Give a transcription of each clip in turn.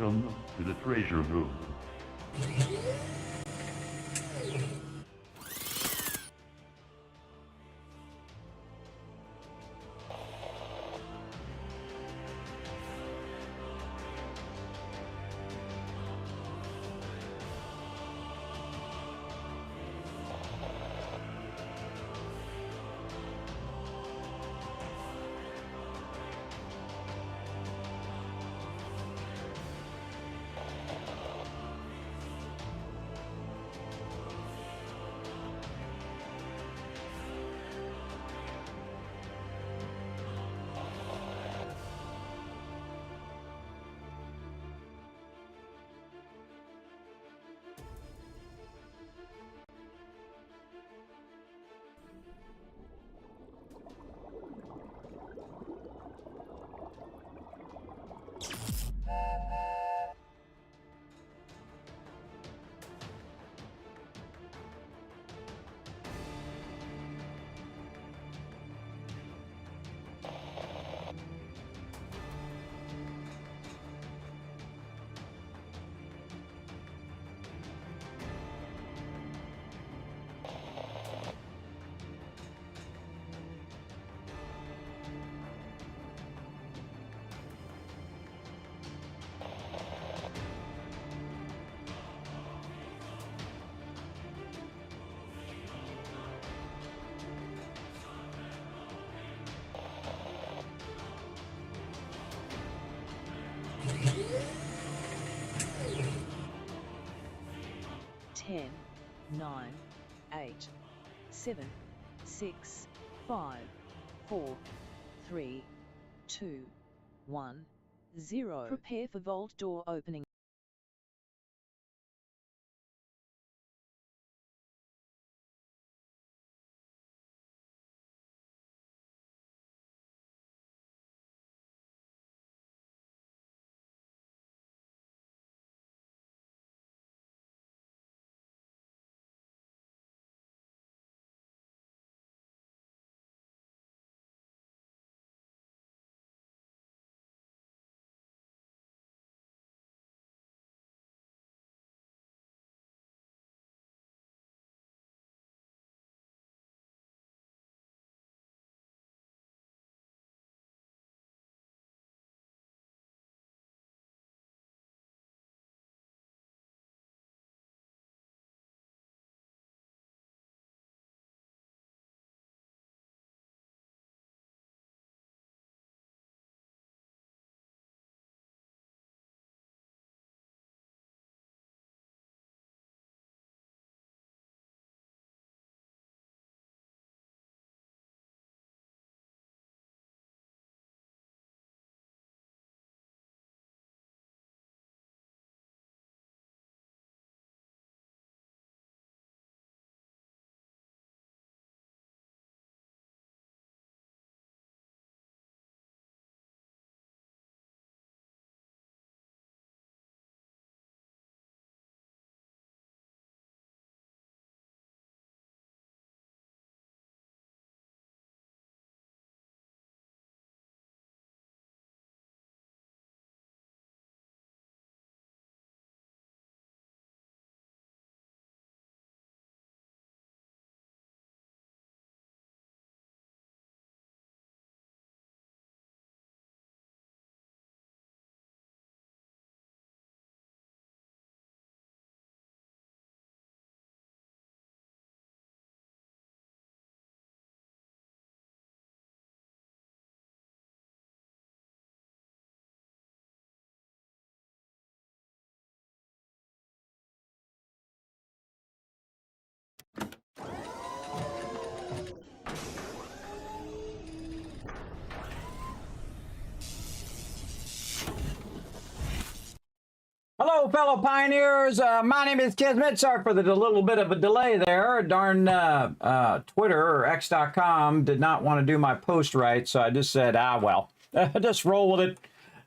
Welcome to the treasure room. Ten, 9, 8, 7, 6, 5, 4, 3, 2, 1, 0. Prepare for vault door opening. Hello, fellow pioneers. My name is Kismet. Sorry for the little bit of a delay there. Darn Twitter or X.com did not want to do my post right, so I just said, well, just roll with it.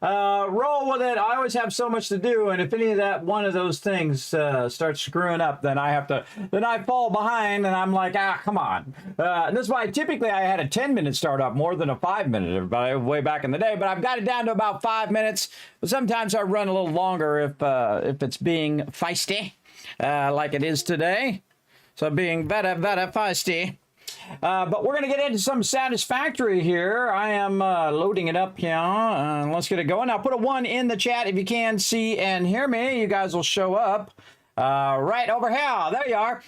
roll with it. I always have so much to do, and if any of that one of those things starts screwing up, then I fall behind, and I'm like, come on. And this is why typically I had a 10-minute startup more than a 5-minute way back in the day, but I've got it down to about 5 minutes. But sometimes I run a little longer if it's being feisty, like it is today. So being very feisty. But we're going to get into some Satisfactory here. I am loading it up here. Let's get it going. Now, put a 1 in the chat if you can see and hear me. You guys will show up right over here. There you are.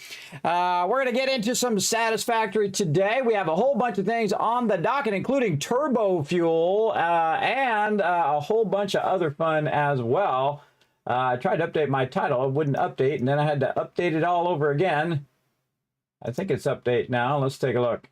We're going to get into some Satisfactory today. We have a whole bunch of things on the docket, including turbo fuel and a whole bunch of other fun as well. I tried to update my title. It wouldn't update, and then I had to update it all over again. I think it's update now. Let's take a look.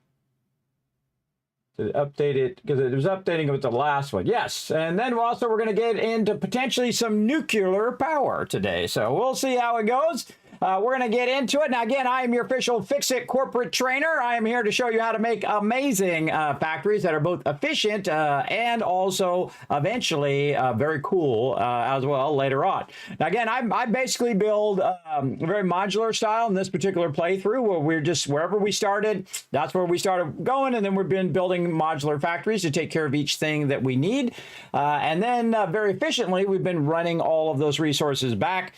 To update it, because it was updating with the last one. Yes, and then we're going to get into potentially some nuclear power today. So we'll see how it goes. We're going to get into it. Now, again, I am your official FICSIT corporate trainer. I am here to show you how to make amazing factories that are both efficient and also eventually very cool as well later on. Now, again, I basically build a very modular style in this particular playthrough where we're just wherever we started, that's where we started going. And then we've been building modular factories to take care of each thing that we need. And then very efficiently, we've been running all of those resources back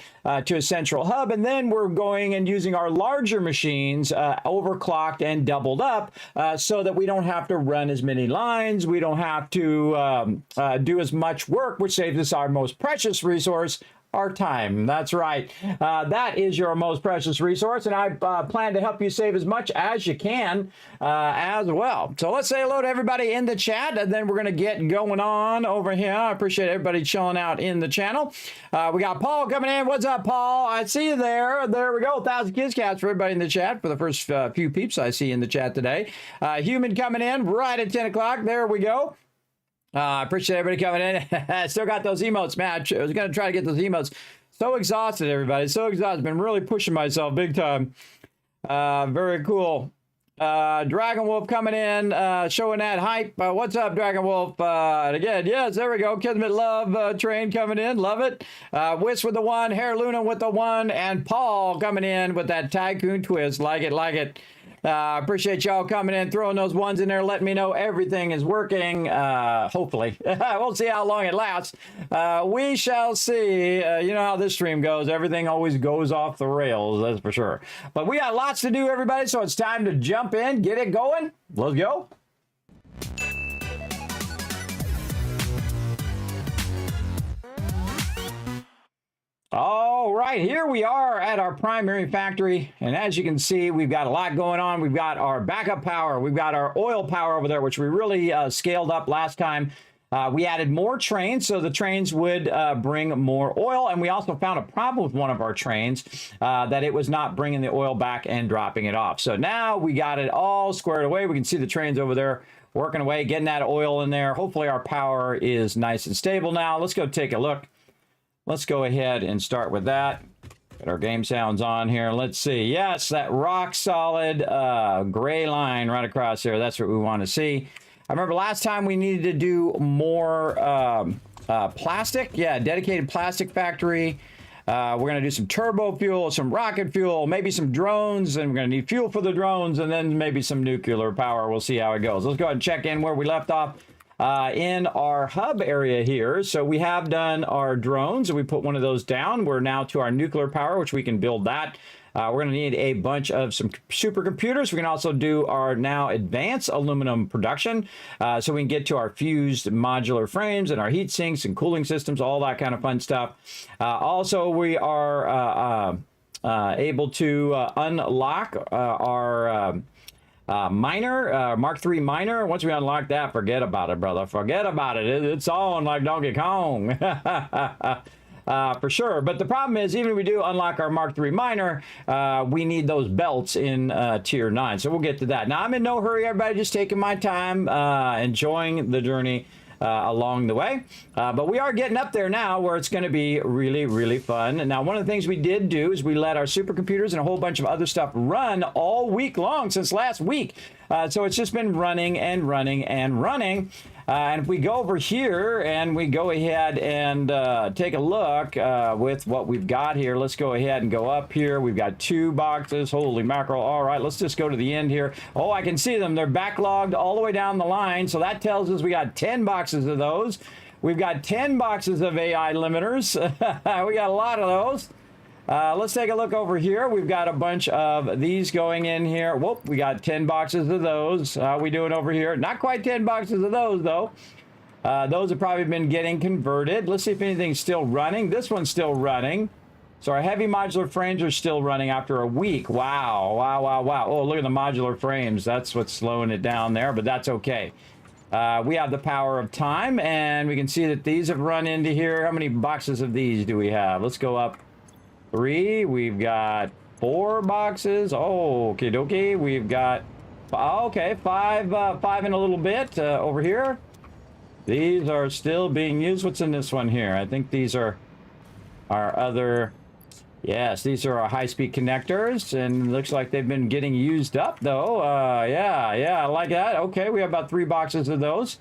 to a central hub. And then we're going and using our larger machines overclocked and doubled up so that we don't have to run as many lines. We don't have to do as much work, which saves us our most precious resource, our time. That's right. That is your most precious resource, and I plan to help you save as much as you can as well. So let's say hello to everybody in the chat, and then we're going to get going on over here. I appreciate everybody chilling out in the channel. We got Paul coming in. What's up, Paul? I see you there. There we go. 1,000 kids cats for everybody in the chat for the first few peeps I see in the chat today. Human coming in right at 10 o'clock. There we go. I appreciate everybody coming in. Still got those emotes, man. I was going to try to get those emotes. So exhausted, everybody. So exhausted. Been really pushing myself big time. Very cool. Dragon Wolf coming in, showing that hype. What's up, Dragon Wolf? And again, yes, there we go. Kismet Love train coming in. Love it. Wish with the 1, Hair Luna with the 1, and Paul coming in with that Tycoon twist. Like it, like it. Appreciate y'all coming in, throwing those 1s in there, letting me know everything is working. Hopefully. We'll see how long it lasts. We shall see. You know how this stream goes. Everything always goes off the rails, that's for sure. But we got lots to do, everybody, so it's time to jump in, get it going. Let's go. All right, here we are at our primary factory, and as you can see, we've got a lot going on. We've got our backup power, we've got our oil power over there, which we really scaled up last time. We added more trains, so the trains would bring more oil, and we also found a problem with one of our trains, that it was not bringing the oil back and dropping it off. So now we got it all squared away. We can see the trains over there working away, getting that oil in there. Hopefully our power is nice and stable now. Let's go take a look. Let's go ahead and start with that. Get our game sounds on here. Let's see. Yes, that rock solid gray line right across there. That's what we want to see. I remember last time we needed to do more plastic. Yeah, dedicated plastic factory. We're going to do some turbo fuel, some rocket fuel, maybe some drones, and we're going to need fuel for the drones, and then maybe some nuclear power. We'll see how it goes. Let's go ahead and check in where we left off. In our hub area here. So we have done our drones, and we put one of those down. We're now to our nuclear power, which we can build that. We're going to need a bunch of some supercomputers. We can also do our now advanced aluminum production, so we can get to our fused modular frames and our heat sinks and cooling systems, all that kind of fun stuff. Also, we are able to unlock our miner, Mark III miner. Once we unlock that, forget about it, brother. Forget about it. It's on like Donkey Kong. For sure. But the problem is, even if we do unlock our Mark III miner, we need those belts in Tier 9. So we'll get to that. Now, I'm in no hurry, everybody. Just taking my time, enjoying the journey along the way. But we are getting up there now where it's going to be really, really fun. And now, one of the things we did do is we let our supercomputers and a whole bunch of other stuff run all week long since last week. So it's just been running and running and running. And if we go over here and we go ahead and take a look with what we've got here, let's go ahead and go up here. We've got 2 boxes. Holy mackerel. All right, let's just go to the end here. Oh, I can see them. They're backlogged all the way down the line. So that tells us we got 10 boxes of those. We've got 10 boxes of AI limiters. We got a lot of those. Let's take a look over here. We've got a bunch of these going in here. Whoop, we got 10 boxes of those. How we doing over here? Not quite 10 boxes of those, though. Those have probably been getting converted. Let's see if anything's still running. This one's still running. So our heavy modular frames are still running after a week. Wow, wow, wow, wow. Oh, look at the modular frames. That's what's slowing it down there, but that's okay. We have the power of time, and we can see that these have run into here. How many boxes of these do we have? Let's go up 3. We've got 4 boxes. Oh, okie dokie. We've got, okay, 5 and a little bit over here. These are still being used. What's in this one here? I think these are our other, yes, these are our high-speed connectors, and looks like they've been getting used up, though. Yeah, I like that. Okay, we have about 3 boxes of those,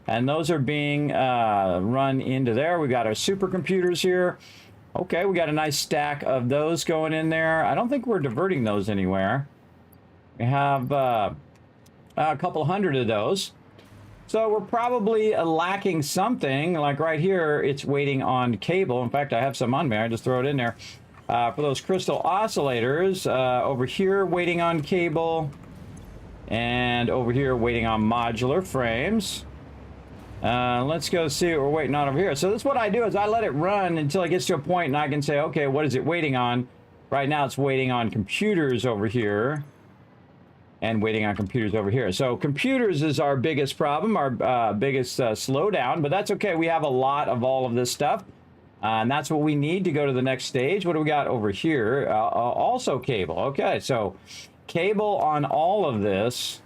and those are being run into there. We've got our supercomputers here. Okay, we got a nice stack of those going in there. I don't think we're diverting those anywhere. We have a couple hundred of those. So we're probably lacking something. Like right here, it's waiting on cable. In fact, I have some on me. I just throw it in there. For those crystal oscillators, over here, waiting on cable. And over here, waiting on modular frames. Let's go see what we're waiting on over here. So this is what I do is I let it run until it gets to a point and I can say, okay, what is it waiting on? Right now it's waiting on computers over here and waiting on computers over here. So computers is our biggest problem, our biggest slowdown, but that's okay. We have a lot of all of this stuff. And that's what we need to go to the next stage. What do we got over here? Also cable. Okay, so cable on all of this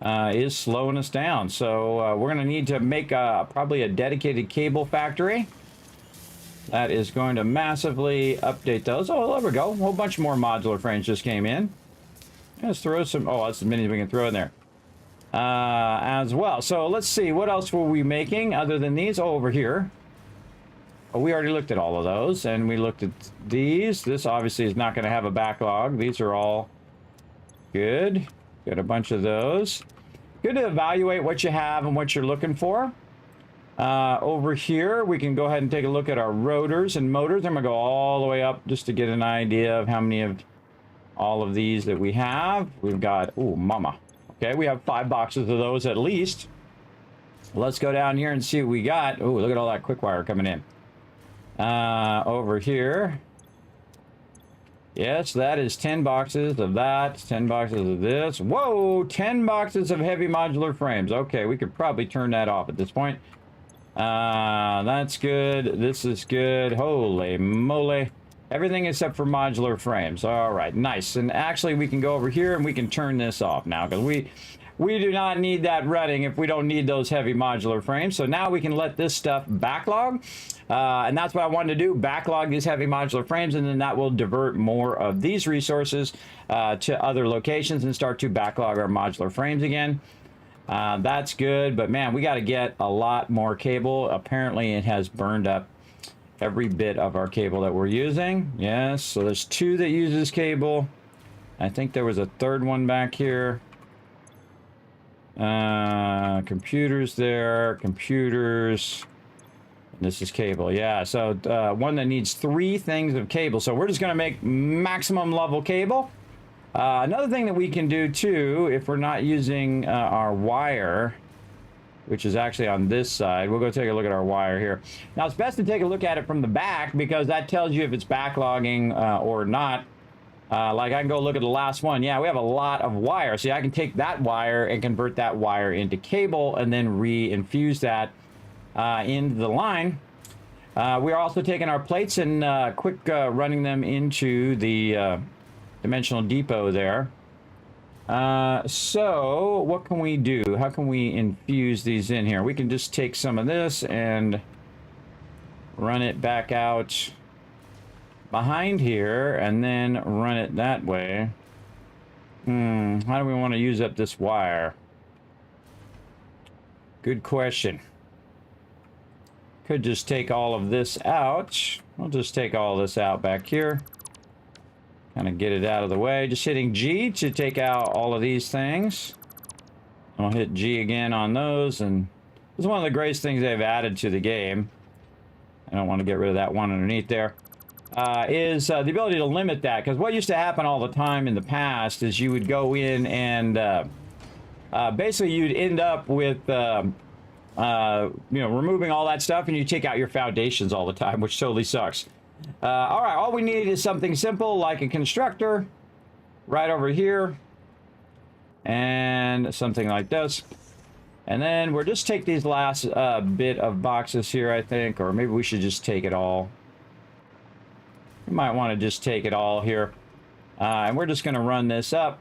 is slowing us down. So we're going to need to make probably a dedicated cable factory. That is going to massively update those. Oh, there we go. A whole bunch more modular frames just came in. Let's throw some. Oh, that's as many as we can throw in there as well. So let's see. What else were we making other than these? Oh, over here. Oh, we already looked at all of those. And we looked at these. This obviously is not going to have a backlog. These are all good. Got a bunch of those. Good to evaluate what you have and what you're looking for. Over here, we can go ahead and take a look at our rotors and motors. I'm going to go all the way up just to get an idea of how many of all of these that we have. We've got, oh, mama. Okay, we have 5 boxes of those at least. Let's go down here and see what we got. Oh, look at all that quick wire coming in. Over here. Yes, that is 10 boxes of that, 10 boxes of this. Whoa, 10 boxes of heavy modular frames. Okay, we could probably turn that off at this point. That's good. This is good. Holy moly. Everything except for modular frames. All right, nice. And actually, we can go over here and we can turn this off now because we do not need that running if we don't need those heavy modular frames. So now we can let this stuff backlog. And that's what I wanted to do, backlog these heavy modular frames, and then that will divert more of these resources to other locations and start to backlog our modular frames again. That's good, but man, we got to get a lot more cable. Apparently it has burned up every bit of our cable that we're using. Yes, so there's 2 that uses cable. I think there was a 3rd one back here. Computers there, computers. This is cable, yeah. So one that needs 3 things of cable. So we're just going to make maximum level cable. Another thing that we can do too, if we're not using our wire, which is actually on this side, we'll go take a look at our wire here. Now it's best to take a look at it from the back because that tells you if it's backlogging or not. Like I can go look at the last one. Yeah, we have a lot of wire. See, I can take that wire and convert that wire into cable and then re-infuse that into the line. We are also taking our plates and quick running them into the dimensional depot there. So what can we do? How can we infuse these in here? We can just take some of this and run it back out behind here and then run it that way. How do we want to use up this wire? Good question. Could just take all of this out. We'll just take all this out back here. Kind of get it out of the way. Just hitting G to take out all of these things. I'll hit G again on those, and this is one of the greatest things they've added to the game. I don't want to get rid of that one underneath there. Is the ability to limit that, because what used to happen all the time in the past is you would go in and basically you'd end up with you know, removing all that stuff, and you take out your foundations all the time, which totally sucks. All right, all we need is something simple like a constructor right over here, and something like this. And then we'll just take these last bit of boxes here, I think, or maybe we should just take it all. We might want to just take it all here. And we're just going to run this up.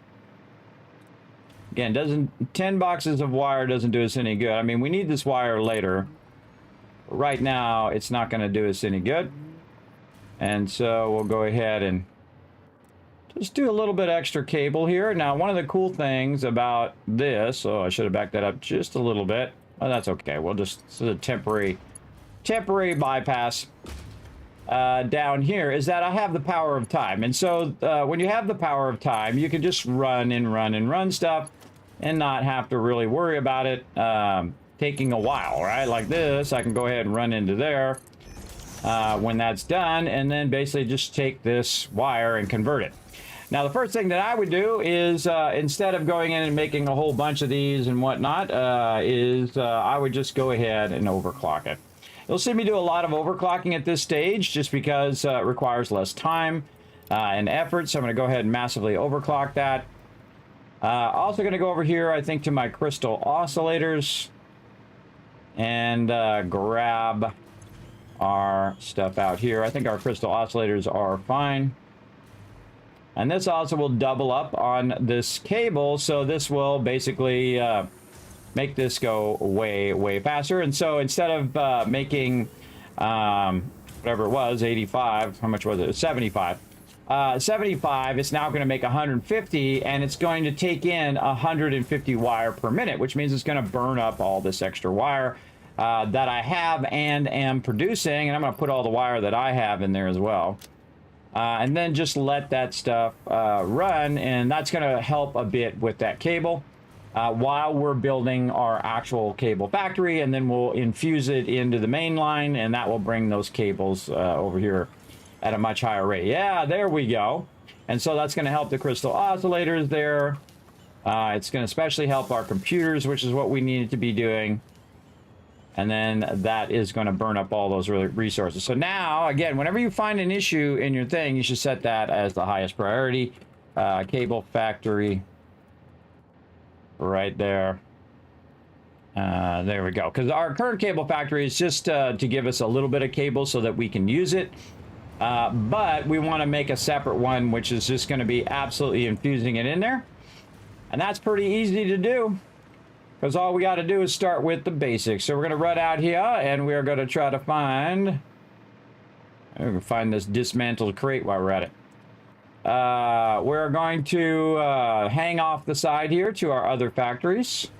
Again, 10 boxes of wire doesn't do us any good. I mean, we need this wire later. Right now, it's not going to do us any good. And so we'll go ahead and just do a little bit extra cable here. Now, one of the cool things about this, oh, I should have backed that up just a little bit. Oh, that's okay. We'll just, this is a temporary bypass down here, is that I have the power of time. And so when you have the power of time, you can just run and run and run stuff and not have to really worry about it taking a while, right? Like this, I can go ahead and run into there when that's done, and then basically just take this wire and convert it. Now, the first thing that I would do is, instead of going in and making a whole bunch of these and whatnot, I would just go ahead and overclock it. You'll see me do a lot of overclocking at this stage just because it requires less time and effort. So I'm going to go ahead and massively overclock that. Also going to go over here, I think, to my crystal oscillators and grab our stuff out here. I think our crystal oscillators are fine. And this also will double up on this cable, so this will basically make this go way faster. And so instead of making whatever it was, 85, how much was it? 75. 75, it's now going to make 150, and it's going to take in 150 wire per minute, which means it's going to burn up all this extra wire that I have and am producing. And I'm going to put all the wire that I have in there as well. And then just let that stuff run, and that's going to help a bit with that cable while we're building our actual cable factory, and then we'll infuse it into the main line, and that will bring those cables over here at a much higher rate. Yeah, there we go. And so that's going to help the crystal oscillators there. It's going to especially help our computers, which is what we need to be doing. And then that is going to burn up all those resources. So now, again, whenever you find an issue in your thing, you should set that as the highest priority. Cable factory. Right there. There we go. Because our current cable factory is just to give us a little bit of cable so that we can use it. But we want to make a separate one, which is just going to be absolutely infusing it in there. And that's pretty easy to do, because all we got to do is start with the basics. So we're going to run out here, and we're going to try to find this dismantled crate while we're at it. We're going to hang off the side here to our other factories.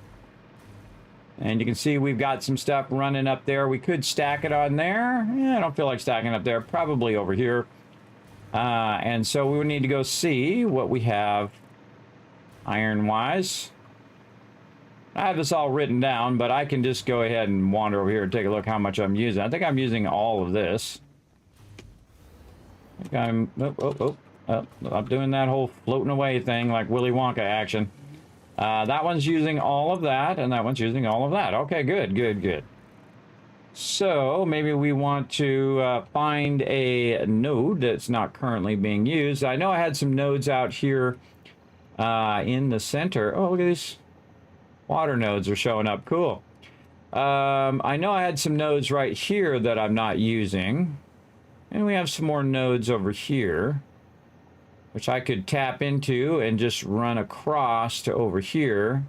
And you can see we've got some stuff running up there. We could stack it on there. Yeah, I don't feel like stacking up there. Probably over here. And so we would need to go see what we have iron-wise. I have this all written down, but I can just go ahead and wander over here and take a look how much I'm using. I think I'm using all of this. I think I'm... I'm doing that whole floating away thing like Willy Wonka action. That one's using all of that, and that one's using all of that. Okay, good. So maybe we want to find a node that's not currently being used. I know I had some nodes out here in the center. Oh, look at these water nodes are showing up. Cool. I know I had some nodes right here that I'm not using. And we have some more nodes over here, which I could tap into and just run across to over here.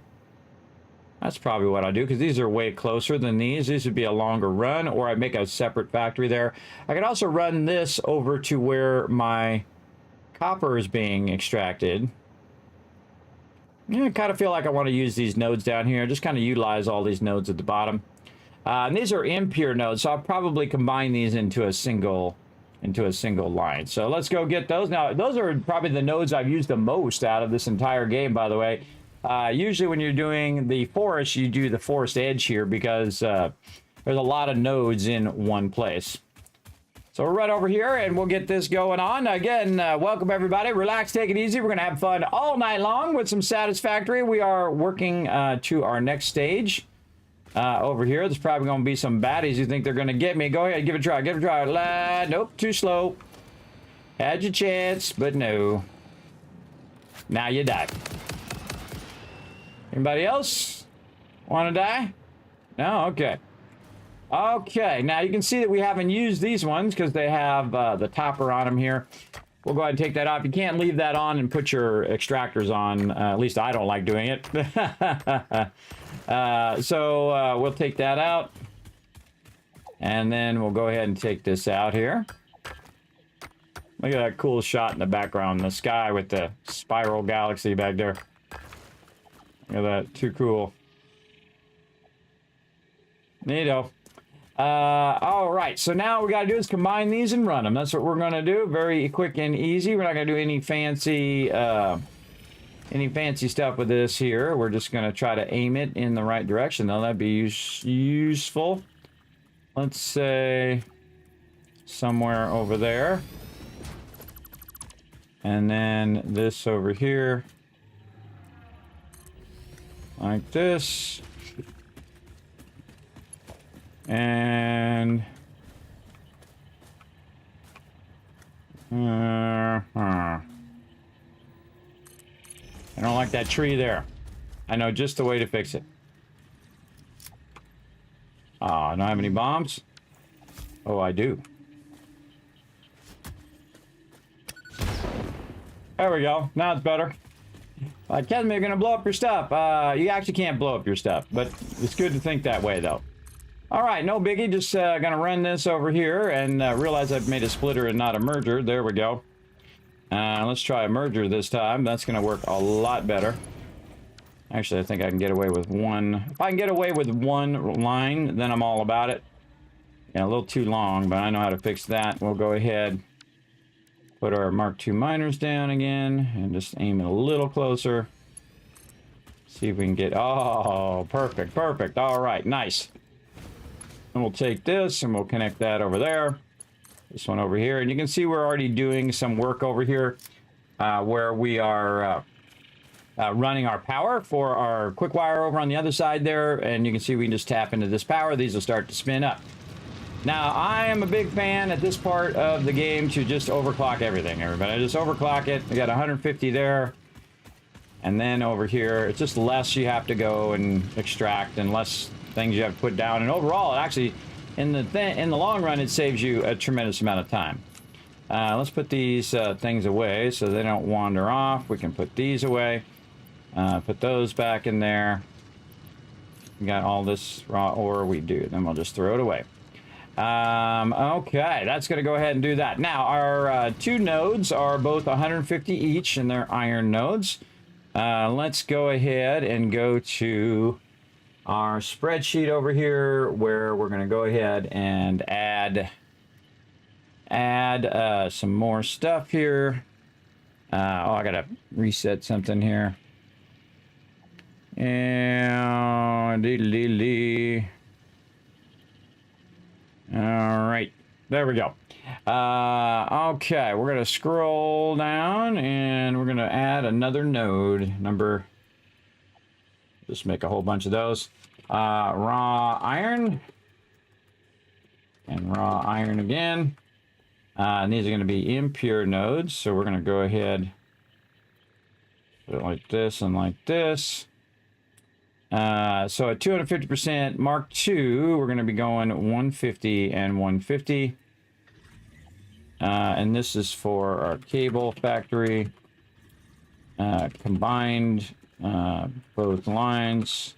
That's probably what I do, because these are way closer than these. These would be a longer run, or I make a separate factory there. I could also run this over to where my copper is being extracted. Yeah, I kind of feel like I want to use these nodes down here. Just kind of utilize all these nodes at the bottom. And these are impure nodes, so I'll probably combine these into a single line. So let's go get those. Now, those are probably the nodes I've used the most out of this entire game, by the way. Usually when you're doing the forest, you do the forest edge here because there's a lot of nodes in one place. So we're right over here, and we'll get this going on. Again, welcome everybody. Relax, take it easy. We're going to have fun all night long with some Satisfactory. We are working to our next stage over here. There's probably going to be some baddies who think they're going to get me. Go ahead, give it a try. Give it a try. Nope, too slow. Had your chance, but no. Now you die. Anybody else want to die? No? Okay. Okay, now you can see that we haven't used these ones because they have the topper on them here. We'll go ahead and take that off. You can't leave that on and put your extractors on. At least I don't like doing it. So we'll take that out. And then we'll go ahead and take this out here. Look at that cool shot in the background. The sky with the spiral galaxy back there. Look at that. Too cool. Neato. All right, so now we got to do is combine these and run them. That's what we're going to do. Very quick and easy. We're not going to do any fancy stuff with this here. We're just going to try to aim it in the right direction, though. That'd be useful. Let's say somewhere over there. And then this over here. Like this. And I don't like that tree there. I know just the way to fix it. I don't have any bombs. Oh, I do. There we go. Now it's better. Kismet, you're gonna blow up your stuff. You actually can't blow up your stuff, but it's good to think that way, though. All right, no biggie. Just gonna run this over here and realize I've made a splitter and not a merger. There we go. Let's try a merger this time. That's gonna work a lot better. Actually, I think I can get away with one. If I can get away with one line, then I'm all about it. Yeah, a little too long, but I know how to fix that. We'll go ahead, put our Mark II miners down again, and just aim it a little closer. See if we can get... Oh, perfect, perfect. All right, nice. And we'll take this and we'll connect that over there. This one over here. And you can see we're already doing some work over here where we are running our power for our quick wire over on the other side there. And you can see we can just tap into this power. These will start to spin up. Now, I am a big fan at this part of the game to just overclock everything, everybody. Just overclock it. We got 150 there. And then over here, it's just less you have to go and extract and less things you have to put down, and overall it actually in the long run it saves you a tremendous amount of time. Let's put these things away so they don't wander off. We can put these away, put those back in there. We got all this raw ore. We do, then we'll just throw it away. Okay, that's gonna go ahead and do that. Now our two nodes are both 150 each, and they're iron nodes. Let's go ahead and go to our spreadsheet over here where we're going to go ahead and add some more stuff here. Oh, I got to reset something here. And all right, there we go. Okay, we're going to scroll down and we're going to add another node number. Just make a whole bunch of those. Raw iron. And raw iron again. And these are going to be impure nodes. So we're going to go ahead. Put it like this and like this. So at 250% Mark II, we're going to be going 150 and 150. And this is for our cable factory. Combined both lines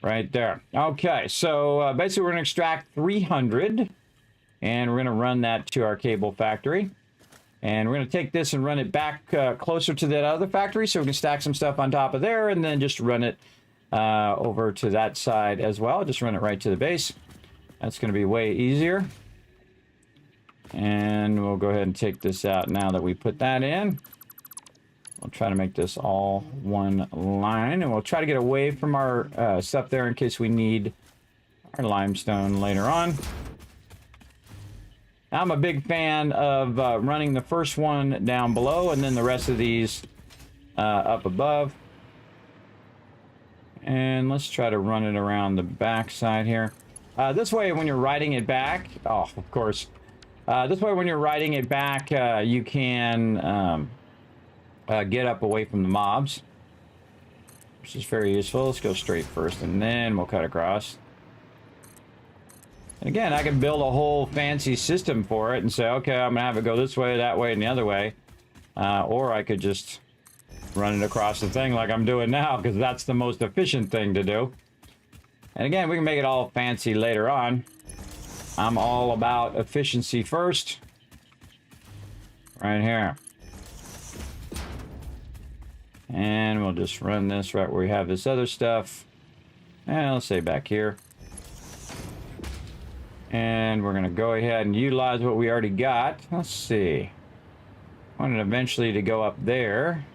right there. Okay, so basically we're going to extract 300 and we're going to run that to our cable factory. And we're going to take this and run it back closer to that other factory so we can stack some stuff on top of there and then just run it over to that side as well. Just run it right to the base. That's going to be way easier. And we'll go ahead and take this out now that we put that in. We'll try to make this all one line, and we'll try to get away from our stuff there in case we need our limestone later on. I'm a big fan of running the first one down below and then the rest of these up above. And let's try to run it around the back side here. This way, when you're riding it back, oh, of course. This way, when you're riding it back, you can get up away from the mobs, which is very useful. Let's go straight first, and then we'll cut across. And again, I can build a whole fancy system for it and say, okay, I'm gonna have it go this way, that way, and the other way. Or I could just run it across the thing like I'm doing now, because that's the most efficient thing to do. And again, we can make it all fancy later on. I'm all about efficiency first. Right here. And we'll just run this right where we have this other stuff. And let's say back here. And we're going to go ahead and utilize what we already got. Let's see. I wanted eventually to go up there.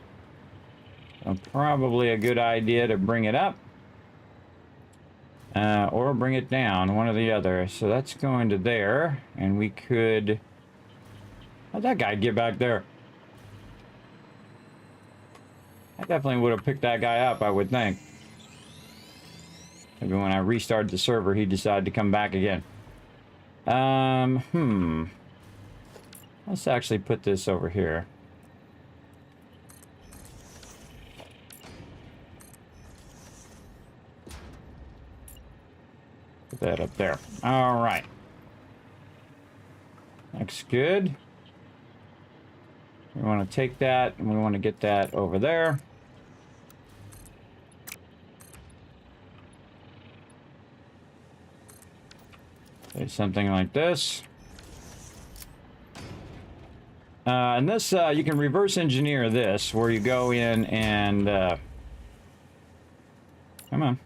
So probably a good idea to bring it up. Or bring it down, one or the other. So that's going to there. And we could... How'd that guy get back there? I definitely would have picked that guy up, I would think. Maybe when I restarted the server, he decided to come back again. Let's actually put this over here. Put that up there. All right. Looks good. We want to take that and we want to get that over there. Okay, something like this. And this, you can reverse engineer this, where you go in and... come on.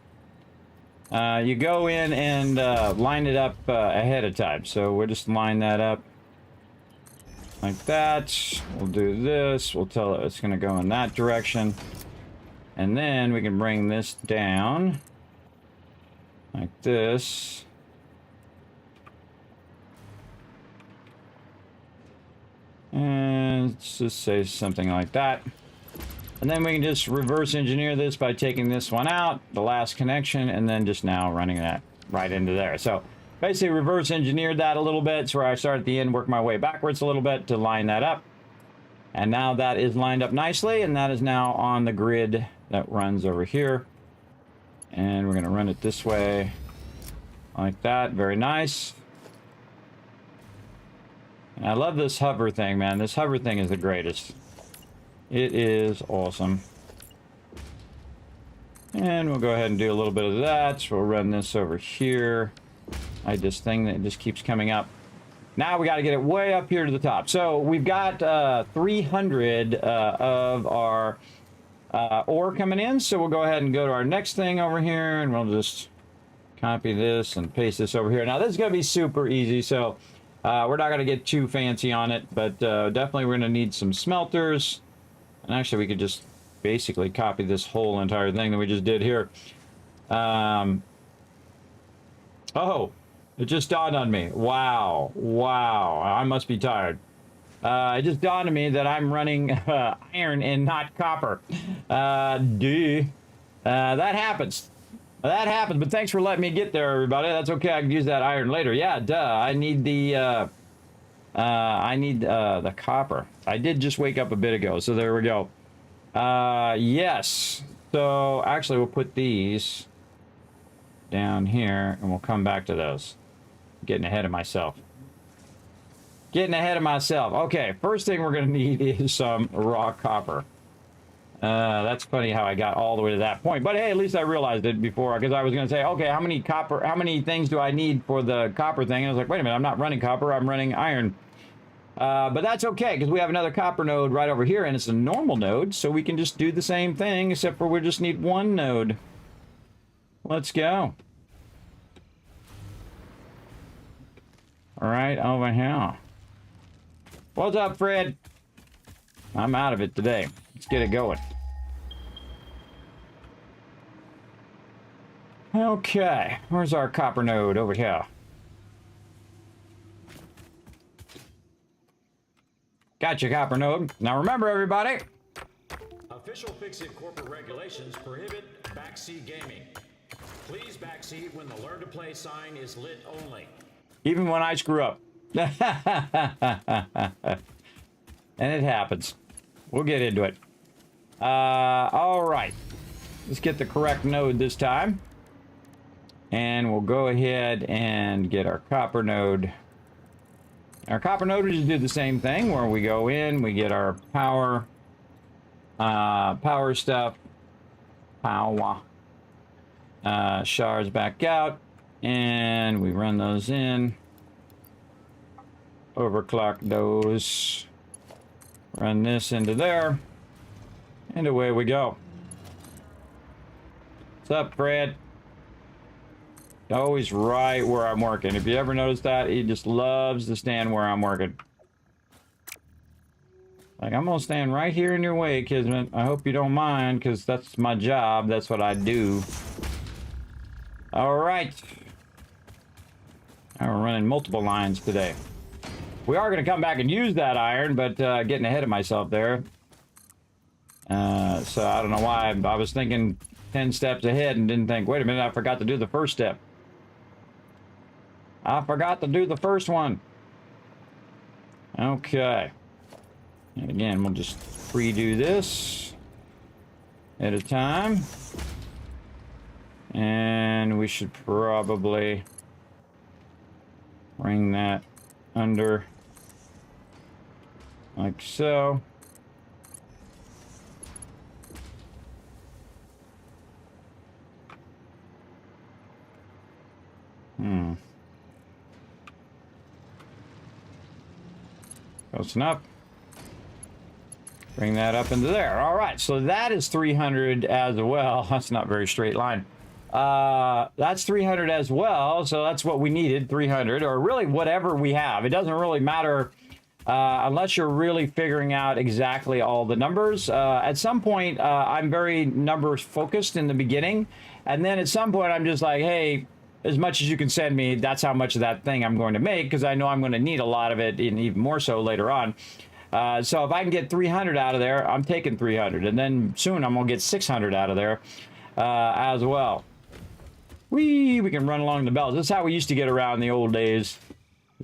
You go in and line it up ahead of time. So we'll just line that up like that. We'll do this. We'll tell it it's going to go in that direction. And then we can bring this down like this. And let's just say something like that. And then we can just reverse engineer this by taking this one out, the last connection, and then just now running that right into there. So basically reverse engineered that a little bit. It's where I start at the end, work my way backwards a little bit to line that up. And now that is lined up nicely, and that is now on the grid that runs over here. And we're going to run it this way like that. Very nice. And I love this hover thing, man. This hover thing is the greatest. It is awesome. And we'll go ahead and do a little bit of that. So we'll run this over here. Like this thing that just keeps coming up. Now we got to get it way up here to the top. So we've got 300 of our ore coming in. So we'll go ahead and go to our next thing over here. And we'll just copy this and paste this over here. Now this is going to be super easy. So we're not going to get too fancy on it. But definitely we're going to need some smelters. And actually, we could just basically copy this whole entire thing that we just did here. Oh, it just dawned on me. Wow. Wow. I must be tired. It just dawned on me that I'm running iron and not copper. That happens. That happens, but thanks for letting me get there, everybody. That's okay. I can use that iron later. Yeah, duh. I need the copper. I did just wake up a bit ago, so there we go. Yes. So actually, we'll put these down here, and we'll come back to those. Getting ahead of myself. Getting ahead of myself. Okay, first thing we're going to need is some raw copper. That's funny how I got all the way to that point. But hey, at least I realized it before, because I was going to say, okay, how many things do I need for the copper thing? And I was like, wait a minute, I'm not running copper, I'm running iron. But that's okay, because we have another copper node right over here, and it's a normal node, so we can just do the same thing, except for we just need one node. Let's go. All right, over here. What's up, Fred? I'm out of it today. Let's get it going. Okay, where's our copper node? Over here. Gotcha, copper node. Now remember, everybody. Official FICSIT corporate regulations prohibit backseat gaming. Please backseat when the learn to play sign is lit only. Even when I screw up. And it happens. We'll get into it. All right. Let's get the correct node this time. And we'll go ahead and get our copper node. Our copper node will just do the same thing where we go in, we get our power stuff, shards back out, and we run those in, overclock those, run this into there, and away we go. What's up, Fred? Always right where I'm working. If you ever notice that, he just loves to stand where I'm working. Like, I'm gonna stand right here in your way, Kismet. I hope you don't mind, because that's my job. That's what I do. All right. Now we're running multiple lines today. We are going to come back and use that iron, but getting ahead of myself there. So I don't know why. I was thinking 10 steps ahead and didn't think, wait a minute, I forgot to do the first step. I forgot to do the first one. Okay. And again, we'll just redo this at a time. And we should probably bring that under like so. Close enough. Bring that up into there. All right, so that is 300 as well. That's not very straight line. That's 300 as well, so that's what we needed, 300, or really whatever we have. It doesn't really matter unless you're really figuring out exactly all the numbers. At some point, I'm very numbers focused in the beginning, and then at some point I'm just like, hey, as much as you can send me, that's how much of that thing I'm going to make, because I know I'm going to need a lot of it, and even more so later on. So if I can get 300 out of there, I'm taking 300, and then soon I'm going to get 600 out of there as well. We can run along the belts. That's how we used to get around in the old days.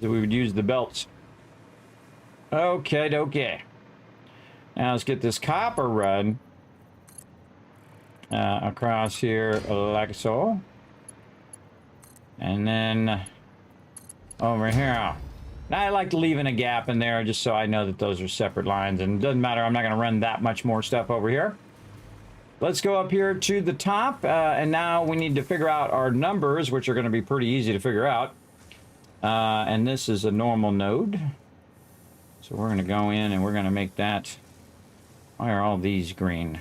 We would use the belts. Okay. Now let's get this copper run across here like so. And then over here. Now I like leaving a gap in there just so I know that those are separate lines. And it doesn't matter, I'm not going to run that much more stuff over here. Let's go up here to the top, and now we need to figure out our numbers, which are going to be pretty easy to figure out. And this is a normal node. So we're going to go in and we're going to make that. Why are all these green?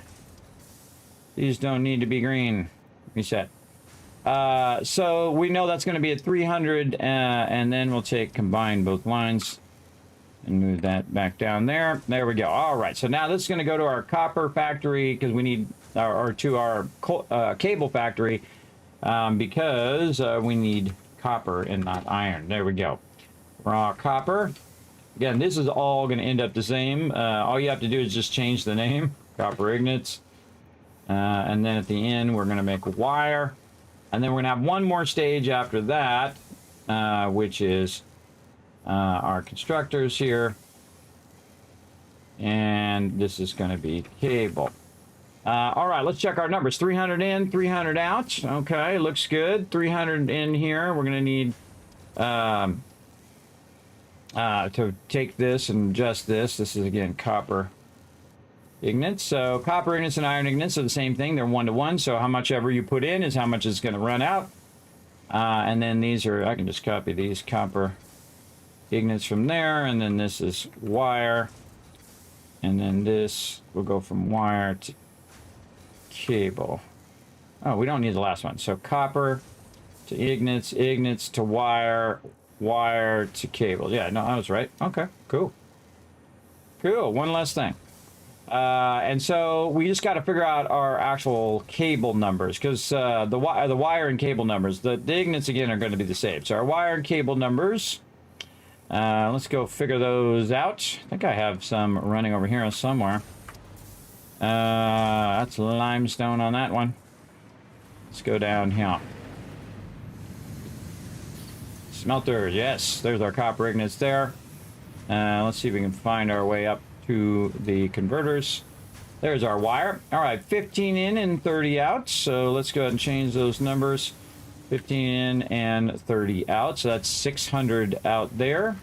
These don't need to be green. Reset. So we know that's going to be at 300, and then we'll combine both lines and move that back down there. There we go. All right, so now this is going to go to our copper factory, because we need, or to our cable factory, because we need copper and not iron. There we go. Raw copper. Again, this is all going to end up the same. All you have to do is just change the name, copper ignits. And then at the end, we're going to make a wire. And then we're going to have one more stage after that, which is our constructors here. And this is going to be cable. All right, let's check our numbers. 300 in, 300 out. Okay, looks good. 300 in here. We're going to need to take this and adjust this. This is, again, copper ignits. So copper ignits and iron ignits are the same thing. They're 1-to-1. So how much ever you put in is how much is going to run out. And then these are, I can just copy these, copper Ignits from there, and then this is wire. And then this will go from wire to cable. Oh, we don't need the last one. So copper to ignits, ignits to wire, wire to cable. Yeah, no, I was right. Okay, cool. Cool, one less thing. And so we just got to figure out our actual cable numbers, because the wire and cable numbers, the ignits again are going to be the same. So our wire and cable numbers, let's go figure those out. I think I have some running over here somewhere. That's limestone on that one. Let's go down here. Smelters, yes, there's our copper ignits there. Let's see if we can find our way up to the converters. There's our wire. All right, 15 in and 30 out. So let's go ahead and change those numbers. 15 in and 30 out. So that's 600 out there.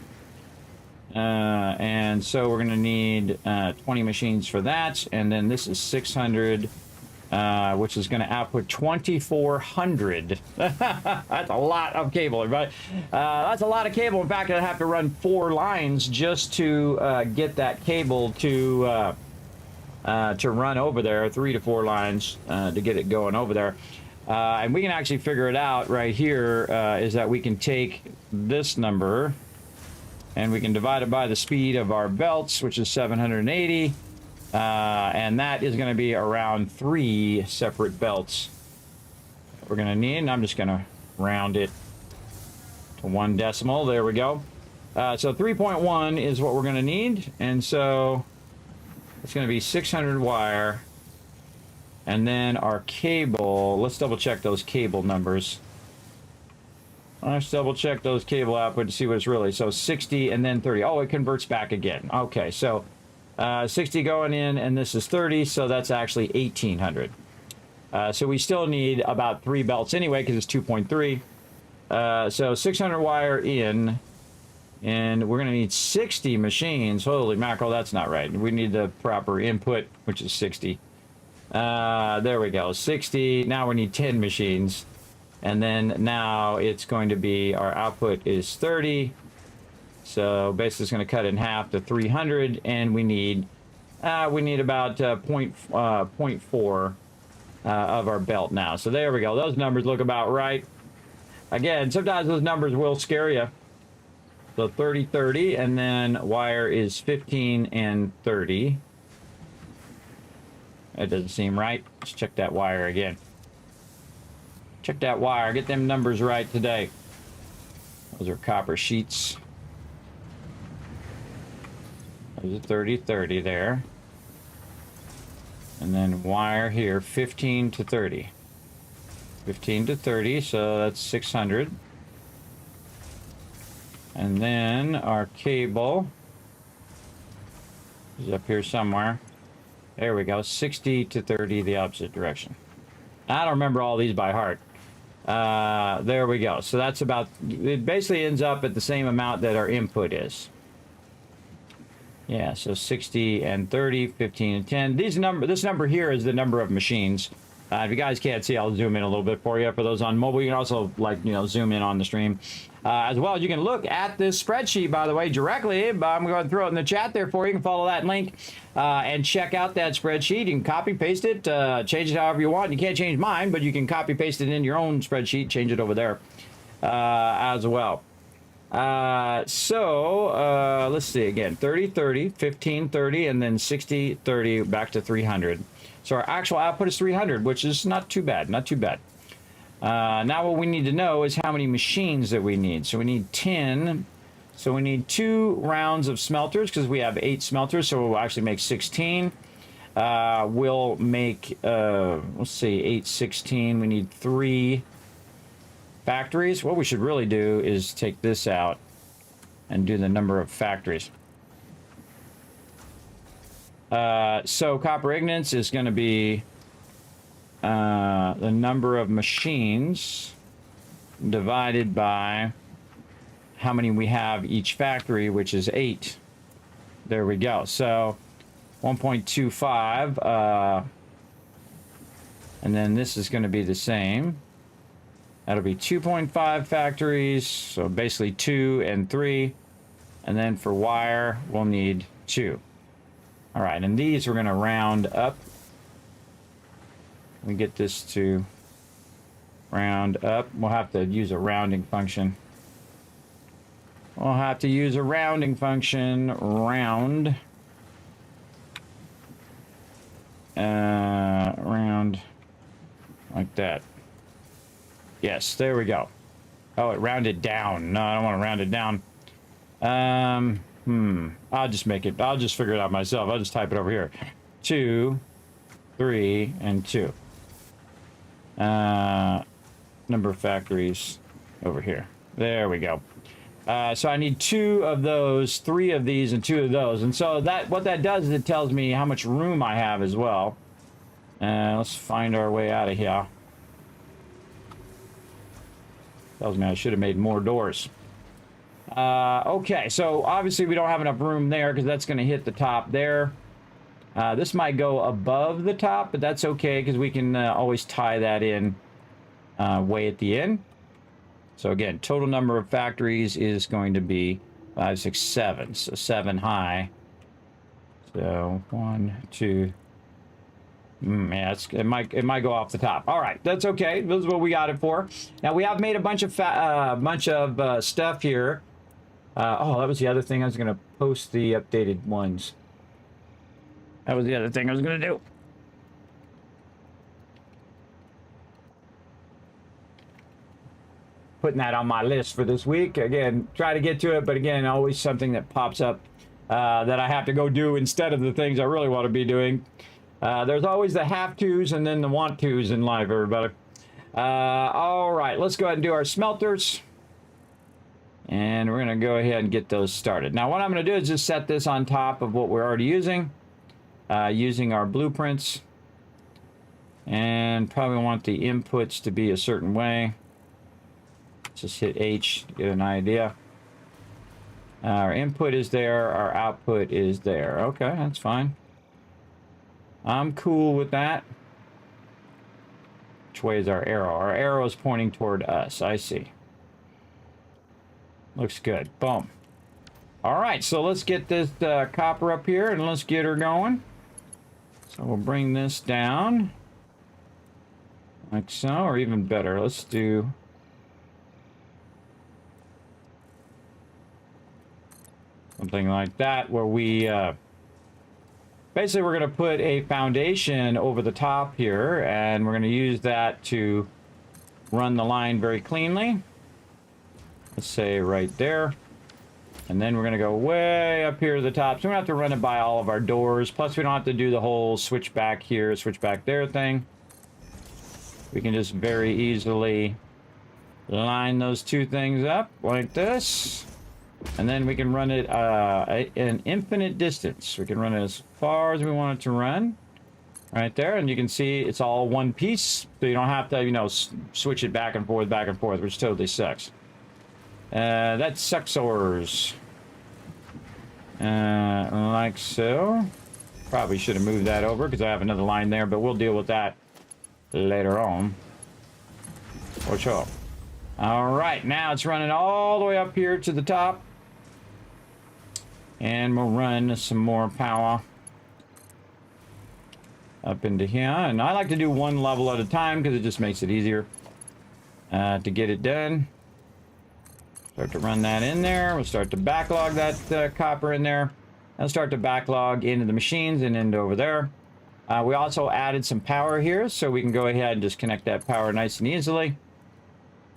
And so we're going to need 20 machines for that. And then this is 600, which is going to output 2,400. That's a lot of cable, everybody. That's a lot of cable. In fact, I have to run 4 lines just to get that cable to run over there. 3 to 4 lines to get it going over there. And we can actually figure it out right here, is that we can take this number and we can divide it by the speed of our belts, which is 780. And that is going to be around 3 separate belts we're going to need. And I'm just going to round it to 1 decimal. There we go. So 3.1 is what we're going to need. And so it's going to be 600 wire. And then our cable, let's double check those cable numbers. Let's double check those cable output to see what it's really. So 60 and then 30. Oh, it converts back again. Okay, so 60 going in, and this is 30, so that's actually 1,800. So we still need about 3 belts anyway, because it's 2.3. So 600 wire in, and we're going to need 60 machines. Holy mackerel, that's not right. We need the proper input, which is 60. There we go, 60. Now we need 10 machines. And then now it's going to be, our output is 30. So basically it's going to cut in half to 300, and we need about 0.4 of our belt now. So there we go. Those numbers look about right. Again, sometimes those numbers will scare you. So 30, 30, and then wire is 15 and 30. That doesn't seem right. Let's check that wire again. Check that wire. Get them numbers right today. Those are copper sheets. There's a 30, 30 there. And then wire here, 15 to 30. 15 to 30, so that's 600. And then our cable is up here somewhere. There we go, 60 to 30, the opposite direction. I don't remember all these by heart. There we go. So that's about, it basically ends up at the same amount that our input is. Yeah, so 60 and 30, 15 and 10. This number here is the number of machines. If you guys can't see, I'll zoom in a little bit for you. For those on mobile, you can also, like, zoom in on the stream. As well as you can look at this spreadsheet, by the way, directly. I'm going to throw it in the chat there for you. You can follow that link and check out that spreadsheet. You can copy, paste it, change it however you want. You can't change mine, but you can copy, paste it in your own spreadsheet, change it over there as well. Let's see again, 30, 30, 15, 30, and then 60, 30, back to 300. So our actual output is 300, which is not too bad, not too bad. Now what we need to know is how many machines that we need. So we need 10. So we need 2 rounds of smelters, because we have 8 smelters, so we'll actually make 16. We'll make, let's see, 8, 16. We need 3 factories. What we should really do is take this out and do the number of factories. So copper ignits is going to be the number of machines divided by how many we have each factory, which is 8. There we go. So 1.25, and then this is going to be the same. That'll be 2.5 factories, so basically 2 and 3. And then for wire, we'll need 2. All right, and these we're going to round up. We get this to round up. We'll have to use a rounding function. We'll have to use a rounding function. Round. Round. Like that. Yes, there we go. Oh, it rounded down. No, I don't want to round it down. I'll just make it. I'll just figure it out myself. I'll just type it over here. 2, 3, and 2. Number of factories over here. There we go. So I need 2 of those, 3 of these, and 2 of those. And so that what that does is it tells me how much room I have as well. Let's find our way out of here. Tells me I should have made more doors. Okay, so obviously we don't have enough room there because that's going to hit the top there. This might go above the top, but that's okay because we can always tie that in way at the end. So again, total number of factories is going to be 5, 6, 7. So 7 high. So 1, 2. Yeah, it might go off the top. All right, that's okay. This is what we got it for. Now we have made a bunch of stuff here. Oh, that was the other thing. I was going to post the updated ones. That was the other thing I was going to do. Putting that on my list for this week. Again, try to get to it, but again, always something that pops up that I have to go do instead of the things I really want to be doing. There's always the have-tos and then the want-tos in life, everybody. All right, let's go ahead and do our smelters. And we're going to go ahead and get those started. Now, what I'm going to do is just set this on top of what we're already using, using our blueprints. And probably want the inputs to be a certain way. Just hit H to get an idea. Our input is there, our output is there. Okay, that's fine. I'm cool with that. Which way is our arrow? Our arrow is pointing toward us. I see. Looks good. Boom. All right, so let's get this copper up here and let's get her going. So we'll bring this down. Like so, or even better, let's do... something like that, where we... basically, we're going to put a foundation over the top here, and we're going to use that to run the line very cleanly. Let's say right there. And then we're going to go way up here to the top. So we don't have to run it by all of our doors. Plus, we don't have to do the whole switch back here, switch back there thing. We can just very easily line those two things up like this. And then we can run it an infinite distance. We can run it as far as we want it to run. Right there. And you can see it's all one piece. So you don't have to, you know, switch it back and forth, which totally sucks. That's sucksors. Like so. Probably should have moved that over because I have another line there, but we'll deal with that later on. For sure. All right, now it's running all the way up here to the top. And we'll run some more power up into here. And I like to do one level at a time because it just makes it easier to get it done. Start to run that in there. We'll start to backlog that copper in there. And start to backlog into the machines and into over there. We also added some power here, so we can go ahead and just connect that power nice and easily.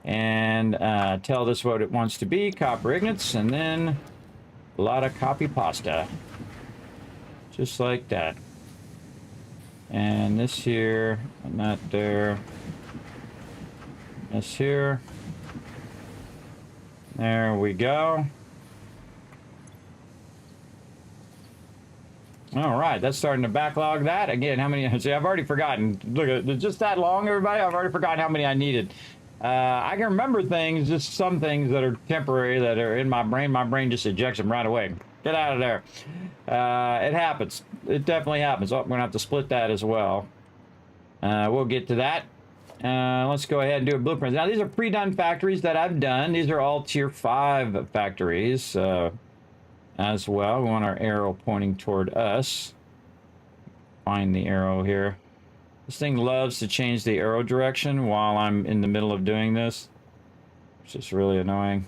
And tell this what it wants to be, copper ignits, and then a lot of copy pasta. Just like that. And this here, and that there. This here. There we go. All right, that's starting to backlog that. Again, how many? See, I've already forgotten. Look, it's just that long, everybody. I've already forgotten how many I needed. I can remember things, just some things that are temporary that are in my brain. My brain just ejects them right away. Get out of there. It happens. It definitely happens. Oh, we're going to have to split that as well. We'll get to that. Let's go ahead and do a blueprint. Now, these are pre-done factories that I've done. These are all tier 5 factories. as well. We want our arrow pointing toward us. Find the arrow here. This thing loves to change the arrow direction while I'm in the middle of doing this. It's just really annoying.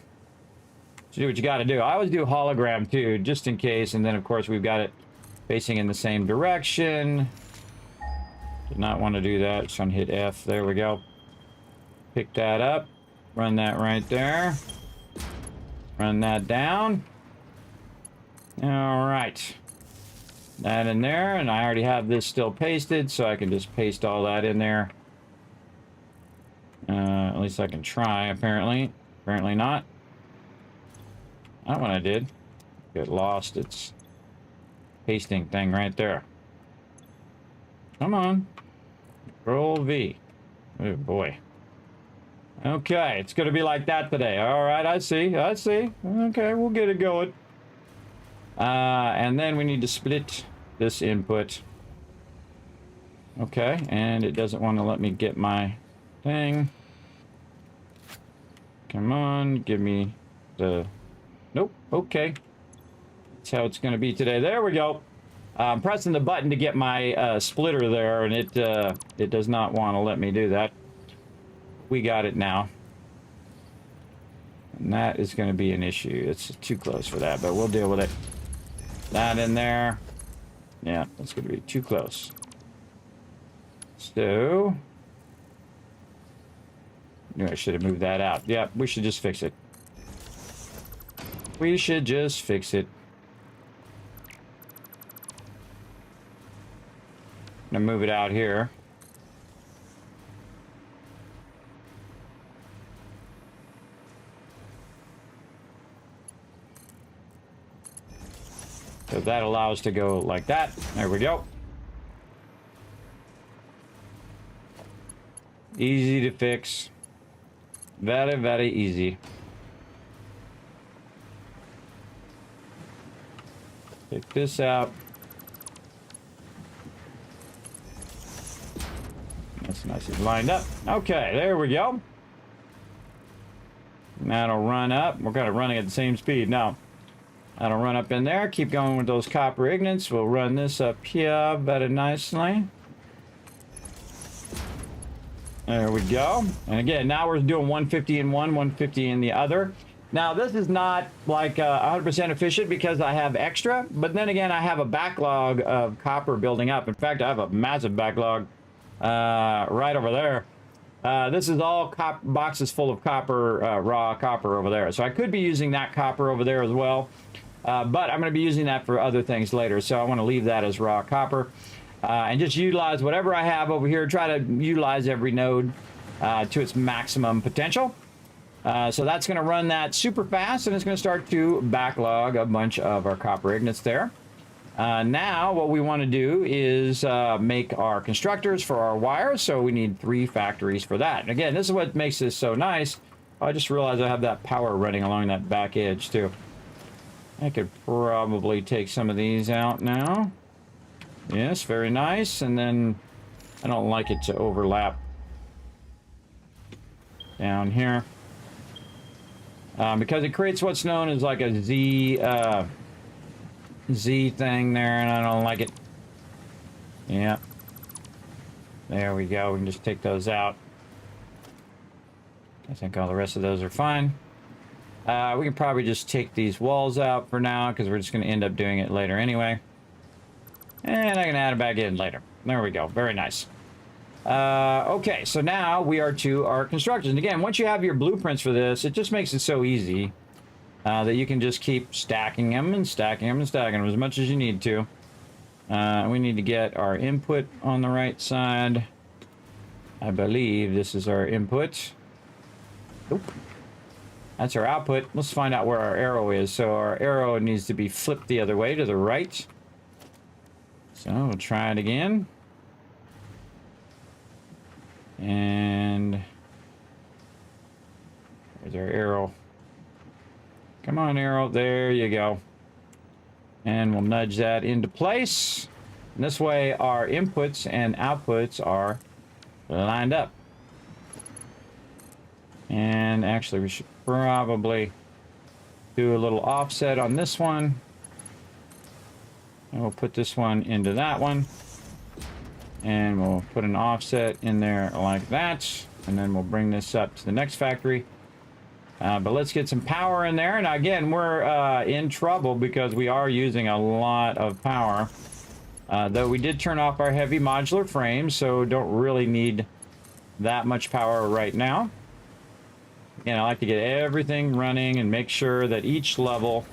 So do what you got to do. I always do hologram too, just in case. And then, of course, we've got it facing in the same direction. Did not want to do that. Just want to hit F. There we go. Pick that up. Run that right there. Run that down. All right. That in there. And I already have this still pasted, so I can just paste all that in there. At least I can try, apparently. Apparently not. Not what I did. Get lost its pasting thing right there. Come on. Control V. Oh boy. Okay, it's gonna be like that today. All right, I see. I see. Okay, we'll get it going. And then we need to split this input. Okay, and it doesn't want to let me get my thing. Come on, give me the... Nope, okay. That's how it's going to be today. There we go. I'm pressing the button to get my splitter there, and it does not want to let me do that. We got it now. And that is going to be an issue. It's too close for that, but we'll deal with it. That in there. Yeah, that's going to be too close. So... Knew I should have moved that out. Yeah, we should just fix it. We should just fix it. I'm gonna move it out here. So that allows to go like that. There we go. Easy to fix. Very, very easy. Take this out. That's nice and lined up. Okay, there we go. That'll run up. We're kind of running at the same speed now. That'll run up in there. Keep going with those copper ignits. We'll run this up here very nicely. There we go. And again, now we're doing 150 in one, 150 in the other. Now, this is not like 100% efficient because I have extra, but then again, I have a backlog of copper building up. In fact, I have a massive backlog right over there. This is all boxes full of copper, raw copper over there. So I could be using that copper over there as well, but I'm going to be using that for other things later. So I want to leave that as raw copper. And just utilize whatever I have over here. Try to utilize every node to its maximum potential. So that's going to run that super fast, and it's going to start to backlog a bunch of our copper ignits there. Now what we want to do is make our constructors for our wires. So we need 3 factories for that. And again, this is what makes this so nice. I just realized I have that power running along that back edge too. I could probably take some of these out now. Yes, very nice. And then I don't like it to overlap down here because it creates what's known as like a Z thing there, and I don't like it. Yeah, there we go. We can just take those out. I think all the rest of those are fine. We can probably just take these walls out for now because we're just going to end up doing it later anyway. And I can add it back in later. There we go. Very nice. Okay, so now we are to our constructions. And again, once you have your blueprints for this, it just makes it so easy that you can just keep stacking them and stacking them and stacking them as much as you need to. We need to get our input on the right side. I believe this is our input. Nope. That's our output. Let's find out where our arrow is. So our arrow needs to be flipped the other way to the right. So we'll try it again. And there's our arrow. Come on, arrow. There you go. And we'll nudge that into place. And this way our inputs and outputs are lined up. And actually we should probably do a little offset on this one. And we'll put this one into that one. And we'll put an offset in there like that. And then we'll bring this up to the next factory. But let's get some power in there. And again, we're in trouble because we are using a lot of power. Though we did turn off our heavy modular frames, so don't really need that much power right now. Again, I like to get everything running and make sure that each level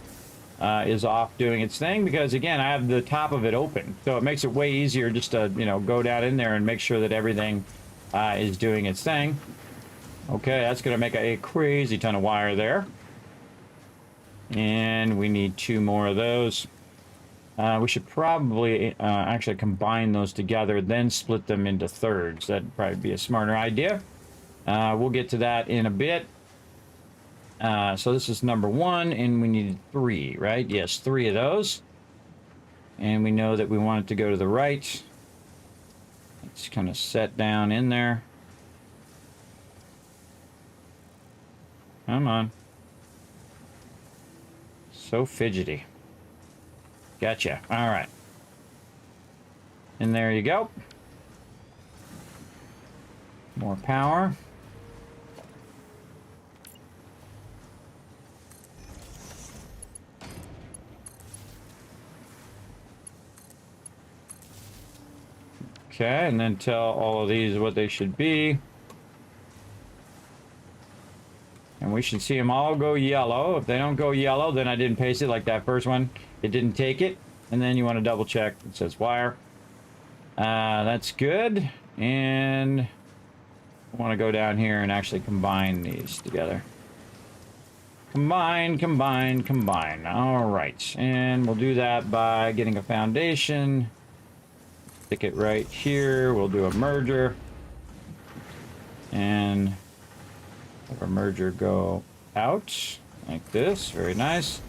is off doing its thing, because again, I have the top of it open, so it makes it way easier just to, you know, go down in there and make sure that everything is doing its thing. Okay, that's going to make a crazy ton of wire there. And we need 2 more of those. We should probably actually combine those together, then split them into thirds. That'd probably be a smarter idea. We'll get to that in a bit. So this is number 1, and we need 3, right? Yes, 3 of those. And we know that we want it to go to the right. It's kind of set down in there. Come on. So fidgety. Gotcha. All right. And there you go. More power. Okay, and then tell all of these what they should be. And we should see them all go yellow. If they don't go yellow, then I didn't paste it like that first one. It didn't take it. And then you want to double check. It says wire. That's good. And I want to go down here and actually combine these together. Combine, combine, combine. All right. And we'll do that by getting a foundation. Stick it right here. We'll do a merger. And have our merger go out like this. Very nice.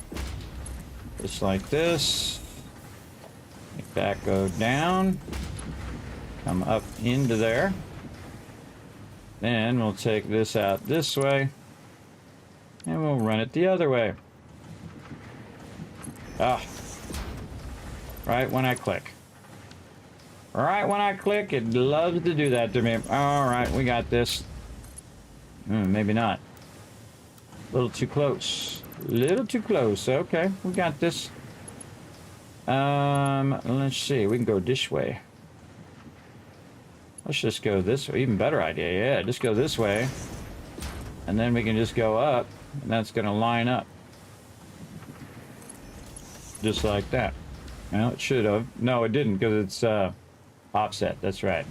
Just like this. Make that go down. Come up into there. Then we'll take this out this way. And we'll run it the other way. Ah. Right when I click. Right when I click, it loves to do that to me. All right, we got this. Maybe not. A little too close. A little too close. Okay, we got this. Let's see. We can go this way. Let's just go this way. Even better idea. Yeah, just go this way. And then we can just go up. And that's going to line up. Just like that. Well, it should have. No, it didn't, because it's offset. That's right.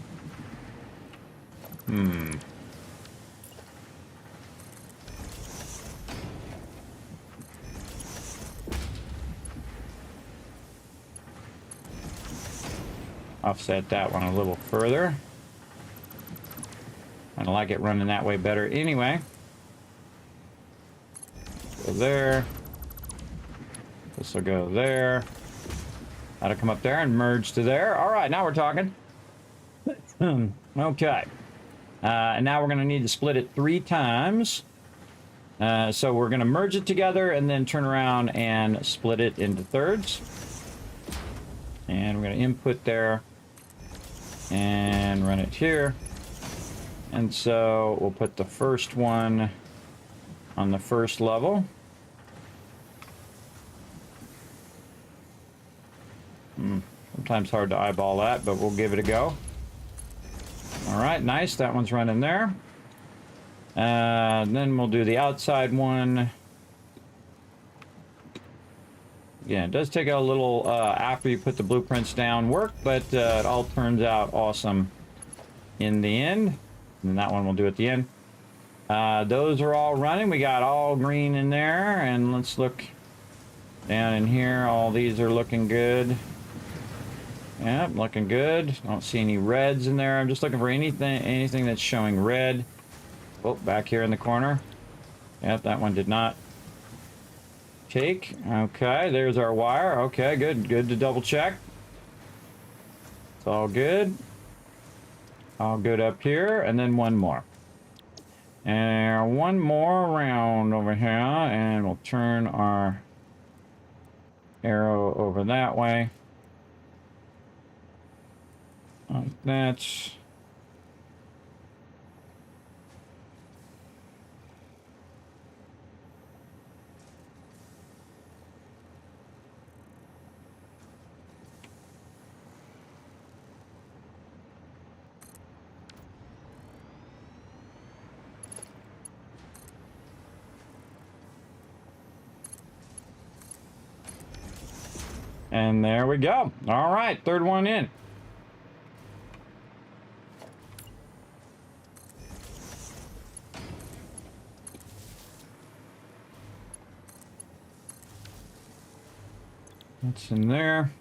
Offset that one a little further. I like it running that way better anyway. Go there. This will go there. That'll come up there and merge to there. All right, now we're talking. Okay. And now we're going to need to split it 3 times. So we're going to merge it together and then turn around and split it into thirds. And we're going to input there and run it here. And so we'll put the first one on the first level. Sometimes hard to eyeball that, but we'll give it a go. All right, nice. That one's running there. Then we'll do the outside one. Yeah, it does take a little after you put the blueprints down work, but it all turns out awesome in the end. And that one we'll do at the end. Those are all running. We got all green in there, and let's look down in here. All these are looking good. Yeah, looking good. Don't see any reds in there. I'm just looking for anything that's showing red. Oh, back here in the corner. Yep, that one did not take. Okay, there's our wire. Okay, good. Good to double check. It's all good. All good up here. And then one more. And one more around over here. And we'll turn our arrow over that way. Like that. And there we go. All right, third one in. That's in there.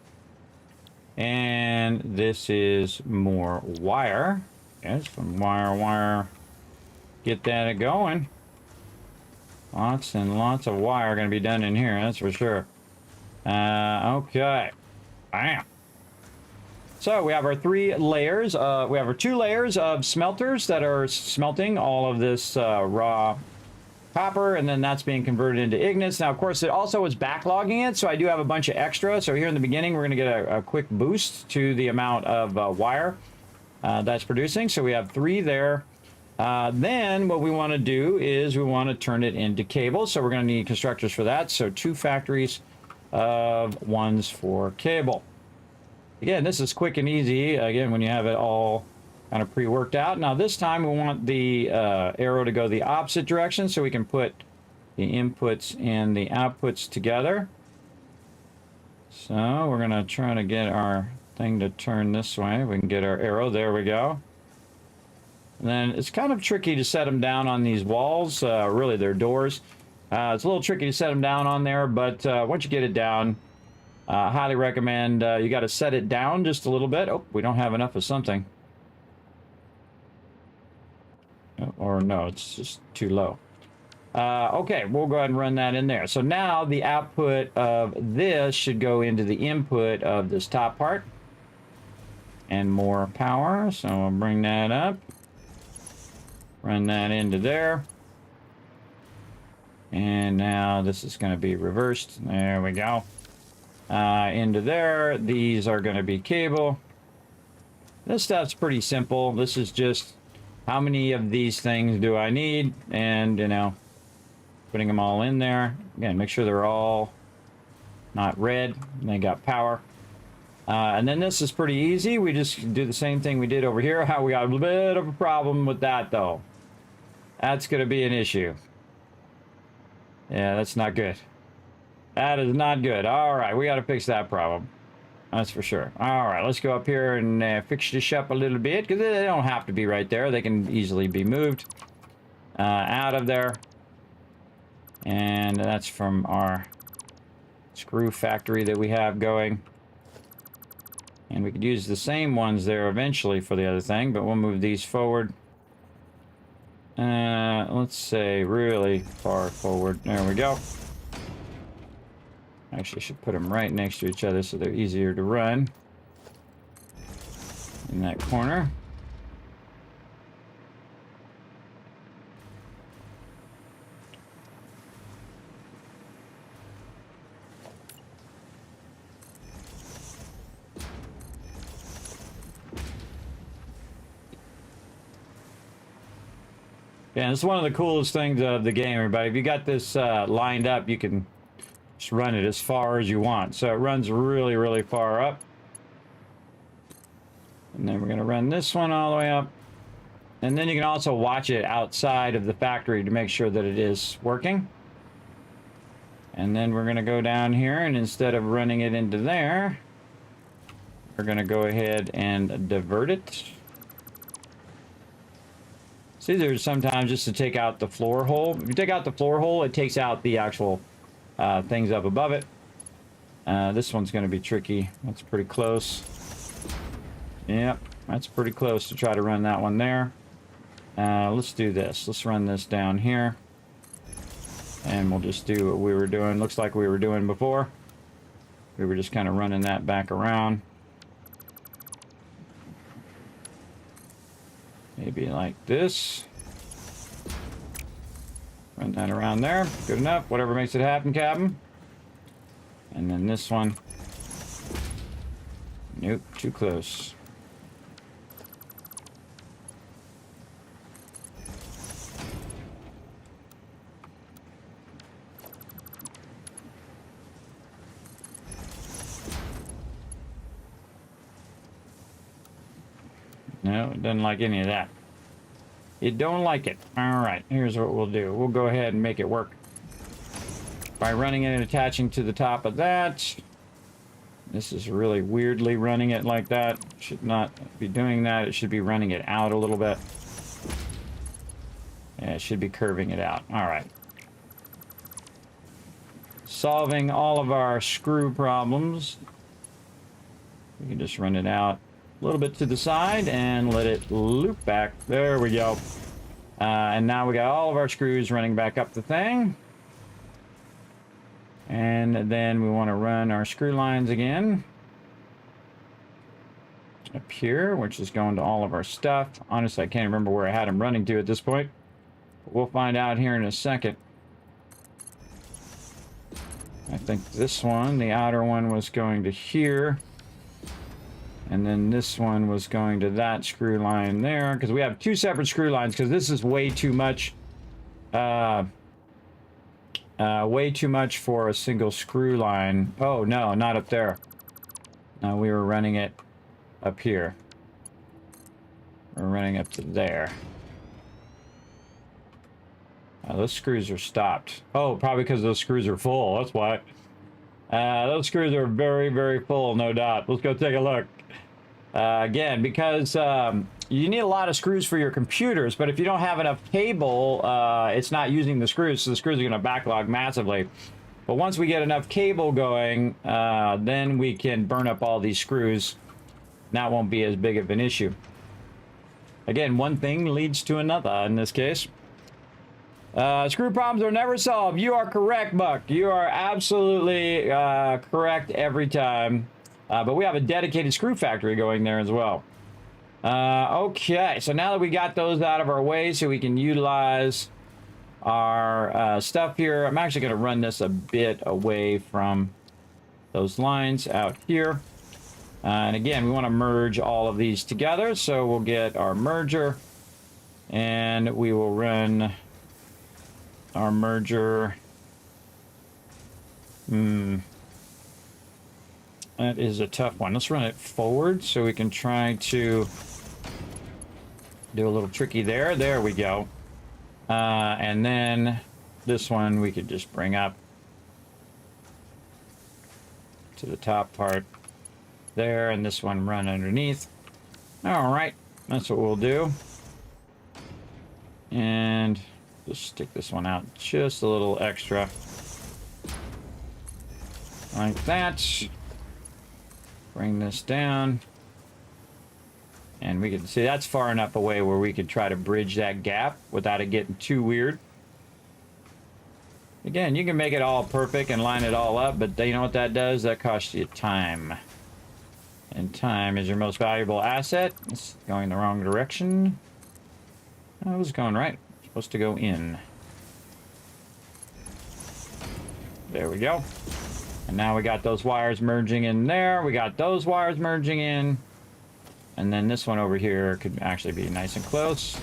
And this is more wire. Yes, from wire. Get that going. Lots and lots of wire going to be done in here, that's for sure. Okay. Bam. So we have our 3 layers. We have our 2 layers of smelters that are smelting all of this raw copper, and then that's being converted into ignits. Now, of course, it also is backlogging it, so I do have a bunch of extra. So here in the beginning, we're going to get a quick boost to the amount of wire that's producing. So we have 3 there. Then what we want to do is we want to turn it into cable. So we're going to need constructors for that. So 2 factories of ones for cable. Again, this is quick and easy, again, when you have it all kind of pre-worked out. Now this time we want the arrow to go the opposite direction so we can put the inputs and the outputs together. So we're going to try to get our thing to turn this way. We can get our arrow, there we go. And then it's kind of tricky to set them down on these walls, really they're doors. It's a little tricky to set them down on there, but once you get it down, highly recommend you got to set it down just a little bit. Oh, we don't have enough of something. Or no, it's just too low. Okay, we'll go ahead and run that in there. So now the output of this should go into the input of this top part. And more power, so I'll bring that up. Run that into there. And now this is going to be reversed. There we go. Into there. These are going to be cable. This stuff's pretty simple. This is just how many of these things do I need? And, you know, putting them all in there. Again, make sure they're all not red. And they got power. And then this is pretty easy. We just do the same thing we did over here. How we got a bit of a problem with that, though. That's going to be an issue. Yeah, that's not good. That is not good. All right, we got to fix that problem. That's for sure. All right, let's go up here and fix this up a little bit, because they don't have to be right there. They can easily be moved out of there. And that's from our screw factory that we have going. And we could use the same ones there eventually for the other thing, but we'll move these forward. Let's say really far forward. There we go. Actually, should put them right next to each other so they're easier to run. In that corner. Yeah, it's one of the coolest things of the game, everybody. If you got this lined up, you can just run it as far as you want. So it runs really, really far up. And then we're going to run this one all the way up. And then you can also watch it outside of the factory to make sure that it is working. And then we're going to go down here, and instead of running it into there, we're going to go ahead and divert it. See, there's sometimes just to take out the floor hole. If you take out the floor hole, it takes out the actual things up above it. This one's going to be tricky. That's pretty close. Yep, that's pretty close to try to run that one there. Let's do this. Let's run this down here. And we'll just do what we were doing. Looks like we were doing before. We were just kind of running that back around. Maybe like this. Run that around there. Good enough. Whatever makes it happen, Captain. And then this one. Nope, too close. No, it doesn't like any of that. It don't like it. All right, here's what we'll do. We'll go ahead and make it work by running it and attaching to the top of that. This is really weirdly running it like that. Should not be doing that. It should be running it out a little bit. Yeah, it should be curving it out. All right. Solving all of our screw problems. We can just run it out a little bit to the side and let it loop back. There we go. And now we got all of our screws running back up the thing. And then we want to run our screw lines again. Up here, which is going to all of our stuff. Honestly, I can't remember where I had them running to at this point. But we'll find out here in a second. I think this one, the outer one, was going to here. And then this one was going to that screw line there, because we have two separate screw lines, because this is way too much for a single screw line. Oh no, not up there. No, we were running it up here. We're running up to there. Those screws are stopped. Oh, probably because those screws are full, that's why. Those screws are very, very full, no doubt. Let's go take a look. Again, because you need a lot of screws for your computers, but if you don't have enough cable, it's not using the screws, so the screws are going to backlog massively. But once we get enough cable going, then we can burn up all these screws. That won't be as big of an issue. Again, one thing leads to another in this case. Screw problems are never solved. You are correct, Buck. You are absolutely correct every time. But we have a dedicated screw factory going there as well. Okay, so now that we got those out of our way so we can utilize our stuff here, I'm actually going to run this a bit away from those lines out here. And again, we want to merge all of these together, so we'll get our merger and we will run our merger. That is a tough one. Let's run it forward so we can try to do a little tricky there. There we go. And then this one we could just bring up to the top part there, and this one run underneath. All right, that's what we'll do. And just stick this one out just a little extra. Like that. Bring this down. And we can see that's far enough away where we could try to bridge that gap without it getting too weird. Again, you can make it all perfect and line it all up, but you know what that does? That costs you time. And time is your most valuable asset. It's going the wrong direction. Oh, it was going right. It's supposed to go in. There we go. And now we got those wires merging in there. We got those wires merging in. And then this one over here could actually be nice and close.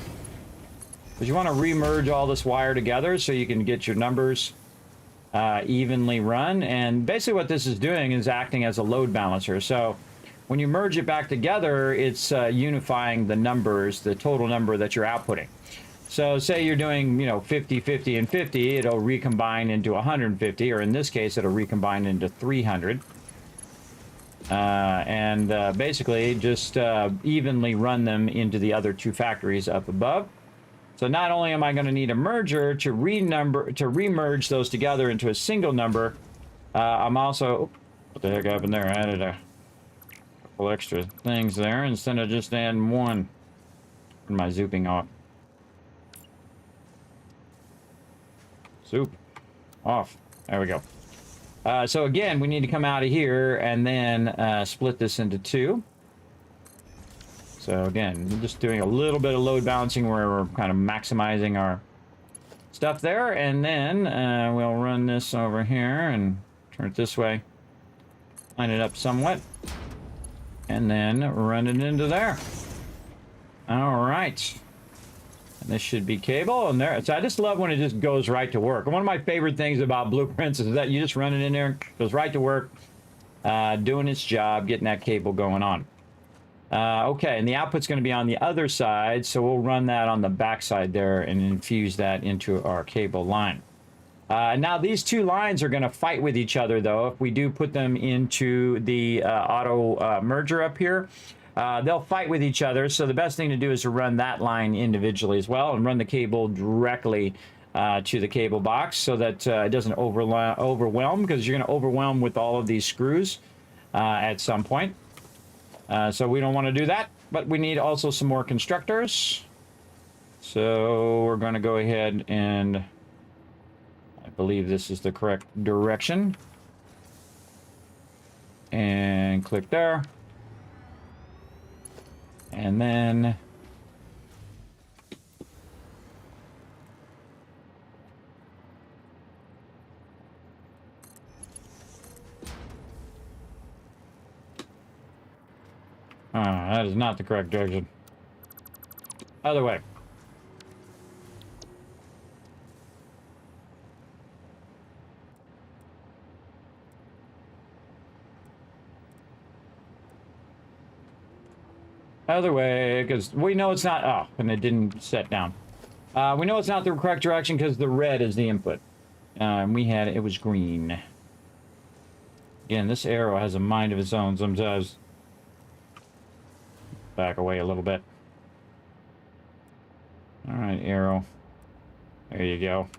But you want to re-merge all this wire together so you can get your numbers evenly run. And basically what this is doing is acting as a load balancer. So when you merge it back together, it's unifying the numbers, the total number that you're outputting. So say you're doing, 50, 50, and 50, it'll recombine into 150, or in this case, it'll recombine into 300. And basically just evenly run them into the other two factories up above. So not only am I going to need a merger to remerge those together into a single number, I'm also, what the heck happened there? I added a couple extra things there instead of just adding one. Turn my zooping off. Zoop off. There we go. So again, we need to come out of here and then split this into two. So again, we're just doing a little bit of load balancing where we're kind of maximizing our stuff there. And then we'll run this over here and turn it this way. Line it up somewhat. And then run it into there. All right. And this should be cable, and there. So I just love when it just goes right to work. And one of my favorite things about blueprints is that you just run it in there, goes right to work, doing its job, getting that cable going on. Okay, and the output's going to be on the other side, so we'll run that on the back side there and infuse that into our cable line. Now these two lines are going to fight with each other, though. If we do put them into the auto merger up here, they'll fight with each other. So the best thing to do is to run that line individually as well and run the cable directly to the cable box so that it doesn't overwhelm, because you're going to overwhelm with all of these screws at some point. So we don't want to do that, but we need also some more constructors. So we're going to go ahead and I believe this is the correct direction. And click there. And then that is not the correct direction. Other way. Other way, because we know it's not... Oh, and it didn't set down. We know it's not the correct direction because the red is the input. And we had... It was green. Again, this arrow has a mind of its own sometimes. Back away a little bit. Alright, arrow. There you go.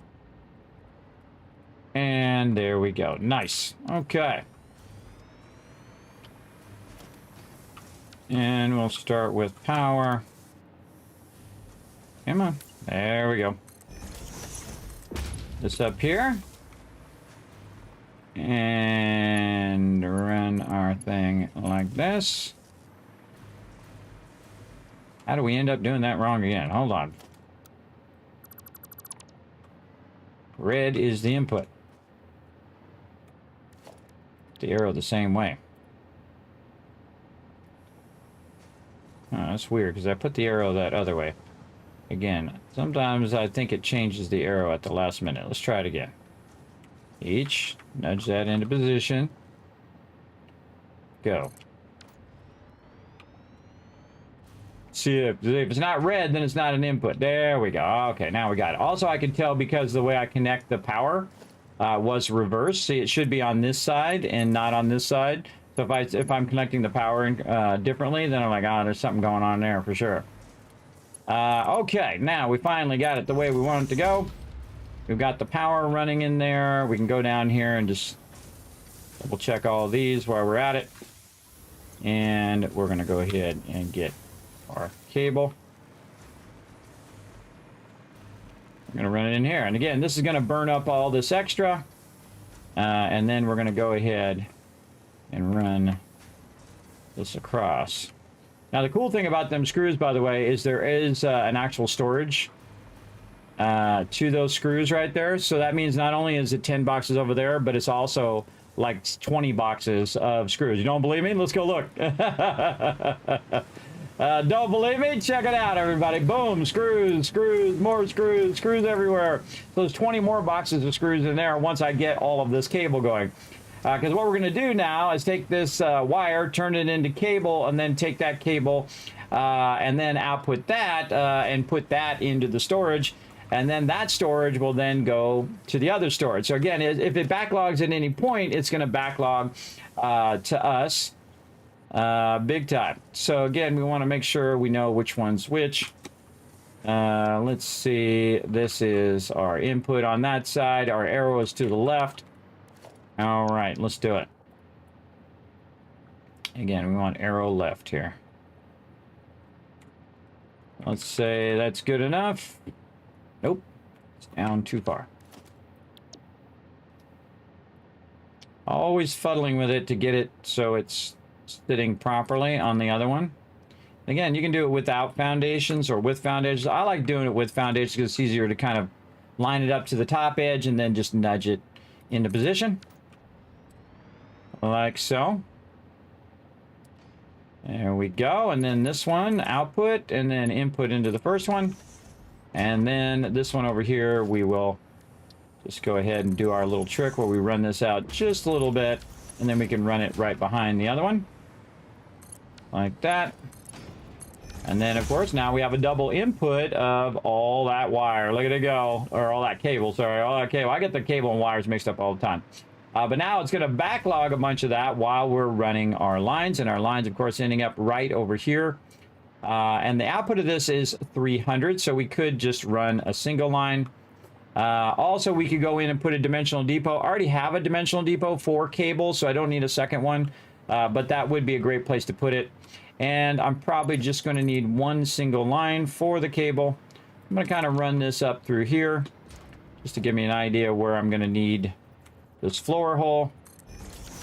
And there we go. Nice. Okay. And we'll start with power. Come on. There we go. This up here. And run our thing like this. How do we end up doing that wrong again? Hold on. Red is the input. The arrow the same way. Oh, that's weird, because I put the arrow that other way. Again, sometimes I think it changes the arrow at the last minute. Let's try it again. Each, nudge that into position. Go. See, if it's not red, then it's not an input. There we go. Okay, now we got it. Also, I can tell because the way I connect the power was reversed. See, it should be on this side and not on this side. So if I'm connecting the power differently, then I'm like, oh, there's something going on there for sure. Okay, now we finally got it the way we want it to go. We've got the power running in there. We can go down here and just double check all of these while we're at it. And we're going to go ahead and get our cable. I'm going to run it in here. And again, this is going to burn up all this extra. And then we're going to go ahead and run this across. Now the cool thing about them screws, by the way, is there is an actual storage to those screws right there. So that means not only is it 10 boxes over there, but it's also like 20 boxes of screws. You don't believe me? Let's go look. Don't believe me? Check it out, everybody. Boom, screws, screws, more screws, screws everywhere. So there's 20 more boxes of screws in there once I get all of this cable going. Because what we're going to do now is take this wire, turn it into cable, and then take that cable and then output that and put that into the storage. And then that storage will then go to the other storage. So again, if it backlogs at any point, it's going to backlog to us big time. So again, we want to make sure we know which one's which. Let's see. This is our input on that side. Our arrow is to the left. All right, let's do it. Again, we want arrow left here. Let's say that's good enough. Nope, it's down too far. Always fuddling with it to get it so it's sitting properly on the other one. Again, you can do it without foundations or with foundations. I like doing it with foundations because it's easier to kind of line it up to the top edge and then just nudge it into position. Like so. There we go. And then this one, output, and then input into the first one. And then this one over here, we will just go ahead and do our little trick where we run this out just a little bit, and then we can run it right behind the other one. Like that. And then, of course, now we have a double input of all that wire. Look at it go. Or all that cable, sorry. All that cable. I get the cable and wires mixed up all the time. But now it's going to backlog a bunch of that while we're running our lines. And our lines, of course, ending up right over here. And the output of this is 300. So we could just run a single line. Also, we could go in and put a dimensional depot. I already have a dimensional depot for cable, so I don't need a second one. But that would be a great place to put it. And I'm probably just going to need one single line for the cable. I'm going to kind of run this up through here just to give me an idea where I'm going to need this floor hole.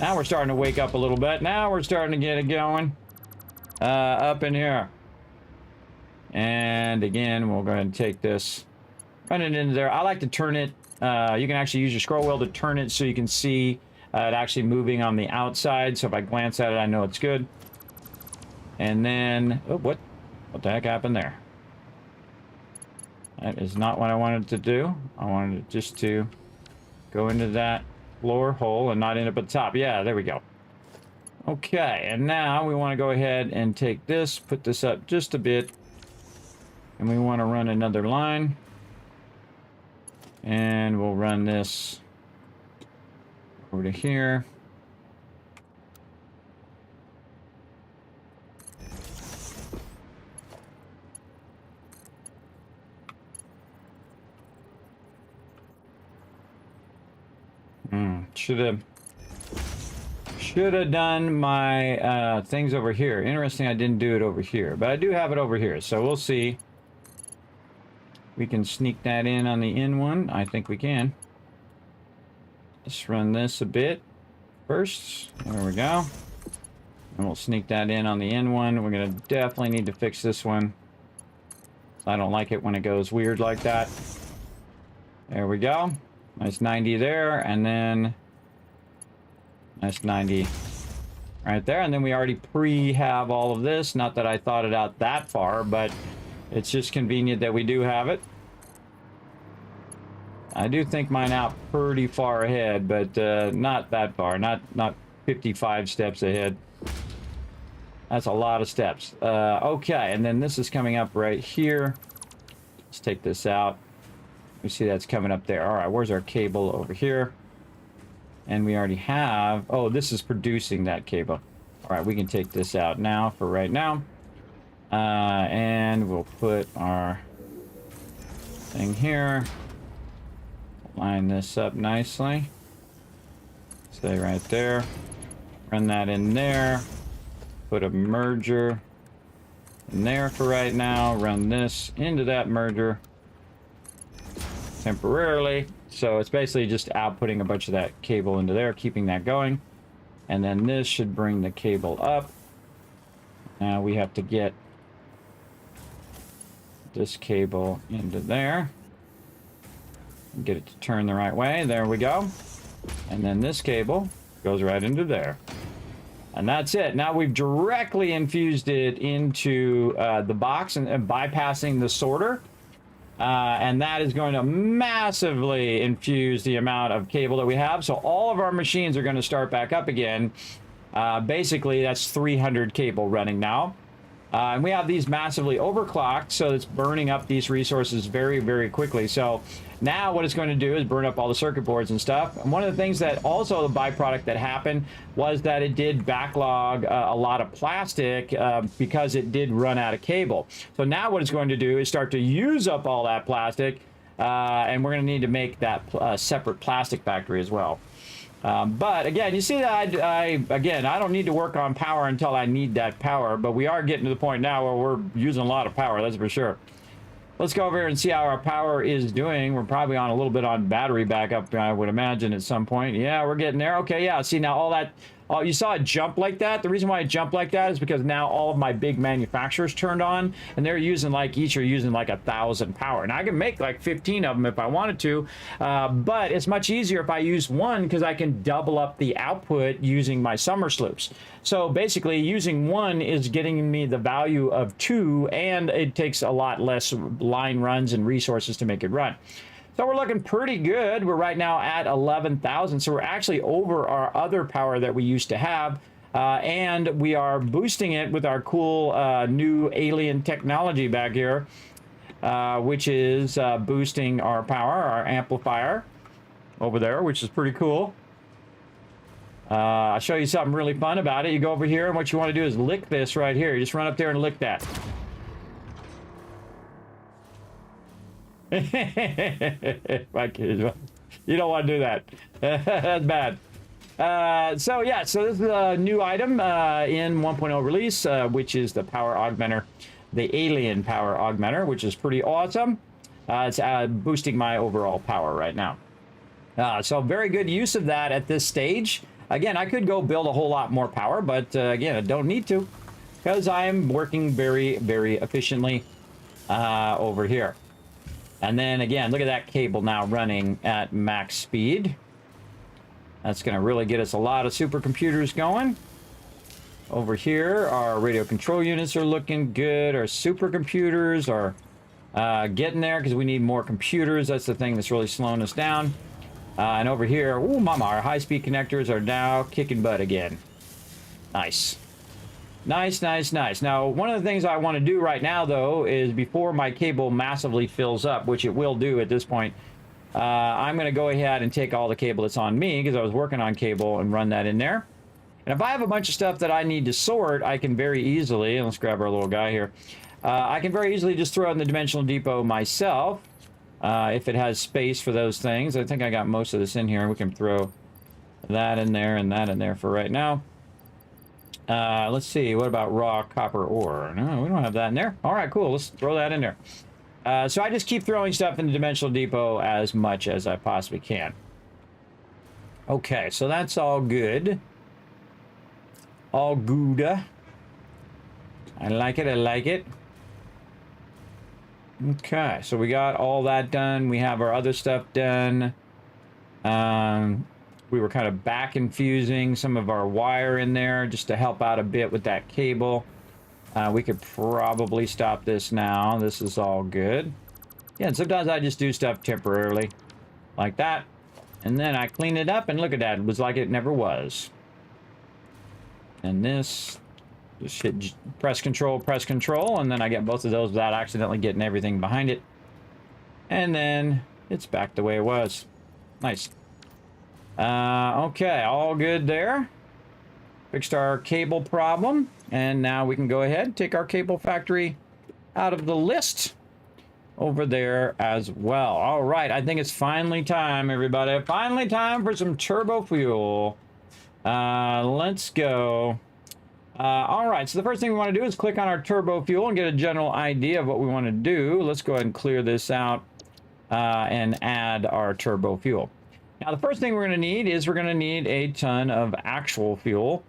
Now we're starting to wake up a little bit. Now we're starting to get it going up in here. And again, we'll go ahead and take this, run it into there. I like to turn it. You can actually use your scroll wheel to turn it so you can see it actually moving on the outside. So if I glance at it, I know it's good. And then, oh, what the heck happened there? That is not what I wanted to do. I wanted it just to go into that floor hole and not end up at the top. Yeah, there we go. Okay, and now we want to go ahead and take this, put this up just a bit. And we want to run another line. And we'll run this over to here. Should have done my things over here. Interesting, I didn't do it over here, but I do have it over here, so we'll see. We can sneak that in on the in one. I think we can. Let's run this a bit first. There we go. And we'll sneak that in on the in one. We're gonna definitely need to fix this one. I don't like it when it goes weird like that. There we go. Nice 90 there, and then nice 90 right there. And then we already have all of this. Not that I thought it out that far, but it's just convenient that we do have it. I do think mine out pretty far ahead, but not that far. Not 55 steps ahead. That's a lot of steps. Okay, and then this is coming up right here. Let's take this out. You see that's coming up there. All right, where's our cable over here? And we already have, oh, this is producing that cable. All right, we can take this out now for right now. And we'll put our thing here. Line this up nicely. Stay right there. Run that in there. Put a merger in there for right now. Run this into that merger temporarily. So it's basically just outputting a bunch of that cable into there, keeping that going. And then this should bring the cable up. Now we have to get this cable into there. Get it to turn the right way. There we go. And then this cable goes right into there. And that's it. Now we've directly infused it into the box and bypassing the sorter. And that is going to massively infuse the amount of cable that we have. So all of our machines are going to start back up again. Basically, that's 300 cable running now. And we have these massively overclocked, so it's burning up these resources very, very quickly. So now what it's going to do is burn up all the circuit boards and stuff. And one of the things that also the byproduct that happened was that it did backlog a lot of plastic because it did run out of cable. So now what it's going to do is start to use up all that plastic, and we're going to need to make that separate plastic factory as well. But again, you see that I don't need to work on power until I need that power, but we are getting to the point now where we're using a lot of power, that's for sure. Let's go over here and see how our power is doing. We're probably on a little bit on battery backup, I would imagine, at some point. Yeah, we're getting there. Okay, yeah, see now all that, you saw it jump like that. The reason why it jumped like that is because now all of my big manufacturers turned on, and they're using like, each are using like 1,000 power. And I can make like 15 of them if I wanted to, but it's much easier if I use one because I can double up the output using my summer sloops. So basically using one is getting me the value of 2, and it takes a lot less line runs and resources to make it run. So we're looking pretty good. We're right now at 11,000. So we're actually over our other power that we used to have. and we are boosting it with our cool new alien technology back here, which is boosting our power, our amplifier over there, which is pretty cool. I'll show you something really fun about it. You go over here, and what you want to do is lick this right here. You just run up there and lick that. My kids, you don't want to do that. That's bad. So yeah, so this is a new item in 1.0 release, which is the power augmenter, the alien power augmenter, which is pretty awesome. It's boosting my overall power right now. So very good use of that at this stage. Again, I could go build a whole lot more power, but again, I don't need to because I'm working very, very efficiently over here. And then again, look at that cable now running at max speed. That's going to really get us a lot of supercomputers going. Over here, our radio control units are looking good. Our supercomputers are getting there because we need more computers. That's the thing that's really slowing us down. And over here, ooh, mama, our high-speed connectors are now kicking butt again. Nice. Nice, nice, nice. Now, one of the things I want to do right now, though, is before my cable massively fills up, which it will do at this point, I'm going to go ahead and take all the cable that's on me, because I was working on cable, and run that in there. And if I have a bunch of stuff that I need to sort, I can very easily, and let's grab our little guy here, I can very easily just throw it in the dimensional depot myself. If it has space for those things. I think I got most of this in here. We can throw that in there and that in there for right now. Let's see. What about raw copper ore? No, we don't have that in there. All right, cool. Let's throw that in there. So I just keep throwing stuff in the dimensional depot as much as I possibly can. Okay, so that's all good. All good. I like it. I like it. Okay, so we got all that done. We have our other stuff done. We were kind of back infusing some of our wire in there just to help out a bit with that cable. We could probably stop this now. This is all good. Yeah, and sometimes I just do stuff temporarily like that. And then I clean it up and look at that. It was like it never was. And this... just hit press control, and then I get both of those without accidentally getting everything behind it. And then it's back the way it was. Nice. Okay, all good there. Fixed our cable problem, and now we can go ahead and take our cable factory out of the list over there as well. All right, I think it's finally time, everybody. Finally time for some turbo fuel. Let's go. All right, so the first thing we want to do is click on our turbo fuel and get a general idea of what we want to do. Let's go ahead and clear this out and add our turbo fuel. Now, the first thing we're going to need is we're going to need a ton of actual fuel.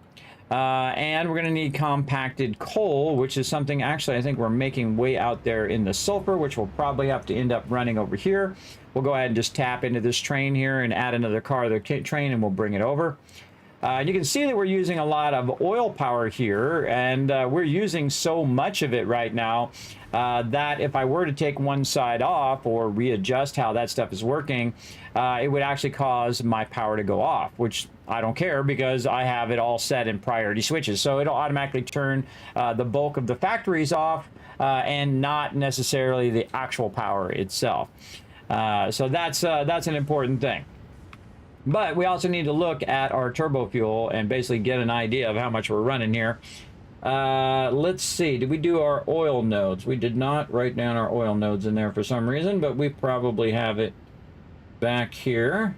And we're going to need compacted coal, which is something actually I think we're making way out there in the sulfur, which we'll probably have to end up running over here. We'll go ahead and just tap into this train here and add another car to the train, and we'll bring it over. You can see that we're using a lot of oil power here, and we're using so much of it right now that if I were to take one side off or readjust how that stuff is working, it would actually cause my power to go off, which I don't care because I have it all set in priority switches. So it'll automatically turn the bulk of the factories off and not necessarily the actual power itself. So that's an important thing. But we also need to look at our turbo fuel and basically get an idea of how much we're running here. Let's see. Did we do our oil nodes? We did not write down our oil nodes in there for some reason, but we probably have it back here.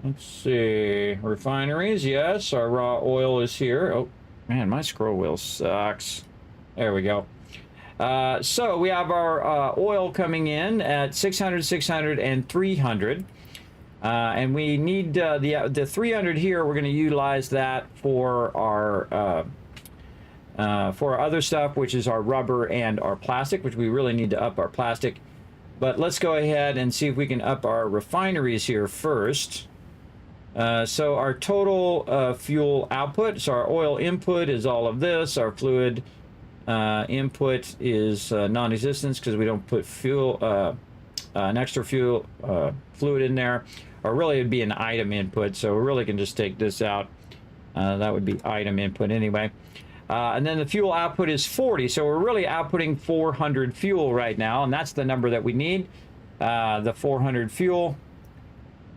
Let's see. Refineries, yes. Our raw oil is here. Oh, man, my scroll wheel sucks. There we go. So we have our oil coming in at 600, 600, and 300. And we need the 300 here. We're going to utilize that for our other stuff, which is our rubber and our plastic, which we really need to up our plastic. But let's go ahead and see if we can up our refineries here first. So our total fuel output, so our oil input is all of this. Our fluid input is non-existent because we don't put fuel, an extra fuel fluid in there. Or really it'd be an item input, so we really can just take this out That would be item input anyway. And then the fuel output is 40, so we're really outputting 400 fuel right now, and that's the number that we need. The 400 fuel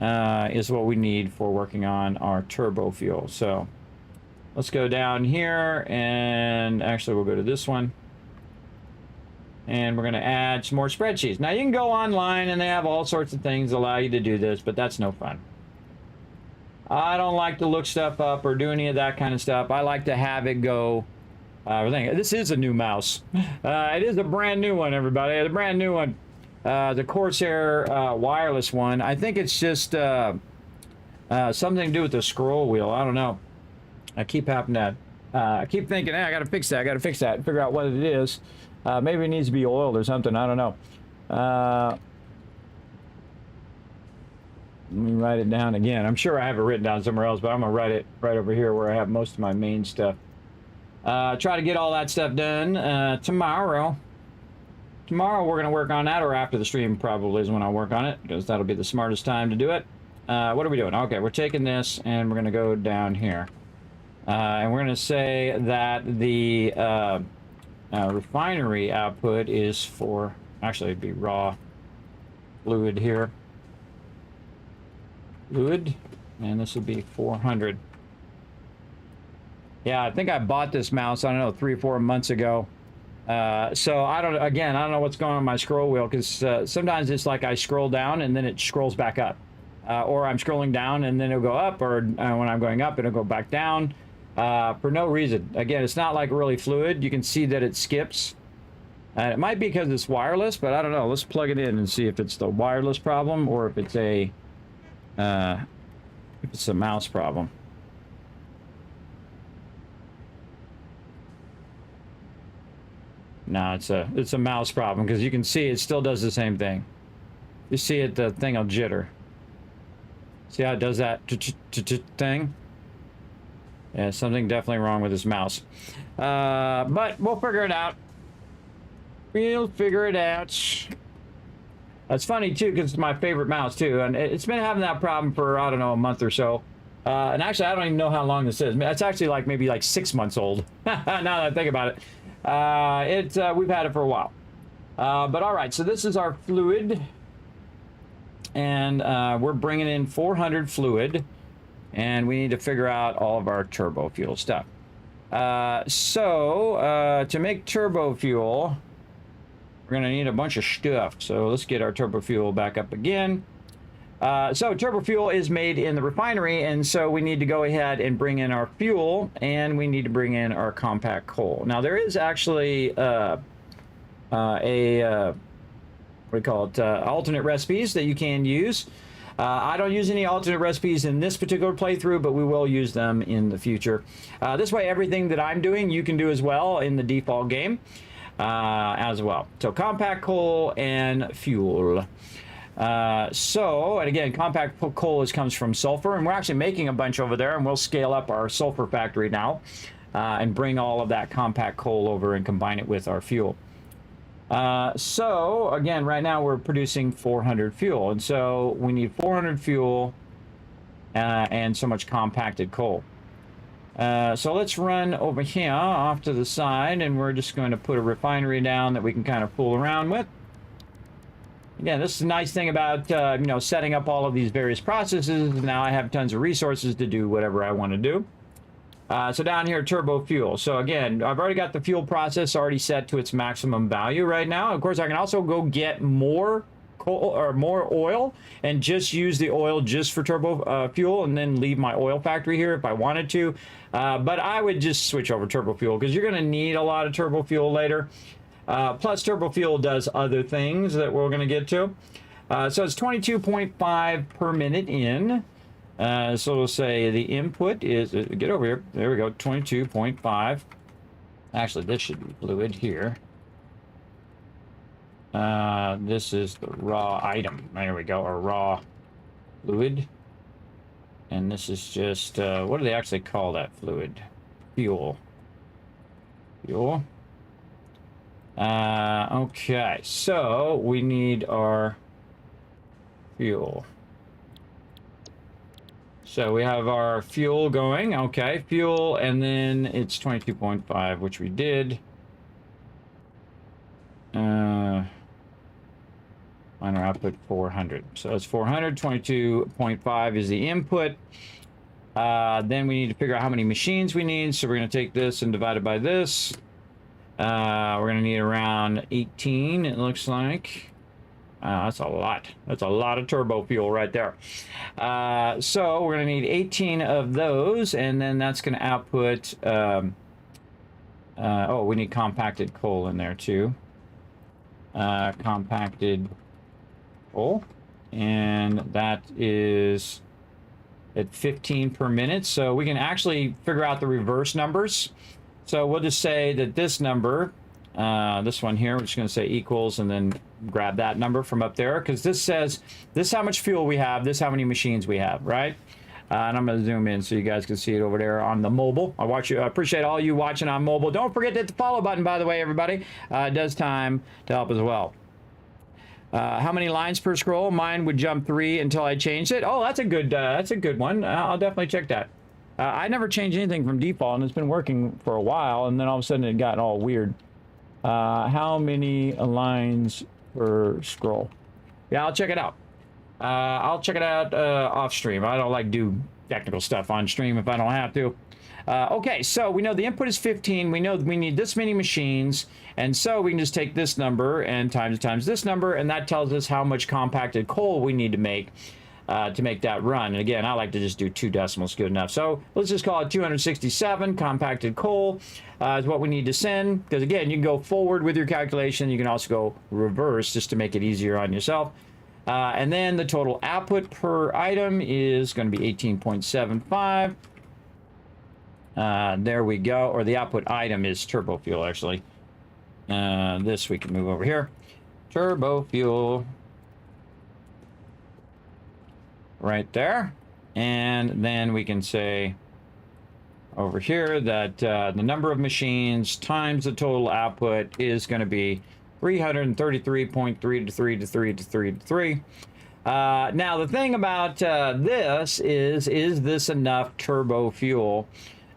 is what we need for working on our turbo fuel. So let's go down here, and actually we'll go to this one. And we're going to add some more spreadsheets. Now, you can go online, and they have all sorts of things that allow you to do this, but that's no fun. I don't like to look stuff up or do any of that kind of stuff. I like to have it go. This is a new mouse. It is a brand new one, everybody. A brand new one. The Corsair wireless one. I think it's just something to do with the scroll wheel. I don't know. I keep happening to. I keep thinking, hey, I got to fix that. I got to fix that. Figure out what it is. Maybe it needs to be oiled or something. I don't know. Let me write it down again. I'm sure I have it written down somewhere else, but I'm going to write it right over here where I have most of my main stuff. Try to get all that stuff done tomorrow. Tomorrow we're going to work on that, or after the stream probably is when I'll work on it, because that'll be the smartest time to do it. What are we doing? Okay, we're taking this, and we're going to go down here. And we're going to say that the refinery output is for, actually it'd be raw fluid here. Fluid, and this would be 400. Yeah, I think I bought this mouse, I don't know, 3 or 4 months ago. So I don't know what's going on with my scroll wheel, because sometimes it's like I scroll down and then it scrolls back up. Or I'm scrolling down and then it'll go up, or when I'm going up, it'll go back down for no reason. Again, it's not like really fluid. You can see that it skips. It might be because it's wireless, but I don't know. Let's plug it in and see if it's the wireless problem or if it's a mouse problem. No, it's a mouse problem, because you can see it still does the same thing. You see it, the thing will jitter. See how it does that thing? Yeah, something definitely wrong with this mouse. But we'll figure it out. We'll figure it out. It's funny too, because it's my favorite mouse too, and it's been having that problem for, I don't know, a month or so. And actually, I don't even know how long this is. It's actually like maybe like 6 months old. Now that I think about it, we've had it for a while. But all right, so this is our fluid, and we're bringing in 400 fluid, and we need to figure out all of our turbo fuel stuff. So to make turbo fuel, we're going to need a bunch of stuff. So let's get our turbo fuel back up again. So turbo fuel is made in the refinery, and so we need to go ahead and bring in our fuel, and we need to bring in our compact coal. Now there is actually what do we call it, alternate recipes that you can use. I don't use any alternate recipes in this particular playthrough, but we will use them in the future. This way, everything that I'm doing, you can do as well in the default game as well. So compact coal and fuel. And again, compact coal comes from sulfur, and we're actually making a bunch over there, and we'll scale up our sulfur factory now and bring all of that compact coal over and combine it with our fuel. So again, right now we're producing 400 fuel, and so we need 400 fuel and so much compacted coal. So let's run over here off to the side, and we're just going to put a refinery down that we can kind of fool around with. Again, this is the nice thing about setting up all of these various processes. Now I have tons of resources to do whatever I want to do. So down here, turbo fuel. So again, I've already got the fuel process already set to its maximum value right now. Of course, I can also go get more coal or more oil and just use the oil just for turbo fuel, and then leave my oil factory here if I wanted to. But I would just switch over turbo fuel, because you're going to need a lot of turbo fuel later. Plus, turbo fuel does other things that we're going to get to. So it's 22.5 per minute in. So we'll say the input is, get over here, there we go, 22.5. Actually, this should be fluid here. This is the raw item. There we go, or raw fluid. And this is just, what do they actually call that fluid? Fuel. Fuel. Okay, so we need our fuel. So we have our fuel going. Okay, fuel, and then it's 22.5, which we did. Minor output 400. So it's 400. 22.5 is the input. Then we need to figure out how many machines we need. So we're going to take this and divide it by this. We're going to need around 18, it looks like. That's a lot. That's a lot of turbo fuel right there. So we're going to need 18 of those, and then that's going to output... oh, we need compacted coal in there too. Compacted coal. And that is at 15 per minute. So we can actually figure out the reverse numbers. So we'll just say that this number, this one here, we're just going to say equals and then grab that number from up there, because this says this is how much fuel we have, this is how many machines we have, right? And I'm going to zoom in so you guys can see it over there on the mobile. I appreciate all you watching on mobile. Don't forget to hit the follow button, by the way, everybody. It does time to help as well. How many lines per scroll? Mine would jump 3 until I changed it. Oh, that's a good one. I'll definitely check that. I never changed anything from default, and it's been working for a while, and then all of a sudden it got all weird. How many lines per scroll? Yeah, I'll check it out. I'll check it out off stream. I don't like do technical stuff on stream if I don't have to. Okay, so we know the input is 15. We know we need this many machines, and so we can just take this number and times this number, and that tells us how much compacted coal we need to make that run. And again, I like to just do 2 decimals, good enough. So let's just call it 267 compacted coal is what we need to send, because again, you can go forward with your calculation. You can also go reverse just to make it easier on yourself. And then the total output per item is going to be 18.75. There we go. Or the output item is turbo fuel, actually. This we can move over here. Turbo fuel. Right there. And then we can say over here that the number of machines times the total output is going to be 333.323. Now the thing about this is this enough turbo fuel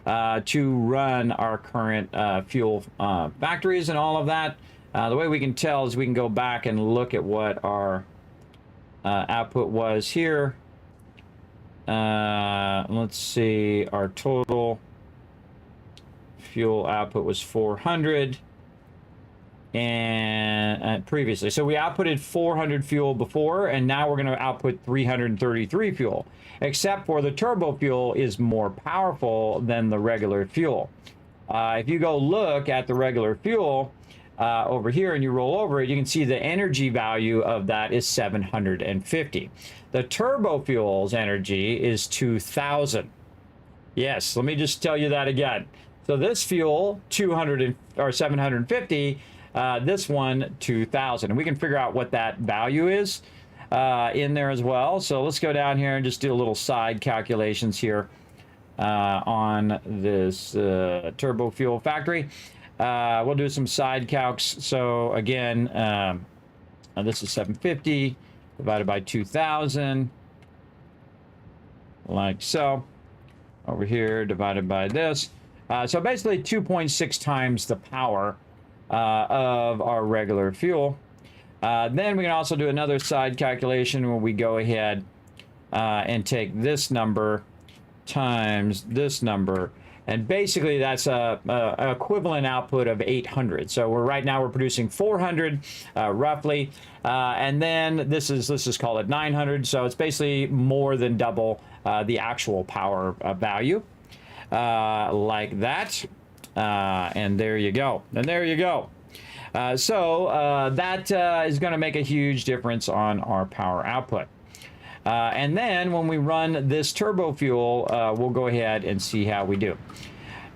to run our current fuel factories and all of that? The way we can tell is we can go back and look at what our output was here. Let's see, our total fuel output was 400 and previously. So we outputted 400 fuel before, and now we're going to output 333 fuel, except for the turbo fuel is more powerful than the regular fuel. If you go look at the regular fuel over here and you roll over it, you can see the energy value of that is 750. The turbo fuel's energy is 2,000. Yes, let me just tell you that again. So this fuel, 750. This one, 2,000. And we can figure out what that value is in there as well. So let's go down here and just do a little side calculations here on this turbo fuel factory. We'll do some side calcs. So again, this is 750 divided by 2,000, like so. Over here, divided by this. So basically 2.6 times the power of our regular fuel. Then we can also do another side calculation where we go ahead and take this number times this number, and basically that's a equivalent output of 800. So right now we're producing 400 roughly, and then let's just call it 900. So it's basically more than double the actual power value, like that. And there you go. And there you go. So that is going to make a huge difference on our power output. And then when we run this turbo fuel, we'll go ahead and see how we do.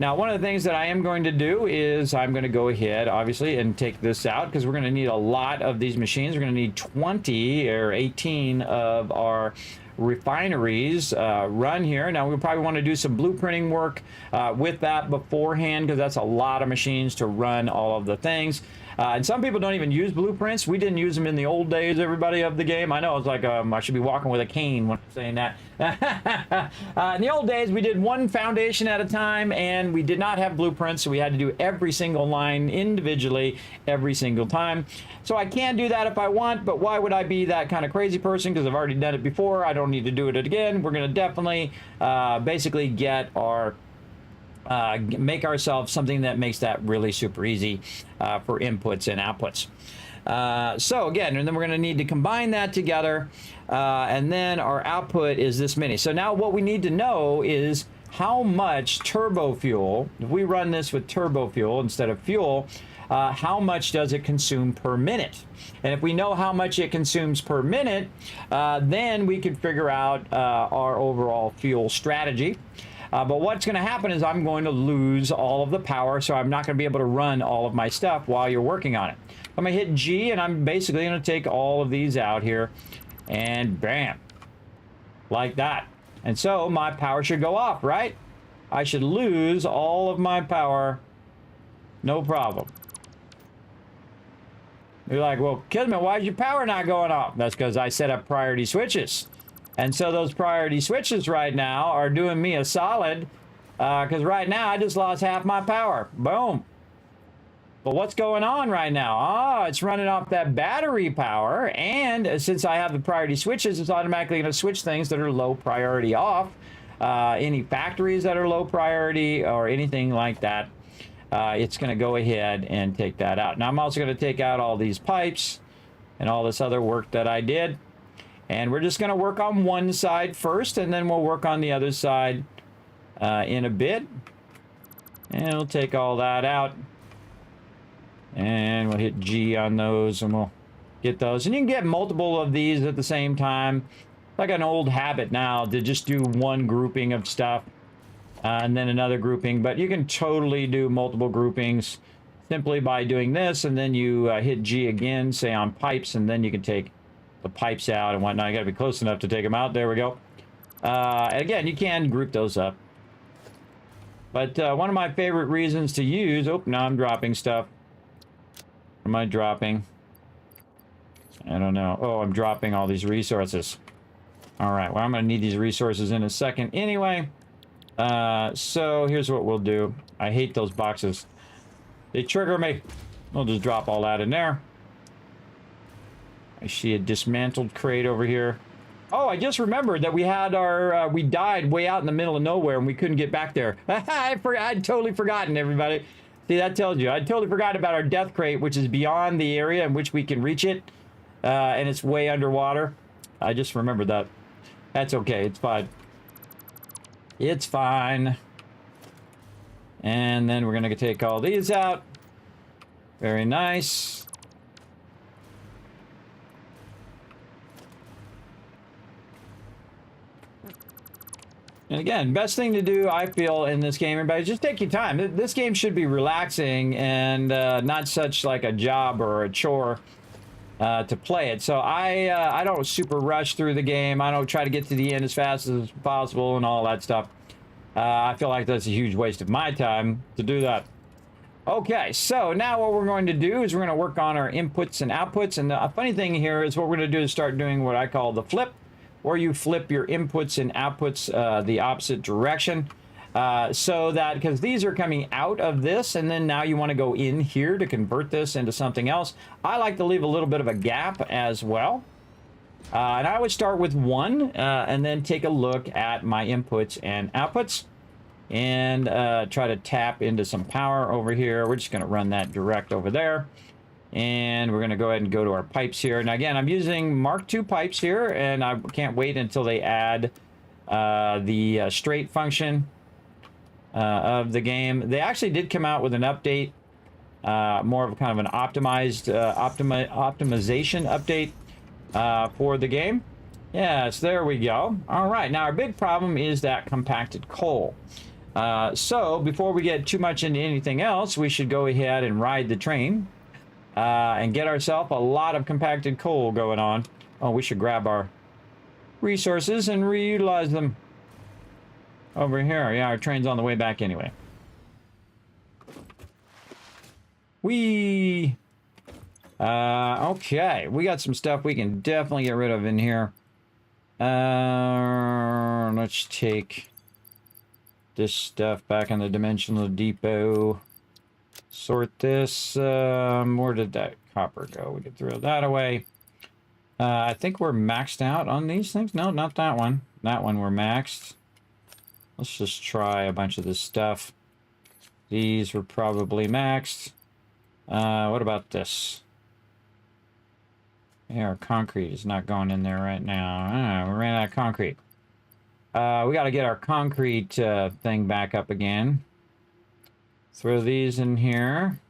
Now, one of the things that I am going to do is I'm going to go ahead, obviously, and take this out, because we're going to need a lot of these machines. We're going to need 20 or 18 of our refineries run here. Now, we probably want to do some blueprinting work with that beforehand, because that's a lot of machines to run all of the things. And some people don't even use blueprints. We didn't use them in the old days, everybody, of the game. I know it's like I should be walking with a cane when I'm saying that. In the old days, we did one foundation at a time, and we did not have blueprints, so we had to do every single line individually every single time. So I can do that if I want, but why would I be that kind of crazy person? Because I've already done it before. I don't need to do it again. We're going to definitely basically get our make ourselves something that makes that really super easy for inputs and outputs. So again, and then we're going to need to combine that together, and then our output is this many. So now what we need to know is how much turbo fuel, if we run this with turbo fuel instead of fuel, how much does it consume per minute? And if we know how much it consumes per minute, then we can figure out our overall fuel strategy. But what's going to happen is I'm going to lose all of the power, so I'm not going to be able to run all of my stuff while you're working on it. I'm going to hit G, and I'm basically going to take all of these out here, and bam, like that. And so my power should go off, right? I should lose all of my power, no problem. You're like, well, Kismet, why is your power not going off? That's because I set up priority switches. And so those priority switches right now are doing me a solid, because right now I just lost half my power. Boom. But what's going on right now? It's running off that battery power, and since I have the priority switches, it's automatically going to switch things that are low priority off. Any factories that are low priority or anything like that, it's going to go ahead and take that out. Now I'm also going to take out all these pipes and all this other work that I did. And we're just going to work on one side first, and then we'll work on the other side in a bit. And we'll take all that out. And we'll hit G on those, and we'll get those. And you can get multiple of these at the same time. Like an old habit now to just do one grouping of stuff and then another grouping. But you can totally do multiple groupings simply by doing this. And then you hit G again, say on pipes, and then you can take the pipes out and whatnot. You got to be close enough to take them out. There we go. And again, you can group those up. But one of my favorite reasons to use... Oh, now I'm dropping stuff. What am I dropping? I don't know. Oh, I'm dropping all these resources. All right. Well, I'm going to need these resources in a second anyway. So here's what we'll do. I hate those boxes. They trigger me. We'll just drop all that in there. I see a dismantled crate over here. Oh, I just remembered that we had our, we died way out in the middle of nowhere and we couldn't get back there. I'd totally forgotten, everybody. See, that tells you. I'd totally forgotten about our death crate, which is beyond the area in which we can reach it. And it's way underwater. I just remembered that. That's okay. It's fine. It's fine. And then we're going to take all these out. Very nice. And again, best thing to do, I feel, in this game, everybody, just take your time. This game should be relaxing and not such like a job or a chore to play it. So I don't super rush through the game. I don't try to get to the end as fast as possible and all that stuff. I feel like that's a huge waste of my time to do that. Okay, so now what we're going to do is we're going to work on our inputs and outputs. And the funny thing here is what we're going to do is start doing what I call the flip, where you flip your inputs and outputs the opposite direction. So that, because these are coming out of this, and then now you want to go in here to convert this into something else. I like to leave a little bit of a gap as well. And I would start with 1 and then take a look at my inputs and outputs and try to tap into some power over here. We're just going to run that direct over there. And we're going to go ahead and go to our pipes here. Now, again, I'm using Mark II pipes here, and I can't wait until they add the straight function of the game. They actually did come out with an update, more of a kind of an optimized optimization update for the game. Yes, there we go. All right, now our big problem is that compacted coal. So before we get too much into anything else, we should go ahead and ride the train and get ourselves a lot of compacted coal going on. Oh, we should grab our resources and reutilize them over here. Yeah, our train's on the way back anyway. Whee! Okay, we got some stuff we can definitely get rid of in here. Let's take this stuff back in the dimensional depot. Sort this. Where did that copper go? We could throw that away. I think we're maxed out on these things. No, not that one. That one we're maxed. Let's just try a bunch of this stuff. These were probably maxed. What about this? Yeah, our concrete is not going in there right now. We ran out of concrete. We got to get our concrete thing back up again. Throw these in here.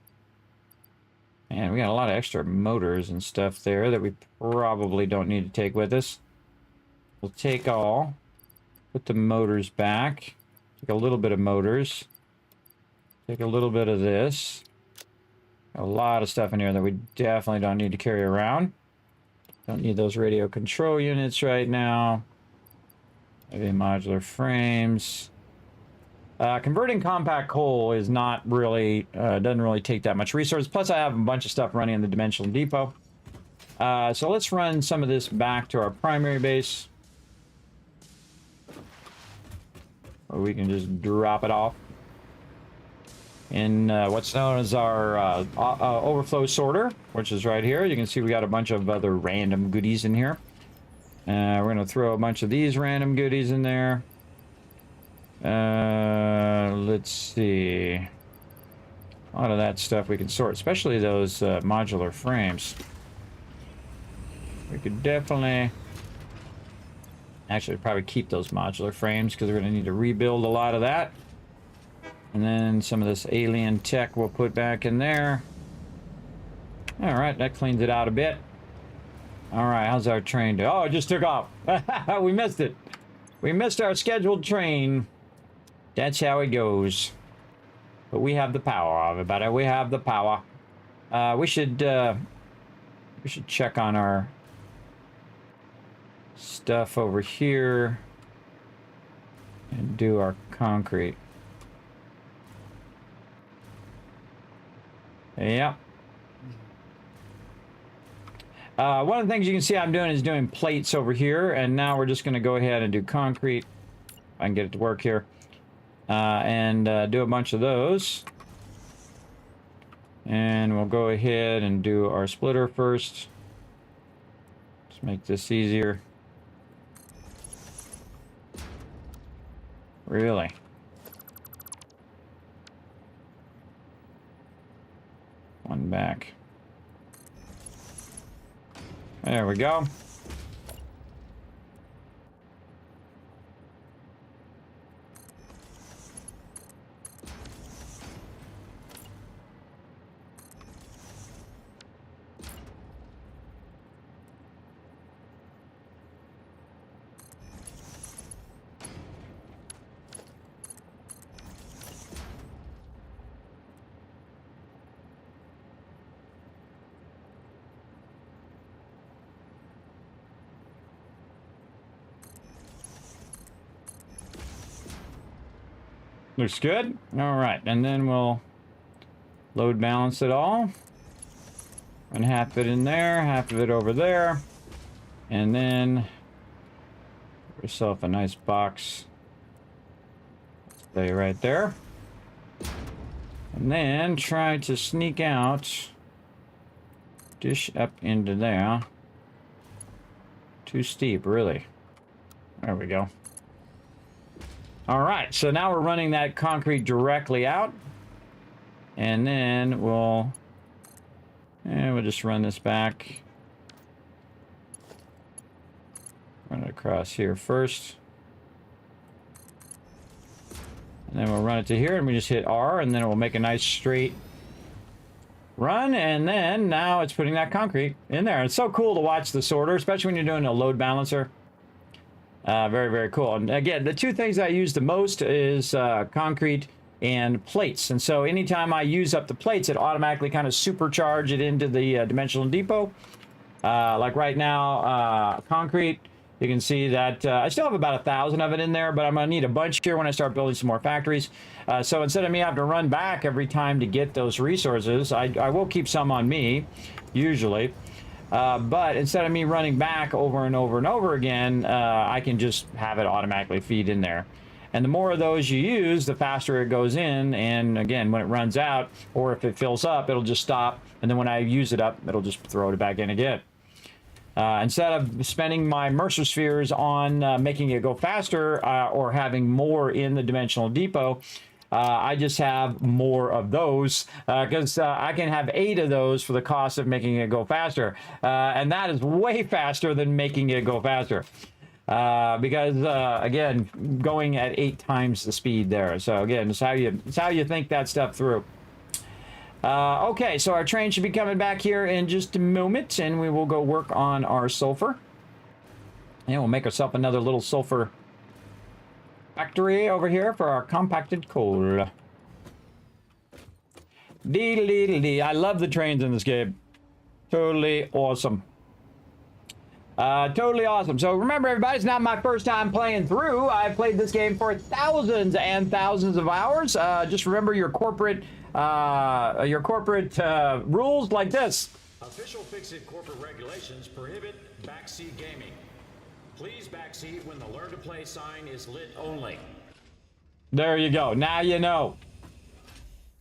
And we got a lot of extra motors and stuff there that we probably don't need to take with us. We'll take all. Put the motors back. Take a little bit of motors. Take a little bit of this. A lot of stuff in here that we definitely don't need to carry around. Don't need those radio control units right now. Maybe modular frames. Converting compact coal is not really, doesn't really take that much resource. Plus I have a bunch of stuff running in the dimensional depot. So let's run some of this back to our primary base. Or we can just drop it off in what's known as our overflow sorter, which is right here. You can see we got a bunch of other random goodies in here. We're going to throw a bunch of these random goodies in there. Let's see. A lot of that stuff we can sort, especially those modular frames. We could definitely... Actually, probably keep those modular frames because we're going to need to rebuild a lot of that. And then some of this alien tech we'll put back in there. All right, that cleans it out a bit. All right, how's our train do? Oh, it just took off. We missed it. We missed our scheduled train. That's how it goes. But we have the power, everybody. We have the power. We should check on our stuff over here and do our concrete. Yep. One of the things you can see I'm doing is doing plates over here, and now we're just going to go ahead and do concrete. I can get it to work here. And do a bunch of those. And we'll go ahead and do our splitter first. Let's make this easier. Really? One back. There we go. Looks good. All right, and then we'll load balance it all. Run half of it in there, half of it over there. And then get yourself a nice box. Stay right there. And then try to sneak out. Dish up into there. Too steep, really. There we go. All right, so now we're running that concrete directly out. And then we'll just run this back. Run it across here first. And then we'll run it to here, and we just hit R, and then it will make a nice straight run. And then now it's putting that concrete in there. It's so cool to watch the sorter, especially when you're doing a load balancer. Very, very cool. And again, the two things I use the most is concrete and plates. And so anytime I use up the plates, it automatically kind of supercharge it into the dimensional depot. Like right now, concrete, you can see that I still have about 1,000 of it in there, but I'm going to need a bunch here when I start building some more factories. So instead of me having to run back every time to get those resources, I will keep some on me. usually. But instead of me running back over and over and over again, I can just have it automatically feed in there. And the more of those you use, the faster it goes in. And again, when it runs out, or if it fills up, it'll just stop. And then when I use it up, it'll just throw it back in again. Instead of spending my Mercer spheres on making it go faster or having more in the dimensional depot, I just have more of those because I can have 8 of those for the cost of making it go faster. And that is way faster than making it go faster. Because again, going at 8 times the speed there. So again, it's how you think that stuff through. Okay, so our train should be coming back here in just a moment, and we will go work on our sulfur. And we'll make ourselves another little sulfur factory over here for our compacted coal. Dee-dee-dee-dee. I love the trains in this game. Totally awesome. Totally awesome. So remember, everybody, it's not my first time playing through. I've played this game for thousands and thousands of hours. Just remember your corporate rules like this. Official FICSIT corporate regulations prohibit backseat gaming. Please backseat when the learn to play sign is lit only. There you go. Now you know.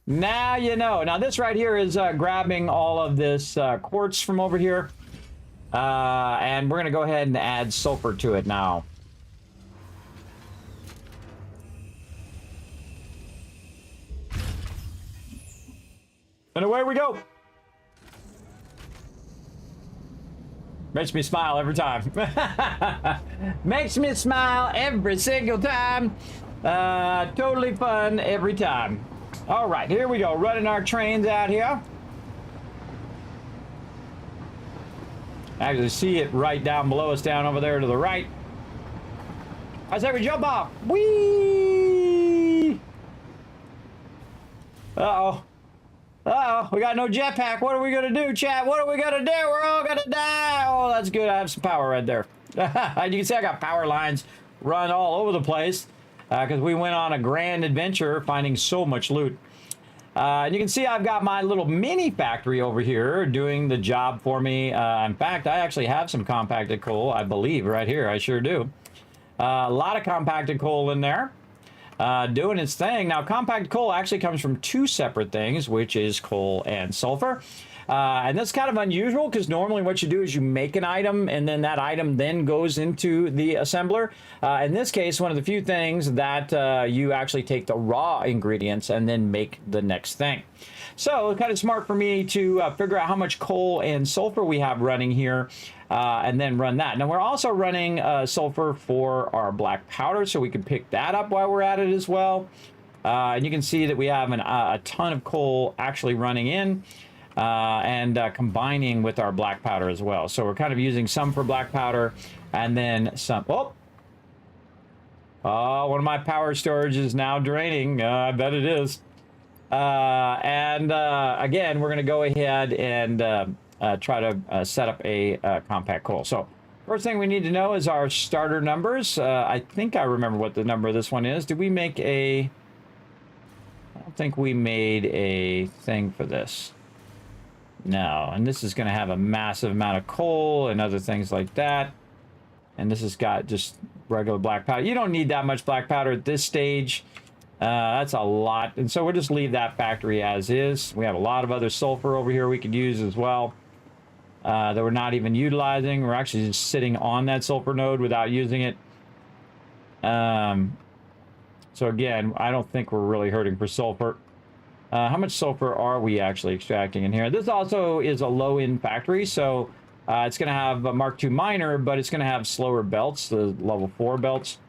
Now you know. Now this right here is grabbing all of this quartz from over here. And we're going to go ahead and add sulfur to it now. And away we go. Makes me smile every time. Makes me smile every single time. Totally fun every time. All right, here we go. Running our trains out here. Actually see it right down below us, down over there to the right. I say we jump off. Whee! Uh-oh. Uh-oh, we got no jetpack. What are we gonna do, chat? What are we gonna do? We're all gonna die. Oh, that's good. I have some power right there. You can see I got power lines run all over the place because we went on a grand adventure finding so much loot. And you can see I've got my little mini factory over here doing the job for me. In fact, I actually have some compacted coal, I believe, right here. I sure do. A lot of compacted coal in there. Doing its thing. Now, compacted coal actually comes from 2 separate things, which is coal and sulfur. And that's kind of unusual because normally what you do is you make an item and then that item then goes into the assembler. In this case, one of the few things that you actually take the raw ingredients and then make the next thing. So it's kind of smart for me to figure out how much coal and sulfur we have running here and then run that. Now we're also running sulfur for our black powder, so we can pick that up while we're at it as well. And you can see that we have a ton of coal actually running in. And combining with our black powder as well. So we're kind of using some for black powder and then some. Oh, one of my power storage is now draining. I bet it is. Again, we're going to go ahead and try to set up a compact coal. So first thing we need to know is our starter numbers. I think I remember what the number of this one is. Did we make a... I don't think we made a thing for this. No, and this is going to have a massive amount of coal and other things like that. And this has got just regular black powder. You don't need that much black powder at this stage. That's a lot. And so we'll just leave that factory as is. We have a lot of other sulfur over here we could use as well that we're not even utilizing. We're actually just sitting on that sulfur node without using it. So again, I don't think we're really hurting for sulfur. How much sulfur are we actually extracting in here? This also is a low-end factory, so it's going to have a Mark II miner, but it's going to have slower belts, the level 4 belts.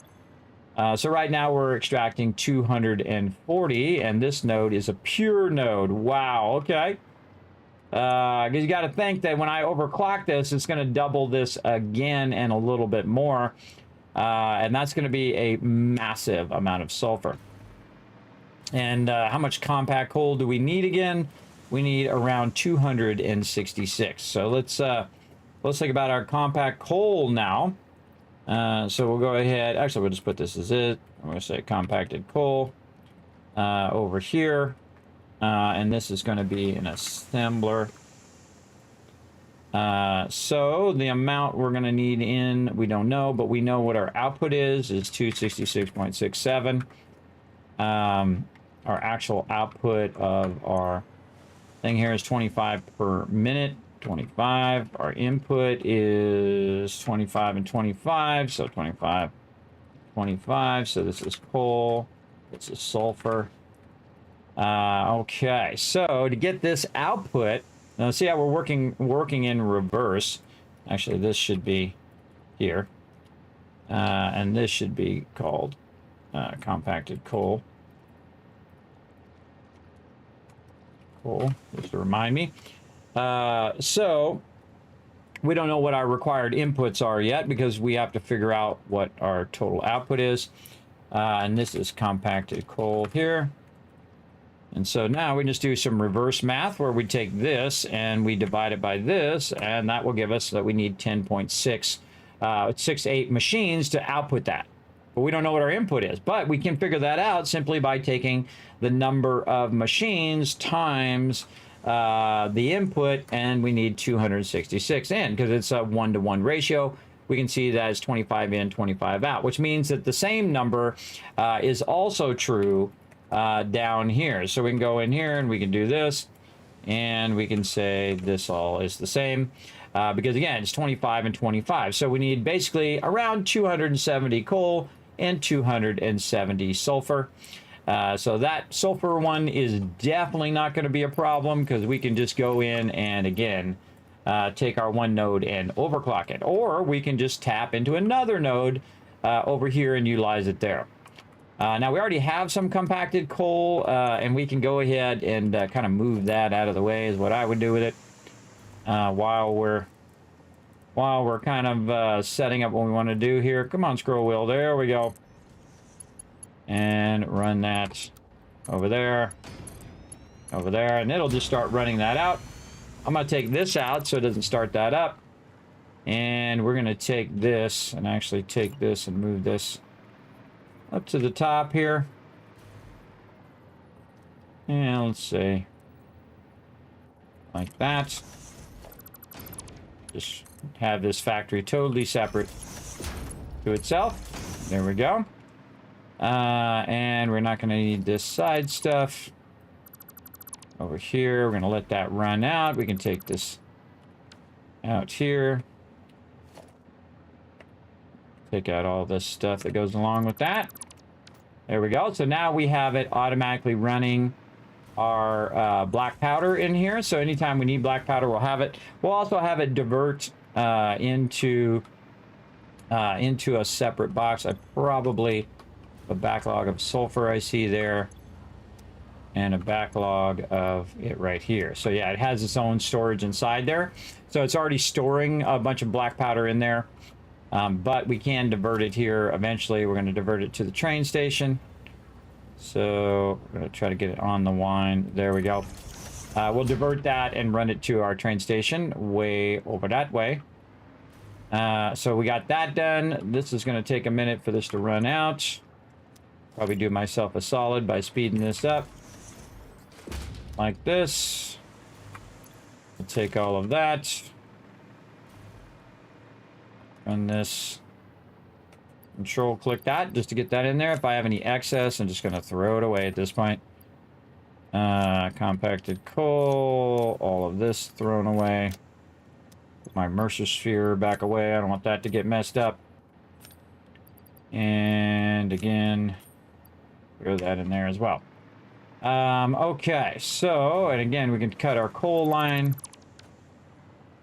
So right now we're extracting 240, and this node is a pure node. Wow, okay. Because you got to think that when I overclock this, it's going to double this again and a little bit more. And that's going to be a massive amount of sulfur. And how much compact coal do we need again? We need around 266. So let's think about our compact coal now. So we'll go ahead. Actually, we'll just put this as it. I'm going to say compacted coal over here. And this is going to be an assembler. So the amount we're going to need in, we don't know, but we know what our output is 266.67. Our actual output of our thing here is 25 per minute. 25. Our input is 25 and 25, so 25, 25. So this is coal, this is sulfur. Okay, so to get this output, now see how we're working in reverse. Actually, this should be here, and this should be called compacted coal. Coal, just to remind me. So we don't know what our required inputs are yet because we have to figure out what our total output is. And this is compacted coal here. And so now we just do some reverse math where we take this and we divide it by this, and that will give us that we need 10.68 machines to output that. But we don't know what our input is, but we can figure that out simply by taking the number of machines times the input, and we need 266 in because it's a 1-to-1 ratio. We can see that it's 25 in, 25 out, which means that the same number is also true down here. So we can go in here and we can do this, and we can say this all is the same because again, it's 25 and 25. So we need basically around 270 coal and 270 sulfur. So that sulfur one is definitely not going to be a problem because we can just go in and again take our one node and overclock it, or we can just tap into another node over here and utilize it there. Now we already have some compacted coal, and we can go ahead and kind of move that out of the way is what I would do with it while we're kind of setting up what we want to do here. Come on, scroll wheel. There we go. And run that over there, and it'll just start running that out. I'm going to take this out so it doesn't start that up. And we're going to take this and actually take this and move this up to the top here. And let's see, like that. Just have this factory totally separate to itself. There we go. And we're not going to need this side stuff over here. We're going to let that run out. We can take this out here. Take out all this stuff that goes along with that. There we go. So now we have it automatically running our black powder in here. So anytime we need black powder, we'll have it. We'll also have it divert into a separate box. I probably a backlog of sulfur I see there, and a backlog of it right here. So yeah, it has its own storage inside there. So it's already storing a bunch of black powder in there, but we can divert it here. Eventually, we're going to divert it to the train station. So we're going to try to get it on the line. There we go. We'll divert that and run it to our train station way over that way. So we got that done. This is going to take a minute for this to run out. Probably do myself a solid by speeding this up like this. We'll take all of that. Run this. Control click that just to get that in there. If I have any excess, I'm just going to throw it away at this point. Compacted coal. All of this thrown away. Put my Mercer sphere back away. I don't want that to get messed up. And again, throw that in there as well. Okay, so, and again, we can cut our coal line.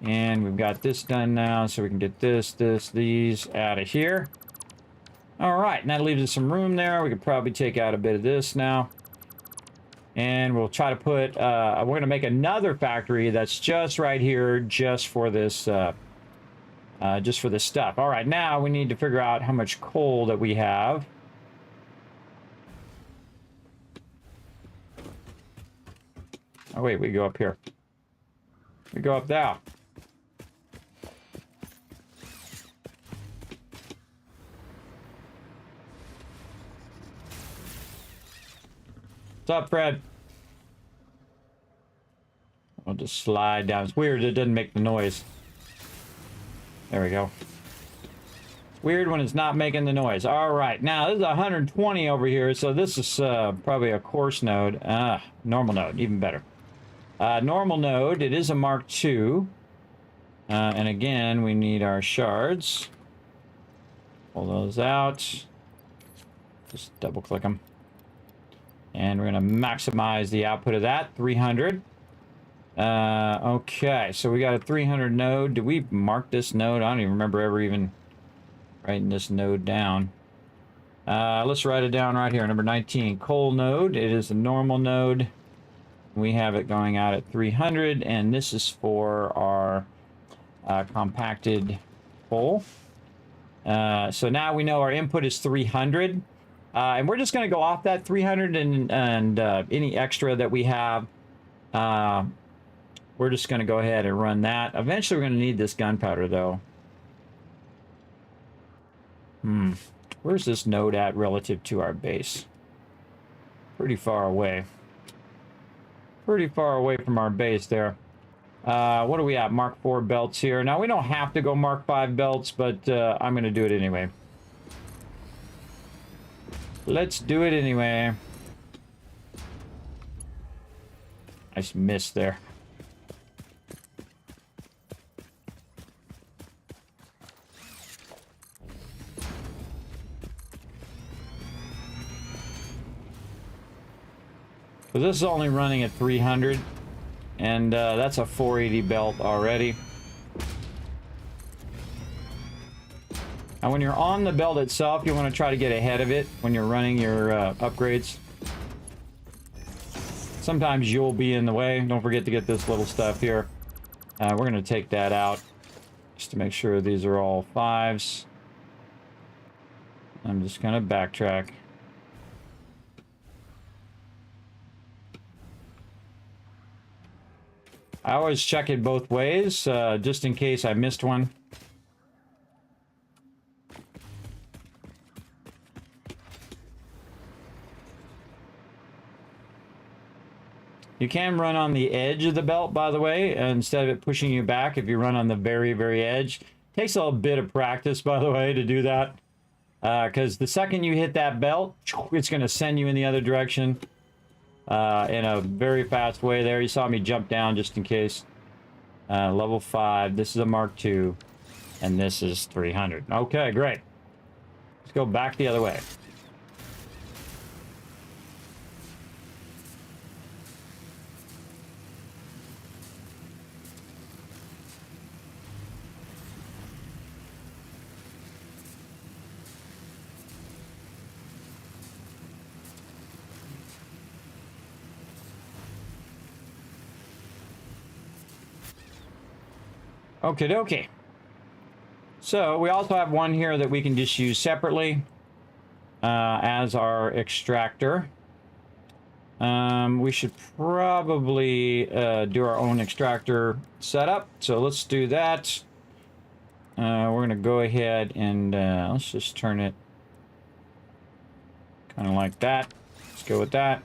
And we've got this done now, so we can get these out of here. All right, and that leaves us some room there. We could probably take out a bit of this now. And we'll try to put, we're going to make another factory that's just right here, just for this stuff. All right, now we need to figure out how much coal that we have. Oh, wait, we go up here. We go up there. What's up, Fred? I'll just slide down. It's weird, it doesn't make the noise. There we go. Weird when it's not making the noise. All right, now this is 120 over here, so this is probably a coarse node. Normal node, even better. Normal node, it is a Mark II. And again, we need our shards. Pull those out. Just double click them. And we're going to maximize the output of that, 300. Okay, so we got a 300 node. Did we mark this node? I don't even remember ever even writing this node down. Let's write it down right here. Number 19, coal node. It is a normal node. We have it going out at 300, and this is for our compacted coal. So now we know our input is 300. And we're just going to go off that 300 and any extra that we have. We're just going to go ahead and run that. Eventually, we're going to need this gunpowder, though. Where's this node at relative to our base? Pretty far away. Pretty far away from our base there. What are we at? Mark 4 belts here. Now, we don't have to go Mark 5 belts, but I'm going to do it anyway. Let's do it anyway. Nice miss there. So this is only running at 300, and that's a 480 belt already. Now when you're on the belt itself, you want to try to get ahead of it when you're running your upgrades. Sometimes you'll be in the way. Don't forget to get this little stuff here. We're going to take that out just to make sure these are all 5s. I'm just going to backtrack. I always check it both ways, just in case I missed one. You can run on the edge of the belt, by the way, instead of it pushing you back if you run on the very, very edge. Takes a little bit of practice, by the way, to do that. Because the second you hit that belt, it's going to send you in the other direction. In a very fast way there. You saw me jump down just in case. Level 5. This is a Mark II. And this is 300. Okay, great. Let's go back the other way. Okie dokie. So we also have one here that we can just use separately as our extractor. We should probably do our own extractor setup. So let's do that. We're going to go ahead and let's just turn it kind of like that. Let's go with that.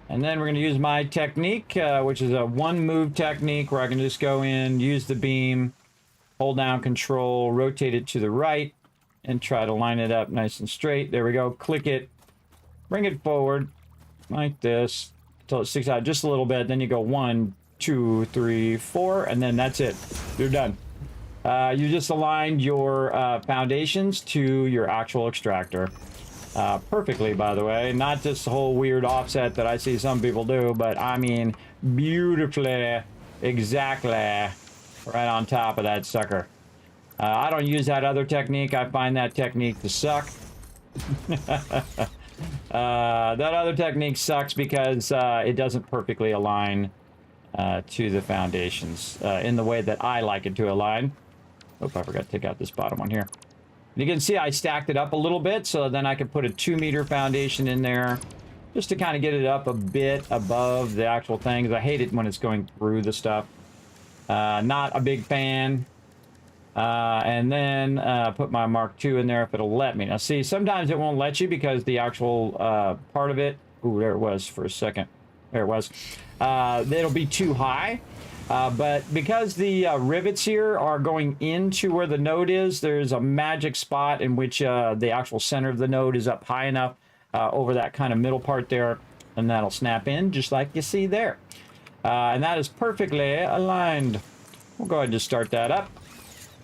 And then we're going to use my technique, which is a one move technique where I can just go in, use the beam, hold down control, rotate it to the right, and try to line it up nice and straight. There we go. Click it, bring it forward like this until it sticks out just a little bit. Then you go 1, 2, 3, 4, and then that's it. You're done. You just aligned your foundations to your actual extractor. Perfectly, by the way. Not this whole weird offset that I see some people do, but I mean beautifully, exactly right on top of that sucker. I don't use that other technique. I find that technique to suck. That other technique sucks because it doesn't perfectly align to the foundations in the way that I like it to align. Oh, I forgot to take out this bottom one here. You can see I stacked it up a little bit, so then I could put a 2-meter foundation in there just to kind of get it up a bit above the actual thing, because I hate it when it's going through the stuff. Not a big fan. And then put my Mark II in there if it'll let me. Now see, sometimes it won't let you because the actual part of it, ooh, there it was for a second. There it was. It'll be too high. But because the rivets here are going into where the node is, there's a magic spot in which the actual center of the node is up high enough over that kind of middle part there, and that'll snap in just like you see there. And that is perfectly aligned. We'll go ahead and just start that up.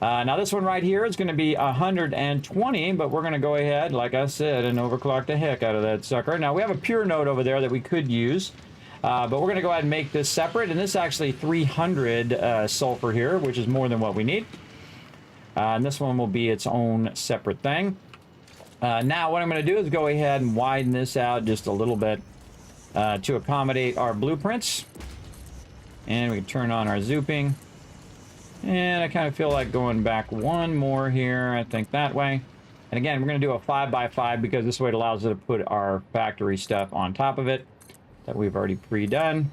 Now this one right here is going to be 120, but we're going to go ahead, like I said, and overclock the heck out of that sucker. Now we have a pure node over there that we could use, but we're going to go ahead and make this separate, and this is actually 300 sulfur here, which is more than what we need. And this one will be its own separate thing. Now what I'm going to do is go ahead and widen this out just a little bit to accommodate our blueprints. And we can turn on our zooping. And I kind of feel like going back one more here, I think that way. And again, we're going to do a 5x5 because this way it allows us to put our factory stuff on top of it that we've already pre-done.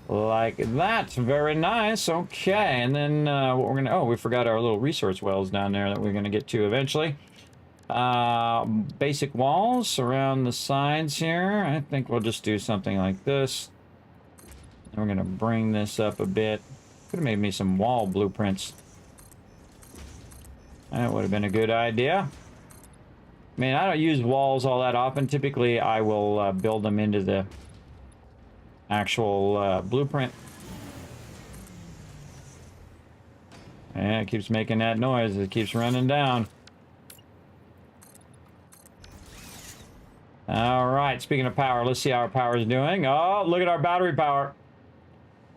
Like that. Very nice. Okay, and then what we're going to... Oh, we forgot our little resource wells down there that we're going to get to eventually. Basic walls around the sides here. I think we'll just do something like this. And we're going to bring this up a bit. Could have made me some wall blueprints. That would have been a good idea. I mean, I don't use walls all that often. Typically, I will build them into the actual blueprint. And it keeps making that noise. It keeps running down. All right, speaking of power, let's see how our power is doing. Oh, look at our battery power.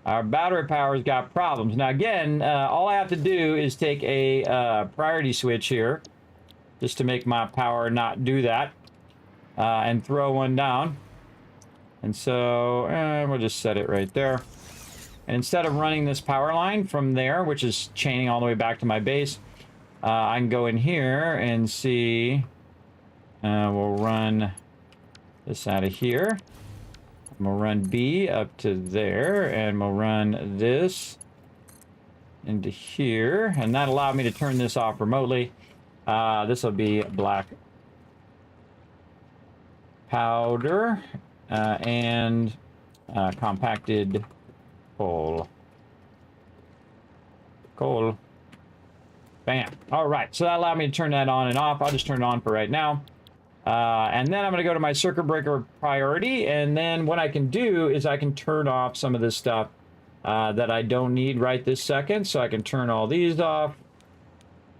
Our battery power's got problems. Now again, all I have to do is take a priority switch here, just to make my power not do that, and throw one down. And so we'll just set it right there. And instead of running this power line from there, which is chaining all the way back to my base, I can go in here and see, we'll run this out of here. We'll run B up to there, and we'll run this into here, and that allowed me to turn this off remotely. This will be black powder and compacted coal. Bam. All right, so that allowed me to turn that on and off. I'll just turn it on for right now. And then I'm going to go to my circuit breaker priority, and then what I can do is I can turn off some of this stuff that I don't need right this second. So I can turn all these off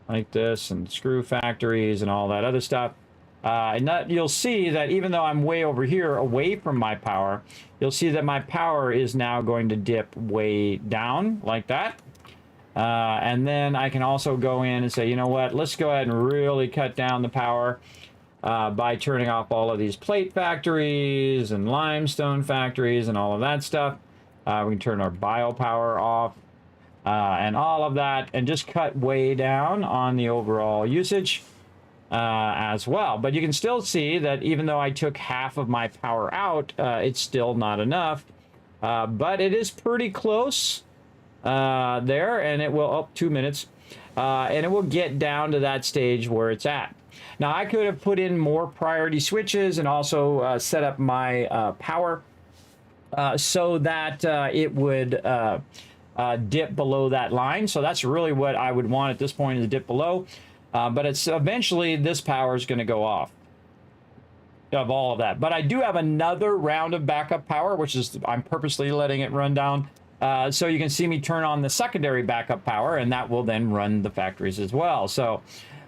like this, and screw factories and all that other stuff. And that, you'll see that even though I'm way over here away from my power, you'll see that my power is now going to dip way down like that. And then I can also go in and say, you know what, let's go ahead and really cut down the power. By turning off all of these plate factories and limestone factories and all of that stuff. We can turn our biopower off and all of that, and just cut way down on the overall usage as well. But you can still see that even though I took half of my power out, it's still not enough. But it is pretty close there, and it will... Oh, 2 minutes. And it will get down to that stage where it's at. Now, I could have put in more priority switches and also set up my power so that it would dip below that line. So that's really what I would want at this point, is dip below. But it's eventually this power is going to go off of all of that. But I do have another round of backup power, which is I'm purposely letting it run down. So you can see me turn on the secondary backup power, and that will then run the factories as well. So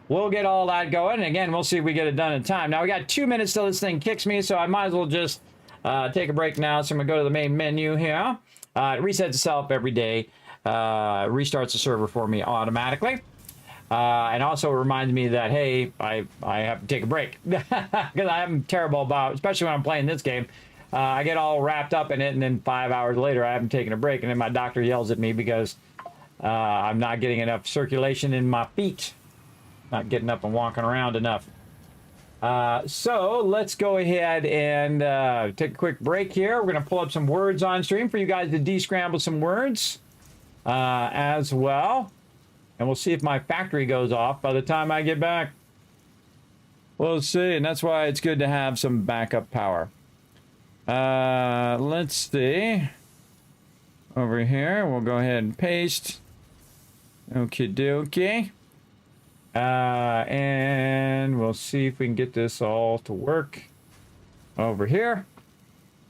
we'll get all that going, and again, we'll see if we get it done in time. Now, we got 2 minutes till this thing kicks me, so I might as well just take a break now. So I'm going to go to the main menu here. It resets itself every day. Restarts the server for me automatically. And also it reminds me that, hey, I have to take a break. Because I am terrible about, especially when I'm playing this game. I get all wrapped up in it, and then 5 hours later, I haven't taken a break, and then my doctor yells at me because I'm not getting enough circulation in my feet. Not getting up and walking around enough. So let's go ahead and take a quick break here. We're going to pull up some words on stream for you guys to de-scramble some words as well. And we'll see if my factory goes off by the time I get back. We'll see, and that's why it's good to have some backup power. Let's see. over here. We'll go ahead and paste. Okie dokie. And we'll see if we can get this all to work over here.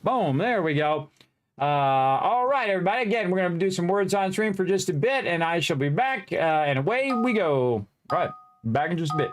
Boom, there we go. All right, everybody. Again, we're going to do some words on stream for just a bit, and I shall be back, and away we go. All right, back in just a bit.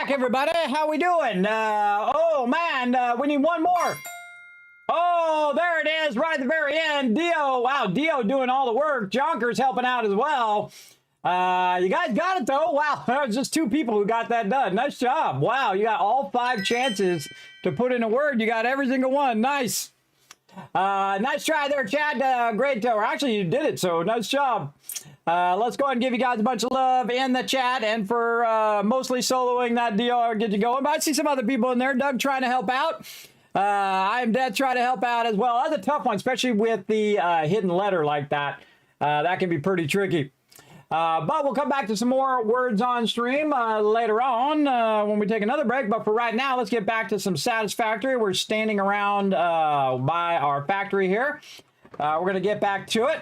back, everybody. How we doing? Oh, man, we need one more. Oh, there it is, right at the very end. Dio, wow, Dio doing all the work. Jonker's helping out as well. You guys got it, though. Wow, there was just 2 people who got that done. Nice job. Wow, you got all 5 chances to put in a word. You got every single one. Nice. Nice try there, Chad. Great. Actually, you did it, so nice job. Let's go ahead and give you guys a bunch of love in the chat and for mostly soloing that deal get you going. But I see some other people in there. Doug trying to help out. I'm Dead trying to help out as well. That's a tough one, especially with the hidden letter like that. That can be pretty tricky. But we'll come back to some more words on stream later on when we take another break. But for right now, let's get back to some Satisfactory. We're standing around by our factory here. We're going to get back to it.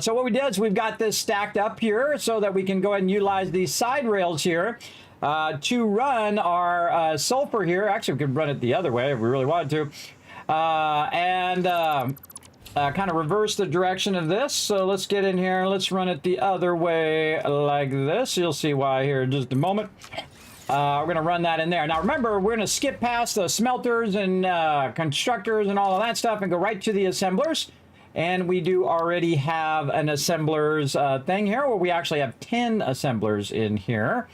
So what we did is we've got this stacked up here so that we can go ahead and utilize these side rails here to run our sulfur here. Actually, we could run it the other way if we really wanted to. And kind of reverse the direction of this. So let's get in here. Let's run it the other way like this. You'll see why here in just a moment. We're going to run that in there. Now, remember, we're going to skip past the smelters and constructors and all of that stuff and go right to the assemblers. And we do already have an assemblers thing here where we actually have 10 assemblers in here.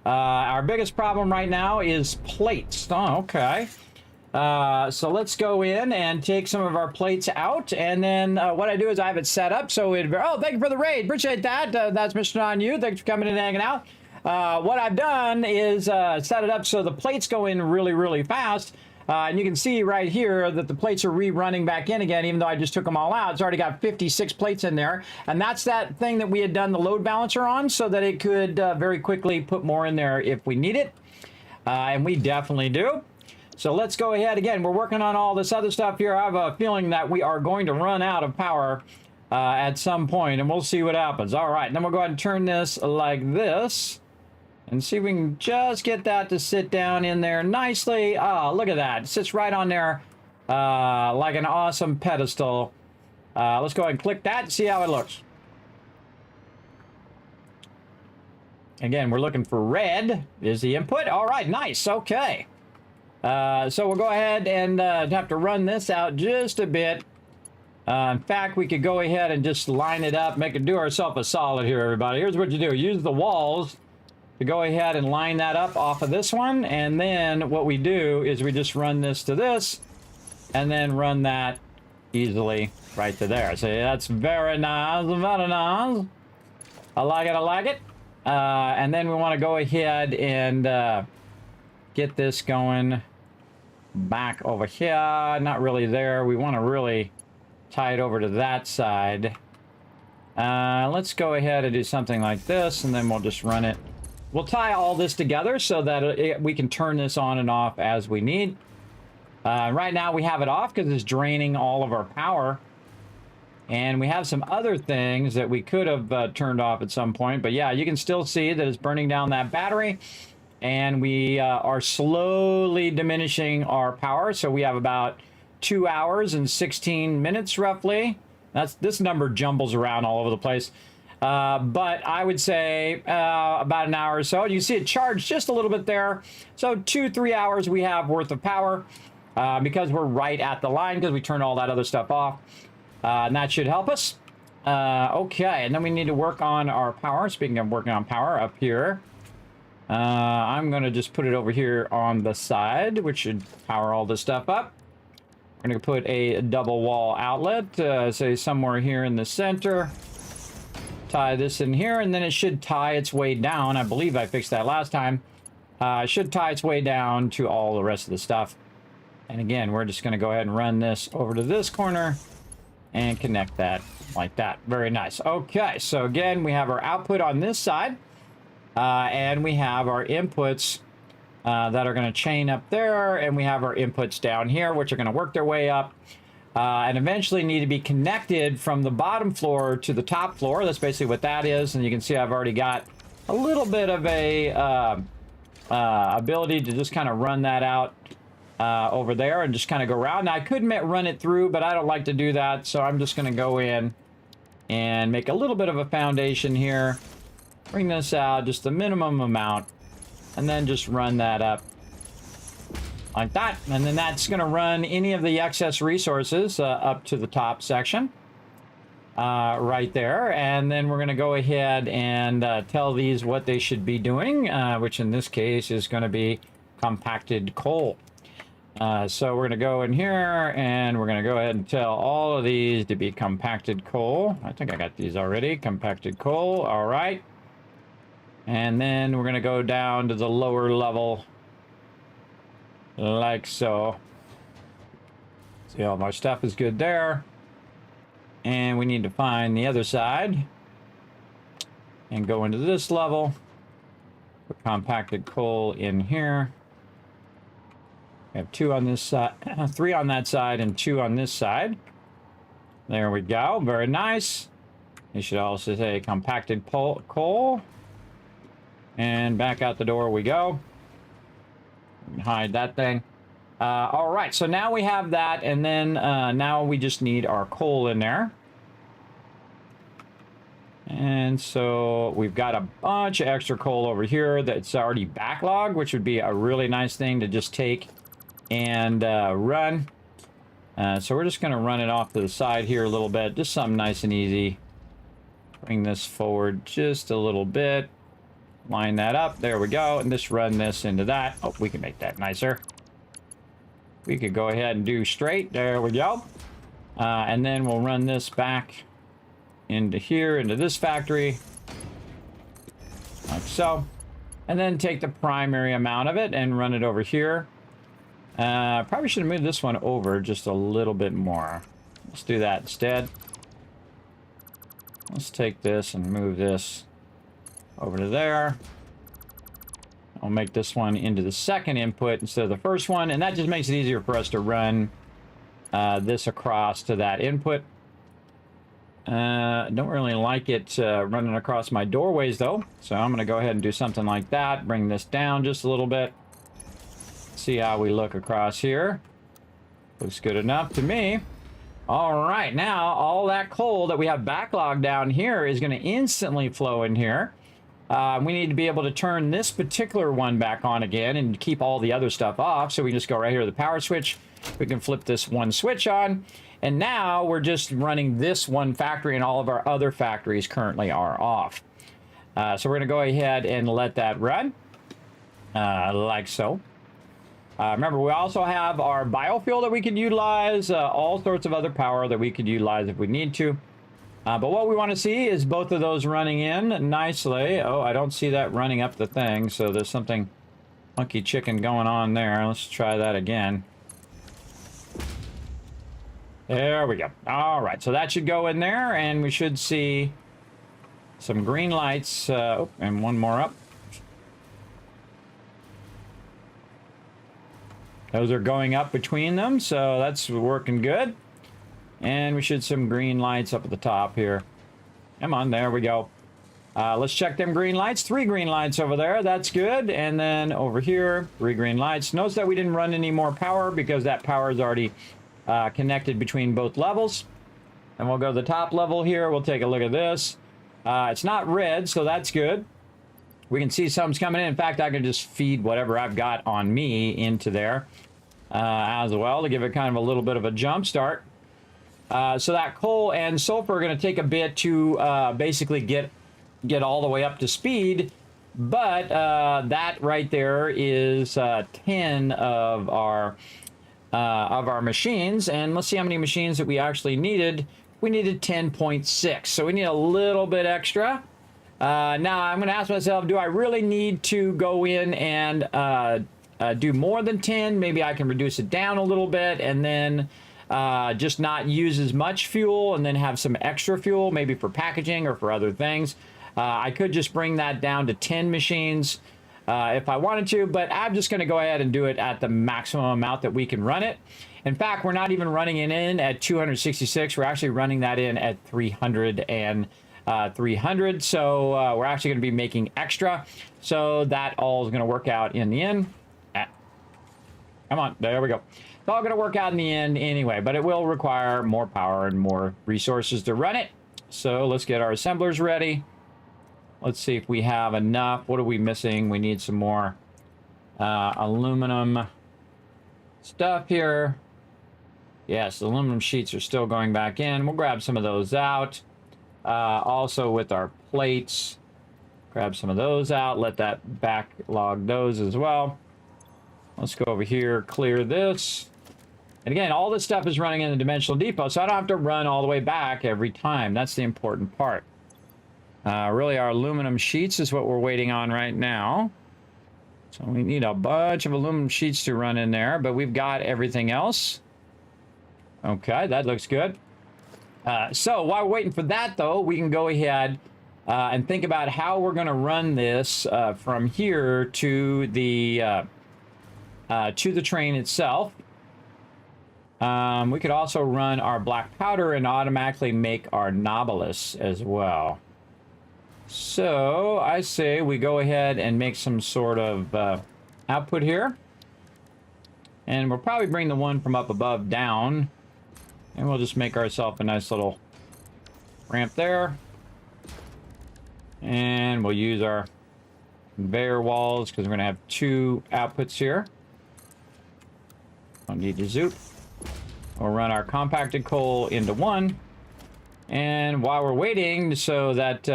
Our biggest problem right now is plates. Oh, okay. So let's go in and take some of our plates out. And then what I do is I have it set up. So oh, thank you for the raid. Appreciate that. That's Mr. On You. Thanks for coming in and hanging out. What I've done is set it up so the plates go in really, really fast. And you can see right here that the plates are rerunning back in again, even though I just took them all out. It's already got 56 plates in there. And that's that thing that we had done the load balancer on so that it could very quickly put more in there if we need it. And we definitely do. So let's go ahead. Again, we're working on all this other stuff here. I have a feeling that we are going to run out of power at some point, and we'll see what happens. All right, then we'll go ahead and turn this like this. And see if we can just get that to sit down in there nicely. Oh, look at that. It sits right on there like an awesome pedestal. Let's go ahead and click that and see how it looks. Again, we're looking for red is the input. All right, nice. Okay. So we'll go ahead and have to run this out just a bit. In fact, we could go ahead and just line it up, do ourselves a solid here, everybody. Here's what you do. Use the walls to go ahead and line that up off of this one, and then what we do is we just run this to this and then run that easily right to there. So that's very nice, very nice. I like it, I like it. And then we want to go ahead and get this going back over here. Not really there. We want to really tie it over to that side. Let's go ahead and do something like this, and then we'll just run it. We'll tie all this together so that we can turn this on and off as we need. Right now we have it off because it's draining all of our power. And we have some other things that we could have turned off at some point. But yeah, you can still see that it's burning down that battery. And we are slowly diminishing our power. So we have about 2 hours and 16 minutes roughly. This number jumbles around all over the place. But I would say about an hour or so. You see it charged just a little bit there. So 2-3 hours we have worth of power because we're right at the line because we turned all that other stuff off. And that should help us. Okay, and then we need to work on our power. Speaking of working on power, up here. I'm going to just put it over here on the side, which should power all this stuff up. We're going to put a double wall outlet, say somewhere here in the center. Tie this in here, and then it should tie its way down. I believe I fixed that last time. It should tie its way down to all the rest of the stuff. And again, we're just going to go ahead and run this over to this corner and connect that like that. Very nice. Okay, so again, we have our output on this side, and we have our inputs that are going to chain up there, and we have our inputs down here, which are going to work their way up. And eventually need to be connected from the bottom floor to the top floor. That's basically what that is. And you can see I've already got a little bit of a ability to just kind of run that out over there and just kind of go around. Now, I could run it through, but I don't like to do that. So I'm just going to go in and make a little bit of a foundation here. Bring this out just the minimum amount. and then just run that up like that. And then that's going to run any of the excess resources up to the top section right there. And then we're going to go ahead and tell these what they should be doing, which in this case is going to be compacted coal. So we're going to go in here and we're going to go ahead and tell all of these to be compacted coal. I think I got these already. Compacted coal. All right. And then we're going to go down to the lower level like so. See, all of our stuff is good there. And we need to find the other side and go into this level. Put compacted coal in here. We have 2 on this side, 3 on that side, and 2 on this side. There we go. Very nice. You should also say compacted coal. And back out the door we go. Hide that thing. All right, so now we have that, and then now we just need our coal in there. And so we've got a bunch of extra coal over here that's already backlogged, which would be a really nice thing to just take and run. So we're just going to run it off to the side here a little bit, just something nice and easy. Bring this forward just a little bit. Line that up. There we go. And just run this into that. Oh, we can make that nicer. We could go ahead and do straight. There we go. And then we'll run this back into here, into this factory. Like so. And then take the primary amount of it and run it over here. Probably should have moved this one over just a little bit more. Let's do that instead. Let's take this and move this over to there. I'll make this one into the second input instead of the first one, and that just makes it easier for us to run this across to that input. Don't really like it running across my doorways though, so I'm going to go ahead and do something like that. Bring this down just a little bit. See how we look across here. Looks good enough to me. All right, now all that coal that we have backlogged down here is going to instantly flow in here. We need to be able to turn this particular one back on again and keep all the other stuff off. So we just go right here to the power switch. We can flip this one switch on. And now we're just running this one factory, and all of our other factories currently are off. So we're going to go ahead and let that run like so. Remember, we also have our biofuel that we could utilize, all sorts of other power that we could utilize if we need to. But what we want to see is both of those running in nicely. Oh, I don't see that running up the thing, so there's something funky chicken going on there. Let's try that again. There we go. All right, so that should go in there, and we should see some green lights. Oh, and one more up. Those are going up between them, so that's working good. And we should some green lights up at the top here. Come on, there we go. Let's check them green lights. 3 green lights over there. That's good. And then over here, 3 green lights. Notice that we didn't run any more power because that power is already connected between both levels. And we'll go to the top level here. We'll take a look at this. It's not red, so that's good. We can see something's coming in. In fact, I can just feed whatever I've got on me into there as well to give it kind of a little bit of a jump start. So that coal and sulfur are going to take a bit to basically get all the way up to speed. But that right there is 10 of our machines. And let's see how many machines that we actually needed. We needed 10.6. So we need a little bit extra. Now I'm going to ask myself, do I really need to go in and do more than 10? Maybe I can reduce it down a little bit and then just not use as much fuel and then have some extra fuel, maybe for packaging or for other things. I could just bring that down to 10 machines if I wanted to, but I'm just going to go ahead and do it at the maximum amount that we can run it. In fact, we're not even running it in at 266. We're actually running that in at 300 and 300. So we're actually going to be making extra. So that all is going to work out in the end. Come on, there we go. It's all going to work out in the end anyway, but it will require more power and more resources to run it. So let's get our assemblers ready. Let's see if we have enough. What are we missing? We need some more aluminum stuff here. Yes, the aluminum sheets are still going back in. We'll grab some of those out. Also with our plates, grab some of those out. Let that backlog those as well. Let's go over here, clear this. And again, all this stuff is running in the Dimensional Depot, so I don't have to run all the way back every time. That's the important part. Really, our aluminum sheets is what we're waiting on right now. So we need a bunch of aluminum sheets to run in there, but we've got everything else. Okay, that looks good. So while we're waiting for that, though, we can go ahead and think about how we're going to run this from here to the train itself. We could also run our black powder and automatically make our Nautilus as well. So I say we go ahead and make some sort of output here. And we'll probably bring the one from up above down. And we'll just make ourselves a nice little ramp there. And we'll use our conveyor walls because we're going to have 2 outputs here. Don't need to zoop. We'll run our compacted coal into 1. And while we're waiting so that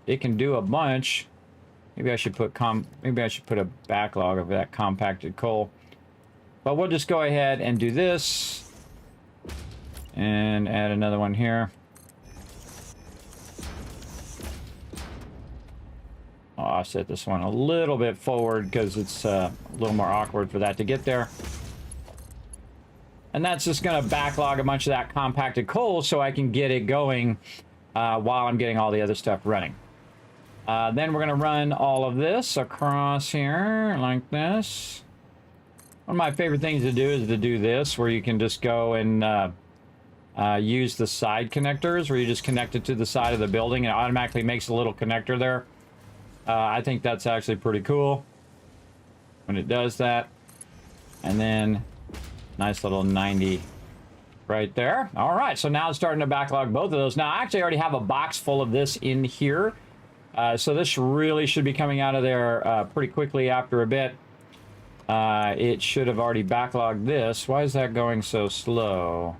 it can do a bunch, maybe I should put a backlog of that compacted coal. But we'll just go ahead and do this. And add another one here. I'll set this one a little bit forward because it's a little more awkward for that to get there. And that's just going to backlog a bunch of that compacted coal so I can get it going while I'm getting all the other stuff running. Then we're going to run all of this across here like this. One of my favorite things to do is to do this, where you can just go and use the side connectors, where you just connect it to the side of the building and it automatically makes a little connector there. I think that's actually pretty cool when it does that. And then nice little 90 right there. All right, so now it's starting to backlog both of those. Now I actually already have a box full of this in here. So this really should be coming out of there pretty quickly after a bit. It should have already backlogged this. Why is that going so slow?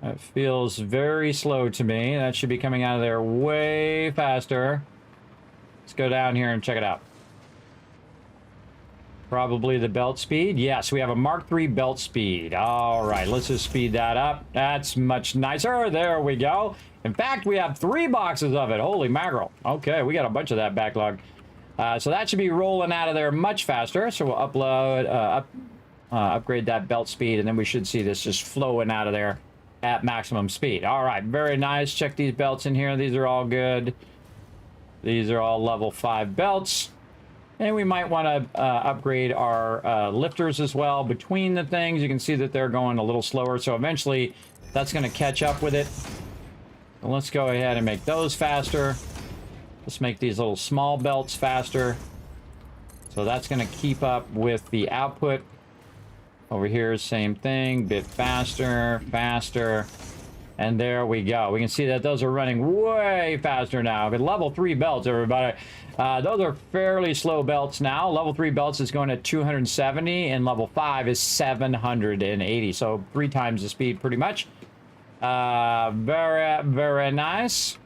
It feels very slow to me. That should be coming out of there way faster. Let's go down here and check it out. Probably the belt speed. Yes, we have a Mark III belt speed. All right, let's just speed that up. That's much nicer. There we go. In fact, we have 3 boxes of it. Holy mackerel. Okay, we got a bunch of that backlog. So that should be rolling out of there much faster. So we'll upgrade that belt speed, and then we should see this just flowing out of there at maximum speed. All right, very nice. Check these belts in here. These are all good. These are all level 5 belts. And we might want to upgrade our lifters as well between the things. You can see that they're going a little slower, so eventually that's going to catch up with it. So let's go ahead and make those faster. Let's make these little small belts faster. So that's going to keep up with the output. Over here, same thing, bit faster, faster. And there we go. We can see that those are running way faster now. But level 3 belts, everybody. Those are fairly slow belts now. Level 3 belts is going at 270, and level 5 is 780. So 3 times the speed, pretty much. Very, very nice.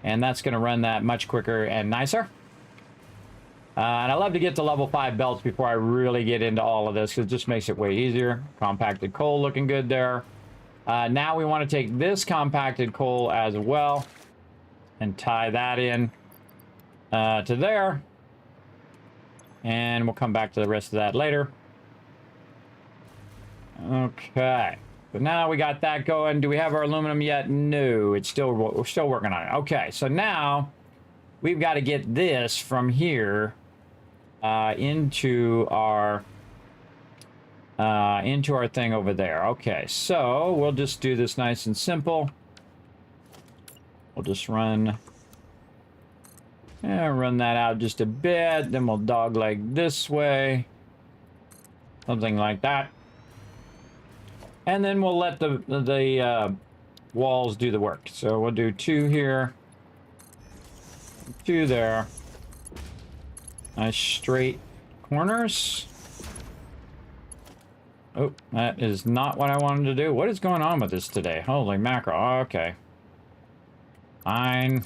And that's going to run that much quicker and nicer. And I love to get to level 5 belts before I really get into all of this, because it just makes it way easier. Compacted coal looking good there. Now we want to take this compacted coal as well and tie that in to there. And we'll come back to the rest of that later. Okay. So now we got that going. Do we have our aluminum yet? No, we're still working on it. Okay, so now we've got to get this from here into our thing over there. Okay, so we'll just do this nice and simple. We'll just run that out just a bit. Then we'll dogleg this way, something like that. And then we'll let the walls do the work. So we'll do 2 here, 2 there. Nice straight corners. Oh, that is not what I wanted to do. What is going on with this today? Holy mackerel. Okay. Fine.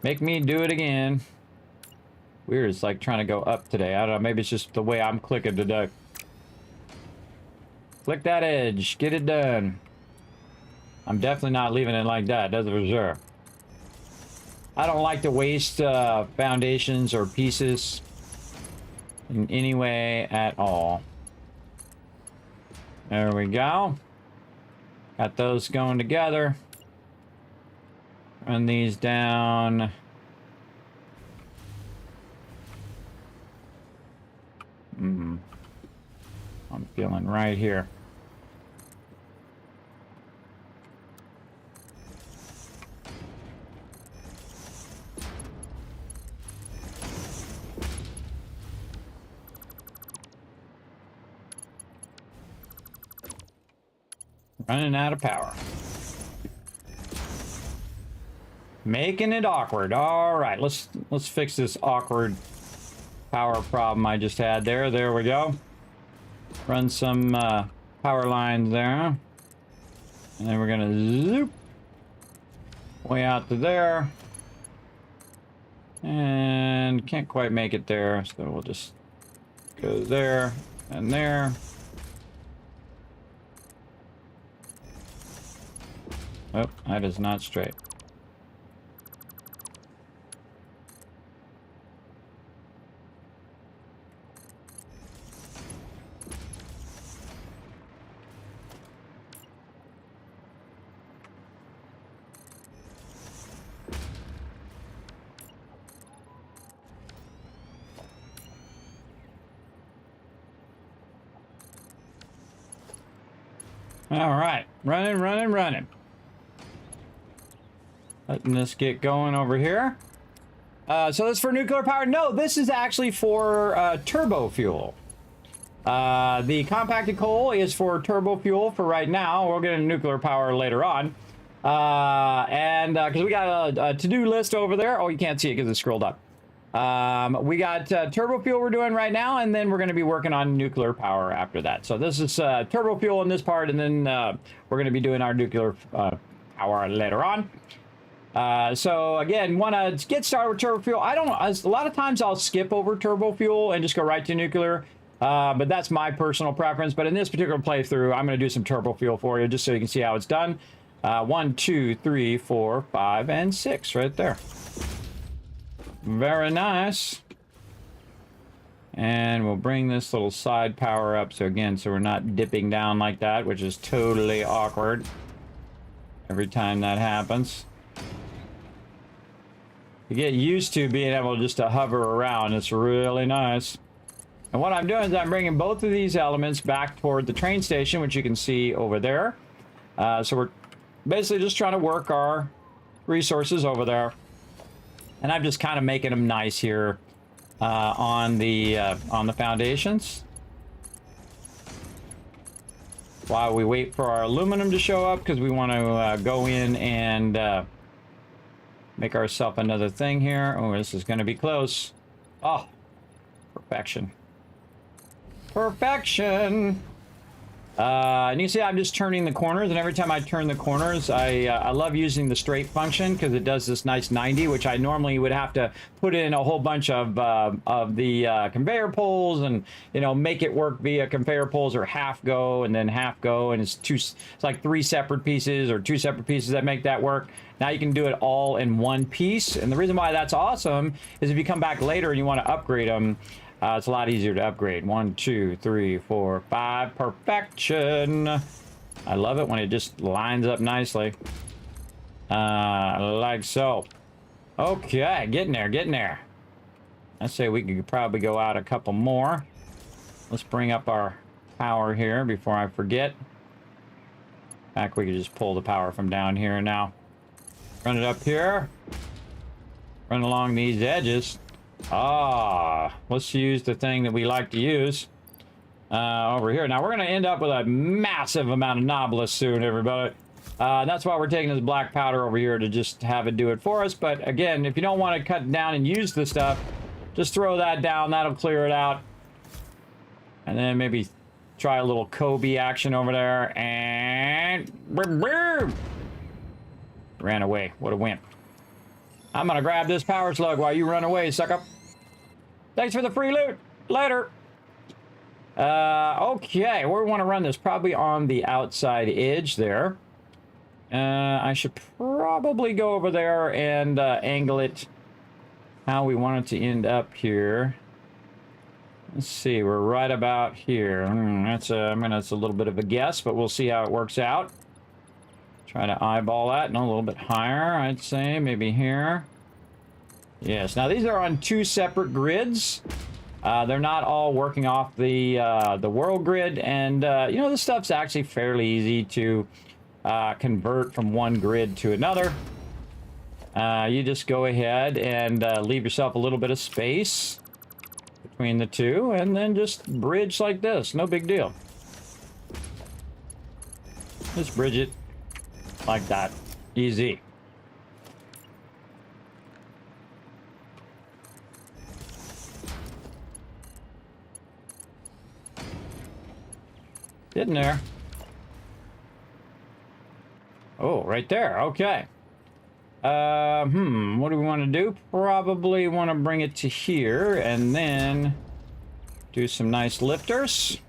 Make me do it again. Weird, it's like trying to go up today. I don't know, maybe it's just the way I'm clicking today. Click that edge. Get it done. I'm definitely not leaving it like that. That's for sure. I don't like to waste foundations or pieces in any way at all. There we go. Got those going together. Run these down. I'm feeling right here. Running out of power. Making it awkward. All right, let's fix this awkward power problem I just had there. There we go. Run some power lines there. And then we're gonna zoop way out to there. And can't quite make it there, so we'll just go there and there. Oh, that is not straight. All right, running. Letting this get going over here. So this is for nuclear power? No, this is actually for turbo fuel. The compacted coal is for turbo fuel for right now. We'll get into nuclear power later on. And because we got a to-do list over there. Oh, you can't see it because it's scrolled up. We got turbo fuel we're doing right now, and then we're going to be working on nuclear power after that. So this is turbo fuel in this part, and then we're going to be doing our nuclear power later on. So again, want to get started with turbo fuel. A lot of times I'll skip over turbo fuel and just go right to nuclear. But that's my personal preference. But in this particular playthrough, I'm going to do some turbo fuel for you just so you can see how it's done. 1, 2, 3, 4, 5, and 6 right there. Very nice. And we'll bring this little side power up. So again, so we're not dipping down like that, which is totally awkward every time that happens. You get used to being able just to hover around. It's really nice. And what I'm doing is I'm bringing both of these elements back toward the train station, which you can see over there. So we're basically just trying to work our resources over there. And I'm just kind of making them nice here on the foundations. While we wait for our aluminum to show up, because we want to go in and make ourselves another thing here. Oh, this is going to be close. Oh, perfection. Perfection. And you see I'm just turning the corners, and every time I turn the corners, I love using the straight function because it does this nice 90, which I normally would have to put in a whole bunch of the conveyor poles and, you know, make it work via conveyor poles or half go and then half go, and it's like 3 separate pieces or 2 separate pieces that make that work. Now you can do it all in one piece, and the reason why that's awesome is if you come back later and you want to upgrade them, it's a lot easier to upgrade. 1, 2, 3, 4, 5. Perfection. I love it when it just lines up nicely. Like so. Okay, getting there. I say we could probably go out a couple more. Let's bring up our power here before I forget. In fact, we could just pull the power from down here now. Run it up here. Run along these edges. Let's use the thing that we like to use over here. Now we're going to end up with a massive amount of knobless soon, everybody. That's why we're taking this black powder over here to just have it do it for us. But again, if you don't want to cut down and use the stuff, Just throw that down. That'll clear it out. And then maybe try a little Kobe action over there. And... ran away. What a wimp. I'm gonna grab this power slug while you run away, sucker. Thanks for the free loot. Later. Okay, where we want to run this? Probably on the outside edge there. I should probably go over there and angle it how we want it to end up here. Let's see, we're right about here. That's a little bit of a guess, but we'll see how it works out. Try to eyeball that. No, a little bit higher, I'd say. Maybe here. Yes. Now, these are on 2 separate grids. They're not all working off the world grid. And, you know, this stuff's actually fairly easy to convert from one grid to another. You just go ahead and leave yourself a little bit of space between the two, and then just bridge like this. No big deal. Just bridge it like that. Easy. Getting there. Oh, right there. Okay. What do we want to do? Probably want to bring it to here and then do some nice lifters.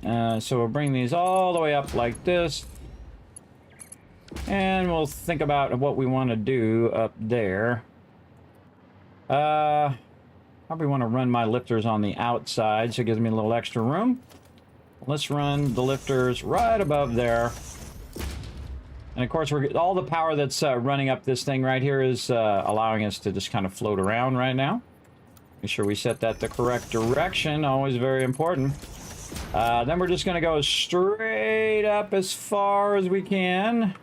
So we'll bring these all the way up like this. And we'll think about what we want to do up there. Probably want to run my lifters on the outside so it gives me a little extra room. Let's run the lifters right above there. And of course, all the power that's running up this thing right here is allowing us to just kind of float around right now. Make sure we set that the correct direction, always very important. Then we're just going to go straight up as far as we can.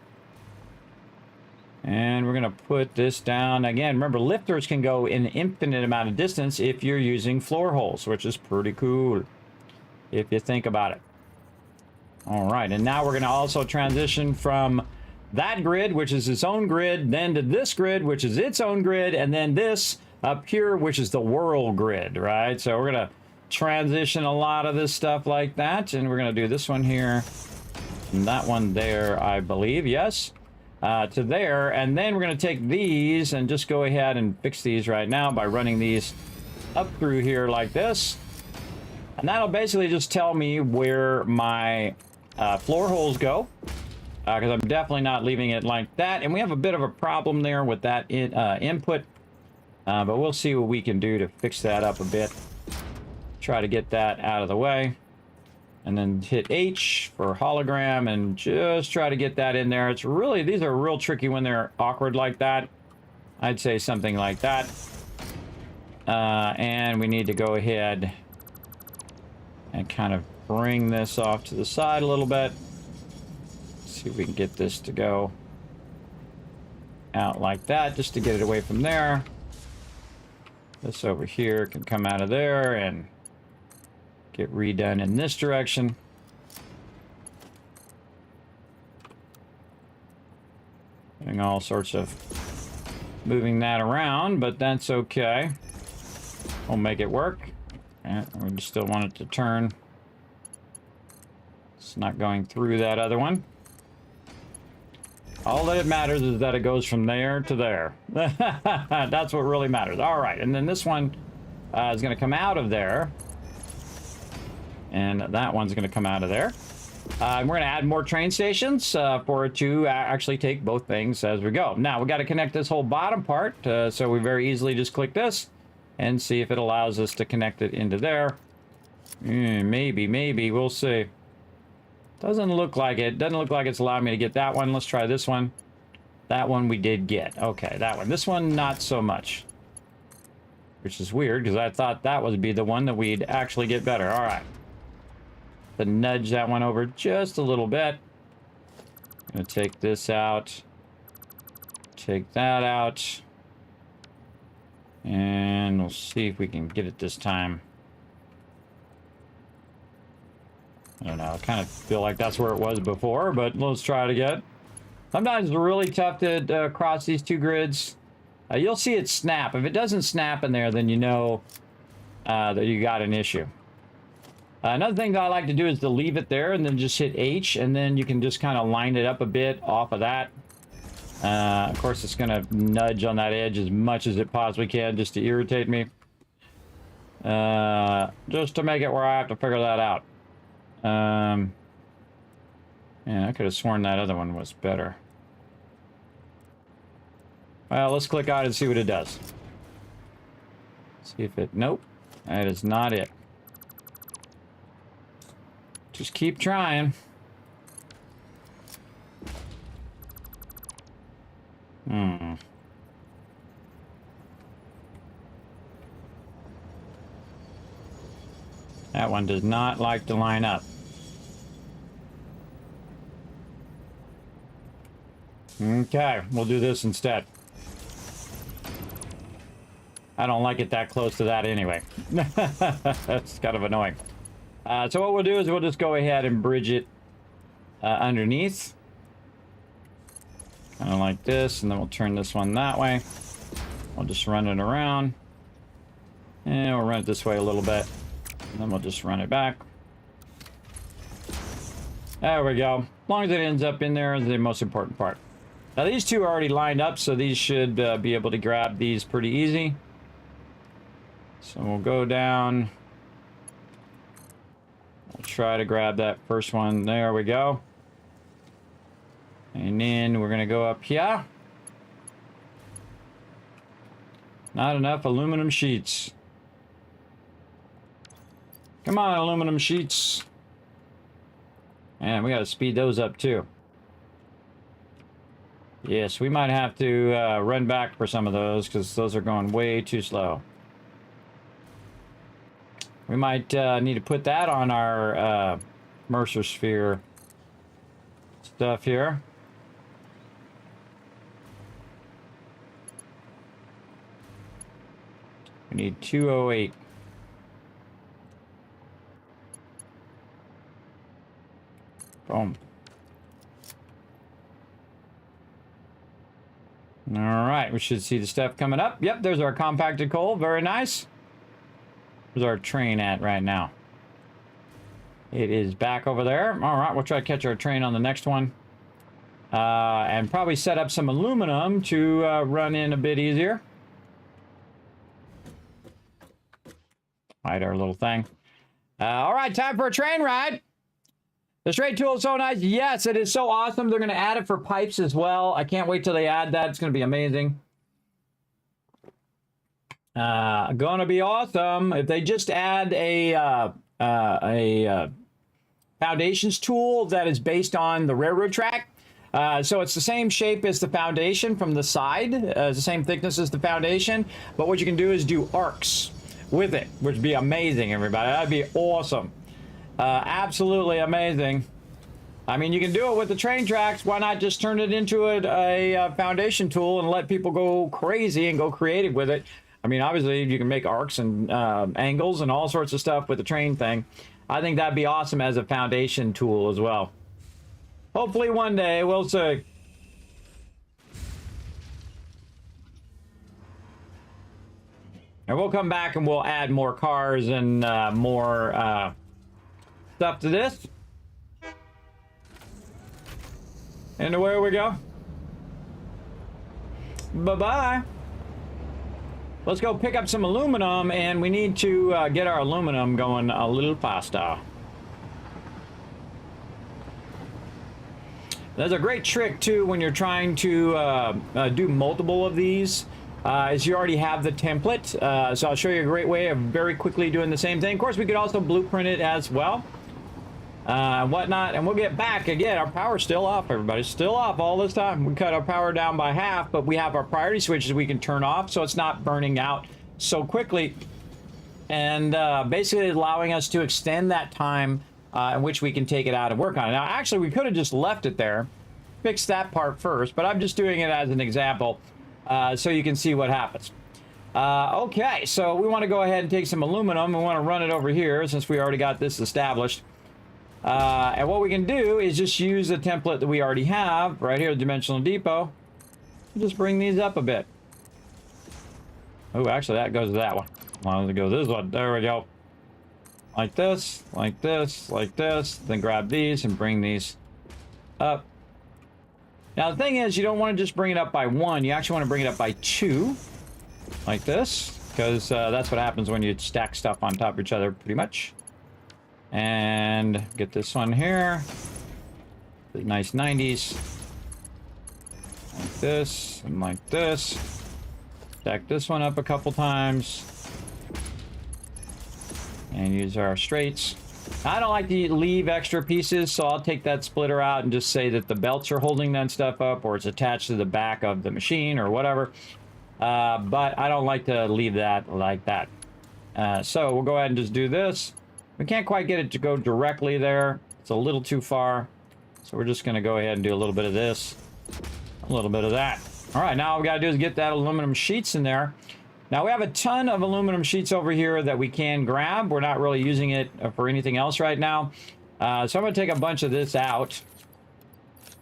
And we're going to put this down. Again, remember, lifters can go an infinite amount of distance if you're using floor holes, which is pretty cool, if you think about it. All right, and now we're going to also transition from that grid, which is its own grid, then to this grid, which is its own grid, and then this up here, which is the world grid, right? So we're going to transition a lot of this stuff like that, and we're going to do this one here, and that one there, I believe, yes, to there, and then we're going to take these and just go ahead and fix these right now by running these up through here like this. And that'll basically just tell me where my floor holes go, because I'm definitely not leaving it like that. And we have a bit of a problem there with that input, but we'll see what we can do to fix that up a bit. Try to get that out of the way. And then hit H for hologram and just try to get that in there. It's really, these are real tricky when they're awkward like that. I'd say something like that. And we need to go ahead and kind of bring this off to the side a little bit. See if we can get this to go out like that, just to get it away from there. This over here can come out of there and get redone in this direction. Doing all sorts of moving that around, but that's okay. We'll make it work. And we still want it to turn. It's not going through that other one. All that it matters is that it goes from there to there. That's what really matters. All right, and then this one is going to come out of there. And that one's going to come out of there. We're going to add more train stations for it to actually take both things as we go. Now, we got to connect this whole bottom part. So we very easily just click this and see if it allows us to connect it into there. Maybe. We'll see. Doesn't look like it. Doesn't look like it's allowing me to get that one. Let's try this one. That one we did get. Okay, that one. This one, not so much. Which is weird, because I thought that would be the one that we'd actually get better. All right. To nudge that one over just a little bit. I'm going to take this out. Take that out. And we'll see if we can get it this time. I don't know. I kind of feel like that's where it was before, but let's try it again. Sometimes it's really tough to cross these two grids. You'll see it snap. If it doesn't snap in there, then you know that you got an issue. Another thing that I like to do is to leave it there and then just hit H, and then you can just kind of line it up a bit off of that. Of course, it's going to nudge on that edge as much as it possibly can just to irritate me. Just to make it where I have to figure that out. Yeah, I could have sworn that other one was better. Well, let's click on it and see what it does. See if it... Nope. That is not it. Just keep trying. That one does not like to line up. Okay, we'll do this instead. I don't like it that close to that anyway. That's kind of annoying. So what we'll do is we'll just go ahead and bridge it underneath. Kind of like this, and then we'll turn this one that way. We'll just run it around. And we'll run it this way a little bit. And then we'll just run it back. There we go. As long as it ends up in there is the most important part. Now these two are already lined up, so these should be able to grab these pretty easy. So we'll go down. We'll try to grab that first one. There we go. And then we're going to go up here. Not enough aluminum sheets. Come on, aluminum sheets. And we got to speed those up too. Yes, we might have to run back for some of those because those are going way too slow. We might need to put that on our Mercer Sphere stuff here. We need 208. Boom. All right, we should see the stuff coming up. Yep, there's our compacted coal. Very nice. Where's our train at right now? It is back over there. All right, we'll try to catch our train on the next one. And probably set up some aluminum to run in a bit easier. Hide our little thing. All right, time for a train ride. The straight tool is so nice. Yes, it is so awesome. They're going to add it for pipes as well. I can't wait till they add that. It's going to be amazing. Gonna be awesome. If they just add a foundations tool that is based on the railroad track. So it's the same shape as the foundation from the side. It's the same thickness as the foundation. But what you can do is do arcs with it, which would be amazing, everybody. That'd be awesome. Absolutely amazing. I mean, you can do it with the train tracks. Why not just turn it into a foundation tool and let people go crazy and go creative with it? I mean, obviously, you can make arcs and angles and all sorts of stuff with the train thing. I think that'd be awesome as a foundation tool as well. Hopefully one day, we'll see. And we'll come back and we'll add more cars and more stuff to this. And away we go. Bye-bye. Let's go pick up some aluminum, and we need to get our aluminum going a little faster. There's a great trick, too, when you're trying to do multiple of these, is you already have the template. So I'll show you a great way of very quickly doing the same thing. Of course, we could also blueprint it as well. Whatnot, and we'll get back again. Our power's still off, everybody. Still off all this time. We cut our power down by half, but we have our priority switches we can turn off, so it's not burning out so quickly, and basically allowing us to extend that time in which we can take it out and work on it. Now, actually, we could have just left it there, fixed that part first, but I'm just doing it as an example so you can see what happens. Okay, so we want to go ahead and take some aluminum. We want to run it over here since we already got this established. And what we can do is just use the template that we already have right here, the Dimensional Depot. Just bring these up a bit. Oh, actually, that goes to that one. Why don't it go this one? There we go. Like this, like this, like this. Then grab these and bring these up. Now, the thing is, you don't want to just bring it up by one. You actually want to bring it up by two. Like this. Because that's what happens when you stack stuff on top of each other, pretty much. And get this one here. The nice 90s. Like this, and like this. Stack this one up a couple times. And use our straights. I don't like to leave extra pieces, so I'll take that splitter out and just say that the belts are holding that stuff up, or it's attached to the back of the machine or whatever. But I don't like to leave that like that. So we'll go ahead and just do this. We can't quite get it to go directly there. It's a little too far. So we're just going to go ahead and do a little bit of this. A little bit of that. All right, now all we got to do is get that aluminum sheets in there. Now we have a ton of aluminum sheets over here that we can grab. We're not really using it for anything else right now. So I'm going to take a bunch of this out.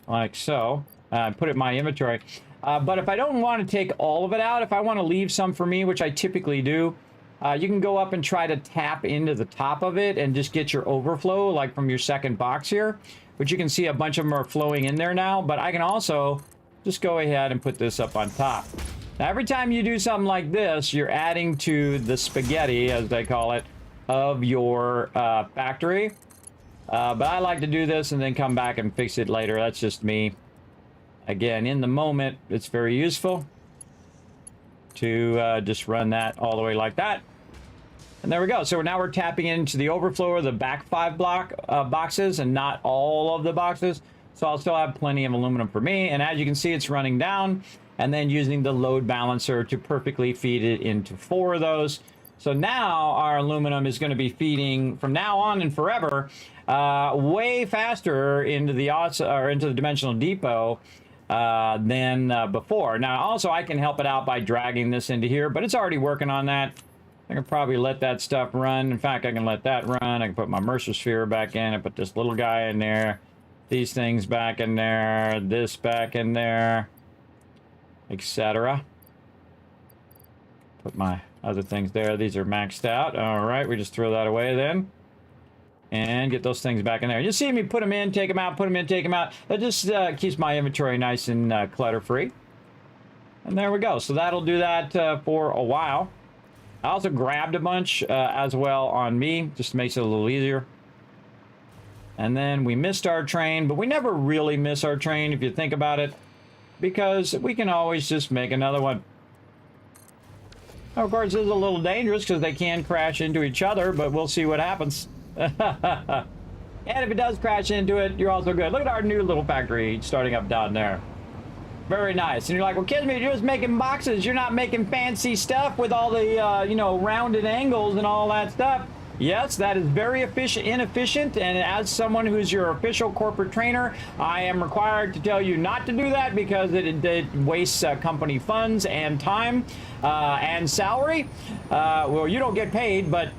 Like so. Put it in my inventory. But if I don't want to take all of it out, if I want to leave some for me, which I typically do, you can go up and try to tap into the top of it and just get your overflow, like from your second box here. Which you can see a bunch of them are flowing in there now. But I can also just go ahead and put this up on top. Now, every time you do something like this, you're adding to the spaghetti, as they call it, of your factory. But I like to do this and then come back and fix it later. That's just me. Again, in the moment, it's very useful to just run that all the way like that. And there we go. So now we're tapping into the overflow of the back 5 boxes and not all of the boxes. So I'll still have plenty of aluminum for me. And as you can see, it's running down and then using the load balancer to perfectly feed it into 4 of those. So now our aluminum is going to be feeding from now on and forever way faster into the dimensional depot than before. Now, also, I can help it out by dragging this into here, but it's already working on that. I can probably let that stuff run. In fact, I can let that run. I can put my Mercer sphere back in and put this little guy in there. These things back in there. This back in there. Etc. Put my other things there. These are maxed out. All right, we just throw that away then. And get those things back in there. You see me put them in, take them out, put them in, take them out. That just keeps my inventory nice and clutter-free. And there we go. So that'll do that for a while. I also grabbed a bunch as well on me. Just makes it a little easier. And then we missed our train. But we never really miss our train if you think about it. Because we can always just make another one. Of course, it's a little dangerous because they can crash into each other. But we'll see what happens. And if it does crash into it, you're also good. Look at our new little factory starting up down there. Very nice. And you're like, well, Kismet, you're just making boxes. You're not making fancy stuff with all the, you know, rounded angles and all that stuff. Yes, that is very inefficient. And as someone who's your official corporate trainer, I am required to tell you not to do that because it wastes company funds and time and salary. Well, you don't get paid, but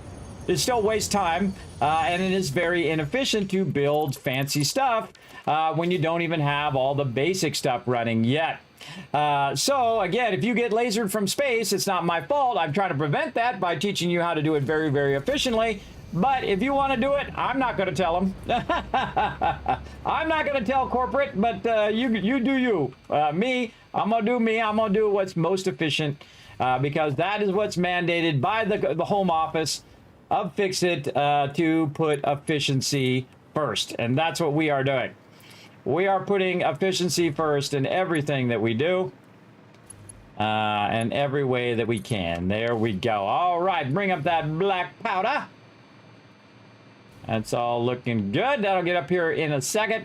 it still wastes time. And it is very inefficient to build fancy stuff when you don't even have all the basic stuff running yet. So again, if you get lasered from space, it's not my fault. I'm trying to prevent that by teaching you how to do it very, very efficiently. But if you want to do it, I'm not going to tell them. I'm not going to tell corporate, but you do you. Me, I'm going to do me. I'm going to do what's most efficient because that is what's mandated by the home office of FICSIT to put efficiency first. And that's what we are doing. We are putting efficiency first in everything that we do. And every way that we can. There we go. All right, bring up that black powder. That's all looking good. That'll get up here in a second.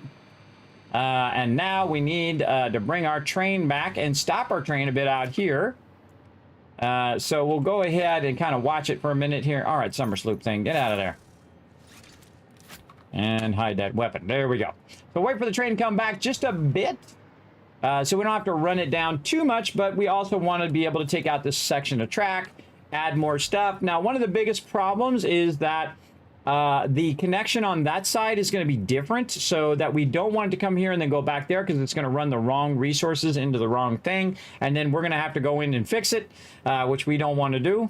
And now we need to bring our train back and stop our train a bit out here. So we'll go ahead and kind of watch it for a minute here. All right, summer sloop thing, get out of there. And hide that weapon. There we go. So wait for the train to come back just a bit. So we don't have to run it down too much, but we also want to be able to take out this section of track, add more stuff. Now, one of the biggest problems is that The connection on that side is going to be different, so that we don't want it to come here and then go back there, because it's going to run the wrong resources into the wrong thing, and then we're going to have to go in and fix it, which we don't want to do.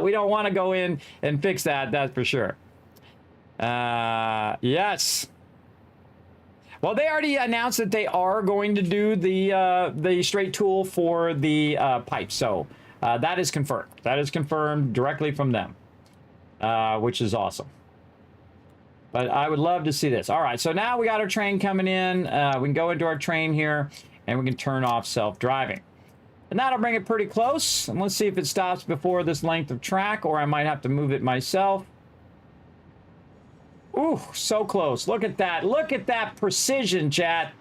We don't want to go in and fix that, that's for sure. Yes. Well, they already announced that they are going to do the straight tool for the pipe, so that is confirmed. That is confirmed directly from them, which is awesome. But I would love to see this. All right, so now we got our train coming in. We can go into our train here, and we can turn off self-driving. And that'll bring it pretty close. And let's see if it stops before this length of track, or I might have to move it myself. Ooh, so close. Look at that. Look at that precision, chat.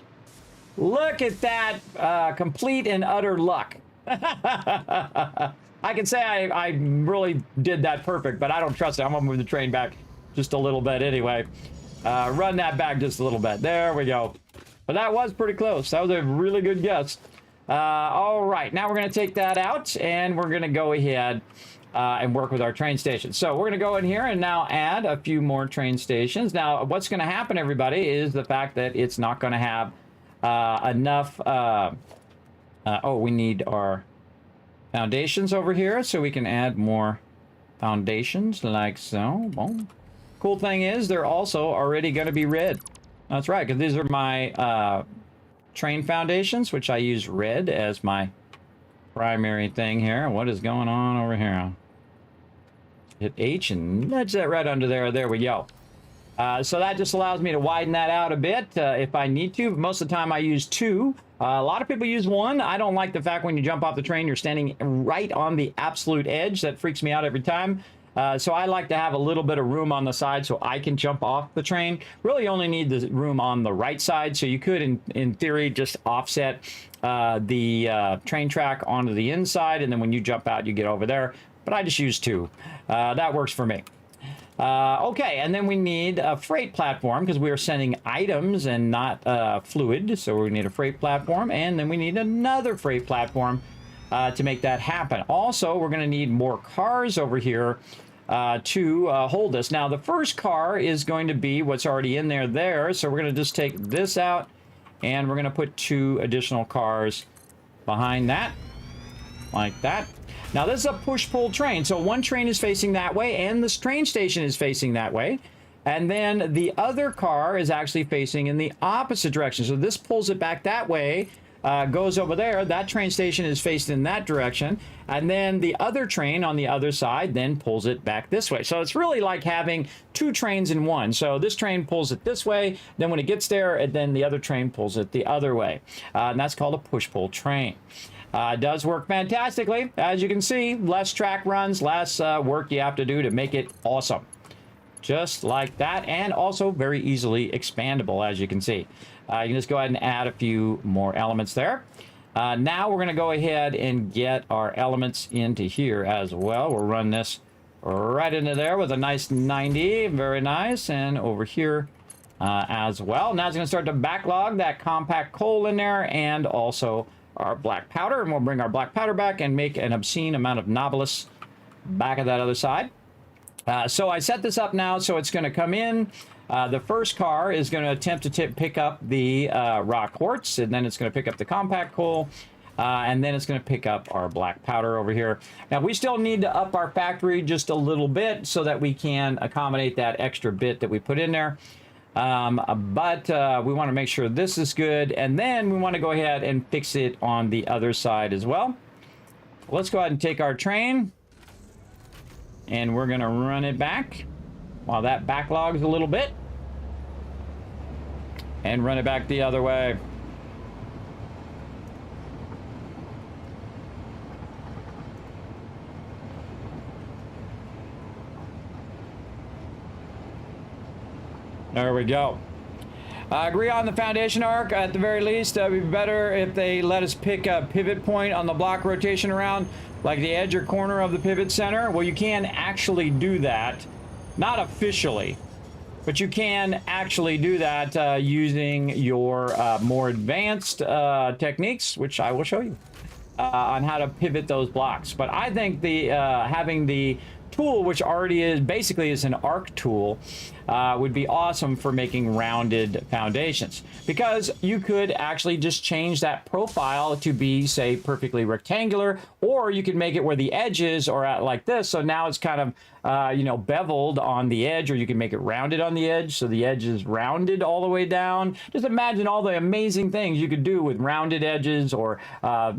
Look at that complete and utter luck. I can say I really did that perfect, but I don't trust it. I'm going to move the train back just a little bit anyway. Run that back just a little bit. There we go. But that was pretty close. That was a really good guess. All right, now we're going to take that out, and we're going to go ahead and work with our train stations. So we're going to go in here and now add a few more train stations. Now, what's going to happen, everybody, is the fact that it's not going to have enough... oh, we need our foundations over here, so we can add more foundations like so. Boom. Cool thing is, they're also already going to be red. That's right, because these are my train foundations, which I use red as my primary thing here. What is going on over here? Hit H and nudge that right under there. There we go. So that just allows me to widen that out a bit if I need to. Most of the time I use 2. A lot of people use 1. I don't like the fact when you jump off the train, you're standing right on the absolute edge. That freaks me out every time. So I like to have a little bit of room on the side so I can jump off the train. Really only need the room on the right side. So you could, in theory, just offset the train track onto the inside. And then when you jump out, you get over there. But I just use 2. That works for me. Okay, and then we need a freight platform because we are sending items and not fluid. So we need a freight platform, and then we need another freight platform to make that happen. Also, we're going to need more cars over here to hold us. Now, the first car is going to be what's already in there. So we're going to just take this out, and we're going to put 2 additional cars behind that, like that. Now, this is a push-pull train, so one train is facing that way, and this train station is facing that way. And then the other car is actually facing in the opposite direction. So this pulls it back that way, goes over there. That train station is faced in that direction. And then the other train on the other side then pulls it back this way. So it's really like having 2 trains in one. So this train pulls it this way. Then when it gets there, and then the other train pulls it the other way. And that's called a push-pull train. It does work fantastically. As you can see, less track runs, less work you have to do to make it awesome. Just like that, and also very easily expandable, as you can see. You can just go ahead and add a few more elements there. Now we're going to go ahead and get our elements into here as well. We'll run this right into there with a nice 90. Very nice. And over here as well. Now it's going to start to backlog that compact coal in there, and also our black powder, and we'll bring our black powder back and make an obscene amount of Nobilis back at that other side. So I set this up now, so it's going to come in. The first car is going to attempt to pick up the rock quartz, and then it's going to pick up the compact coal, and then it's going to pick up our black powder over here. Now, we still need to up our factory just a little bit so that we can accommodate that extra bit that we put in there. But we want to make sure this is good, and then we want to go ahead and fix it on the other side as well. Let's go ahead and take our train, and we're going to run it back while that backlogs a little bit, and run it back the other way. There we go. Agree on the foundation arc. At the very least, it would be better if they let us pick a pivot point on the block rotation around, like the edge or corner of the pivot center. Well, you can actually do that. Not officially, but you can actually do that using your more advanced techniques, which I will show you on how to pivot those blocks. But I think the having the tool, which already is basically is an arc tool, would be awesome for making rounded foundations, because you could actually just change that profile to be, say, perfectly rectangular, or you could make it where the edges are at like this. So now it's kind of you know, beveled on the edge, or you can make it rounded on the edge, so the edge is rounded all the way down. Just imagine all the amazing things you could do with rounded edges, or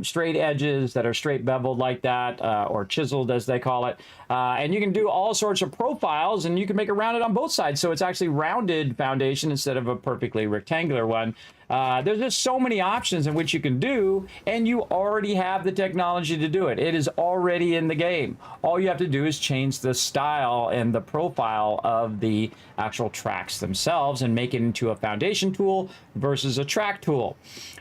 straight edges that are straight beveled like that, or chiseled as they call it. And you can do all sorts of profiles, and you can make it rounded on both sides, so it's actually rounded foundation instead of a perfectly rectangular one. There's just so many options in which you can do, and you already have the technology to do it. It is already in the game. All you have to do is change the style and the profile of the actual tracks themselves and make it into a foundation tool versus a track tool.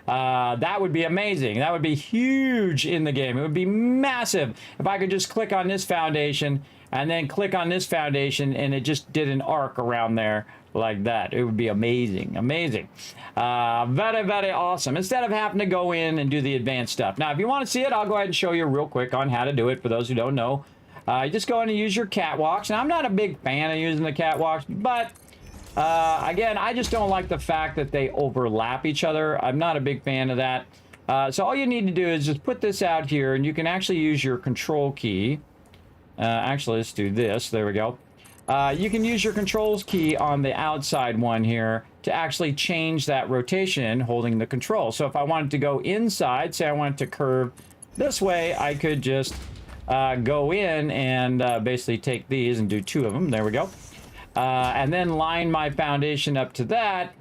That would be amazing. That would be huge in the game. It would be massive if I could just click on this foundation and then click on this foundation and it just did an arc around there like that. It would be amazing. Amazing. Very, very awesome. Instead of having to go in and do the advanced stuff. Now, if you want to see it, I'll go ahead and show you real quick on how to do it for those who don't know. You just go in and use your catwalks. Now, I'm not a big fan of using the catwalks, but again, I just don't like the fact that they overlap each other. I'm not a big fan of that. So all you need to do is just put this out here, and you can actually use your control key. Actually, let's do this. There we go. You can use your controls key on the outside one here to actually change that rotation holding the control. So if I wanted to go inside, say I wanted to curve this way, I could just go in and basically take these and do 2 of them. There we go. And then line my foundation up to that.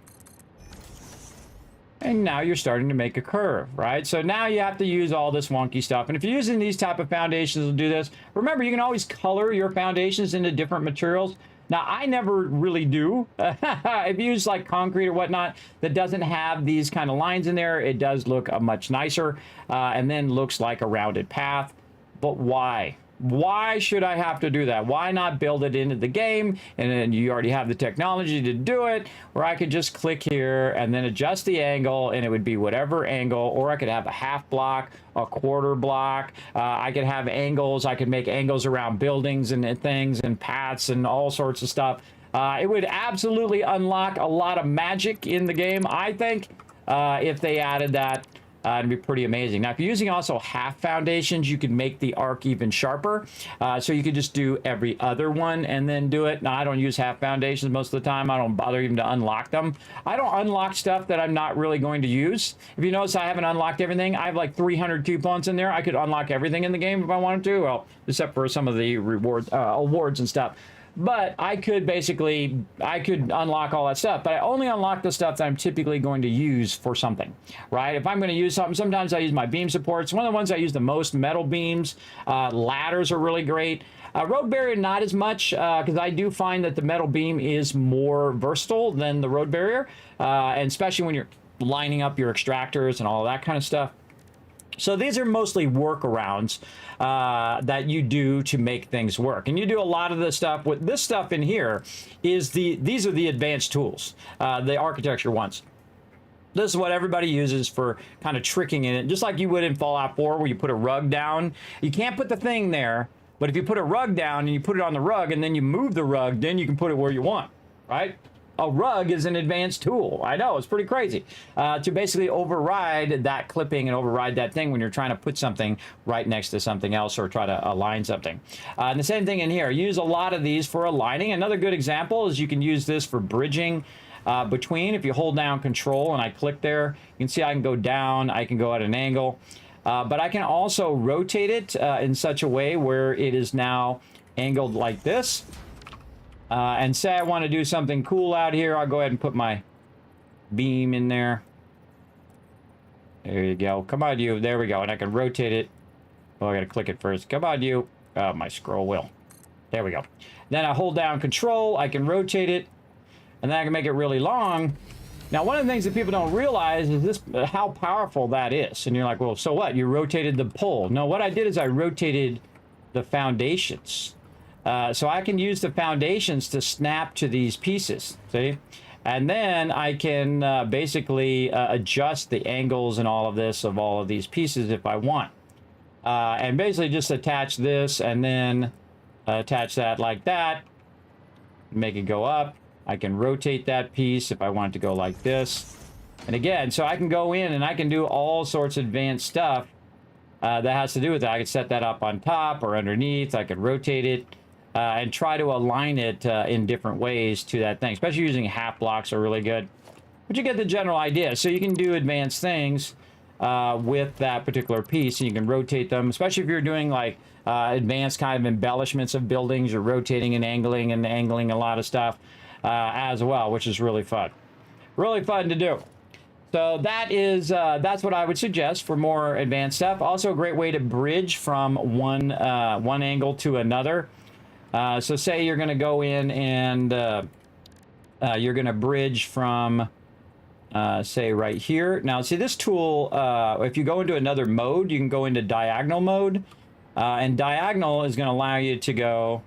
And now you're starting to make a curve, right? So now you have to use all this wonky stuff. And if you're using these type of foundations to do this, remember, you can always color your foundations into different materials. Now, I never really do. If you use like concrete or whatnot that doesn't have these kind of lines in there, it does look much nicer and then looks like a rounded path. But why? Why should I have to do that? Why not build it into the game, and then you already have the technology to do it, where I could just click here and then adjust the angle, and it would be whatever angle, or I could have a half block, a quarter block. I could have angles. I could make angles around buildings and things and paths and all sorts of stuff. It would absolutely unlock a lot of magic in the game, I think, if they added that. It'd be pretty amazing. Now, if you're using also half foundations, you can make the arc even sharper. So you could just do every other one and then do it. Now, I don't use half foundations most of the time. I don't bother even to unlock them. I don't unlock stuff that I'm not really going to use. If you notice, I haven't unlocked everything. I have like 300 coupons in there. I could unlock everything in the game if I wanted to, well, except for some of the rewards, awards and stuff. But I could basically, I could unlock all that stuff, but I only unlock the stuff that I'm typically going to use for something, right? If I'm going to use something, sometimes I use my beam supports. One of the ones I use the most, metal beams. Ladders are really great. Road barrier, not as much, because I do find that the metal beam is more versatile than the road barrier, and especially when you're lining up your extractors and all that kind of stuff. So these are mostly workarounds that you do to make things work. And you do a lot of the stuff with this stuff in here is these are the advanced tools, the architecture ones. This is what everybody uses for kind of tricking in it, just like you would in Fallout 4 where you put a rug down. You can't put the thing there, but if you put a rug down and you put it on the rug and then you move the rug, then you can put it where you want, right? A rug is an advanced tool. I know, it's pretty crazy. To basically override that clipping and override that thing when you're trying to put something right next to something else or try to align something. And the same thing in here. Use a lot of these for aligning. Another good example is you can use this for bridging between. If you hold down Control and I click there, you can see I can go down, I can go at an angle. But I can also rotate it in such a way where it is now angled like this. And say I want to do something cool out here, I'll go ahead and put my beam in there. There you go. Come on, you. There we go. And I can rotate it. Oh, I got to click it first. Come on, you. Oh, my scroll wheel. There we go. Then I hold down Control. I can rotate it. And then I can make it really long. Now, one of the things that people don't realize is this, how powerful that is. And you're like, well, so what? You rotated the pole. No, what I did is I rotated the foundations. So I can use the foundations to snap to these pieces, see? And then I can basically adjust the angles and all of this of all of these pieces if I want. And basically just attach this and then attach that like that, make it go up. I can rotate that piece if I want it to go like this. And again, so I can go in and I can do all sorts of advanced stuff that has to do with that. I can set that up on top or underneath. I could rotate it and try to align it in different ways to that thing. Especially using half blocks are really good. But you get the general idea. So you can do advanced things with that particular piece, and you can rotate them, especially if you're doing like advanced kind of embellishments of buildings. You're rotating and angling a lot of stuff as well, which is really fun. Really fun to do. So that is that's what I would suggest for more advanced stuff. Also a great way to bridge from one angle to another. So say you're going to go in and you're going to bridge from say right here. Now see this tool, if you go into another mode, you can go into diagonal mode, and diagonal is going to allow you to go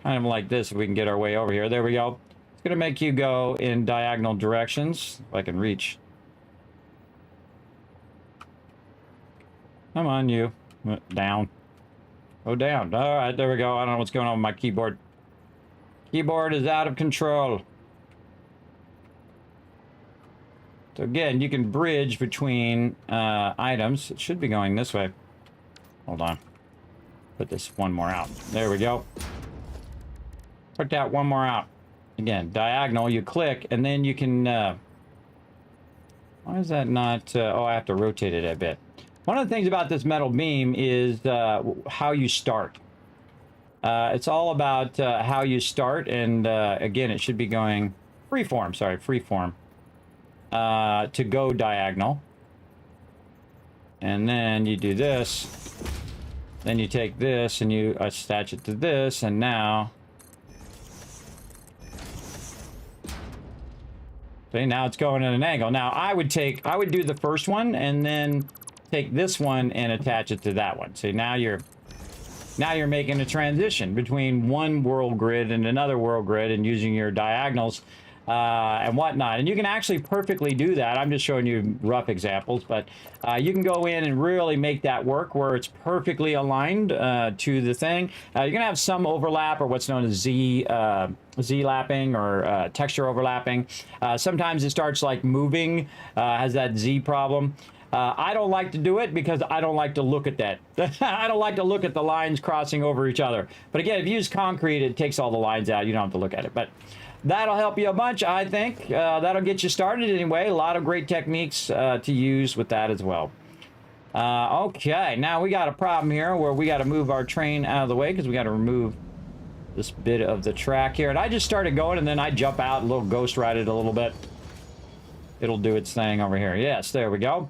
kind of like this. If we can get our way over here, there we go. It's going to make you go in diagonal directions. If I can reach. Come on, you. Down. Go down. All right, there we go. I don't know what's going on with my keyboard. Keyboard is out of control. So again, you can bridge between items. It should be going this way. Hold on. Put this one more out. There we go. Put that one more out. Again, diagonal, you click, and then you can... why is that not... oh, I have to rotate it a bit. One of the things about this metal beam is how you start. It's all about how you start, and again, it should be going freeform. Sorry, freeform. To go diagonal. And then you do this. Then you take this and you attach it to this, and now... See, now it's going at an angle. Now I would do the first one and then take this one and attach it to that one. See, now you're making a transition between one world grid and another world grid and using your diagonals and whatnot. And you can actually perfectly do that. I'm just showing you rough examples, but you can go in and really make that work where it's perfectly aligned to the thing. You're gonna have some overlap, or what's known as Z-lapping or texture overlapping. Sometimes it starts like moving, has that Z problem. I don't like to do it because I don't like to look at that. I don't like to look at the lines crossing over each other. But again, if you use concrete, it takes all the lines out. You don't have to look at it. But that'll help you a bunch, I think. That'll get you started anyway. A lot of great techniques to use with that as well. Okay, now we got a problem here where we got to move our train out of the way because we got to remove this bit of the track here. And I just started going, and then I jump out, a little ghost ride it a little bit. It'll do its thing over here. Yes, there we go.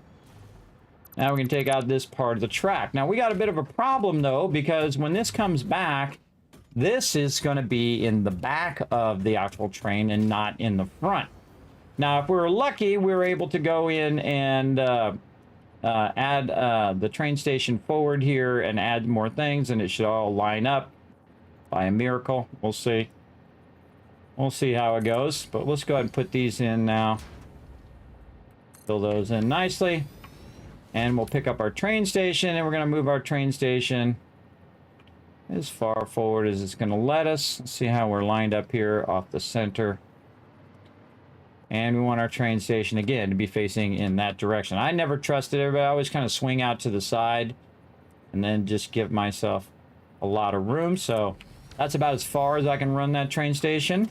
Now we can take out this part of the track. Now we got a bit of a problem though, because when this comes back, this is going to be in the back of the actual train and not in the front. Now, if we were lucky, we were able to go in and add the train station forward here and add more things, and it should all line up by a miracle. We'll see. We'll see how it goes, but let's go ahead and put these in now. Fill those in nicely. And we'll pick up our train station, and we're going to move our train station as far forward as it's going to let us. Let's see how we're lined up here off the center. And we want our train station, again, to be facing in that direction. I never trusted everybody. I always kind of swing out to the side and then just give myself a lot of room. So that's about as far as I can run that train station.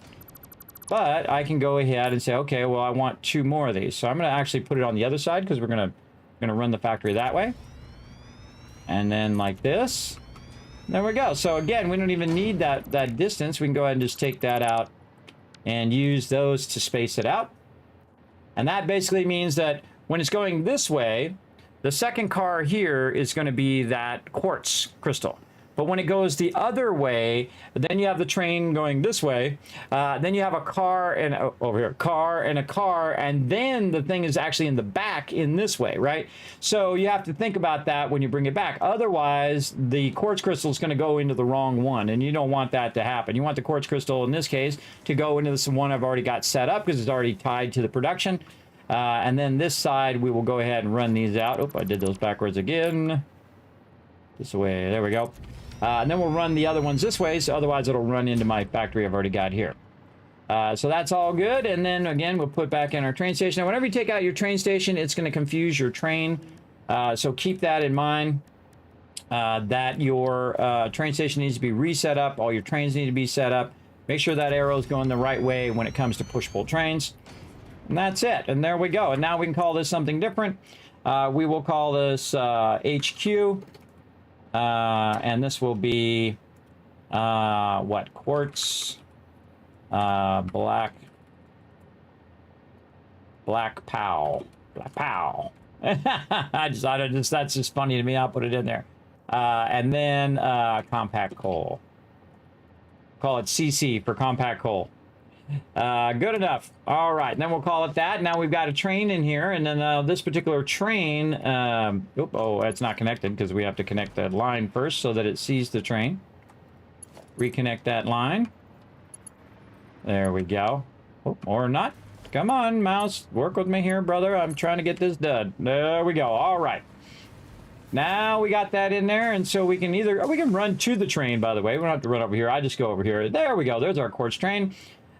But I can go ahead and say, okay, well, I want 2 more of these. So I'm going to actually put it on the other side because we're going to run the factory that way. And then like this. There we go. So again, we don't even need that distance. We can go ahead and just take that out and use those to space it out. And that basically means that when it's going this way, the second car here is going to be that quartz crystal. But when it goes the other way, then you have the train going this way. Then you have a car and over here, car and a car, and then the thing is actually in the back in this way, right? So you have to think about that when you bring it back. Otherwise, the quartz crystal is going to go into the wrong one, and you don't want that to happen. You want the quartz crystal in this case to go into this one I've already got set up because it's already tied to the production. And then this side, we will go ahead and run these out. Oh, I did those backwards again. This way, there we go. And then we'll run the other ones this way, so otherwise it'll run into my factory I've already got here. So that's all good, and then again we'll put back in our train station. Now whenever you take out your train station, it's going to confuse your train, so keep that in mind, that your train station needs to be reset up. All your trains need to be set up. Make sure that arrow is going the right way when it comes to push-pull trains. And that's it, and there we go. And now we can call this something different. We will call this HQ, and this will be what? Quartz black pow. That's just funny to me. I'll put it in there. And then compact coal. Call it CC for compact coal. Good enough. All right, then we'll call it that. Now we've got a train in here, and then this particular train, oh, it's not connected because we have to connect that line first so that it sees the train. Reconnect that line. There we go. Oh, or not. Come on, mouse. Work with me here, brother. I'm trying to get this done. There we go. All right. Now we got that in there, and so we can run to the train, by the way. We don't have to run over here. I just go over here. There we go. There's our quartz train.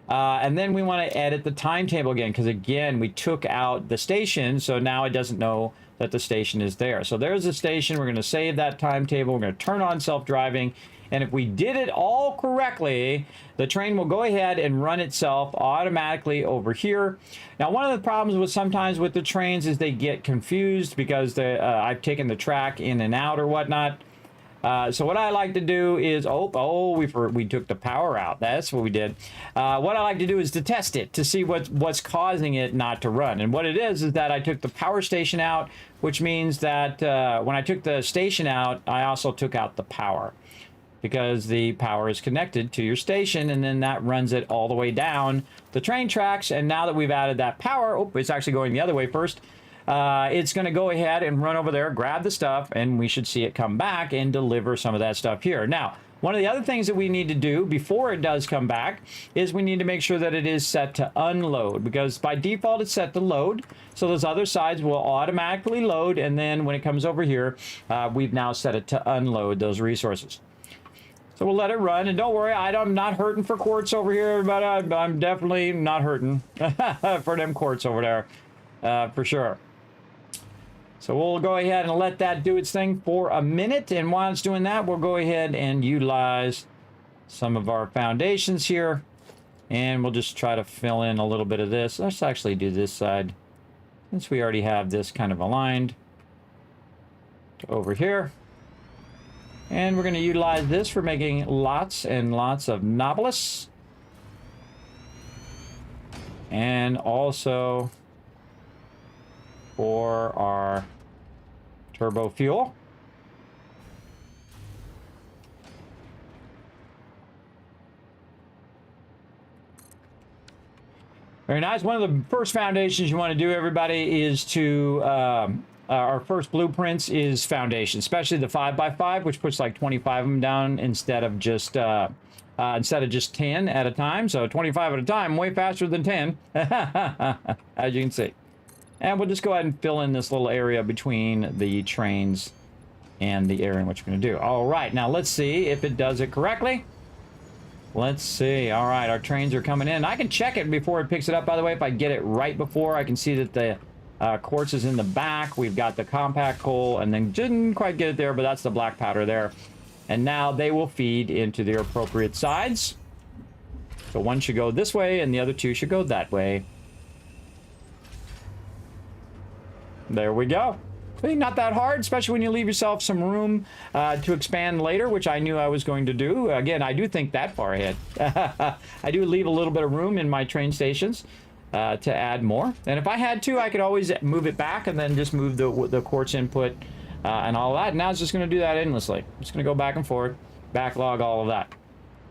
And then we want to edit the timetable again, because again, we took out the station, so now it doesn't know that the station is there. So there's the station. We're going to save that timetable. We're going to turn on self-driving. And if we did it all correctly, the train will go ahead and run itself automatically over here. Now, one of the problems with sometimes with the trains is they get confused because I've taken the track in and out or whatnot. So what I like to do is, we took the power out. That's what we did. What I like to do is to test it, to see what's causing it not to run. And what it is that I took the power station out, which means that when I took the station out, I also took out the power. Because the power is connected to your station, and then that runs it all the way down the train tracks. And now that we've added that power, it's actually going the other way first. It's going to go ahead and run over there, grab the stuff, and we should see it come back and deliver some of that stuff here. Now, one of the other things that we need to do before it does come back is we need to make sure that it is set to unload, because by default it's set to load. So those other sides will automatically load, and then when it comes over here, we've now set it to unload those resources. So we'll let it run, and don't worry, I'm not hurting for quartz over here, but I'm definitely not hurting for them quartz over there, for sure. So we'll go ahead and let that do its thing for a minute, and while it's doing that, we'll go ahead and utilize some of our foundations here, and we'll just try to fill in a little bit of this. Let's actually do this side, since we already have this kind of aligned to over here. And we're going to utilize this for making lots and lots of Nobilis. And also for our turbo fuel. Very nice. One of the first foundations you want to do, everybody, is to... our first blueprints is foundation, especially the 5x5, which puts like 25 of them down instead of just 10 at a time. So 25 at a time, way faster than 10, as you can see. And we'll just go ahead and fill in this little area between the trains and the area in which we're going to do. All right, now let's see if it does it correctly. Let's see. All right, our trains are coming in. I can check it before it picks it up, by the way. If I get it right before, I can see that the quartz is in the back. We've got the compact coal, and then didn't quite get it there, but that's the black powder there. And now they will feed into their appropriate sides. So one should go this way, and the other two should go that way. There we go. See, not that hard, especially when you leave yourself some room to expand later, which I knew I was going to do. Again, I do think that far ahead. I do leave a little bit of room in my train stations to add more. And if I had to, I could always move it back and then just move the quartz input and all that. Now it's just going to do that endlessly. It's going to go back and forth, backlog all of that.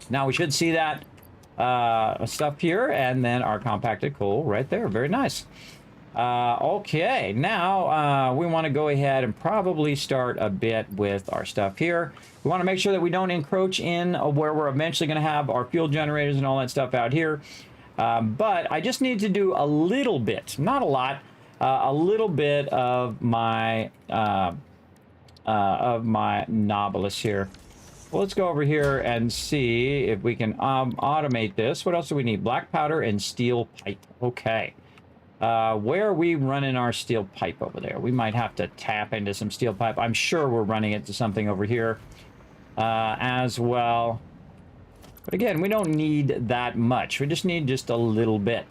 Now we should see that stuff here, and then our compacted coal right there. Very nice. Okay, now we want to go ahead and probably start a bit with our stuff here. We want to make sure that we don't encroach in where we're eventually going to have our fuel generators and all that stuff out here. But I just need to do a little bit, not a lot, a little bit of my Nobilis here. Well, let's go over here and see if we can automate this. What else do we need? Black powder and steel pipe. Okay. Where are we running our steel pipe over there? We might have to tap into some steel pipe. I'm sure we're running it to something over here as well. But again, we don't need that much. We just need just a little bit.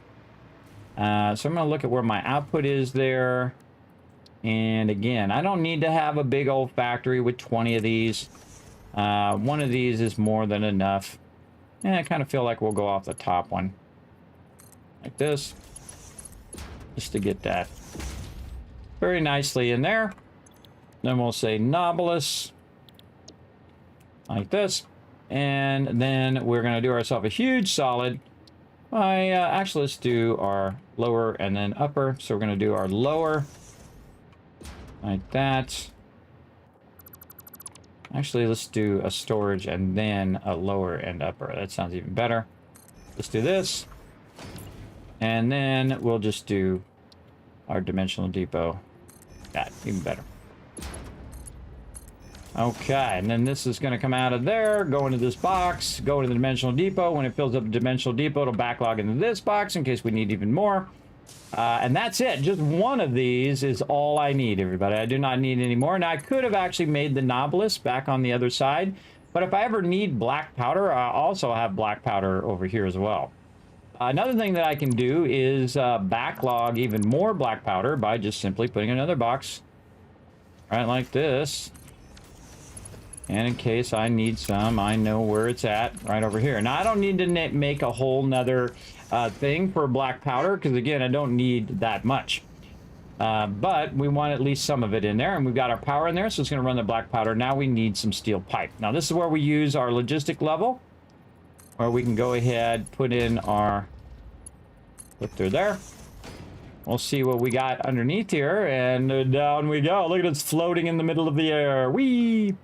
So I'm going to look at where my output is there. And again, I don't need to have a big old factory with 20 of these. One of these is more than enough. And I kind of feel like we'll go off the top one. Like this. Just to get that very nicely in there. Then we'll say Nobilis. Like this. And then we're going to do ourselves a huge solid. Actually, let's do our lower and then upper. So we're going to do our lower. Like that. Actually, let's do a storage and then a lower and upper. That sounds even better. Let's do this. And then we'll just do our dimensional depot. That, even better. Okay, and then this is going to come out of there, go into this box, go into the dimensional depot. When it fills up the dimensional depot, it'll backlog into this box in case we need even more. And that's it. Just one of these is all I need, everybody. I do not need any more. Now, I could have actually made the Nobilis back on the other side. But if I ever need black powder, I also have black powder over here as well. Another thing that I can do is backlog even more black powder by just simply putting another box right like this. And in case I need some, I know where it's at right over here. Now, I don't need to make a whole nother thing for black powder because, again, I don't need that much. But we want at least some of it in there, and we've got our power in there, so it's going to run the black powder. Now we need some steel pipe. Now, this is where we use our logistic level, where we can go ahead, put in our lifter there. We'll see what we got underneath here, and down we go. Look at it, floating in the middle of the air. Whee!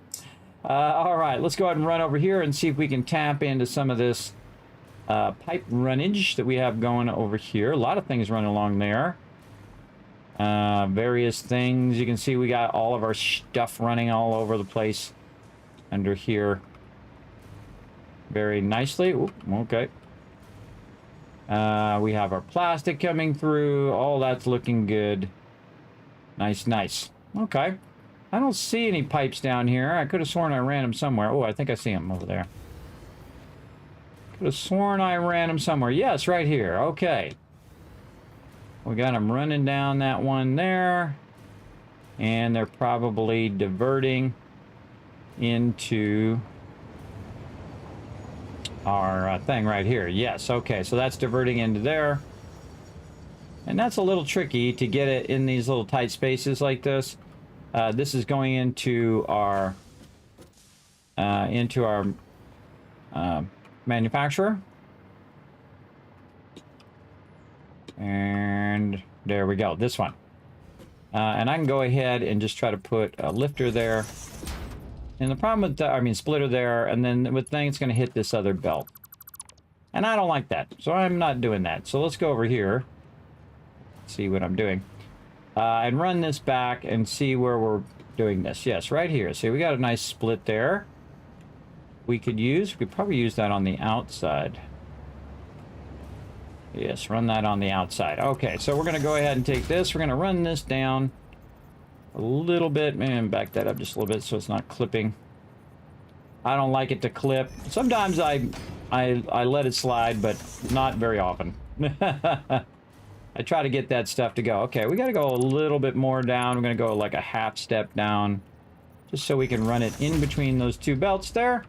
All right, let's go ahead and run over here and see if we can tap into some of this pipe runnage that we have going over here. A lot of things running along there. Various things. You can see we got all of our stuff running all over the place under here. Very nicely. Ooh, okay. We have our plastic coming through. All that's looking good. Nice, nice. Okay. I don't see any pipes down here. I could have sworn I ran them somewhere. Oh, I think I see them over there. Could have sworn I ran them somewhere. Yes, right here. Okay. We got them running down that one there. And they're probably diverting into our thing right here. Yes, okay. So that's diverting into there. And that's a little tricky to get it in these little tight spaces like this. This is going into our manufacturer. And there we go, this one. And I can go ahead and just try to put a lifter there. And the problem with the, splitter there, and then with thing, it's going to hit this other belt. And I don't like that, so I'm not doing that. So let's go over here, see what I'm doing. And run this back and see where we're doing this. Yes, right here. See, we got a nice split there. We could probably use that on the outside. Yes, run that on the outside. Okay, so we're going to go ahead and take this. We're going to run this down a little bit. Man, back that up just a little bit so it's not clipping. I don't like it to clip. Sometimes I let it slide, but not very often. I try to get that stuff to go. Okay, we got to go a little bit more down. We're going to go like a half step down just so we can run it in between those two belts there.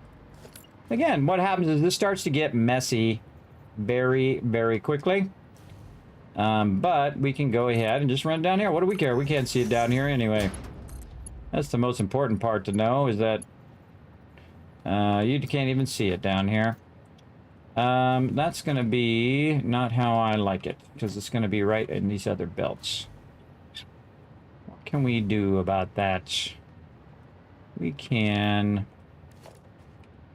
Again, what happens is this starts to get messy very, very quickly. But we can go ahead and just run it down here. What do we care? We can't see it down here anyway. That's the most important part to know, is that you can't even see it down here. That's going to be not how I like it, because it's going to be right in these other belts. What can we do about that? We can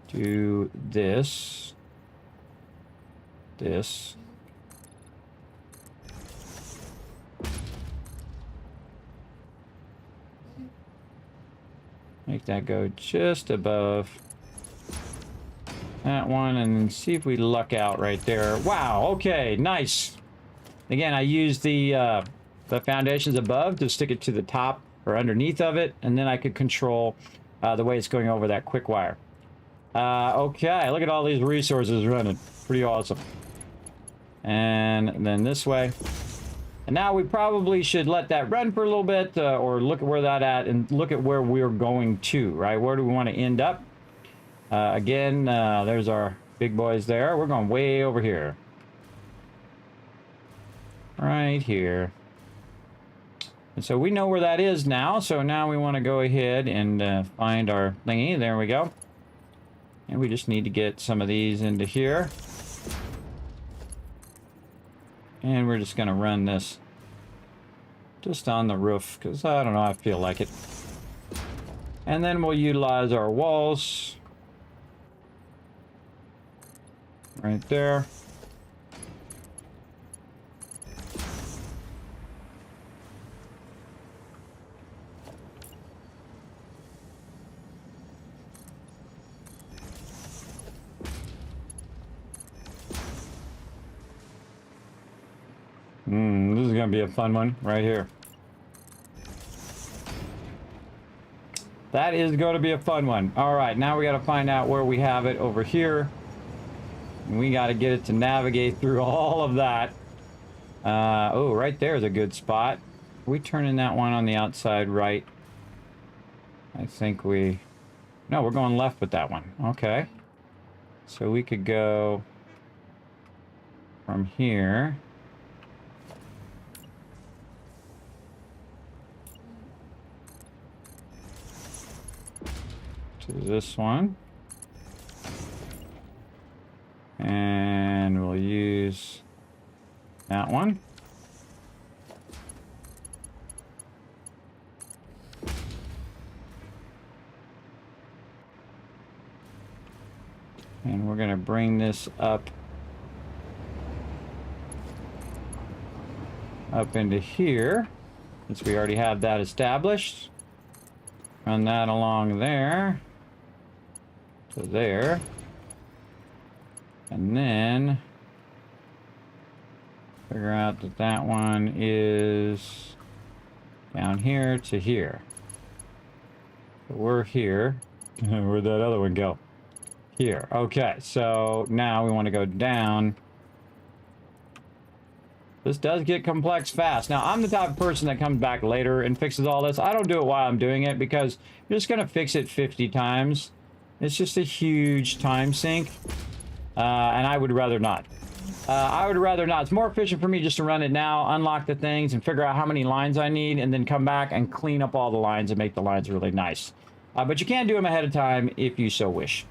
do this. This. Make that go just above that one and see if we luck out right there. Wow, okay, nice. Again, I used the foundations above to stick it to the top or underneath of it, and then I could control the way it's going over that quick wire. Okay, look at all these resources running. Pretty awesome. And then this way. And now we probably should let that run for a little bit, or look at where that at, and look at where we're going to, right? Where do we want to end up? Again, there's our big boys there. We're going way over here. Right here. And so we know where that is now, so now we want to go ahead and find our thingy. There we go. And we just need to get some of these into here. And we're just going to run this just on the roof, because I don't know, I feel like it. And then we'll utilize our walls. Right there. This is going to be a fun one right here. That is going to be a fun one. All right, now we got to find out where we have it over here. And we got to get it to navigate through all of that. Oh, right there is a good spot. We turning that one on the outside right. I think we... No, we're going left with that one. Okay. So we could go from here. To this one. And we'll use that one. And we're going to bring this up into here, since we already have that established. Run that along there to there. And then figure out that that one is down here to here. So we're here. Where'd that other one go? Here. Okay, so now we want to go down. This does get complex fast. Now, I'm the type of person that comes back later and fixes all this. I don't do it while I'm doing it because you're just going to fix it 50 times. It's just a huge time sink. And I would rather not. It's more efficient for me just to run it now, unlock the things, and figure out how many lines I need, and then come back and clean up all the lines and make the lines really nice. But you can do them ahead of time if you so wish.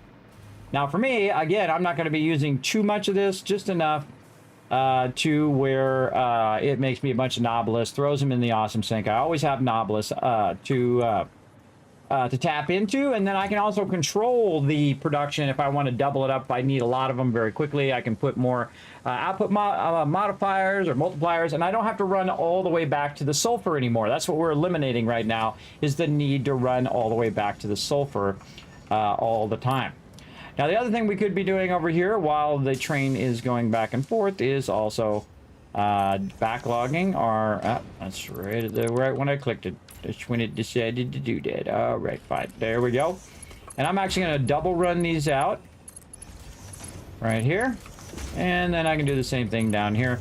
Now, for me, again, I'm not going to be using too much of this, just enough to where it makes me a bunch of Nobilis, throws them in the awesome sink. I always have Nobilis to tap into, and then I can also control the production if I want to double it up. If I need a lot of them very quickly, I can put more output modifiers or multipliers, and I don't have to run all the way back to the sulfur anymore. That's what we're eliminating right now, is the need to run all the way back to the sulfur all the time. Now, the other thing we could be doing over here while the train is going back and forth is also backlogging our... that's right, right when I clicked it. That's when it decided to do that. All right, fine. There we go. And I'm actually going to double run these out. Right here. And then I can do the same thing down here.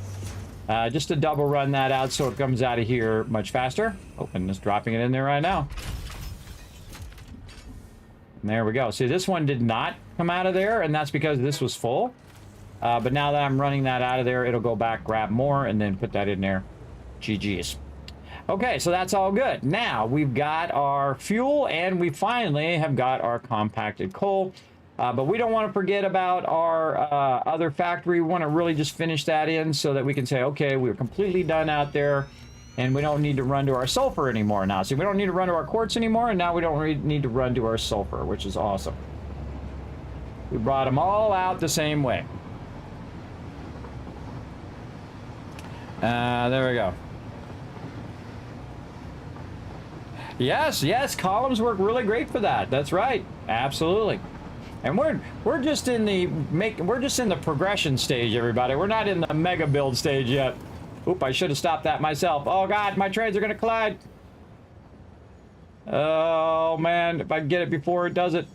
Just to double run that out so it comes out of here much faster. Oh, and just dropping it in there right now. And there we go. See, this one did not come out of there, and that's because this was full. But now that I'm running that out of there, it'll go back, grab more, and then put that in there. GG's. Okay, so that's all good. Now, we've got our fuel, and we finally have got our compacted coal. But we don't want to forget about our other factory. We want to really just finish that in so that we can say, okay, we're completely done out there, and we don't need to run to our sulfur anymore now. See, we don't need to run to our quartz anymore, and now we don't need to run to our sulfur, which is awesome. We brought them all out the same way. There we go. Yes, columns work really great for that. That's right. Absolutely. And we're just in the progression stage, everybody. We're not in the mega build stage yet. Oop, I should have stopped that myself. Oh god, my trains are gonna collide. Oh man, if I can get it before it does it.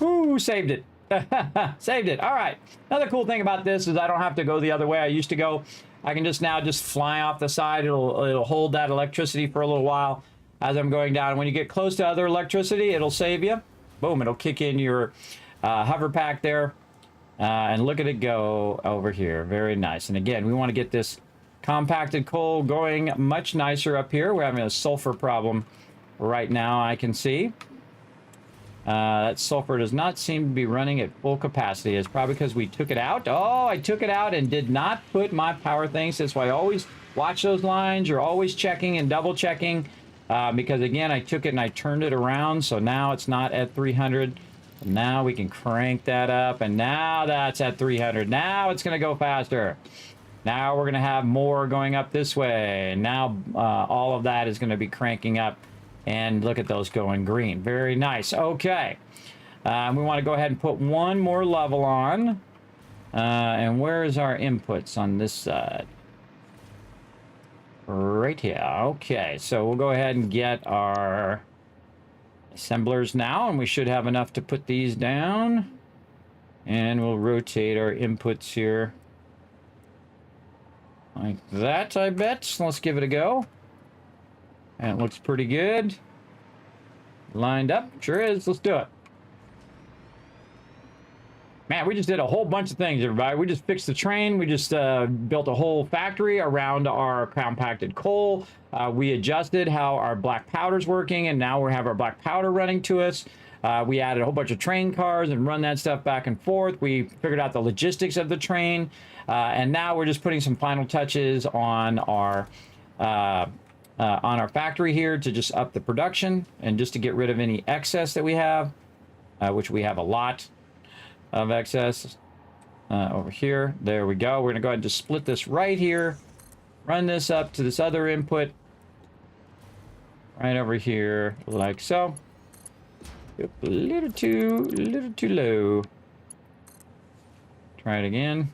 Whoo, saved it. Saved it. All right. Another cool thing about this is I don't have to go the other way I used to go. I can just now just fly off the side. It'll hold that electricity for a little while as I'm going down. When you get close to other electricity, it'll save you. Boom, it'll kick in your hover pack there. And look at it go over here. Very nice. And again, we want to get this compacted coal going much nicer up here. We're having a sulfur problem right now, I can see. That sulfur does not seem to be running at full capacity. It's probably because we took it out. Oh, I took it out and did not put my power things. That's why I always watch those lines. You're always checking and double checking. Because again, I took it and I turned it around. So now it's not at 300. Now we can crank that up. And now that's at 300. Now it's going to go faster. Now we're going to have more going up this way. And now all of that is going to be cranking up. And look at those going green. Very nice. Okay. We want to go ahead and put one more level on. And where's our inputs on this side? Right here. Okay. So we'll go ahead and get our assemblers now. And we should have enough to put these down. And we'll rotate our inputs here. Like that, I bet. Let's give it a go. And it looks pretty good. Lined up. Sure is. Let's do it. Man, we just did a whole bunch of things, everybody. We just fixed the train. We just built a whole factory around our compacted coal. We adjusted how our black powder's working, and now we have our black powder running to us. We added a whole bunch of train cars and run that stuff back and forth. We figured out the logistics of the train. And now we're just putting some final touches on our factory here to just up the production and just to get rid of any excess that we have, which we have a lot of excess over here. There we go. We're going to go ahead and just split this right here, run this up to this other input right over here like so. Up a little too low. Try it again.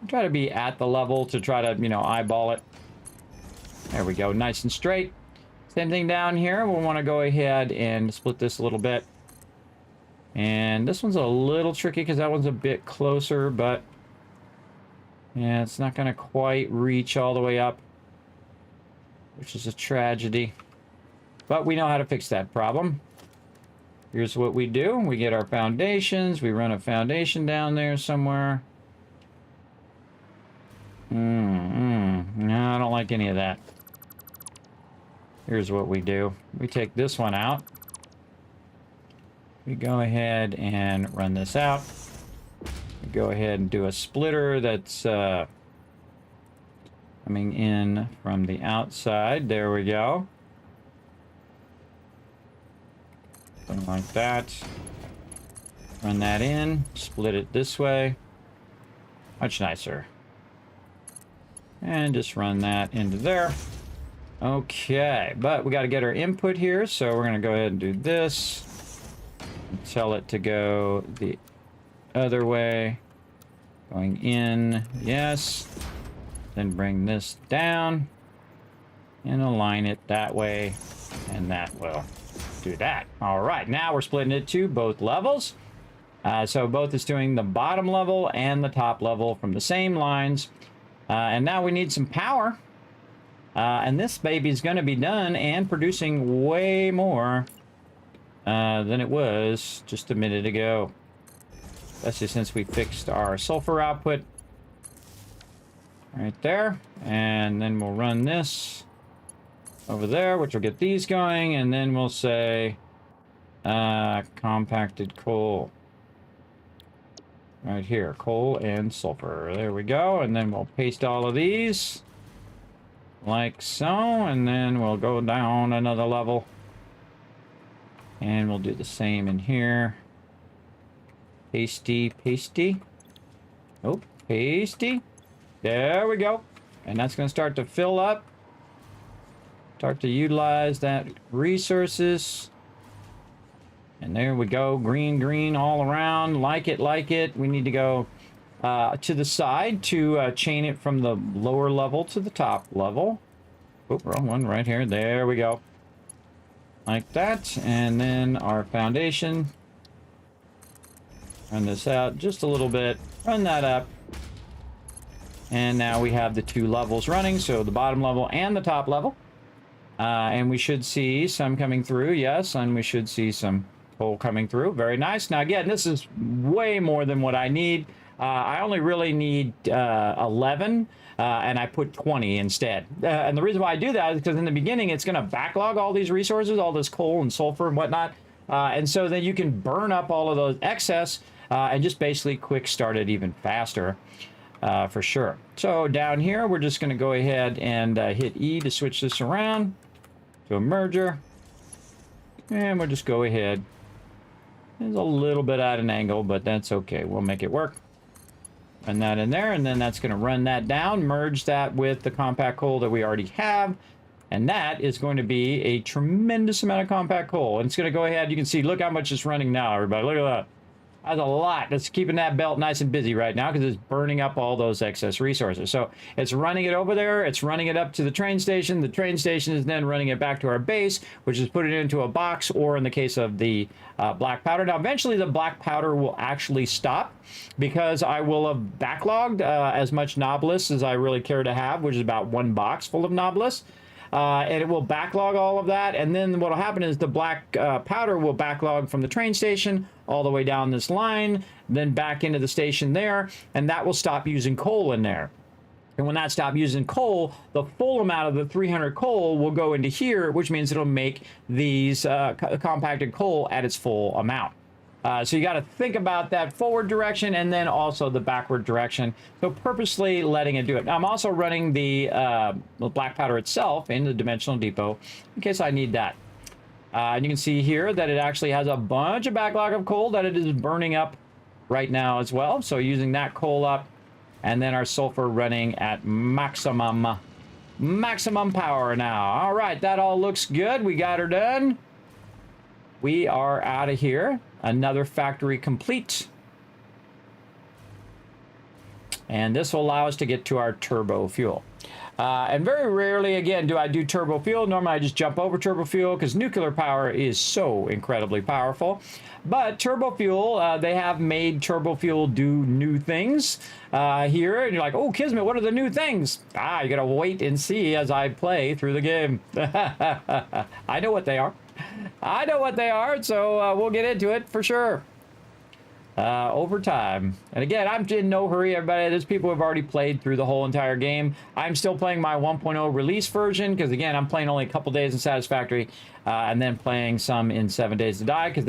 Try to be at the level to try to, you know, eyeball it. There we go, nice and straight. Same thing down here. We'll want to go ahead and split this a little bit. And this one's a little tricky because that one's a bit closer, but yeah, it's not going to quite reach all the way up, which is a tragedy. But we know how to fix that problem. Here's what we do. We get our foundations. We run a foundation down there somewhere. No, I don't like any of that. Here's what we do. We take this one out. We go ahead and run this out. We go ahead and do a splitter that's coming in from the outside. There we go. Something like that. Run that in. Split it this way. Much nicer. And just run that into there. Okay, but we got to get our input here, so we're going to go ahead and do this. And tell it to go the other way. Going in, yes. Then bring this down. And align it that way. And that will do that. All right, now we're splitting it to both levels. So both is doing the bottom level and the top level from the same lines. And now we need some power. And this baby's going to be done and producing way more than it was just a minute ago. Especially since we fixed our sulfur output. Right there. And then we'll run this over there, which will get these going. And then we'll say compacted coal. Right here, coal and sulfur. There we go. And then we'll paste all of these like so. And then we'll go down another level. And we'll do the same in here. Pasty, pasty. Oh, pasty. There we go. And that's going to start to fill up Start to utilize that resources. And there we go. Green, green all around. Like it, like it. We need to go to the side to chain it from the lower level to the top level. Oh, wrong one right here. There we go. Like that. And then our foundation. Run this out just a little bit. Run that up. And now we have the 2 levels running. So the bottom level and the top level. And we should see some coming through. Yes. And we should see some coal coming through. Very nice. Now, again, this is way more than what I need. I only really need 11. And I put 20 instead. And the reason why I do that is because in the beginning, it's going to backlog all these resources, all this coal and sulfur and whatnot. And so then you can burn up all of those excess and just basically quick start it even faster for sure. So down here, we're just going to go ahead and hit E to switch this around to a merger. And we'll just go ahead. It's a little bit at an angle, but that's okay. We'll make it work. Run that in there, and then that's going to run that down, merge that with the compact coal that we already have. And that is going to be a tremendous amount of compact coal. And it's going to go ahead. You can see, look how much it's running now, everybody. Look at that. That's a lot. That's keeping that belt nice and busy right now because it's burning up all those excess resources. So it's running it over there. It's running it up to the train station. The train station is then running it back to our base, which is putting it into a box, or in the case of the black powder. Now, eventually the black powder will actually stop because I will have backlogged as much Nobilis as I really care to have, which is about 1 box full of Nobilis. And it will backlog all of that, and then what will happen is the black powder will backlog from the train station all the way down this line, then back into the station there, and that will stop using coal in there. And when that stops using coal, the full amount of the 300 coal will go into here, which means it'll make these compacted coal at its full amount. So you got to think about that forward direction and then also the backward direction. So purposely letting it do it. Now, I'm also running the black powder itself in the dimensional depot in case I need that. And you can see here that it actually has a bunch of backlog of coal that it is burning up right now as well. So using that coal up and then our sulfur running at maximum power now. All right, that all looks good. We got her done. We are out of here. Another factory complete. And this will allow us to get to our turbo fuel. And very rarely, again, do I do turbo fuel. Normally, I just jump over turbo fuel because nuclear power is so incredibly powerful. But turbo fuel, they have made turbo fuel do new things here. And you're like, oh, Kismet, what are the new things? You got to wait and see as I play through the game. I know what they are. I know what they are, so we'll get into it for sure. Over time. And again, I'm in no hurry, everybody. There's people who have already played through the whole entire game. I'm still playing my 1.0 release version because, again, I'm playing only a couple days in Satisfactory and then playing some in 7 Days to Die because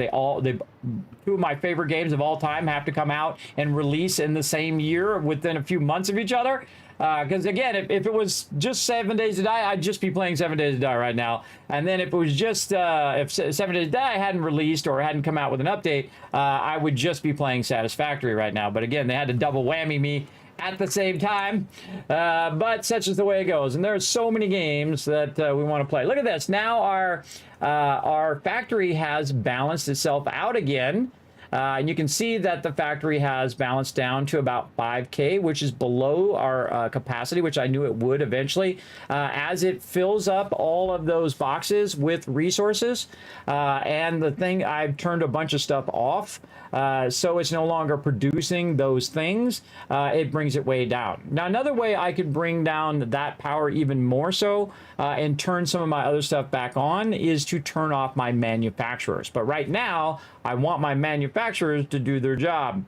two of my favorite games of all time have to come out and release in the same year within a few months of each other. Because again, if it was just 7 Days to Die, I'd just be playing 7 Days to Die right now. And then if it was just, if 7 Days to Die hadn't released or hadn't come out with an update, I would just be playing Satisfactory right now. But again, they had to double whammy me at the same time. But such is the way it goes. And there's so many games that we want to play. Look at this. Now our factory has balanced itself out again. And you can see that the factory has balanced down to about 5K, which is below our capacity, which I knew it would eventually. As it fills up all of those boxes with resources, and the thing, I've turned a bunch of stuff off, so it's no longer producing those things, it brings it way down. Now, another way I could bring down that power even more so and turn some of my other stuff back on is to turn off my manufacturers. But right now, I want my manufacturers to do their job,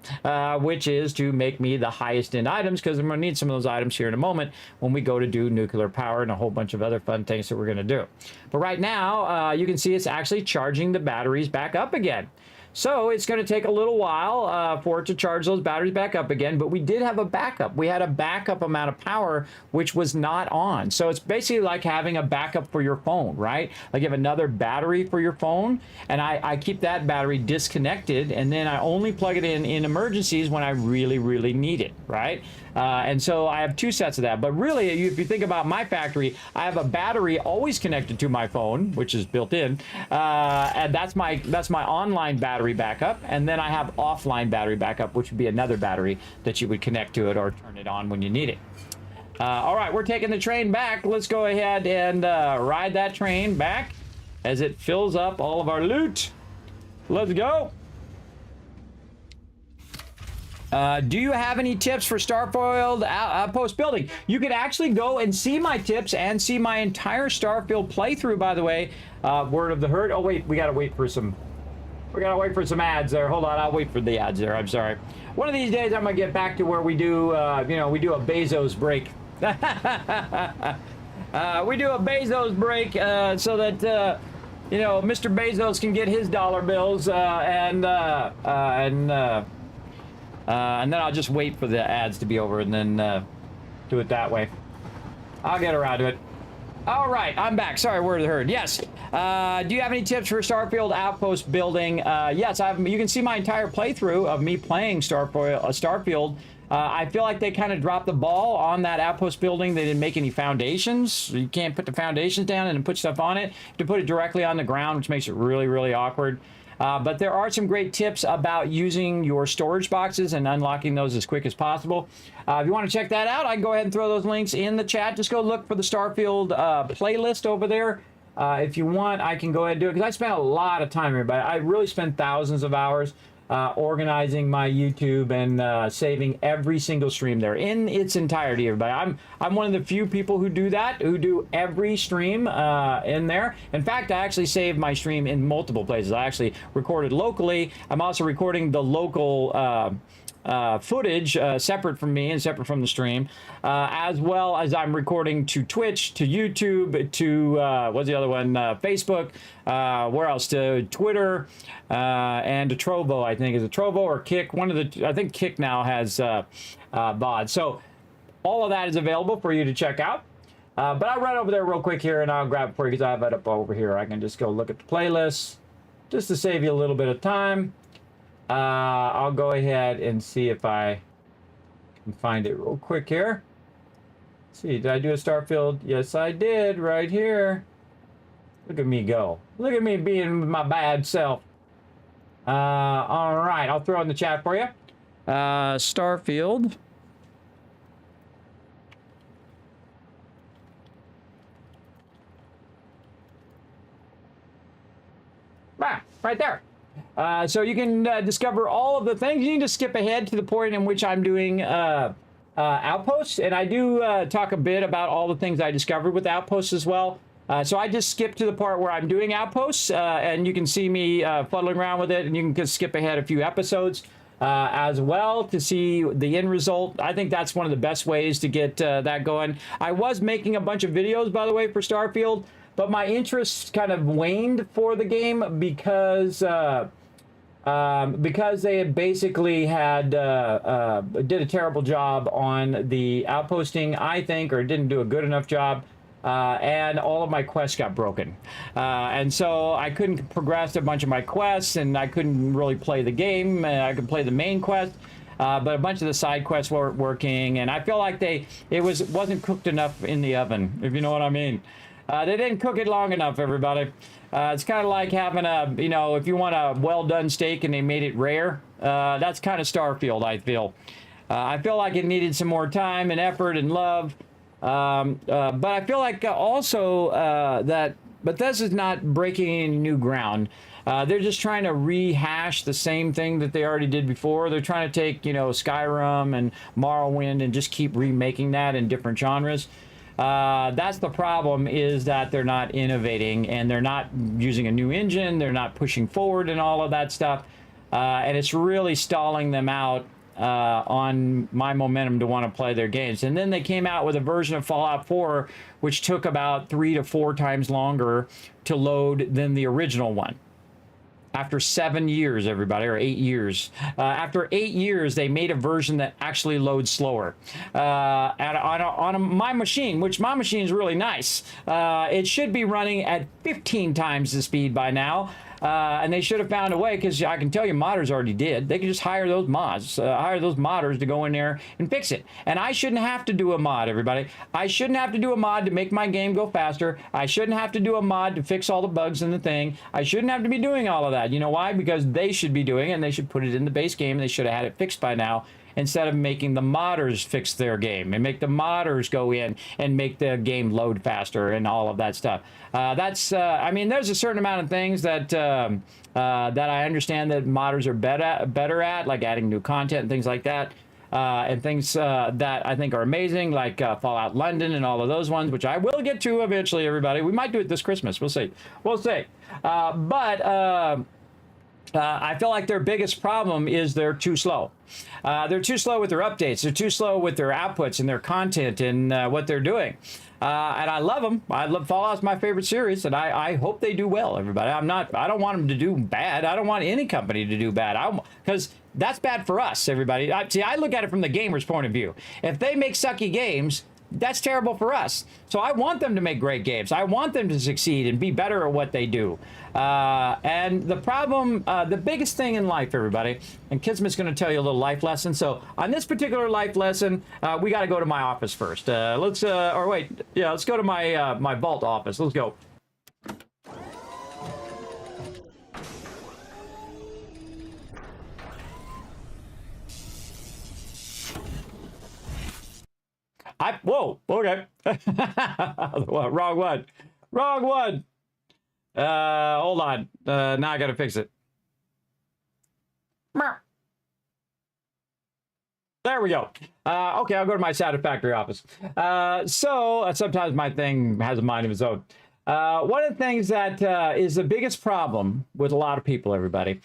which is to make me the highest end items, because I'm going to need some of those items here in a moment when we go to do nuclear power and a whole bunch of other fun things that we're going to do. But right now, you can see it's actually charging the batteries back up again. So it's going to take a little while for it to charge those batteries back up again, but we did have a backup. We had a backup amount of power, which was not on. So it's basically like having a backup for your phone, right? Like you have another battery for your phone, and I keep that battery disconnected, and then I only plug it in emergencies when I really, really need it, right? And so I have two sets of that. But really, if you think about my factory, I have a battery always connected to my phone, which is built in, and that's my online battery backup. And then I have offline battery backup, which would be another battery that you would connect to it or turn it on when you need it. All right, we're taking the train back. Let's go ahead and ride that train back as it fills up all of our loot. Let's go. Do you have any tips for Starfield outpost building? You can actually go and see my tips and see my entire Starfield playthrough, by the way. Word of the herd. Oh, wait, we gotta wait for some ads there. Hold on, I'll wait for the ads there. I'm sorry. One of these days, I'm gonna get back to where we do, we do a Bezos break. We do a Bezos break so that, Mr. Bezos can get his dollar bills and then I'll just wait for the ads to be over and then do it that way. I'll get around to it. All right, I'm back. Sorry, word of the herd. Yes. Do you have any tips for Starfield outpost building? Yes, you can see my entire playthrough of me playing Starfield. I feel like they kind of dropped the ball on that outpost building. They didn't make any foundations. You can't put the foundations down and then put stuff on it. To put it directly on the ground, which makes it really, really awkward. But there are some great tips about using your storage boxes and unlocking those as quick as possible. If you want to check that out, I can go ahead and throw those links in the chat. Just go look for the Starfield playlist over there. If you want, I can go ahead and do it because I spent a lot of time here, but I really spent thousands of hours organizing my YouTube and saving every single stream there in its entirety, everybody. I'm one of the few people who do that, who do every stream in there. In fact, I actually saved my stream in multiple places. I actually recorded locally. I'm also recording the local footage separate from me and separate from the stream, as well as I'm recording to Twitch, to YouTube, to what's the other one, Facebook, where else, to Twitter, and to Trovo. I think is it Trovo or Kick, one of the, I think Kick now has VOD. So all of that is available for you to check out. But I'll run over there real quick here and I'll grab it for you because I have it up over here. I can just go look at the playlist just to save you a little bit of time. I'll go ahead and see if I can find it real quick here. Let's see, did I do a Starfield? Yes, I did, right here. Look at me go. Look at me being my bad self. All right, I'll throw in the chat for you. Starfield. Right there. So you can discover all of the things. You need to skip ahead to the point in which I'm doing Outposts, and I do talk a bit about all the things I discovered with Outposts as well. So I just skip to the part where I'm doing Outposts, and you can see me fuddling around with it, and you can just skip ahead a few episodes as well to see the end result. I think that's one of the best ways to get that going. I was making a bunch of videos, by the way, for Starfield, but my interest kind of waned for the game because they had basically did a terrible job on the outposting, I think, or didn't do a good enough job. And all of my quests got broken. And so I couldn't progress a bunch of my quests, and I couldn't really play the game. I could play the main quest, but a bunch of the side quests weren't working, and I feel like it wasn't cooked enough in the oven, if you know what I mean. They didn't cook it long enough, everybody. It's kind of like having if you want a well-done steak and they made it rare, that's kind of Starfield, I feel. I feel like it needed some more time and effort and love. But I feel like also that Bethesda's not breaking any new ground. They're just trying to rehash the same thing that they already did before. They're trying to take, Skyrim and Morrowind and just keep remaking that in different genres. That's the problem, is that they're not innovating and they're not using a new engine. They're not pushing forward and all of that stuff. And it's really stalling them out on my momentum to want to play their games. And then they came out with a version of Fallout 4 which took about 3 to 4 times longer to load than the original one. after 7 years, everybody, or 8 years. After 8 years, they made a version that actually loads slower. On my machine, which my machine is really nice, it should be running at 15 times the speed by now. And they should have found a way, because I can tell you modders already did. They can just hire those mods, hire those modders to go in there and fix it. And I shouldn't have to do a mod, everybody. I shouldn't have to do a mod to make my game go faster. I shouldn't have to do a mod to fix all the bugs in the thing. I shouldn't have to be doing all of that. You know why? Because they should be doing it, and they should put it in the base game. They should have had it fixed by now, instead of making the modders fix their game and make the modders go in and make the game load faster and all of that stuff. I mean, there's a certain amount of things that that I understand that modders are better at, like adding new content and things like that. And things that I think are amazing, like Fallout London and all of those ones, which I will get to eventually, everybody. We might do it this Christmas. We'll see. We'll see. I feel like their biggest problem is they're too slow. They're too slow with their updates. They're too slow with their outputs and their content and what they're doing. And I love them. I love Fallout's my favorite series, and I hope they do well, everybody. I don't want them to do bad. I don't want any company to do bad. Because that's bad for us, everybody. I look at it from the gamer's point of view. If they make sucky games, that's terrible for us. So I want them to make great games. I want them to succeed and be better at what they do. And the problem, the biggest thing in life, everybody, and Kismet's going to tell you a little life lesson. So on this particular life lesson, we got to go to my office first. Let's go to my my vault office. Let's go. Whoa, okay. Wrong one. Wrong one. Hold on. Now I gotta fix it. There we go. Okay, I'll go to my Satisfactory office. So sometimes my thing has a mind of its own. One of the things that is the biggest problem with a lot of people, everybody,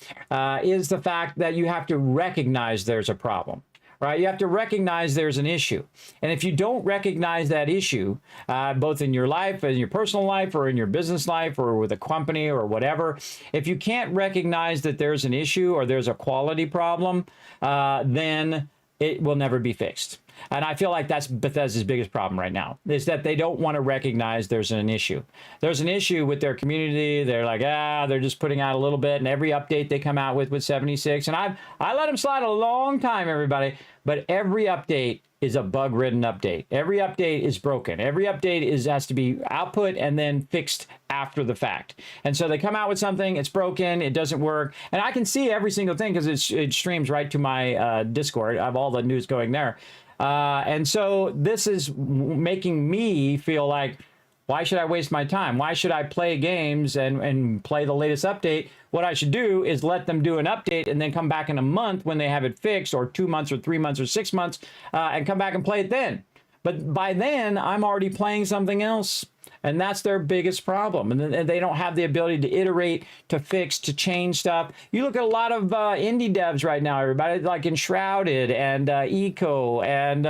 is the fact that you have to recognize there's a problem. Right? You have to recognize there's an issue. And if you don't recognize that issue, both in your life, in your personal life, or in your business life, or with a company, or whatever, if you can't recognize that there's an issue or there's a quality problem, then it will never be fixed. And I feel like that's Bethesda's biggest problem right now, is that they don't want to recognize there's an issue. There's an issue with their community. They're like, they're just putting out a little bit, and every update they come out with 76. And I let them slide a long time, everybody. But every update is a bug-ridden update. Every update is broken. Every update has to be output and then fixed after the fact. And so they come out with something, it's broken, it doesn't work. And I can see every single thing because it streams right to my Discord. I have all the news going there. And so this is making me feel like, why should I waste my time? Why should I play games and play the latest update? What I should do is let them do an update and then come back in a month when they have it fixed, or 2 months or 3 months or 6 months, and come back and play it then. But by then, I'm already playing something else. And that's their biggest problem. And they don't have the ability to iterate, to fix, to change stuff. You look at a lot of indie devs right now, everybody, like Enshrouded and Eco and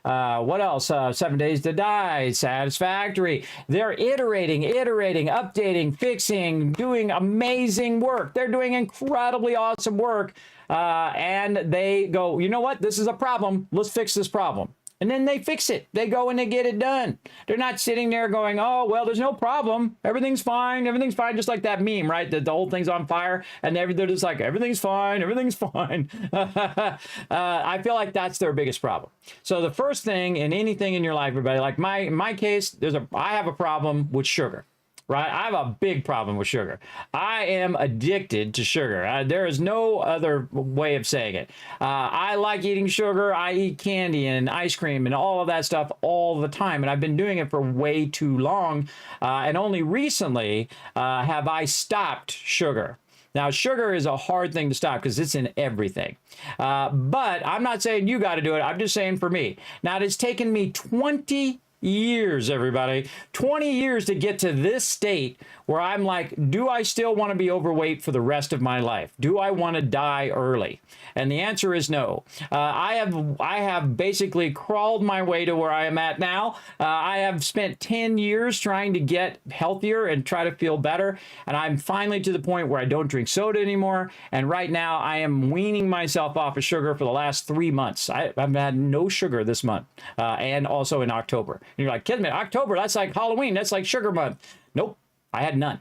what else? 7 Days to Die, Satisfactory. They're iterating, updating, fixing, doing amazing work. They're doing incredibly awesome work. And they go, you know what? This is a problem. Let's fix this problem. And then they fix it. They go and they get it done. They're not sitting there going, oh, well, there's no problem. Everything's fine. Everything's fine. Just like that meme, right? The whole thing's on fire. And they're just like, everything's fine. Everything's fine. I feel like that's their biggest problem. So the first thing in anything in your life, everybody, like my case, I have a problem with sugar. Right? I have a big problem with sugar. I am addicted to sugar. There is no other way of saying it. I like eating sugar. I eat candy and ice cream and all of that stuff all the time. And I've been doing it for way too long. And only recently have I stopped sugar. Now, sugar is a hard thing to stop because it's in everything. But I'm not saying you got to do it. I'm just saying for me. Now, it's taken me 20 years, everybody. 20 years to get to this state where I'm like, do I still want to be overweight for the rest of my life? Do I want to die early? And the answer is no. I have basically crawled my way to where I am at now. I have spent 10 years trying to get healthier and try to feel better. And I'm finally to the point where I don't drink soda anymore. And right now I am weaning myself off of sugar for the last 3 months. I've had no sugar this month and also in October. And you're like, Kismet, October, that's like Halloween. That's like sugar month. Nope, I had none.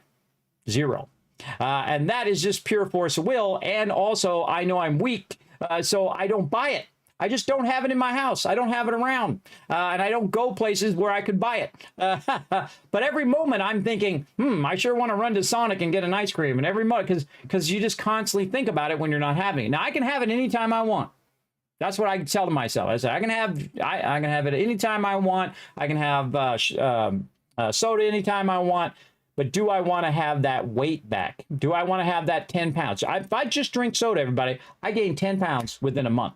Zero. And that is just pure force of will. And also, I know I'm weak, so I don't buy it. I just don't have it in my house. I don't have it around. And I don't go places where I could buy it. But every moment I'm thinking, I sure want to run to Sonic and get an ice cream. And every moment, because you just constantly think about it when you're not having it. Now, I can have it anytime I want. That's what I tell myself. I say, I can have it anytime I want. I can have soda anytime I want. But do I want to have that weight back? Do I want to have that 10 pounds? If I just drink soda, everybody, I gain 10 pounds within a month.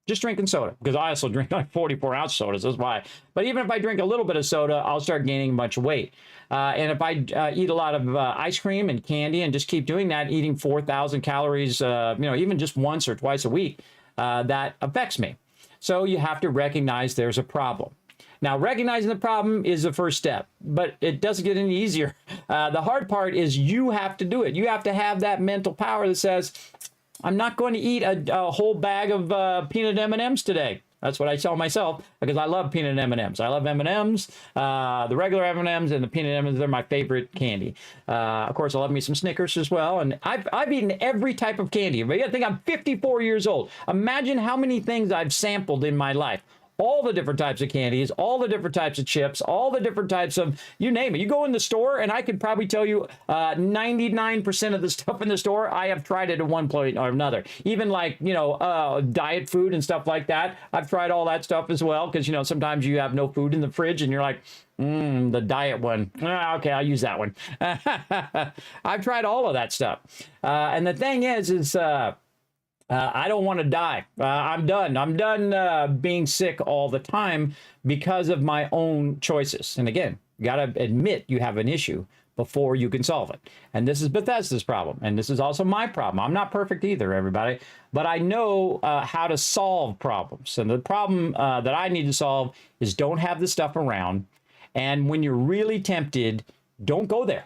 Just drinking soda, because I also drink like 44-ounce sodas. That's why. But even if I drink a little bit of soda, I'll start gaining a bunch of weight. And if I eat a lot of ice cream and candy and just keep doing that, eating 4,000 calories, even just once or twice a week, that affects me. So you have to recognize there's a problem. Now, recognizing the problem is the first step, but it doesn't get any easier. The hard part is you have to do it. You have to have that mental power that says, I'm not going to eat a whole bag of peanut M&Ms today. That's what I tell myself, because I love peanut M&Ms. I love M&Ms, the regular M&Ms and the peanut M&Ms. They're my favorite candy. Of course, I love me some Snickers as well. And I've eaten every type of candy. I think I'm 54 years old. Imagine how many things I've sampled in my life. All the different types of candies, all the different types of chips, all the different types of, you name it. You go in the store, and I could probably tell you 99% of the stuff in the store, I have tried it at one point or another. Even like, diet food and stuff like that. I've tried all that stuff as well, because, sometimes you have no food in the fridge, and you're like, the diet one. Okay, I'll use that one. I've tried all of that stuff. And the thing is I don't want to die. I'm done. I'm done being sick all the time because of my own choices. And again, you got to admit you have an issue before you can solve it. And this is Bethesda's problem. And this is also my problem. I'm not perfect either, everybody. But I know how to solve problems. And the problem that I need to solve is don't have the stuff around. And when you're really tempted, don't go there.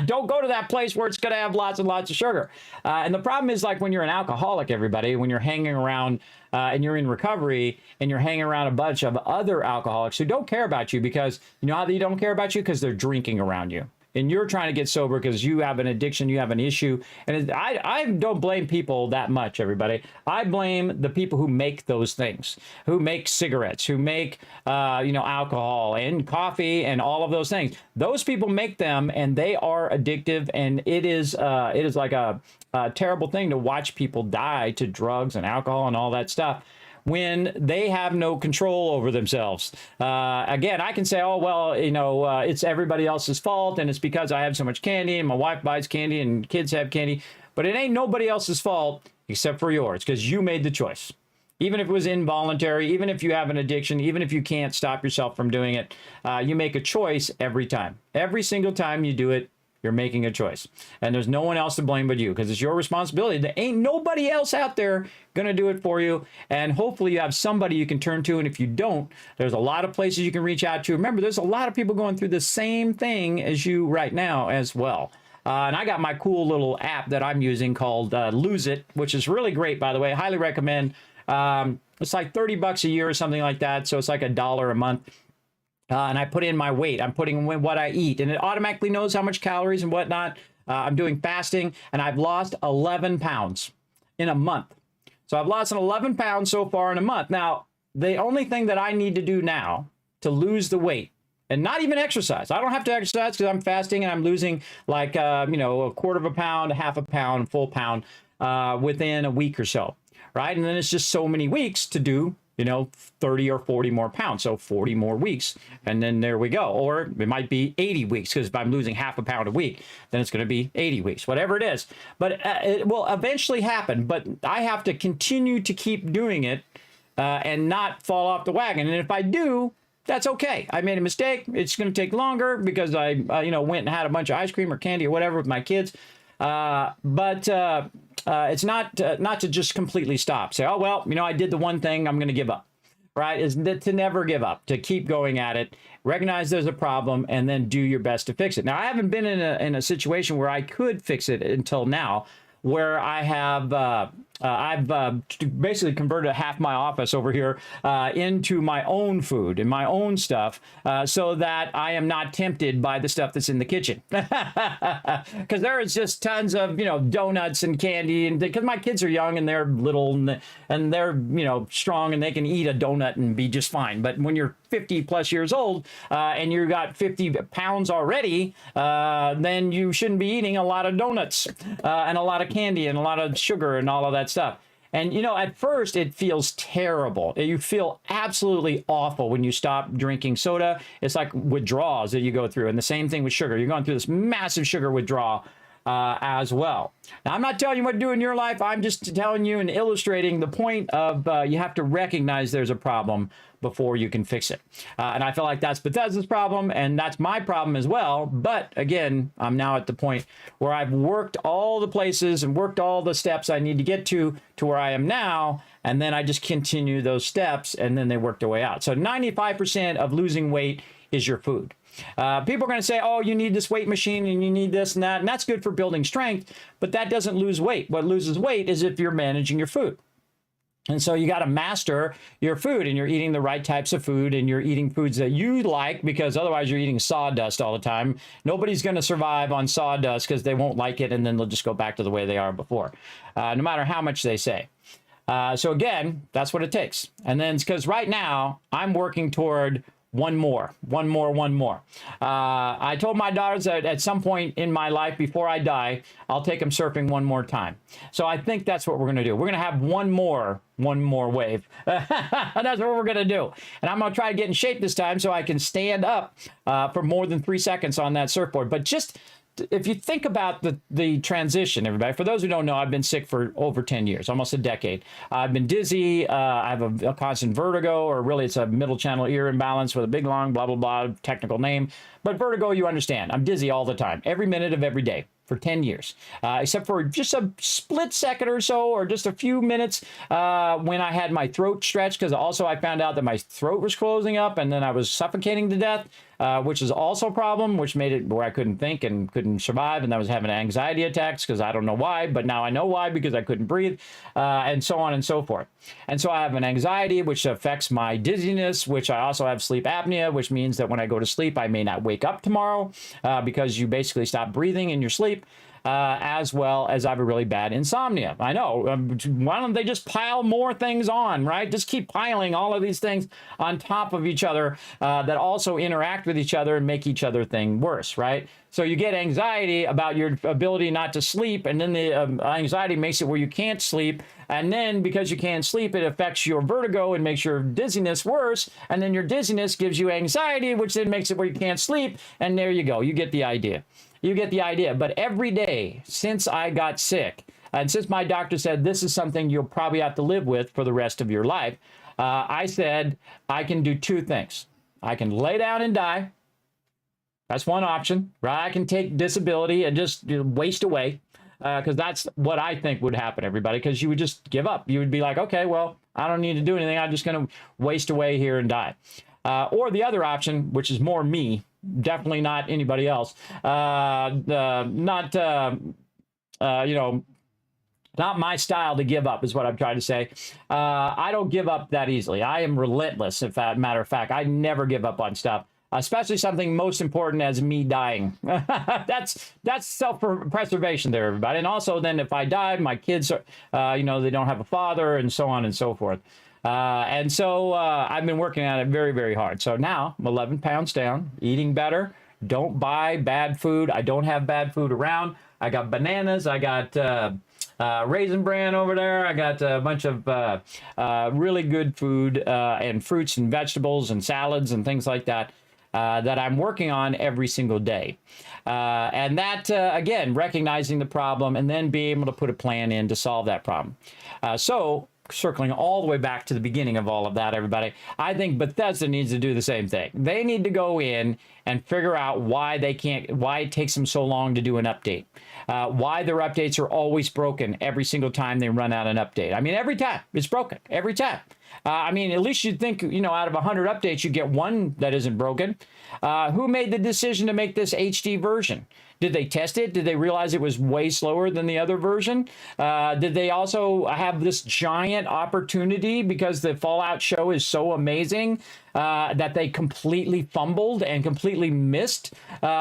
Don't go to that place where it's going to have lots and lots of sugar. And the problem is, like, when you're an alcoholic, everybody, when you're hanging around and you're in recovery and you're hanging around a bunch of other alcoholics who don't care about you, because you know how they don't care about you? Because they're drinking around you. And you're trying to get sober because you have an addiction, you have an issue. And I don't blame people that much, everybody. I blame the people who make those things, who make cigarettes, who make, alcohol and coffee and all of those things. Those people make them, and they are addictive. And it is like a terrible thing to watch people die to drugs and alcohol and all that stuff when they have no control over themselves. Again, I can say, oh, well, it's everybody else's fault, and it's because I have so much candy, and my wife buys candy, and kids have candy. But it ain't nobody else's fault except for yours, because you made the choice. Even if it was involuntary, even if you have an addiction, even if you can't stop yourself from doing it, you make a choice every time. Every single time you do it, you're making a choice. And there's no one else to blame but you, because it's your responsibility. There ain't nobody else out there going to do it for you. And hopefully you have somebody you can turn to. And if you don't, there's a lot of places you can reach out to. Remember, there's a lot of people going through the same thing as you right now as well. And I got my cool little app that I'm using called Lose It, which is really great, by the way. I highly recommend. It's like $30 a year or something like that. So it's like $1 a month. And I put in my weight. I'm putting in what I eat, and it automatically knows how much calories and whatnot. I'm doing fasting, and I've lost 11 pounds in a month. So I've lost 11 pounds so far in a month. Now, the only thing that I need to do now to lose the weight, and not even exercise. I don't have to exercise because I'm fasting, and I'm losing like, a quarter of a pound, half a pound, full pound within a week or so, right? And then it's just so many weeks to do 30 or 40 more pounds. So 40 more weeks. And then there we go. Or it might be 80 weeks, because if I'm losing half a pound a week, then it's going to be 80 weeks, whatever it is. But it will eventually happen. But I have to continue to keep doing it and not fall off the wagon. And if I do, That's okay. I made a mistake. It's going to take longer because I went and had a bunch of ice cream or candy or whatever with my kids. But it's not to just completely stop. Say, oh, well, I did the one thing, I'm going to give up. Right? Is to never give up, to keep going at it, recognize there's a problem, and then do your best to fix it. Now, I haven't been in a situation where I could fix it until now, where I have I've basically converted half my office over here into my own food and my own stuff, so that I am not tempted by the stuff that's in the kitchen. Because there is just tons of donuts and candy, and because my kids are young and they're little and they're strong and they can eat a donut and be just fine. But when you're 50 plus years old and you got 50 pounds already, then you shouldn't be eating a lot of donuts and a lot of candy and a lot of sugar and all of that stuff. And at first it feels terrible. You feel absolutely awful when you stop drinking soda. It's like withdrawals that you go through, and the same thing with sugar. You're going through this massive sugar withdrawal as well. Now, I'm not telling you what to do in your life. I'm just telling you and illustrating the point of you have to recognize there's a problem before you can fix it. And I feel like that's Bethesda's problem, and that's my problem as well. But again, I'm now at the point where I've worked all the places and worked all the steps I need to get to where I am now, and then I just continue those steps, and then they work their way out. So 95% of losing weight is your food. People are going to say, oh, you need this weight machine and you need this and that, and that's good for building strength, but that doesn't lose weight. What loses weight is if you're managing your food. And so you got to master your food, and you're eating the right types of food, and you're eating foods that you like, because otherwise you're eating sawdust all the time. Nobody's going to survive on sawdust because they won't like it, and then they'll just go back to the way they are before, no matter how much they say. So again, that's what it takes. And then because right now I'm working toward one more. I told my daughters that at some point in my life before I die, I'll take them surfing one more time. So I think that's what we're going to do. We're going to have one more wave. That's what we're going to do. And I'm going to try to get in shape this time so I can stand up for more than 3 seconds on that surfboard. But just if you think about the transition, everybody, for those who don't know, I've been sick for over 10 years, almost a decade. I've been dizzy. I have a constant vertigo, or really it's a middle channel ear imbalance with a big, long, blah, blah, blah, technical name. But vertigo, you understand. I'm dizzy all the time, every minute of every day for 10 years, except for just a split second or so, or just a few minutes when I had my throat stretched, because also I found out that my throat was closing up and then I was suffocating to death, which is also a problem, which made it where I couldn't think and couldn't survive, and I was having anxiety attacks because I don't know why, but now I know why, because I couldn't breathe, and so on and so forth. And so I have an anxiety, which affects my dizziness, which I also have sleep apnea, which means that when I go to sleep, I may not wake up tomorrow because you basically stop breathing in your sleep. As well as I have a really bad insomnia. I know. Why don't they just pile more things on, right? Just keep piling all of these things on top of each other that also interact with each other and make each other thing worse, right? So you get anxiety about your ability not to sleep, and then the anxiety makes it where you can't sleep. And then because you can't sleep, it affects your vertigo and makes your dizziness worse. And then your dizziness gives you anxiety, which then makes it where you can't sleep. And there you go. You get the idea. You get the idea. But every day since I got sick, and since my doctor said this is something you'll probably have to live with for the rest of your life, I said I can do two things. I can lay down and die. That's one option, right? I can take disability and just waste away, because that's what I think would happen, everybody, because you would just give up. You would be like, okay, well, I don't need to do anything. I'm just going to waste away here and die. Or the other option, which is more me, definitely not anybody else, not my style to give up is what I'm trying to say. I don't give up that easily. I am relentless, if that matter of fact. I never give up on stuff, especially something most important as me dying. That's self-preservation there, everybody. And also then if I die, my kids are, they don't have a father, and so on and so forth. And so I've been working at it very, very hard. So now I'm 11 pounds down, eating better, don't buy bad food. I don't have bad food around. I got bananas. I got Raisin Bran over there. I got a bunch of really good food and fruits and vegetables and salads and things like that that I'm working on every single day. And that, again, recognizing the problem and then being able to put a plan in to solve that problem. So circling all the way back to the beginning of all of that, everybody. I think Bethesda needs to do the same thing. They need to go in and figure out why it takes them so long to do an update. Why their updates are always broken every single time they run out an update. I mean, every time it's broken, every time. I mean, at least you'd think, you know, out of 100 updates, you get one that isn't broken. Who made the decision to make this HD version? Did they test it? Did they realize it was way slower than the other version? Did they also have this giant opportunity because the Fallout show is so amazing that they completely fumbled and completely missed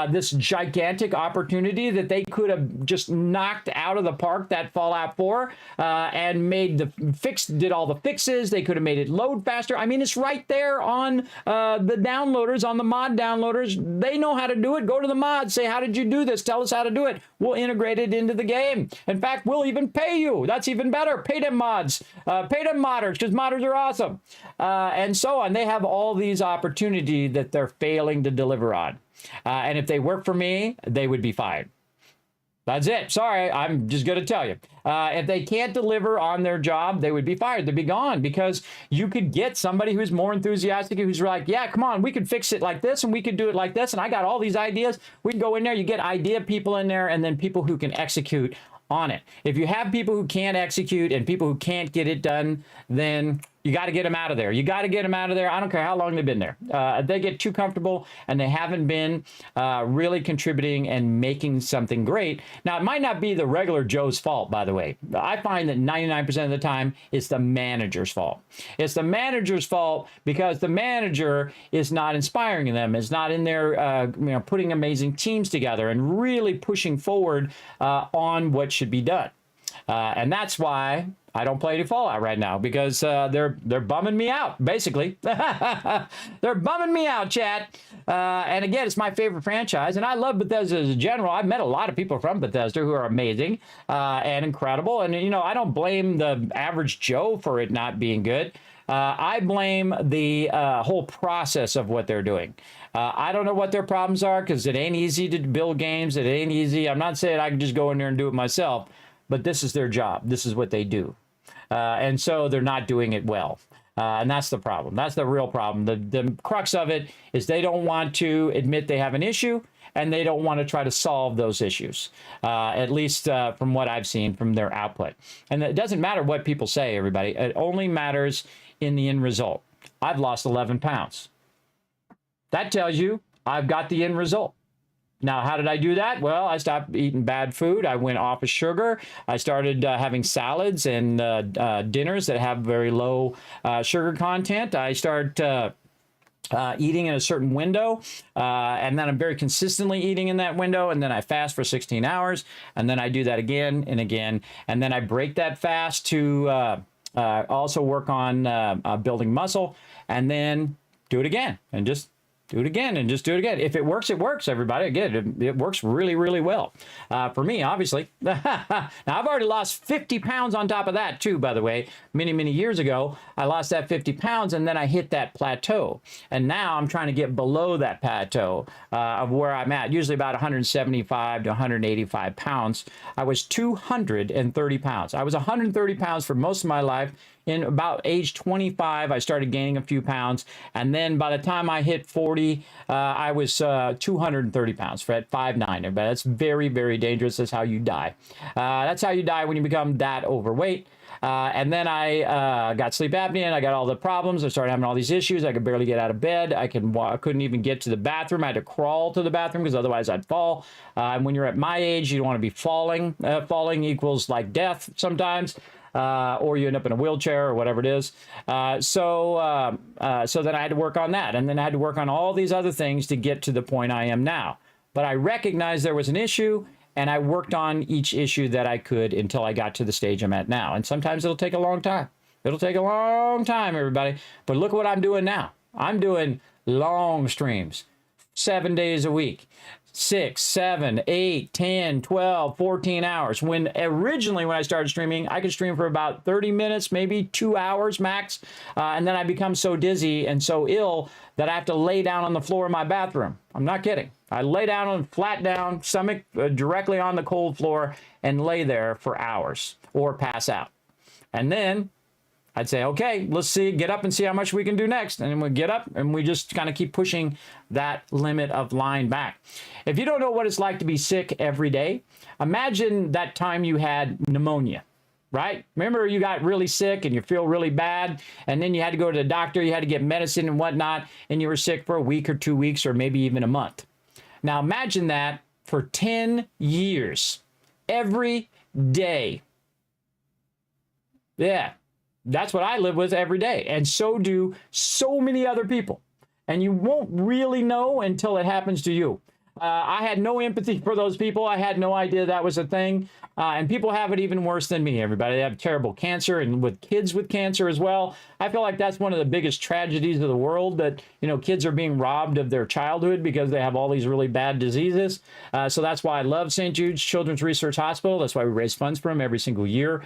this gigantic opportunity that they could have just knocked out of the park, that Fallout 4, and did all the fixes. They could have made it load faster. I mean, it's right there on the downloaders, on the mod downloaders. They know how to do it. Go to the mods, say, how did you do this? Tell us how to do it. We'll integrate it into the game. In fact, we'll even pay you. That's even better. Pay them mods. Pay them modders, because modders are awesome. And so on. They have all these opportunities that they're failing to deliver on. And if they work for me, they would be fired. That's it. Sorry, I'm just going to tell you. If they can't deliver on their job, they would be fired. They'd be gone, because you could get somebody who's more enthusiastic, who's like, yeah, come on, we could fix it like this, and we could do it like this, and I got all these ideas. We can go in there. You get idea people in there, and then people who can execute on it. If you have people who can't execute and people who can't get it done, then you got to get them out of there. You got to get them out of there. I don't care how long they've been there. They get too comfortable and they haven't been really contributing and making something great. Now, it might not be the regular Joe's fault, by the way. I find that 99% of the time it's the manager's fault. It's the manager's fault because the manager is not inspiring them, is not in there putting amazing teams together and really pushing forward on what should be done. And that's why I don't play any Fallout right now, because they're bumming me out, basically. They're bumming me out, chat. And again, it's my favorite franchise, and I love Bethesda as a general. I've met a lot of people from Bethesda who are amazing and incredible. And, you know, I don't blame the average Joe for it not being good. I blame the whole process of what they're doing. I don't know what their problems are, because it ain't easy to build games. It ain't easy. I'm not saying I can just go in there and do it myself, but this is their job. This is what they do. And so they're not doing it well. And that's the problem. That's the real problem. The crux of it is they don't want to admit they have an issue, and they don't want to try to solve those issues, at least from what I've seen from their output. And it doesn't matter what people say, everybody. It only matters in the end result. I've lost 11 pounds. That tells you I've got the end result. Now, how did I do that? Well, I stopped eating bad food. I went off of sugar. I started having salads and dinners that have very low sugar content. I started eating in a certain window, and then I'm very consistently eating in that window, and then I fast for 16 hours, and then I do that again and again, and then I break that fast to also work on building muscle, and then do it again, and just do it again, and just do it again. If it works, it works, everybody. Again, it works really, really well. For me, obviously. Now, I've already lost 50 pounds on top of that, too, by the way. Many, many years ago, I lost that 50 pounds, and then I hit that plateau. And now I'm trying to get below that plateau of where I'm at, usually about 175 to 185 pounds. I was 230 pounds. I was 130 pounds for most of my life. In about age 25, I started gaining a few pounds. And then by the time I hit 40, I was 230 pounds at 5'9". That's very, very dangerous. That's how you die. That's how you die when you become that overweight. And then I got sleep apnea, and I got all the problems. I started having all these issues. I could barely get out of bed. I couldn't even get to the bathroom. I had to crawl to the bathroom because otherwise I'd fall. And when you're at my age, you don't want to be falling. Falling equals like death sometimes. Or you end up in a wheelchair or whatever it is. So then I had to work on that. And then I had to work on all these other things to get to the point I am now. But I recognized there was an issue, and I worked on each issue that I could until I got to the stage I'm at now. And sometimes it'll take a long time. It'll take a long time, everybody. But look what I'm doing now. I'm doing long streams, 7 days a week. 6, 7, 8, 10, 12, 14 hours. When I started streaming, I could stream for about 30 minutes, maybe 2 hours max. And then I become so dizzy and so ill that I have to lay down on the floor of my bathroom. I'm not kidding. I lay down flat down, stomach directly on the cold floor, and lay there for hours or pass out. And then I'd say, okay, let's see, get up and see how much we can do next. And then we get up and we just kind of keep pushing that limit of line back. If you don't know what it's like to be sick every day, imagine that time you had pneumonia, right? Remember you got really sick and you feel really bad, and then you had to go to the doctor, you had to get medicine and whatnot, and you were sick for a week or 2 weeks or maybe even a month. Now imagine that for 10 years, every day. Yeah. That's what I live with every day. And so do so many other people. And you won't really know until it happens to you. I had no empathy for those people. I had no idea that was a thing. And people have it even worse than me, everybody. They have terrible cancer, and with kids with cancer as well. I feel like that's one of the biggest tragedies of the world, that, you know, kids are being robbed of their childhood because they have all these really bad diseases. So that's why I love St. Jude's Children's Research Hospital. That's why we raise funds for them every single year.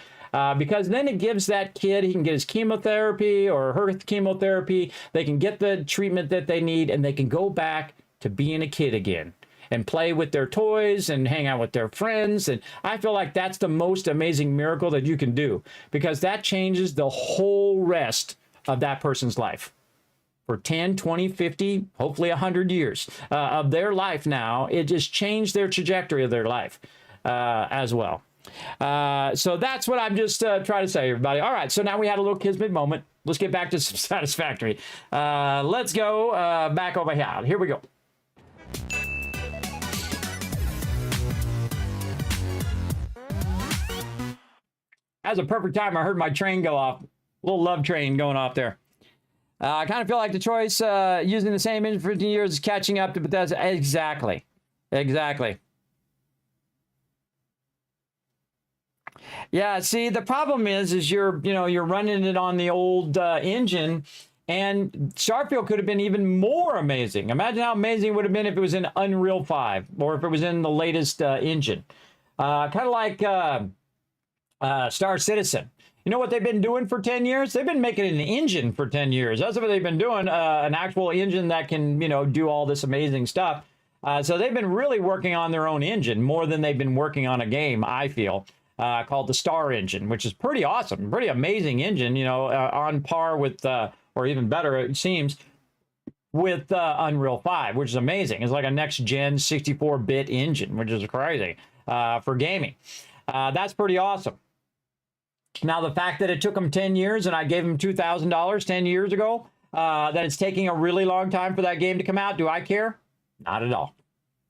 Because then it gives that kid, he can get his chemotherapy or her chemotherapy. They can get the treatment that they need, and they can go back to being a kid again and play with their toys and hang out with their friends. And I feel like that's the most amazing miracle that you can do, because that changes the whole rest of that person's life. For 10, 20, 50, hopefully 100 years of their life now, it just changed their trajectory of their life as well. So that's what I'm just trying to say, everybody. All right, so now we had a little Kismet moment. Let's get back to some Satisfactory. Let's go back over here. Here we go. That's a perfect time. I heard my train go off. A little love train going off there. I kind of feel like the choice using the same engine for 15 years is catching up to Bethesda. Exactly. Exactly. Yeah, see, the problem is you're running it on the old engine, and Starfield could have been even more amazing. Imagine how amazing it would have been if it was in Unreal 5 or if it was in the latest engine. Kind of like Star Citizen. You know what they've been doing for 10 years? They've been making an engine for 10 years. That's what they've been doing, an actual engine that can, do all this amazing stuff. So they've been really working on their own engine more than they've been working on a game, I feel. Called the Star Engine, which is pretty awesome, pretty amazing engine, on par with, or even better, it seems, with Unreal 5, which is amazing. It's like a next-gen 64-bit engine, which is crazy for gaming. That's pretty awesome. Now, the fact that it took them 10 years and I gave them $2,000 10 years ago, that it's taking a really long time for that game to come out, do I care? Not at all.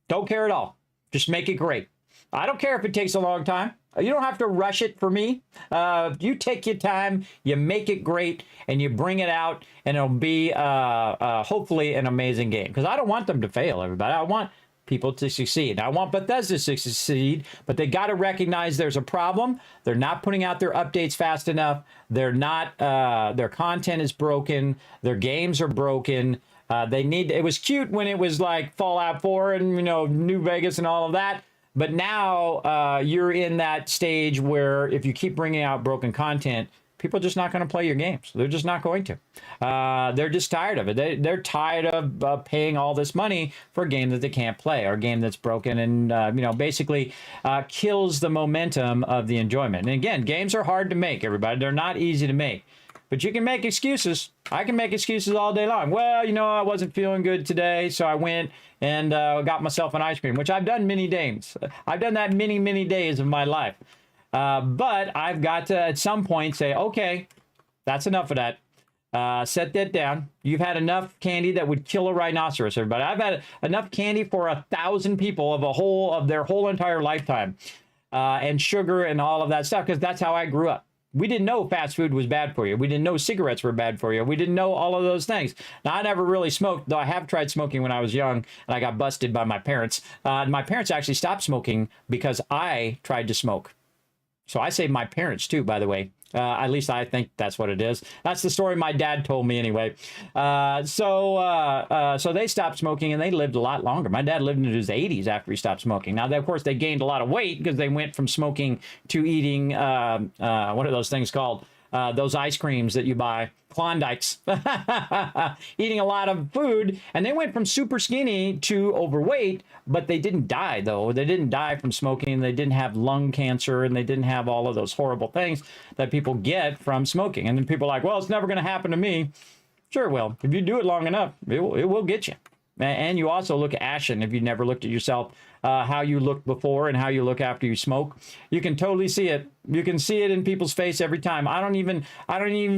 Don't care at all. Just make it great. I don't care if it takes a long time. You don't have to rush it for me. You take your time, you make it great, and you bring it out, and it'll be hopefully an amazing game. Because I don't want them to fail, everybody. I want people to succeed. I want Bethesda to succeed, but they got to recognize there's a problem. They're not putting out their updates fast enough. They're not. Their content is broken. Their games are broken. It was cute when it was like Fallout 4 and New Vegas and all of that. But now you're in that stage where if you keep bringing out broken content, people are just not going to play your games. They're just not going to. They're just tired of it. They're tired of paying all this money for a game that they can't play, or a game that's broken and basically kills the momentum of the enjoyment. And again, games are hard to make, everybody. They're not easy to make. But you can make excuses. I can make excuses all day long. Well, I wasn't feeling good today, so I went and got myself an ice cream, which I've done many days. I've done that many, many days of my life. But I've got to, at some point, say, okay, that's enough of that. Set that down. You've had enough candy that would kill a rhinoceros, everybody. I've had enough candy for 1,000 people of their whole entire lifetime. And sugar and all of that stuff, because that's how I grew up. We didn't know fast food was bad for you. We didn't know cigarettes were bad for you. We didn't know all of those things. Now, I never really smoked, though I have tried smoking when I was young, and I got busted by my parents. My parents actually stopped smoking because I tried to smoke. So I say my parents, too, by the way. At least I think that's what it is. That's the story my dad told me anyway. So they stopped smoking, and they lived a lot longer. My dad lived into his 80s after he stopped smoking. Now, of course, they gained a lot of weight because they went from smoking to eating, what are those things called? those ice creams that you buy, Klondikes, eating a lot of food. And they went from super skinny to overweight, but they didn't die, though. They didn't die from smoking. They didn't have lung cancer, and they didn't have all of those horrible things that people get from smoking. And then people are like, well, it's never going to happen to me. Sure it will. If you do it long enough, it will get you. And you also look ashen if you never looked at yourself, how you looked before and how you look after you smoke. You can totally see it. You can see it in people's face every time. I don't even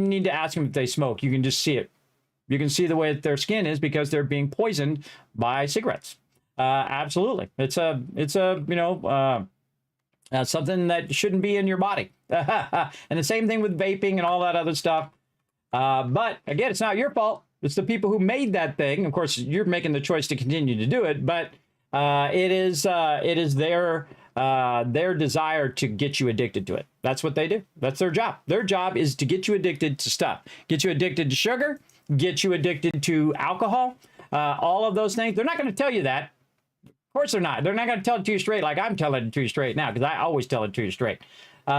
need to ask them if they smoke. You can just see it. You can see the way that their skin is because they're being poisoned by cigarettes. Absolutely. It's a something that shouldn't be in your body. And the same thing with vaping and all that other stuff. But again, it's not your fault. It's the people who made that thing. Of course, you're making the choice to continue to do it, but it is their desire to get you addicted to it. That's what they do. That's their job. Their job is to get you addicted to stuff, get you addicted to sugar, get you addicted to alcohol, all of those things. They're not going to tell you that. Of course they're not. They're not going to tell it to you straight like I'm telling it to you straight now, because I always tell it to you straight. They're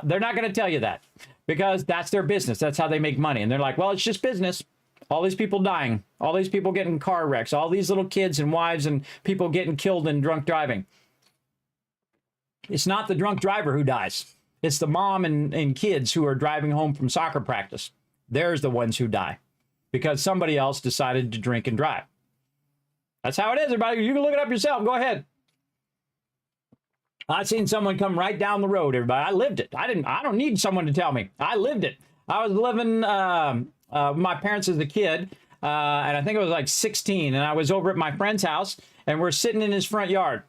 not going to tell you that because that's their business. That's how they make money. And they're like, well, it's just business. All these people dying, all these people getting car wrecks, all these little kids and wives and people getting killed in drunk driving. It's not the drunk driver who dies. It's the mom and kids who are driving home from soccer practice. There's the ones who die because somebody else decided to drink and drive. That's how it is, everybody. You can look it up yourself. Go ahead. I've seen someone come right down the road, everybody. I lived it. I don't need someone to tell me. I lived it. I was living with my parents as a kid, and I think I was like 16, and I was over at my friend's house, and we're sitting in his front yard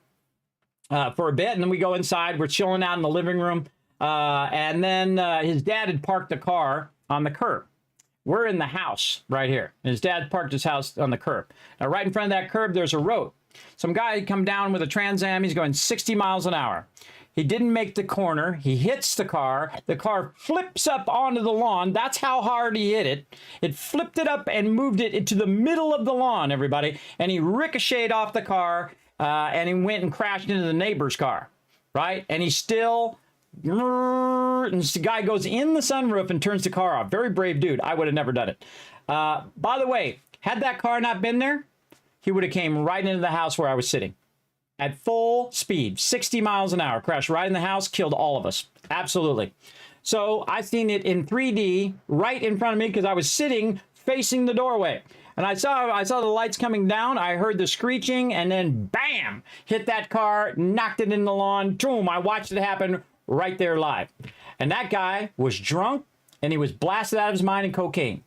for a bit, and then we go inside. We're chilling out in the living room, and then his dad had parked the car on the curb. We're in the house right here. His dad parked his house on the curb. Now, right in front of that curb, there's a road. Some guy come down with a Trans Am. He's going 60 miles an hour. He didn't make the corner. He hits the car. The car flips up onto the lawn. That's how hard he hit it. It flipped it up and moved it into the middle of the lawn, everybody. And he ricocheted off the car, and he went and crashed into the neighbor's car, right? And he still... And the guy goes in the sunroof and turns the car off. Very brave dude. I would have never done it. By the way, had that car not been there, he would have came right into the house where I was sitting. At full speed, 60 miles an hour, crashed right in the house, killed all of us. Absolutely. So I seen it in 3D right in front of me because I was sitting facing the doorway. And I saw the lights coming down. I heard the screeching, and then bam, hit that car, knocked it in the lawn. Boom, I watched it happen right there live. And that guy was drunk, and he was blasted out of his mind in cocaine.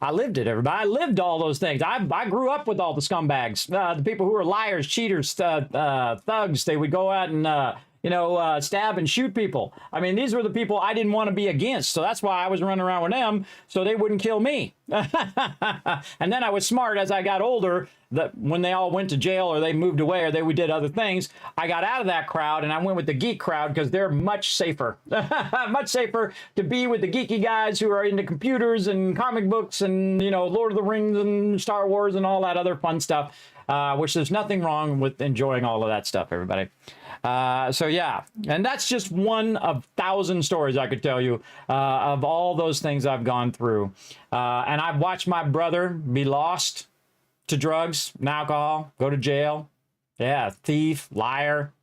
I lived it, everybody. I lived all those things. I grew up with all the scumbags, the people who were liars, cheaters, thugs. They would go out and, stab and shoot people. I mean, these were the people I didn't want to be against. So that's why I was running around with them, so they wouldn't kill me. And then I was smart as I got older, that when they all went to jail or they moved away or they did other things, I got out of that crowd and I went with the geek crowd because they're much safer. Much safer to be with the geeky guys who are into computers and comic books and, Lord of the Rings and Star Wars and all that other fun stuff, which there's nothing wrong with enjoying all of that stuff, everybody. So yeah, and that's just one of 1,000 stories I could tell you of all those things I've gone through. And I've watched my brother be lost to drugs and alcohol, go to jail. Yeah, thief, liar.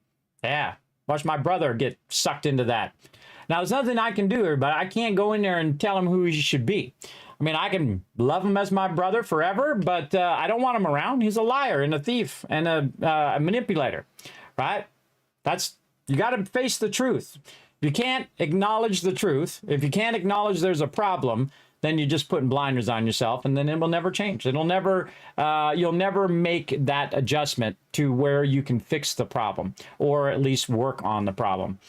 Yeah, watch my brother get sucked into that. Now, there's nothing I can do, but I can't go in there and tell him who he should be. I mean, I can love him as my brother forever, but I don't want him around. He's a liar and a thief and a manipulator, right? You got to face the truth. If you can't acknowledge the truth, if you can't acknowledge there's a problem, then you're just putting blinders on yourself, and then it will never change. You'll never make that adjustment to where you can fix the problem or at least work on the problem.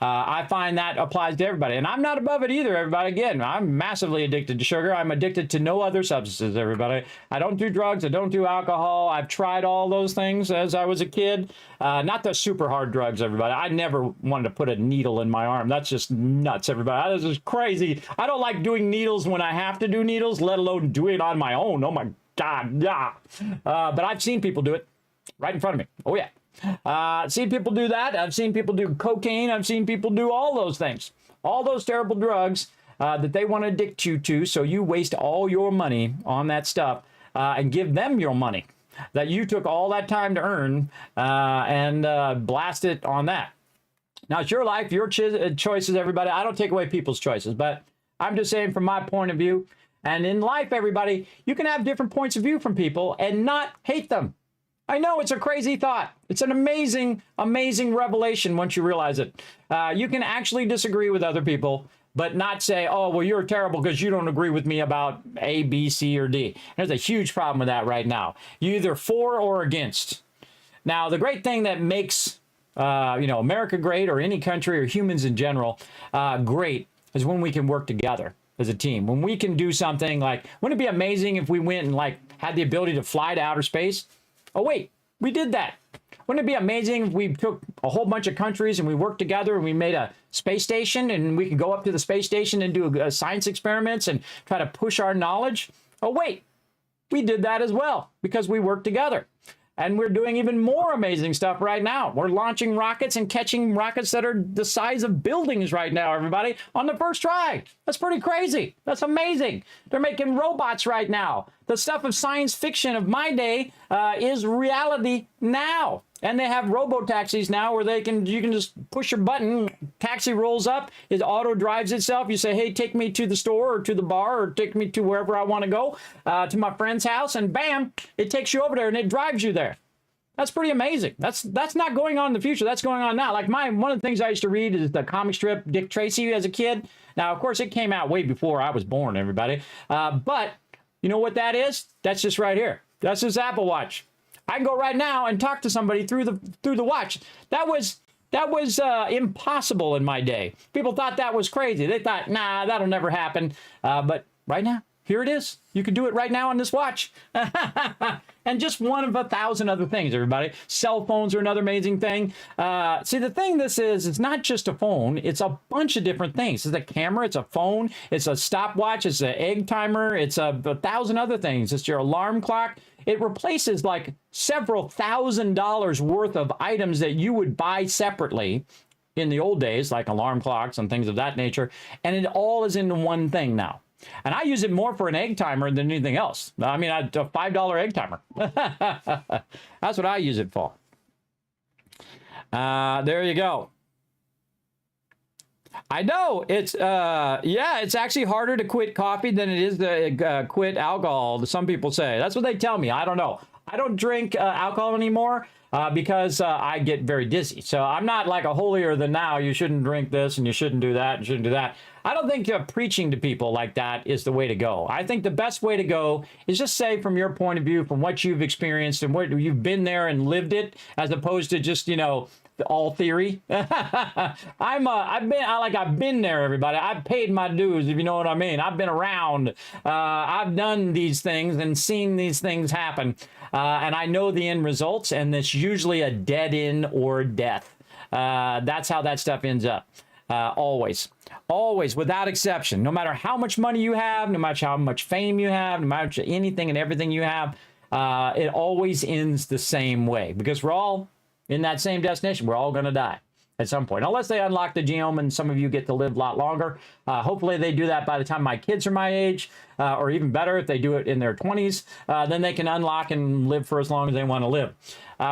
I find that applies to everybody. And I'm not above it either, everybody. Again, I'm massively addicted to sugar. I'm addicted to no other substances, everybody. I don't do drugs. I don't do alcohol. I've tried all those things as I was a kid. Not the super hard drugs, everybody. I never wanted to put a needle in my arm. That's just nuts, everybody. This is crazy. I don't like doing needles when I have to do needles, let alone doing it on my own. Oh, my God. Yeah. But I've seen people do it right in front of me. Oh, yeah. I've seen people do that. I've seen people do cocaine. I've seen people do all those things. all those terrible drugs that they want to addict you to, so you waste all your money on that stuff and give them your money that you took all that time to earn and blast it on that. Now, it's your life, your choices, everybody. I don't take away people's choices, but I'm just saying from my point of view. And in life, everybody, you can have different points of view from people and not hate them. I know it's a crazy thought. It's an amazing, amazing revelation once you realize it. You can actually disagree with other people, but not say, oh, well, you're terrible because you don't agree with me about A, B, C, or D. There's a huge problem with that right now. You're either for or against. Now, the great thing that makes America great, or any country or humans in general great, is when we can work together as a team. When we can do something like, wouldn't it be amazing if we went and like had the ability to fly to outer space? Oh, wait, we did that. Wouldn't it be amazing if we took a whole bunch of countries and we worked together and we made a space station and we could go up to the space station and do science experiments and try to push our knowledge? Oh, wait, we did that as well because we worked together. And we're doing even more amazing stuff right now. We're launching rockets and catching rockets that are the size of buildings right now, everybody, on the first try. That's pretty crazy. That's amazing. They're making robots right now. The stuff of science fiction of my day is reality now. And they have robo-taxis now where you can just push your button, taxi rolls up, it auto drives itself. You say, hey, take me to the store or to the bar or take me to wherever I want to go, to my friend's house, and bam, it takes you over there and it drives you there. That's pretty amazing. That's not going on in the future. That's going on now. Like one of the things I used to read is the comic strip Dick Tracy as a kid. Now, of course, it came out way before I was born, everybody. But you know what that is? That's just right here. That's this Apple Watch. I can go right now and talk to somebody through the watch. That was impossible in my day. People thought that was crazy. They thought, nah, that'll never happen. But right now, here it is. You can do it right now on this watch. And just one of 1,000 other things, everybody. Cell phones are another amazing thing. See, the thing this is, it's not just a phone. It's a bunch of different things. It's a camera. It's a phone. It's a stopwatch. It's an egg timer. It's 1,000 other things. It's your alarm clock. It replaces like several $1,000s worth of items that you would buy separately in the old days, like alarm clocks and things of that nature. And it all is into one thing now. And I use it more for an egg timer than anything else. I mean, a $5 egg timer. That's what I use it for. There you go. I know it's it's actually harder to quit coffee than it is to quit alcohol. Some people say that's what they tell me. I don't know. I don't drink alcohol anymore because I get very dizzy. So I'm not like a holier than thou. You shouldn't drink this and you shouldn't do that and you shouldn't do that. I don't think preaching to people like that is the way to go. I think the best way to go is just say from your point of view, from what you've experienced and what you've been there and lived it, as opposed to just, all theory. I've been there, everybody. I've paid my dues, if you know what I mean. I've been around. I've done these things and seen these things happen. And I know the end results, and it's usually a dead end or death. That's how that stuff ends up. Always, without exception. No matter how much money you have, no matter how much fame you have, no matter anything and everything you have, it always ends the same way, because we're all in that same destination. We're all going to die at some point, unless they unlock the genome and some of you get to live a lot longer. Hopefully they do that by the time my kids are my age, or even better, if they do it in their 20s, then they can unlock and live for as long as they want to live.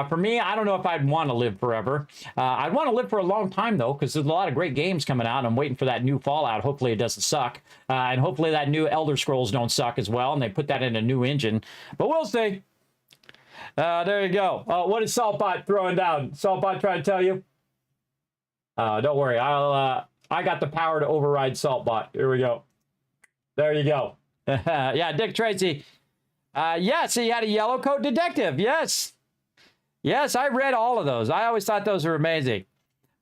For me, I don't know if I'd want to live forever. I'd want to live for a long time, though, because there's a lot of great games coming out. I'm waiting for that new Fallout. Hopefully it doesn't suck. And hopefully that new Elder Scrolls don't suck as well, and they put that in a new engine. But we'll see. There you go. What is Saltbot throwing down? Saltbot trying to tell you? Don't worry. I got the power to override Saltbot. Here we go. There you go. Yeah, Dick Tracy. Yes, he had a yellow coat detective. Yes. Yes, I read all of those. I always thought those were amazing.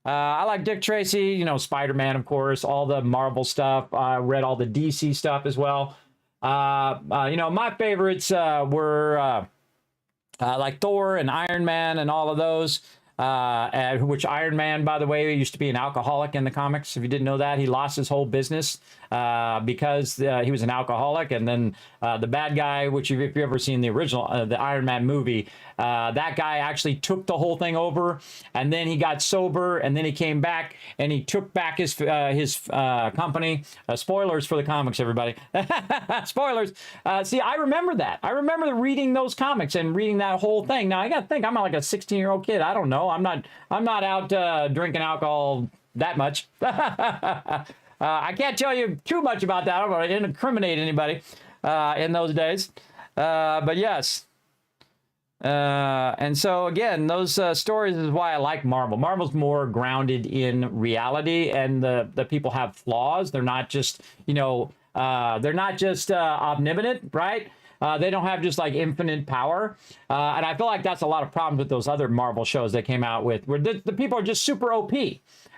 I like Dick Tracy, Spider-Man, of course, all the Marvel stuff. I read all the DC stuff as well. My favorites were like Thor and Iron Man and all of those. which Iron Man, by the way, used to be an alcoholic in the comics. If you didn't know that, he lost his whole business because he was an alcoholic. And then the bad guy, which if you've ever seen the original, the Iron Man movie, that guy actually took the whole thing over, and then he got sober, and then he came back and he took back his company. Spoilers for the comics, everybody. Spoilers. See, I remember that. I remember reading those comics and reading that whole thing. Now I got to think, I'm like a 16-year-old kid. I don't know. I'm not out drinking alcohol that much. I can't tell you too much about that. I don't want to incriminate anybody in those days. But yes. And so again, those stories is why I like Marvel. Marvel's more grounded in reality, and the people have flaws. They're not just, omnipotent, right? They don't have just like infinite power. And I feel like that's a lot of problems with those other Marvel shows that came out with, where the people are just super OP,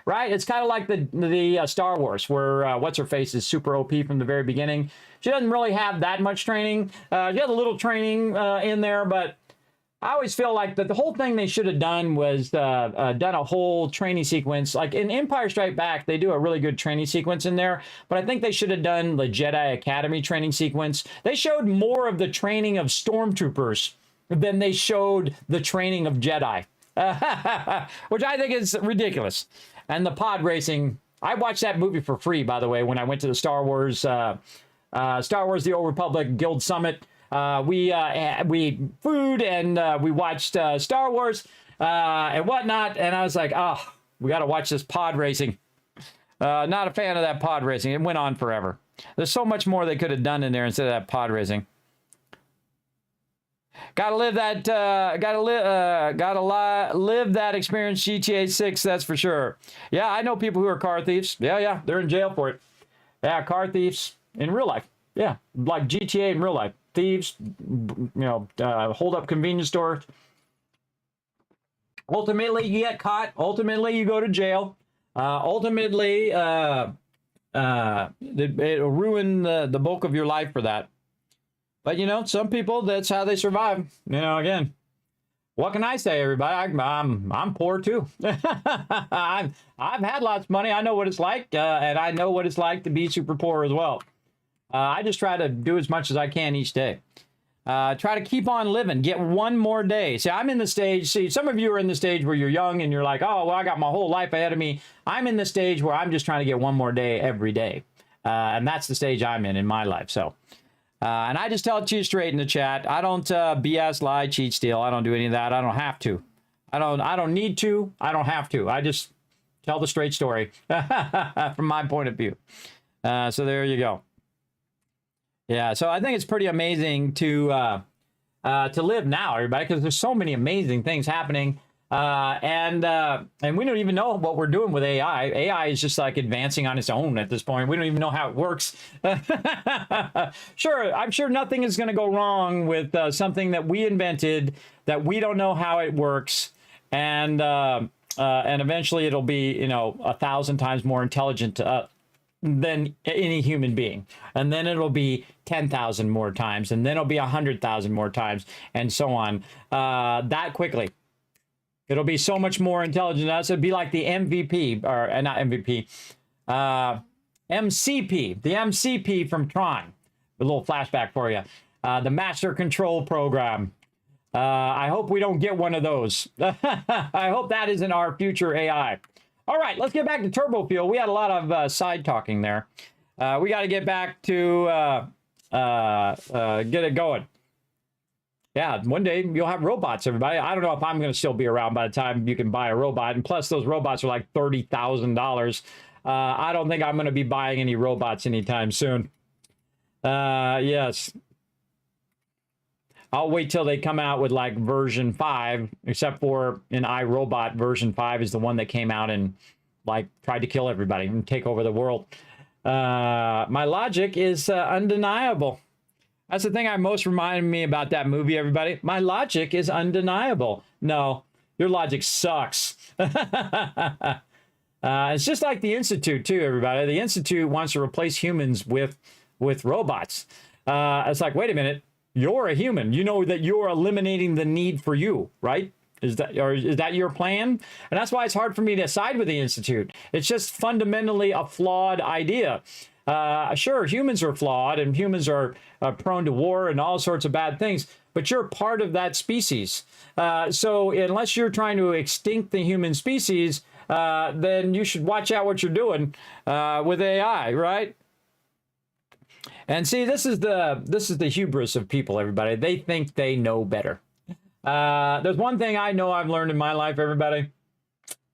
right? It's kind of like the Star Wars, where what's-her-face is super OP from the very beginning. She doesn't really have that much training. She has a little training in there, but I always feel like that the whole thing they should have done was done a whole training sequence. Like in Empire Strikes Back, they do a really good training sequence in there, but I think they should have done the Jedi Academy training sequence. They showed more of the training of stormtroopers than they showed the training of Jedi, which I think is ridiculous. And the pod racing, I watched that movie for free, by the way, when I went to the Star Wars, The Old Republic Guild Summit. We ate food and we watched Star Wars and whatnot. And I was like, oh, we got to watch this pod racing. Not a fan of that pod racing. It went on forever. There's so much more they could have done in there instead of that pod racing. Gotta live that. Live that experience. GTA 6. That's for sure. Yeah, I know people who are car thieves. Yeah, they're in jail for it. Yeah, car thieves in real life. Yeah, like GTA in real life. Thieves, hold up convenience stores. Ultimately, you get caught. Ultimately, you go to jail. Ultimately, it'll ruin the bulk of your life for that. But some people, that's how they survive. Again, what can I say, everybody? I'm poor too. I've had lots of money. I know what it's like, and I know what it's like to be super poor as well. I just try to do as much as I can each day. Try to keep on living. Get one more day. See, I'm in the stage. See, some of you are in the stage where you're young and you're like, oh, well, I got my whole life ahead of me. I'm in the stage where I'm just trying to get one more day every day. And that's the stage I'm in my life. So, and I just tell it to you straight in the chat. I don't BS, lie, cheat, steal. I don't do any of that. I don't have to. I don't need to. I don't have to. I just tell the straight story from my point of view. So there you go. Yeah, so I think it's pretty amazing to live now, everybody, because there's so many amazing things happening, and we don't even know what we're doing with AI. AI is just like advancing on its own at this point. We don't even know how it works. Sure, I'm sure nothing is going to go wrong with something that we invented that we don't know how it works, and eventually it'll be 1,000 times more intelligent than any human being, and then it'll be 10,000 more times, and then it'll be 100,000 more times, and so on. That quickly, it'll be so much more intelligent than us. It'd be like the MVP, or not MVP, MCP, the MCP from Tron. A little flashback for you. The Master Control Program. I hope we don't get one of those. I hope that isn't our future AI. All right, let's get back to Turbo Fuel. We had a lot of side talking there. We got to get back to get it going. Yeah, one day you'll have robots, everybody. I don't know if I'm going to still be around by the time you can buy a robot. And plus, those robots are like $30,000. I don't think I'm going to be buying any robots anytime soon. Yes. I'll wait till they come out with like version 5, except for in iRobot, version 5 is the one that came out and like tried to kill everybody and take over the world. My logic is undeniable. That's the thing that most reminded me about that movie, everybody. My logic is undeniable. No, your logic sucks. It's just like the Institute too, everybody. The Institute wants to replace humans with robots. It's like, wait a minute. You're a human. You know that you're eliminating the need for you, right? Is that your plan? And that's why it's hard for me to side with the Institute. It's just fundamentally a flawed idea. Sure, humans are flawed and humans are prone to war and all sorts of bad things, but you're part of that species. So unless you're trying to extinct the human species, then you should watch out what you're doing with AI, right? And see, this is the hubris of people, everybody. They think they know better. There's one thing I know I've learned in my life, everybody.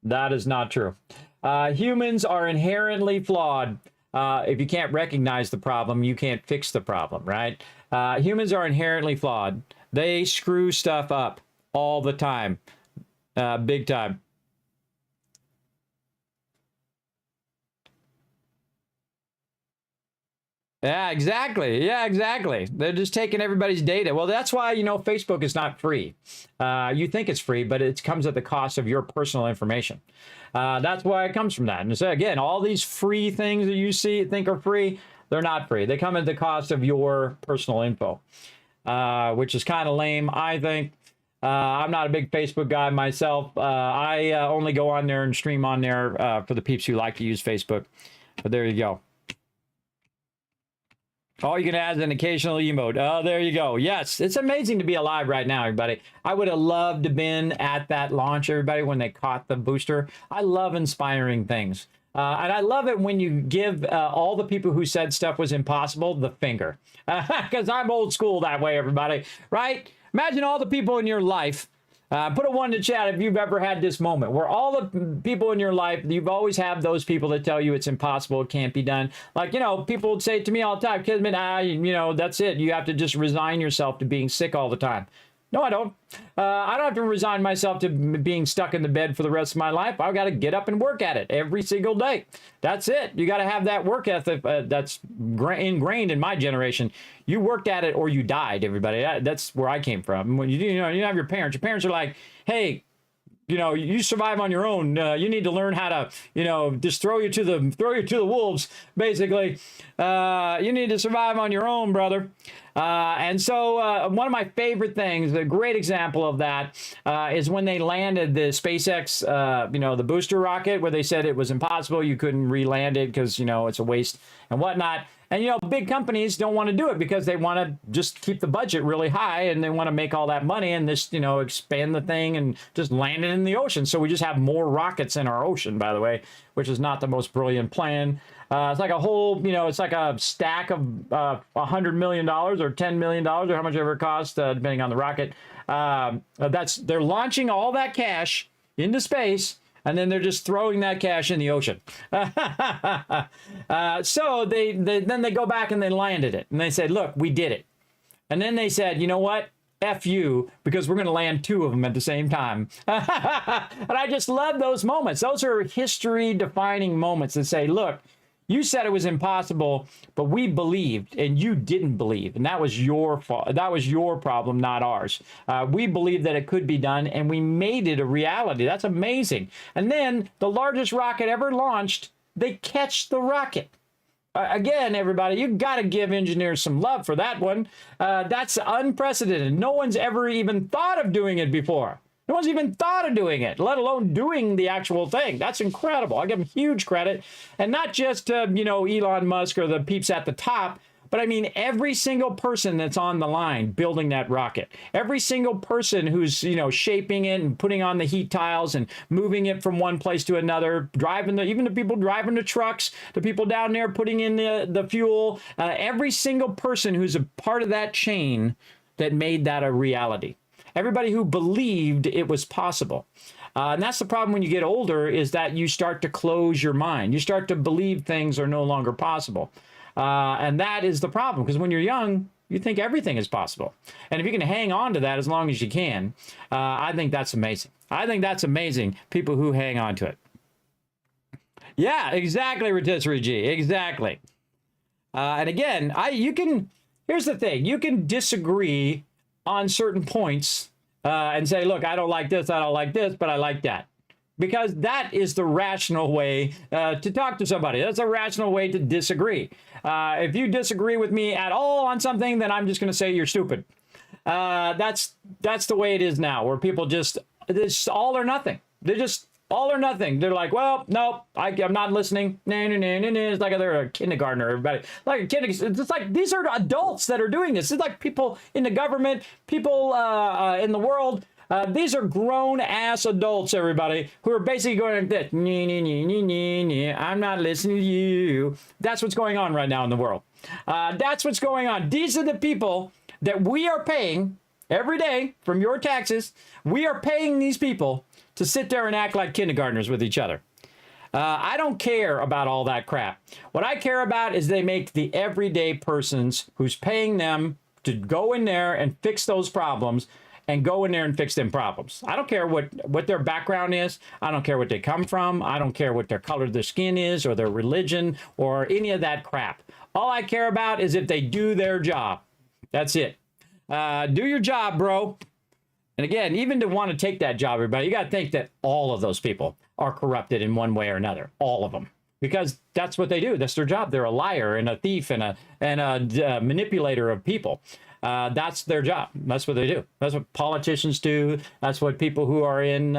That is not true. Humans are inherently flawed. If you can't recognize the problem, you can't fix the problem, right? Humans are inherently flawed. They screw stuff up all the time, big time. Yeah, exactly. Yeah, exactly. They're just taking everybody's data. Well, that's why, you know, Facebook is not free. You think it's free, but it comes at the cost of your personal information. That's why it comes from that. And so again, all these free things that you think are free, they're not free. They come at the cost of your personal info, which is kind of lame, I think. I'm not a big Facebook guy myself. I only go on there and stream on there for the peeps who like to use Facebook. But there you go. All you can add is an occasional emote. Oh, there you go. Yes, it's amazing to be alive right now, everybody. I would have loved to have been at that launch, everybody, when they caught the booster. I love inspiring things. And I love it when you give all the people who said stuff was impossible the finger. Because I'm old school that way, everybody. Right? Imagine all the people in your life. Put a 1 in the chat if you've ever had this moment where all the people in your life, you've always have those people that tell you it's impossible, it can't be done. Like, you know, people would say to me all the time, Kismet, you know, that's it. You have to just resign yourself to being sick all the time. No, I don't. I don't have to resign myself to being stuck in the bed for the rest of my life. I've got to get up and work at it every single day. That's it. You got to have that work ethic that's ingrained in my generation. You worked at it or you died, everybody. That's where I came from. When you have your parents. Your parents are like, hey, you know, you survive on your own. You need to learn how to, you know, just throw you to the wolves, basically. You need to survive on your own, brother. And so one of my favorite things, a great example of that, is when they landed the SpaceX, you know, the booster rocket, where they said it was impossible. You couldn't re-land it because, you know, it's a waste and whatnot. And, you know, big companies don't want to do it because they want to just keep the budget really high and they want to make all that money and just, you know, expand the thing and just land it in the ocean. So we just have more rockets in our ocean, by the way, which is not the most brilliant plan. It's like a whole, you know, it's like a stack of $100 million or $10 million or how much ever it costs, depending on the rocket. They're launching all that cash into space. And then they're just throwing that cash in the ocean. So then they go back and they landed it. And they said, look, we did it. And then they said, you know what? F you, because we're going to land 2 of them at the same time. And I just love those moments. Those are history-defining moments that say, look, you said it was impossible, but we believed and you didn't believe. And that was your fault. That was your problem, not ours. We believed that it could be done and we made it a reality. That's amazing. And then the largest rocket ever launched, they catch the rocket. Again, everybody, you got to give engineers some love for that one. That's unprecedented. No one's ever even thought of doing it before. No one's even thought of doing it, let alone doing the actual thing. That's incredible. I give them huge credit. And not just, you know, Elon Musk or the peeps at the top, but I mean every single person that's on the line building that rocket. Every single person who's, you know, shaping it and putting on the heat tiles and moving it from one place to another, even the people driving the trucks, the people down there putting in the fuel, every single person who's a part of that chain that made that a reality. Everybody who believed it was possible. And that's the problem when you get older, is that you start to close your mind. You start to believe things are no longer possible. And that is the problem, because when you're young, you think everything is possible. And if you can hang on to that as long as you can, I think that's amazing. I think that's amazing, people who hang on to it. Yeah, exactly, Rotisserie G. Exactly. And again, here's the thing. You can disagree on certain points and say, look, I don't like this, but I like that. Because that is the rational way to talk to somebody. That's a rational way to disagree. If you disagree with me at all on something, then I'm just going to say you're stupid. That's the way it is now, where people just it's all or nothing. They're just all or nothing. They're like, well, no, I'm not listening. It's like they're a kindergartner, everybody. Like a it's like these are adults that are doing this. It's like people in the government, people in the world. These are grown-ass adults, everybody, who are basically going like this. I'm not listening to you. That's what's going on right now in the world. That's what's going on. These are the people that we are paying every day from your taxes. We are paying these people to sit there and act like kindergartners with each other. I don't care about all that crap. What I care about is they make the everyday persons who's paying them to go in there and fix those problems and go in there and fix them problems. I don't care what their background is. I don't care what they come from. I don't care what their color of their skin is or their religion or any of that crap. All I care about is if they do their job. That's it. Do your job, bro. And again, even to want to take that job, everybody, you got to think that all of those people are corrupted in one way or another. All of them. Because that's what they do. That's their job. They're a liar and a thief and a manipulator of people. That's their job. That's what they do. That's what politicians do. That's what people who are in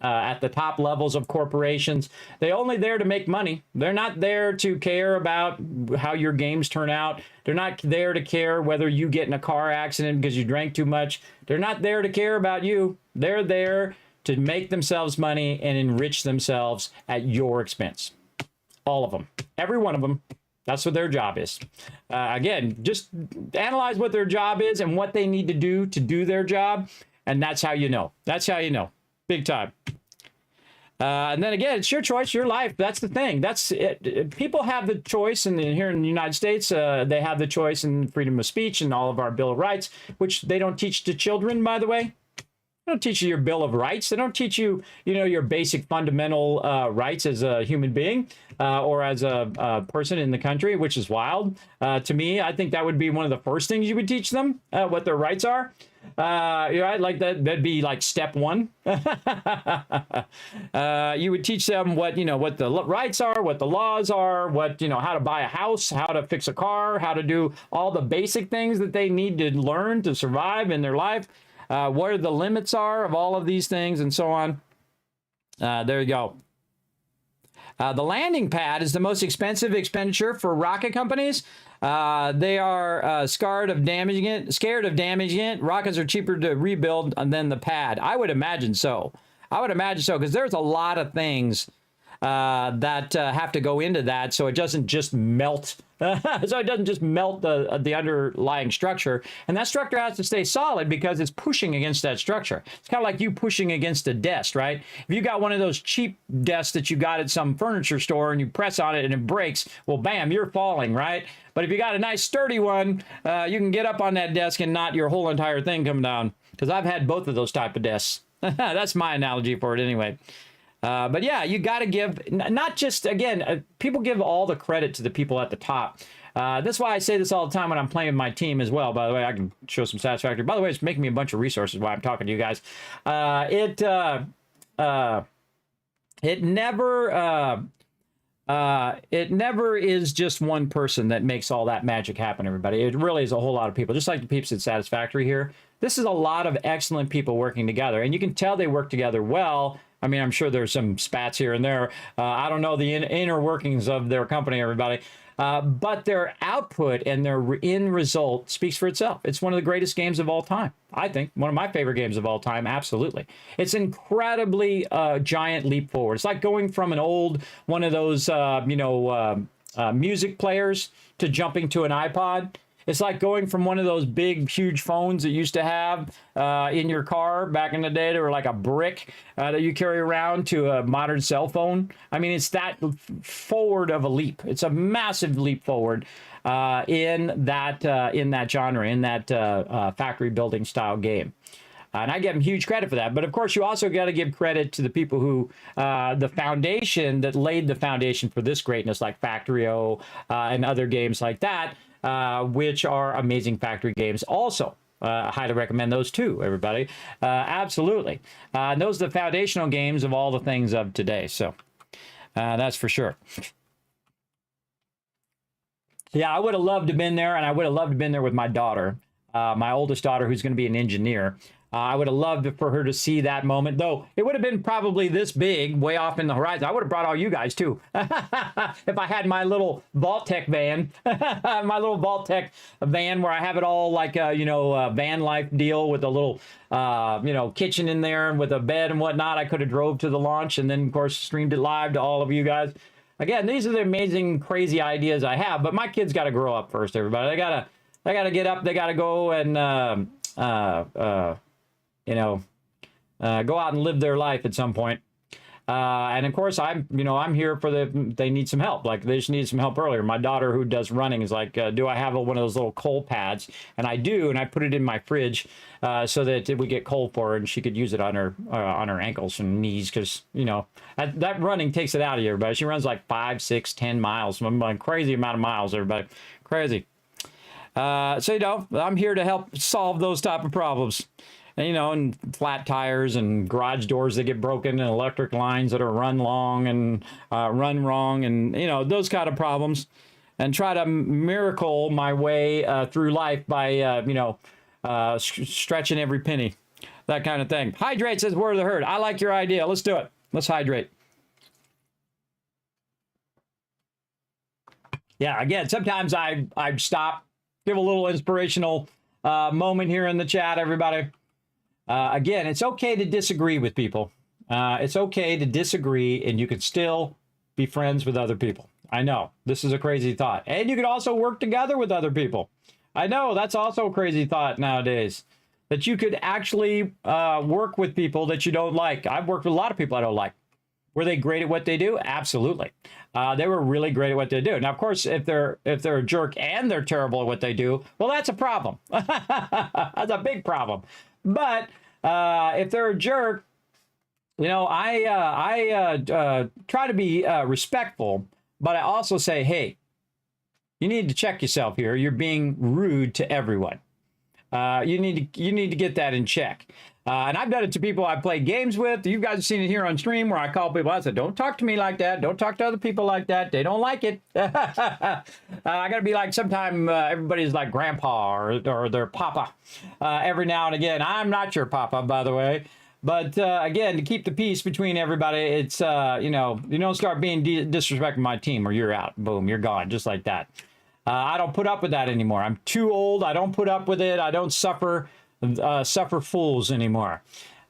at the top levels of corporations, they're only there to make money. They're not there to care about how your games turn out. They're not there to care whether you get in a car accident because you drank too much. They're not there to care about you. They're there to make themselves money and enrich themselves at your expense. All of them. Every one of them. That's what their job is. Again, just analyze what their job is and what they need to do their job. And that's how you know. That's how you know. Big time. And then again, it's your choice, your life. That's the thing. That's it. People have the choice, and here in the United States, they have the choice and freedom of speech and all of our Bill of Rights, which they don't teach to children, by the way. They don't teach you your Bill of Rights. They don't teach you, your basic fundamental rights as a human being or as a person in the country, which is wild. To me, I think that would be one of the first things you would teach them, what their rights are. Right? Like that'd be like step one. You would teach them what the rights are, what the laws are, how to buy a house, how to fix a car, how to do all the basic things that they need to learn to survive in their life. What the limits are of all of these things and so on. There you go. The landing pad is the most expensive expenditure for rocket companies. They are scared of damaging it. Rockets are cheaper to rebuild than the pad. I would imagine so. Because there's a lot of things that have to go into that, so it doesn't just melt. The underlying structure, and that structure has to stay solid because it's pushing against that structure. It's kind of like you pushing against a desk, right? If you got one of those cheap desks that you got at some furniture store and you press on it and it breaks, well, bam, you're falling, right? But if you got a nice sturdy one, you can get up on that desk and not your whole entire thing come down. Because I've had both of those type of desks. That's my analogy for it anyway. But yeah, you got to give, not just, again, people give all the credit to the people at the top. That's why I say this all the time when I'm playing with my team as well. By the way, I can show some Satisfactory. By the way, it's making me a bunch of resources while I'm talking to you guys. It never is just one person that makes all that magic happen, everybody. It really is a whole lot of people, just like the peeps at Satisfactory here. This is a lot of excellent people working together, and you can tell they work together well. I mean, I'm sure there's some spats here and there. I don't know the inner workings of their company, everybody. But their output and their end result speaks for itself. It's one of the greatest games of all time. I think one of my favorite games of all time. Absolutely. It's incredibly giant leap forward. It's like going from an old one of those, music players to jumping to an iPod. It's like going from one of those big, huge phones that you used to have in your car back in the day. They were like a brick that you carry around to a modern cell phone. I mean, it's that forward of a leap. It's a massive leap forward in that genre, in that factory building style game. And I give them huge credit for that. But of course, you also got to give credit to the people who, the foundation that laid the foundation for this greatness, like Factorio and other games like that. Which are amazing factory games also. I highly recommend those too, everybody. Absolutely. Those are the foundational games of all the things of today. So that's for sure. Yeah, I would have loved to have been there, and I would have loved to have been there with my daughter, my oldest daughter, who's going to be an engineer. I would have loved for her to see that moment, though it would have been probably this big, way off in the horizon. I would have brought all you guys, too. If I had my little Vault-Tec van, my little Vault-Tec van where I have it all like a, van life deal with a little, kitchen in there and with a bed and whatnot. I could have drove to the launch and then, of course, streamed it live to all of you guys. Again, these are the amazing, crazy ideas I have, but my kids got to grow up first, everybody. They gotta get up. They gotta go and, go out and live their life at some point. And of course, I'm here for they need some help. Like they just need some help earlier. My daughter who does running is like, do I have one of those little coal pads? And I do, and I put it in my fridge so that it would get cold for her and she could use it on her ankles and knees because, that running takes it out of you, everybody. She runs like 5, 6, 10 miles. A crazy amount of miles, everybody. Crazy. So, I'm here to help solve those type of problems. And flat tires and garage doors that get broken and electric lines that are run long and run wrong and, those kind of problems. And try to miracle my way through life by, stretching every penny. That kind of thing. Hydrate says, word of the herd. I like your idea. Let's do it. Let's hydrate. Yeah, again, sometimes I stop, give a little inspirational moment here in the chat, everybody. Again, it's okay to disagree with people. It's okay to disagree, and you can still be friends with other people. I know, this is a crazy thought. And you can also work together with other people. I know, that's also a crazy thought nowadays. That you could actually work with people that you don't like. I've worked with a lot of people I don't like. Were they great at what they do? Absolutely. They were really great at what they do. Now, of course, if they're a jerk and they're terrible at what they do, well, that's a problem. That's a big problem. But if they're a jerk, I try to be respectful, but I also say, hey, you need to check yourself here. You're being rude to everyone. You need to get that in check. And I've done it to people I played games with. You guys have seen it here on stream where I call people. I said, don't talk to me like that. Don't talk to other people like that. They don't like it. I got to be like, sometime everybody's like grandpa or their papa every now and again. I'm not your papa, by the way. But again, to keep the peace between everybody, it's, you don't start being disrespecting my team or you're out. Boom, you're gone. Just like that. I don't put up with that anymore. I'm too old. I don't put up with it. I don't suffer fools anymore.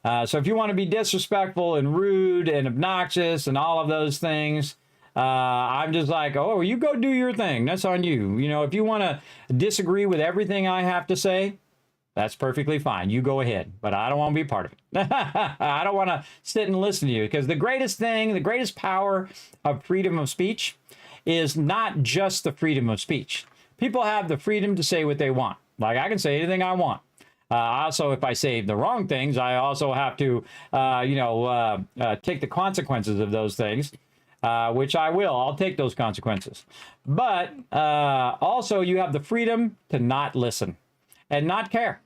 So if you want to be disrespectful and rude and obnoxious and all of those things, I'm just like, oh, you go do your thing. That's on you. If you want to disagree with everything I have to say, that's perfectly fine. You go ahead. But I don't want to be part of it. I don't want to sit and listen to you because the greatest power of freedom of speech is not just the freedom of speech. People have the freedom to say what they want. Like I can say anything I want. Also, if I say the wrong things, I also have to, take the consequences of those things, which I will. I'll take those consequences. But also, you have the freedom to not listen and not care.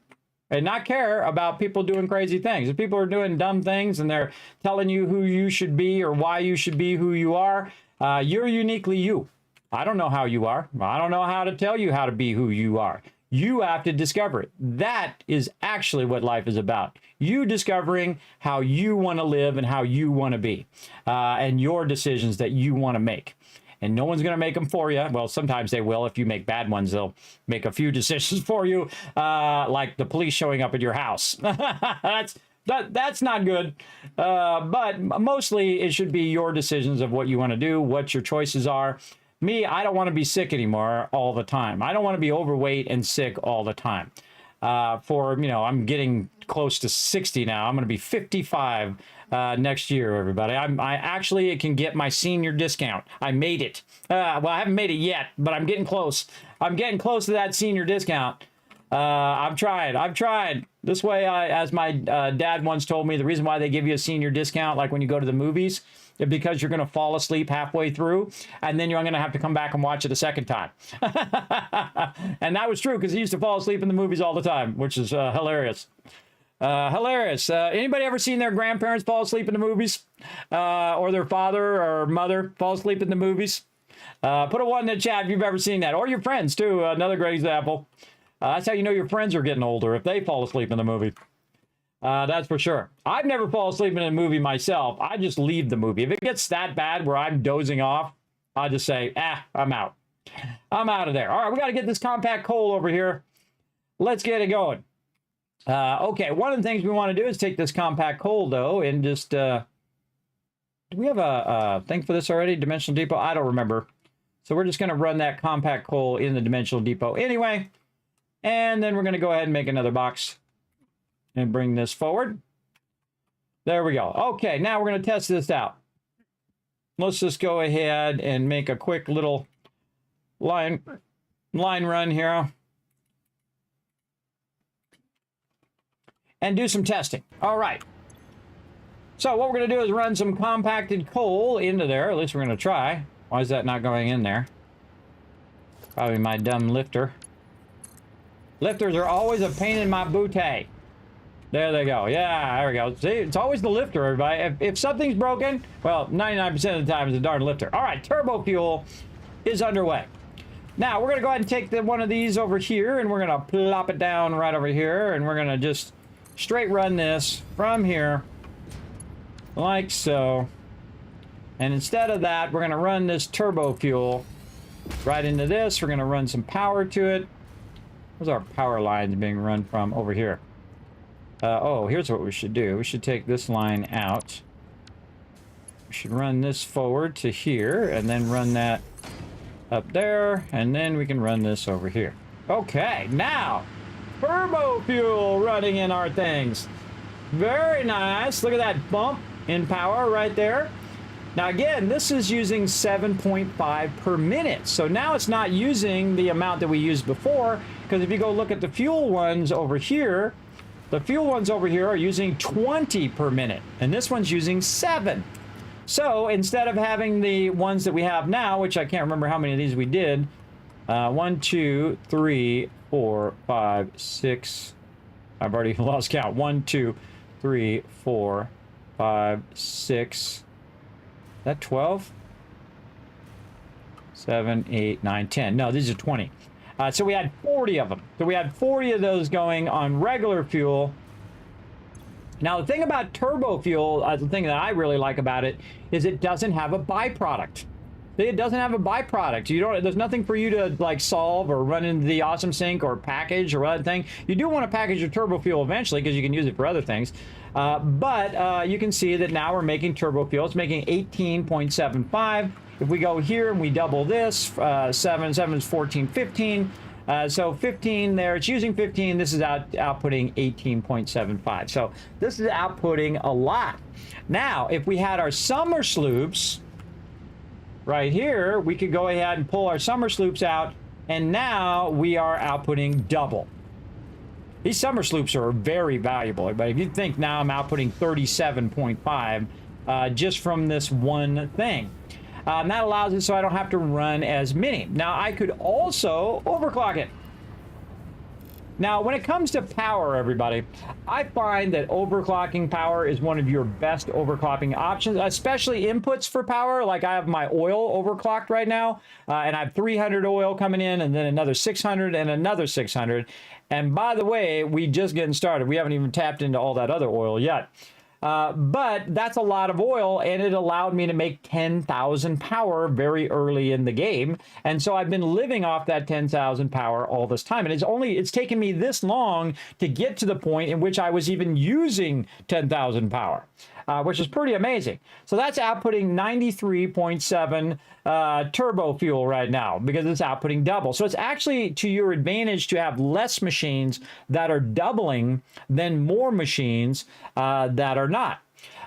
And not care about people doing crazy things. If people are doing dumb things and they're telling you who you should be or why you should be who you are, you're uniquely you. I don't know how you are. I don't know how to tell you how to be who you are. You have to discover it. That is actually what life is about. You discovering how you want to live and how you want to be, and your decisions that you want to make. And no one's going to make them for you. Well, sometimes they will. If you make bad ones, they'll make a few decisions for you, like the police showing up at your house. That's not good. But mostly it should be your decisions of what you want to do, what your choices are. Me, I don't want to be sick anymore all the time. I don't want to be overweight and sick all the time. I'm getting close to 60 now. I'm going to be 55 next year, everybody. I actually can get my senior discount. I made it. Well, I haven't made it yet, but I'm getting close. I'm getting close to that senior discount. I've tried. This way, as my dad once told me, the reason why they give you a senior discount, like when you go to the movies, is because you're going to fall asleep halfway through, and then you're going to have to come back and watch it a second time. And that was true, because he used to fall asleep in the movies all the time, which is hilarious. Hilarious. Anybody ever seen their grandparents fall asleep in the movies? Or their father or mother fall asleep in the movies? Put a 1 in the chat if you've ever seen that. Or your friends, too. Another great example. That's how you know your friends are getting older, if they fall asleep in the movie. That's for sure. I've never fallen asleep in a movie myself. I just leave the movie. If it gets that bad where I'm dozing off, I'll just say, I'm out. I'm out of there. All right, we got to get this compact coal over here. Let's get it going. Okay, one of the things we want to do is take this compact coal, though, and just... do we have a thing for this already? Dimensional Depot? I don't remember. So we're just going to run that compact coal in the Dimensional Depot anyway. And then we're going to go ahead and make another box and bring this forward. There we go. Okay, now we're going to test this out. Let's just go ahead and make a quick little line run here. And do some testing. All right. So what we're going to do is run some compacted coal into there. At least we're going to try. Why is that not going in there? Probably my dumb lifter. Lifters are always a pain in my bootay. There they go. Yeah, there we go. See, it's always the lifter, everybody. If something's broken, well, 99% of the time it's a darn lifter. All right, turbo fuel is underway. Now, we're going to go ahead and take one of these over here, and we're going to plop it down right over here, and we're going to just straight run this from here, like so. And instead of that, we're going to run this turbo fuel right into this. We're going to run some power to it. Where's our power lines being run from? Over here. Oh, here's what we should do. We should take this line out. We should run this forward to here, and then run that up there, and then we can run this over here. Okay, now, turbo fuel running in our things. Very nice. Look at that bump in power right there. Now again, this is using 7.5 per minute. So now it's not using the amount that we used before, because if you go look at the fuel ones over here, the fuel ones over here are using 20 per minute, and this one's using 7. So instead of having the ones that we have now, which I can't remember how many of these we did, 1, 2, 3, 4, 5, 6. I've already lost count. 1, 2, 3, 4, 5, 6. Is that 12? 7, 8, 9, 10. No, these are 20. So we had 40 of them. So we had 40 of those going on regular fuel. Now, the thing about turbo fuel, the thing that I really like about it, is it doesn't have a byproduct. It doesn't have a byproduct. You don't. There's nothing for you to like solve or run into the awesome sink or package or other thing. You do want to package your turbo fuel eventually because you can use it for other things. But you can see that now we're making turbo fuel. It's making 18.75. If we go here and we double this, 7 is 14, 15. So 15 there, it's using 15. This is outputting 18.75. So this is outputting a lot. Now, if we had our summer sloops right here, we could go ahead and pull our summer sloops out, and now we are outputting double. These summer sloops are very valuable, but if you think now I'm outputting 37.5 just from this one thing. And that allows it so I don't have to run as many. Now, I could also overclock it. Now, when it comes to power, everybody, I find that overclocking power is one of your best overclocking options, especially inputs for power. Like I have my oil overclocked right now, and I have 300 oil coming in, and then another 600 and another 600. And by the way, we just getting started. We haven't even tapped into all that other oil yet. But that's a lot of oil, and it allowed me to make 10,000 power very early in the game. And so I've been living off that 10,000 power all this time. And it's taken me this long to get to the point in which I was even using 10,000 power, which is pretty amazing. So that's outputting 93.7 turbo fuel right now because it's outputting double. So it's actually to your advantage to have less machines that are doubling than more machines that are not.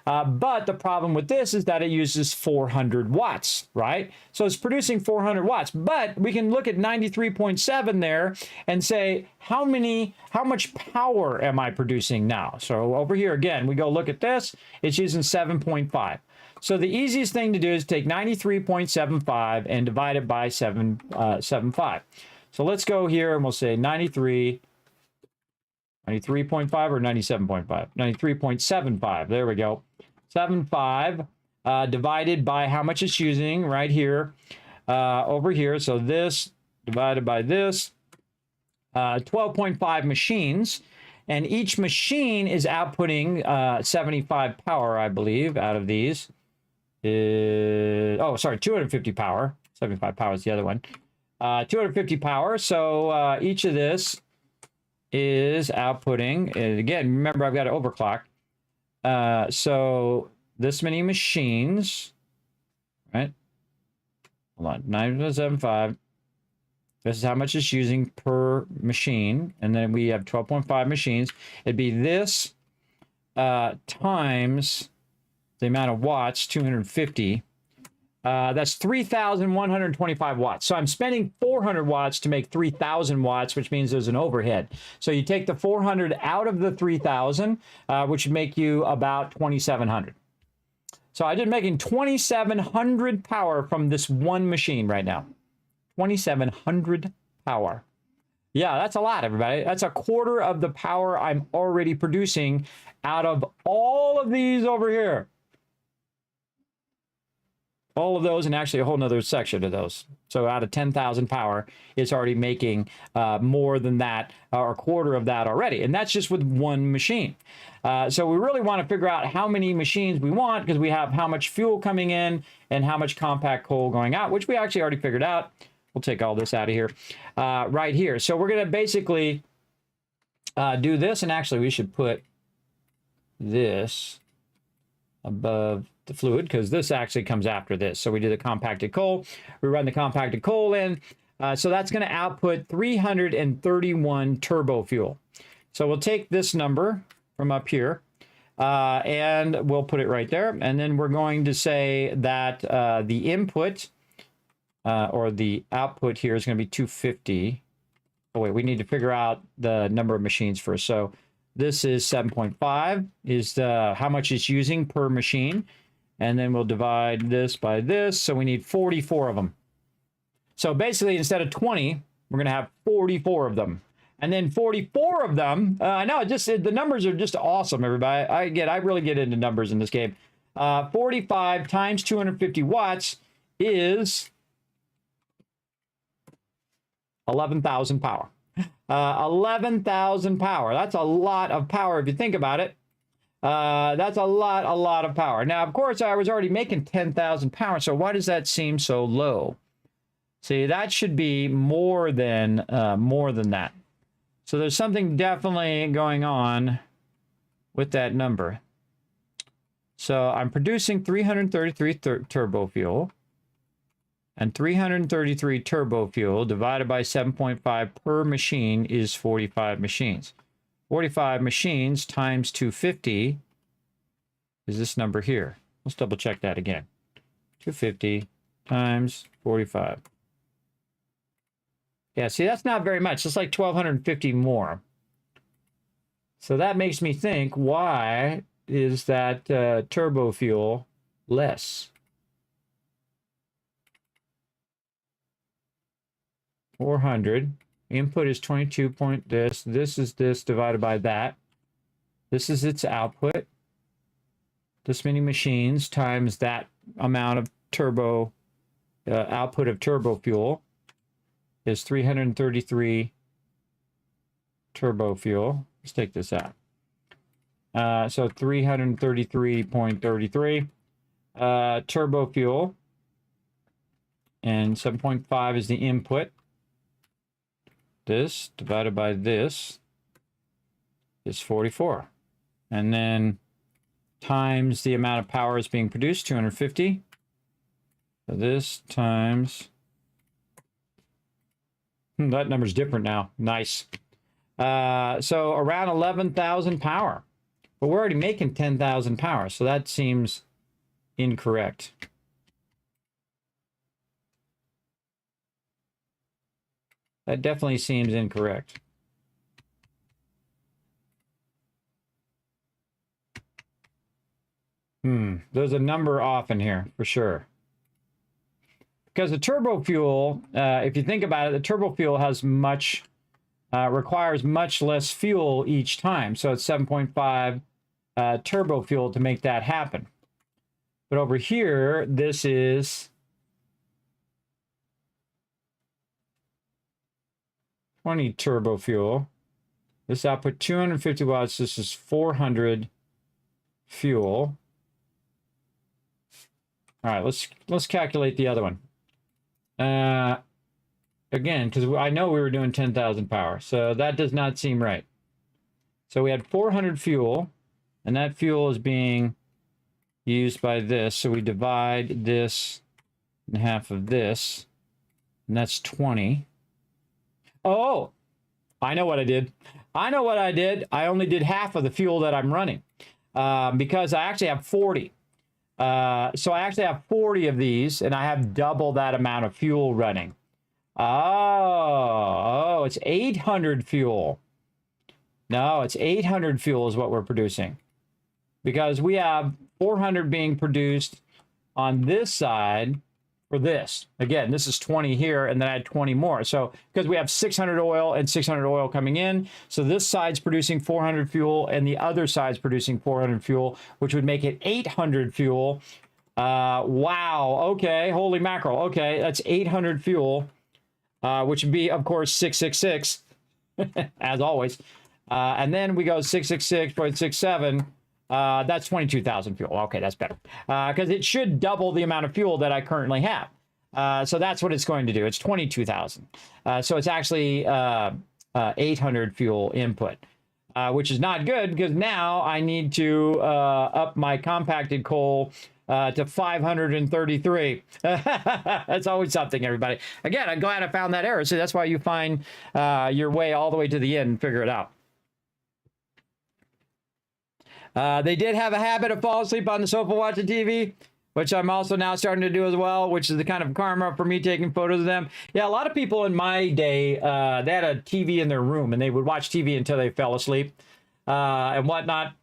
But the problem with this is that it uses 400 watts, right? So it's producing 400 watts, but we can look at 93.7 there and say, how much power am I producing now? So over here, again, we go look at this, it's using 7.5. So the easiest thing to do is take 93.75 and divide it by 7.5. So let's go here and we'll say 93.5 or 97.5? 93.75. There we go. 7.5 divided by how much it's using right here over here. So this divided by this, 12.5 machines. And each machine is outputting 75 power, I believe, out of these. Oh, sorry, 250 power. 75 power is the other one. 250 power. So each of this is outputting. And again, remember, I've got to overclock. So this many machines, right? Hold on, 9.75. This is how much it's using per machine. And then we have 12.5 machines. It'd be this times the amount of watts, 250. That's 3,125 watts. So I'm spending 400 watts to make 3,000 watts, which means there's an overhead. So you take the 400 out of the 3,000, which would make you about 2,700. So I did making 2,700 power from this one machine right now. 2,700 power. Yeah, that's a lot, everybody. That's a quarter of the power I'm already producing out of all of these over here. All of those, and actually a whole nother section of those. So out of 10,000 power, it's already making more than that, or a quarter of that already. And that's just with one machine. So we really want to figure out how many machines we want, because we have how much fuel coming in and how much compact coal going out, which we actually already figured out. We'll take all this out of here, right here. So we're going to basically do this, and actually we should put this above the fluid, because this actually comes after this. So we do the compacted coal. We run the compacted coal in. So that's going to output 331 turbo fuel. So we'll take this number from up here, and we'll put it right there. And then we're going to say that the input or the output here is going to be 250. Oh, wait, we need to figure out the number of machines first. So this is 7.5 is how much it's using per machine. And then we'll divide this by this. So we need 44 of them. So basically, instead of 20, we're going to have 44 of them. And then 44 of them, no, just the numbers are just awesome, everybody. I really get into numbers in this game. 45 times 250 watts is 11,000 power. 11,000 power. That's a lot of power if you think about it. That's a lot of power. Now, of course, I was already making 10,000 power, so why does that seem so low? See, that should be more than that. So there's something definitely going on with that number. So I'm producing 333 turbo fuel, and 333 turbo fuel divided by 7.5 per machine is 45 machines. 45 machines times 250 is this number here. Let's double check that again. 250 times 45. Yeah, see, that's not very much. It's like 1,250 more. So that makes me think, why is that turbo fuel less? 400. Input is 22 point this. This is this divided by that. This is its output. This many machines times that amount of turbo output of turbo fuel is 333 turbo fuel. Let's take this out. So 333.33 turbo fuel, and 7.5 is the input. This divided by this is 44. And then times the amount of power is being produced, 250. So this times... that number's different now. Nice. So around 11,000 power. But we're already making 10,000 power, so that seems incorrect. That definitely seems incorrect. There's a number off in here for sure. Because the turbo fuel, if you think about it, the turbo fuel has requires much less fuel each time. So it's 7.5 turbo fuel to make that happen. But over here, this is 20 turbo fuel. This output 250 watts. This is 400 fuel. All right, let's calculate the other one. Again, because I know we were doing 10,000 power, so that does not seem right. So we had 400 fuel, and that fuel is being used by this. So we divide this in half of this, and that's 20. Oh, I know what I did. I know what I did. I only did half of the fuel that I'm running because I actually have 40. So I actually have 40 of these, and I have double that amount of fuel running. Oh, it's 800 fuel. No, it's 800 fuel is what we're producing. Because we have 400 being produced on this side for this. Again, this is 20 here, and then I had 20 more. So, because we have 600 oil and 600 oil coming in, so this side's producing 400 fuel, and the other side's producing 400 fuel, which would make it 800 fuel. Wow, okay, holy mackerel. Okay, that's 800 fuel. Which would be, of course, 666, as always. And then we go 666.67. That's 22,000 fuel. Okay, that's better. Because it should double the amount of fuel that I currently have. So that's what it's going to do. It's 22,000. So it's actually 800 fuel input, which is not good because now I need to up my compacted coal to 533. That's always something, everybody. Again, I'm glad I found that error. So that's why you find your way all the way to the end and figure it out. They did have a habit of falling asleep on the sofa watching TV, which I'm also now starting to do as well, which is the kind of karma for me taking photos of them. Yeah, a lot of people in my day, they had a TV in their room and they would watch TV until they fell asleep and whatnot.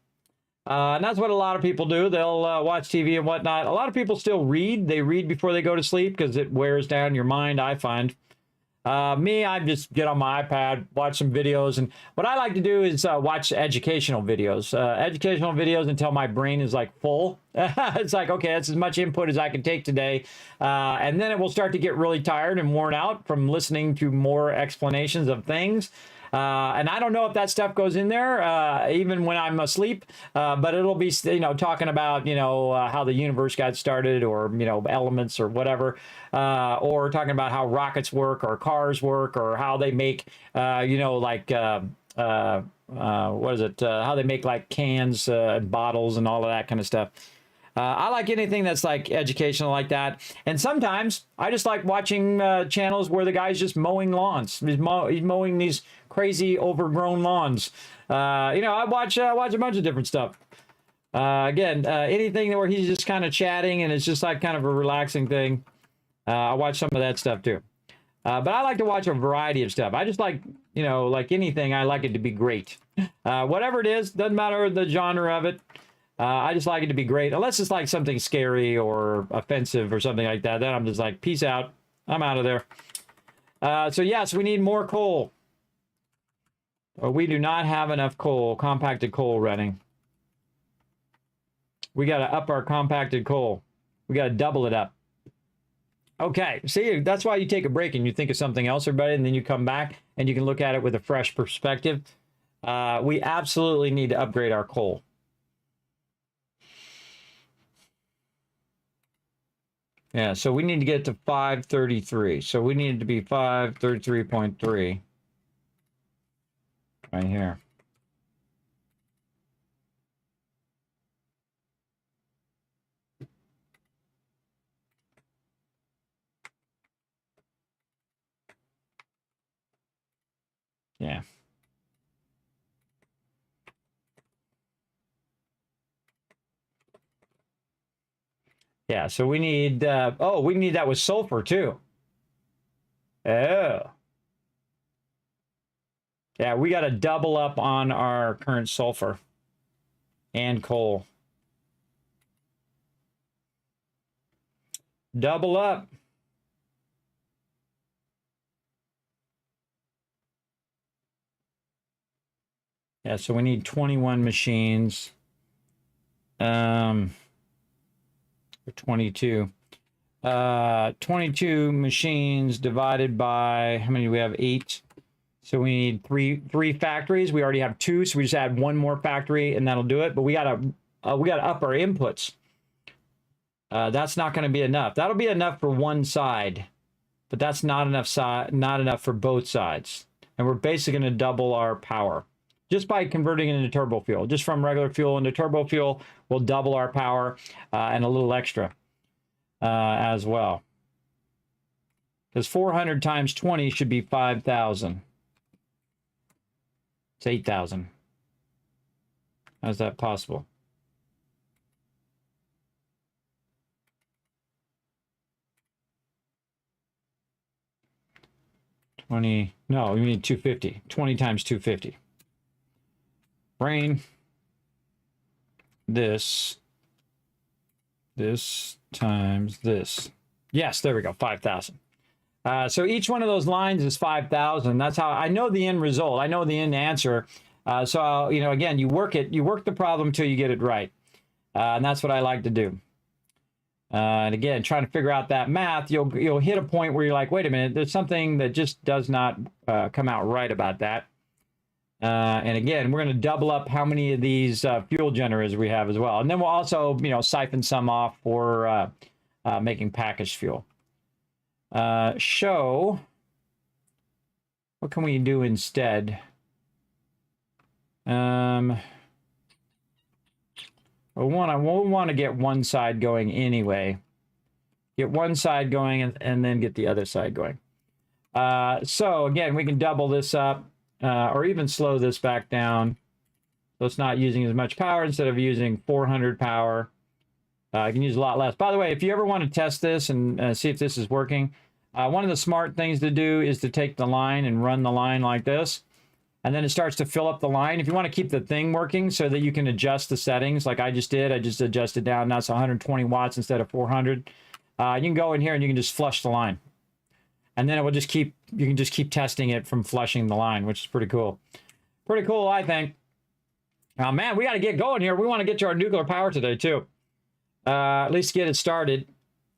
And that's what a lot of people do. They'll watch TV and whatnot. A lot of people still read. They read before they go to sleep because it wears down your mind, I find. Me, I just get on my iPad, watch some videos. And what I like to do is watch educational videos. Educational videos until my brain is like full. It's like, okay, that's as much input as I can take today. And then it will start to get really tired and worn out from listening to more explanations of things. And I don't know if that stuff goes in there even when I'm asleep, but it'll be, talking about, how the universe got started or, elements or whatever, or talking about how rockets work or cars work or how they make, what is it? How they make like cans, bottles and all of that kind of stuff. I like anything that's like educational like that. And sometimes I just like watching channels where the guy's just mowing lawns. He's mowing these crazy overgrown lawns. I watch a bunch of different stuff. Again, anything where he's just kind of chatting and it's just like kind of a relaxing thing. I watch some of that stuff too. But I like to watch a variety of stuff. I just like, like anything, I like it to be great. Whatever it is, doesn't matter the genre of it. I just like it to be great, unless it's like something scary or offensive or something like that. Then I'm just like, peace out. I'm out of there. So yes, we need more coal. Or we do not have enough coal, compacted coal running. We got to up our compacted coal. We got to double it up. Okay, see, that's why you take a break and you think of something else, everybody, and then you come back and you can look at it with a fresh perspective. We absolutely need to upgrade our coal. Yeah, so we need to get to 533. So we need to be 533.3 right here. Yeah. Yeah, so we need, we need that with sulfur too. Oh. Yeah, we got to double up on our current sulfur and coal. Double up. Yeah, so we need 21 machines. 22. 22 machines divided by, how many do we have? 8. So we need three factories. We already have 2, so we just add 1 more factory and that'll do it. But we gotta up our inputs. That's not going to be enough. That'll be enough for one side, but that's not enough for both sides. And we're basically going to double our power just by converting it into turbo fuel. Just from regular fuel into turbo fuel, we'll double our power and a little extra as well. Because 400 times 20 should be 5,000. It's 8,000. How's that possible? No, we need 250. 20 times 250. Brain. This times this. Yes, there we go, 5,000. So each one of those lines is 5,000. That's how I know the end result. I know the end answer. So, you know, again, you work the problem till you get it right. And that's what I like to do. And again, trying to figure out that math, you'll hit a point where you're like, wait a minute, there's something that just does not come out right about that. And again, we're going to double up how many of these fuel generators we have as well. And then we'll also, you know, siphon some off for making packaged fuel. Show, what can we do instead? We'll want to get one side going anyway. Get one side going and then get the other side going. So again, we can double this up or even slow this back down. So it's not using as much power. Instead of using 400 power, I can use a lot less. By the way, if you ever want to test this and see if this is working, one of the smart things to do is to take the line and run the line like this. And then it starts to fill up the line. If you want to keep the thing working so that you can adjust the settings like I just did, I just adjusted down. Now it's 120 watts instead of 400. You can go in here and you can just flush the line. And then it will just keep, you can just keep testing it from flushing the line, which is pretty cool. Pretty cool, I think. Oh, man, we got to get going here. We want to get to our nuclear power today, too. At least get it started.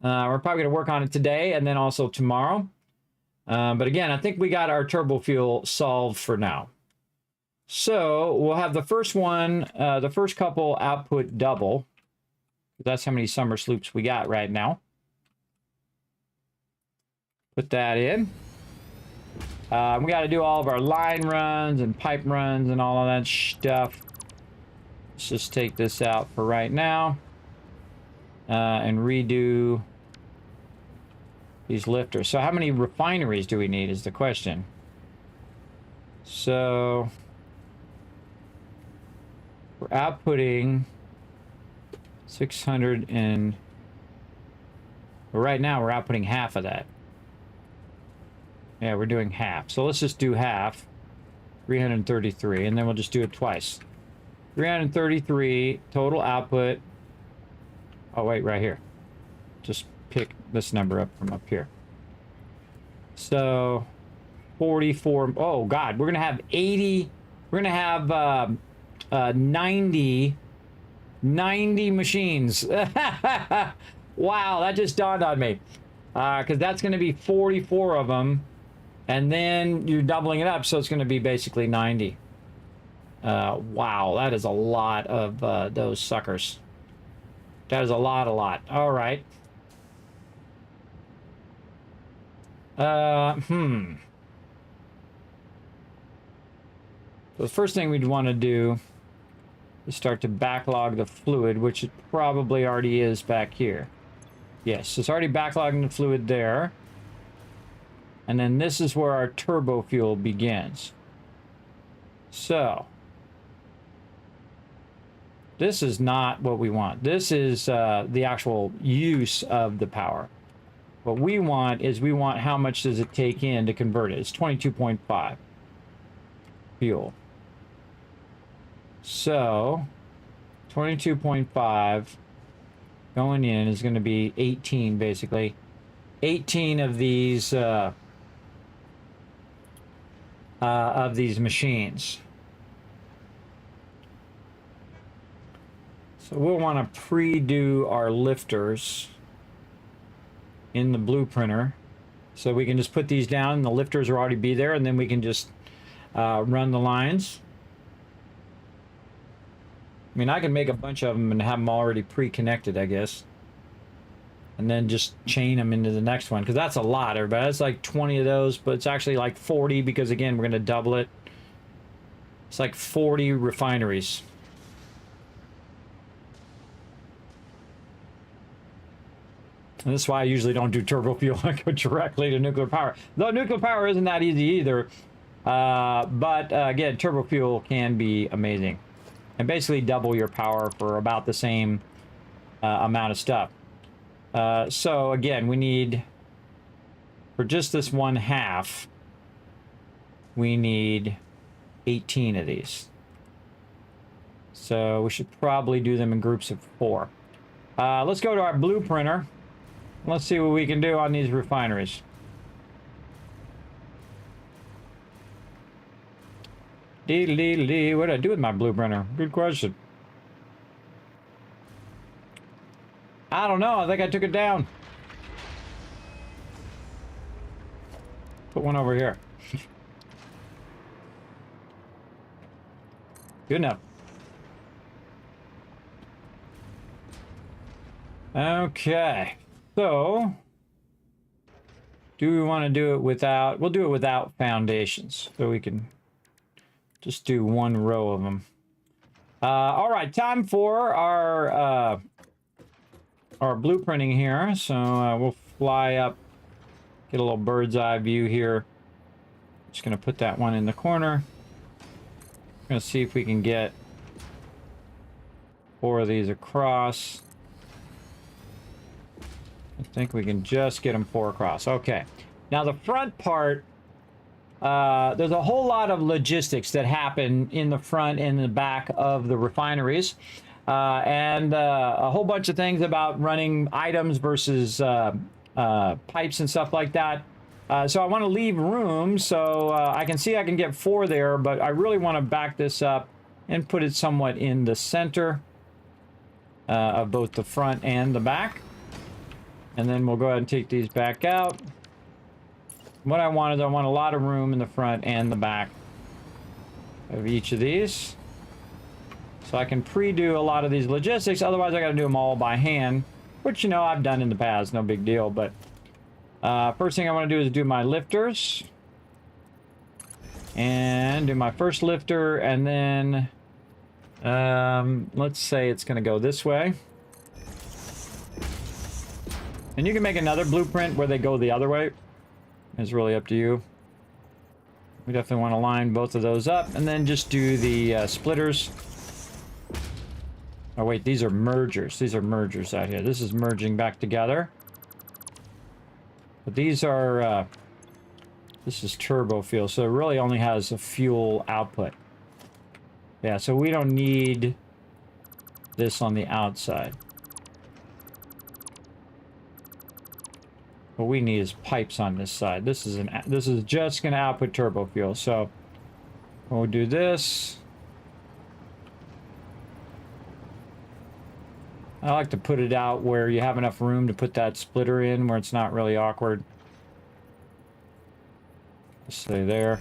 We're probably going to work on it today and then also tomorrow. But again, I think we got our turbo fuel solved for now. So we'll have the first one, the first couple output double. That's how many summer sloops we got right now. Put that in. We got to do all of our line runs and pipe runs and all of that stuff. Let's just take this out for right now. And redo these lifters. So how many refineries do we need is the question. So we're outputting 600 and right now we're outputting half of that. Yeah, we're doing half. So let's just do half, 333, and then we'll just do it twice. 333 total output. Oh, wait, right here. Just pick this number up from up here. So 44. Oh, God, we're going to have 80. We're going to have 90 machines. Wow, that just dawned on me. Because that's going to be 44 of them. And then you're doubling it up, so it's going to be basically 90. Wow, that is a lot of those suckers. That is a lot. All right. So the first thing we'd want to do is start to backlog the fluid, which it probably already is back here. Yes, it's already backlogging the fluid there. And then this is where our turbo fuel begins. So this is not what we want. This is the actual use of the power. What we want is how much does it take in to convert it. It's 22.5 fuel. So 22.5 going in is going to be 18 basically. 18 of these machines. So we'll want to pre-do our lifters in the blueprinter. So we can just put these down and the lifters will already be there, and then we can just run the lines. I mean, I can make a bunch of them and have them already pre-connected, I guess. And then just chain them into the next one, because that's a lot, everybody. That's like 20 of those, but it's actually like 40 because, again, we're going to double it. It's like 40 refineries. And this is why I usually don't do turbo fuel. I go directly to nuclear power. Though nuclear power isn't that easy either. Again, turbo fuel can be amazing. And basically double your power for about the same amount of stuff. So again, we need, for just this 1/2, we need 18 of these. So we should probably do them in groups of 4. Let's go to our blue printer. Let's see what we can do on these refineries. What did I do with my blue printer? Good question. I don't know. I think I took it down. Put one over here. Good enough. Okay. So, do we want to do it without... We'll do it without foundations. So we can just do one row of them. All right. Time for our blueprinting here. So we'll fly up, get a little bird's eye view here. Just going to put that one in the corner. Going to see if we can get 4 of these across. I think we can just get them 4 across. Okay. Now the front part, there's a whole lot of logistics that happen in the front and the back of the refineries. And a whole bunch of things about running items versus pipes and stuff like that. So I want to leave room so I can see I can get 4 there, but I really want to back this up and put it somewhat in the center of both the front and the back. And then we'll go ahead and take these back out. What I want is I want a lot of room in the front and the back of each of these. So I can pre-do a lot of these logistics. Otherwise, I got to do them all by hand, which, you know, I've done in the past. No big deal. But first thing I want to do is do my lifters. And do my first lifter. And then let's say it's going to go this way. And you can make another blueprint where they go the other way. It's really up to you. We definitely want to line both of those up. And then just do the splitters. Oh, wait, these are mergers. These are mergers out here. This is merging back together. But these are... this is turbo fuel, so it really only has a fuel output. Yeah, so we don't need this on the outside. What we need is pipes on this side. This is just going to output turbo fuel. So we'll do this. I like to put it out where you have enough room to put that splitter in, where it's not really awkward. Just stay there.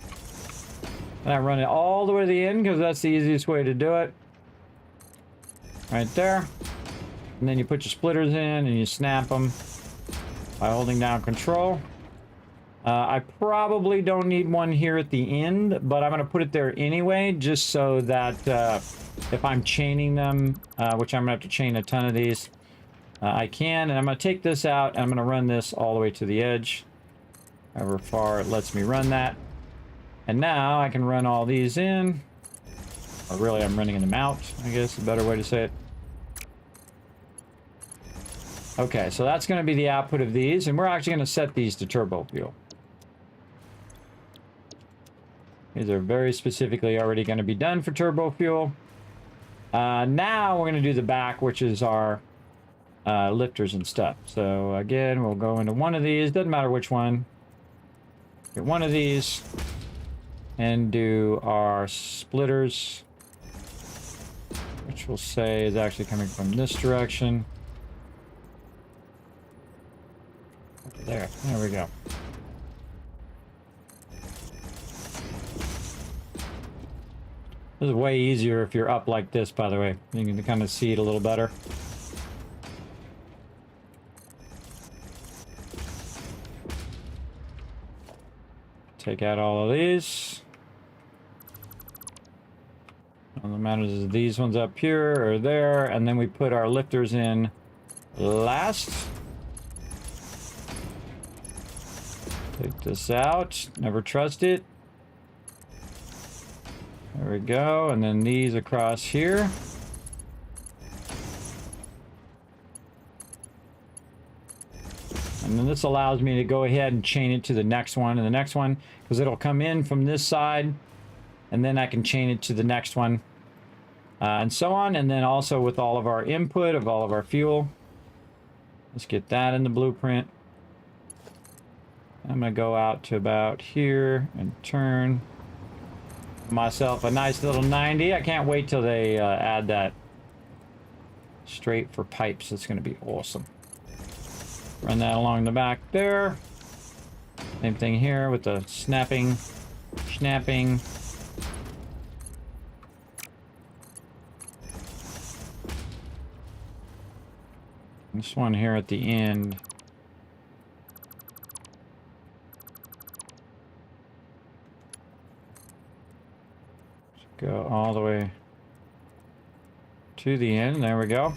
And I run it all the way to the end because that's the easiest way to do it. Right there. And then you put your splitters in and you snap them by holding down control. I probably don't need one here at the end, but I'm going to put it there anyway, just so that if I'm chaining them, which I'm going to have to chain a ton of these, I can. And I'm going to take this out, and I'm going to run this all the way to the edge, however far it lets me run that. And now I can run all these in. Or really, I'm running them out, I guess is a better way to say it. Okay, so that's going to be the output of these, and we're actually going to set these to turbo fuel. These are very specifically already going to be done for turbo fuel. Now we're going to do the back, which is our lifters and stuff. So again, we'll go into one of these. Doesn't matter which one. Get one of these and do our splitters, which we'll say is actually coming from this direction. There we go. This is way easier if you're up like this, by the way. You can kind of see it a little better. Take out all of these. All that matters is these ones up here or there, and then we put our lifters in last. Take this out. Never trust it. There we go, and then these across here. And then this allows me to go ahead and chain it to the next one and the next one, because it'll come in from this side, and then I can chain it to the next one, and so on. And then also with all of our input of all of our fuel, let's get that in the blueprint. I'm gonna go out to about here and turn myself a nice little 90. I can't wait till they add that straight for pipes. It's gonna be awesome. Run that along the back there. Same thing here with the snapping. This one here at the end. Go all the way to the end. There we go.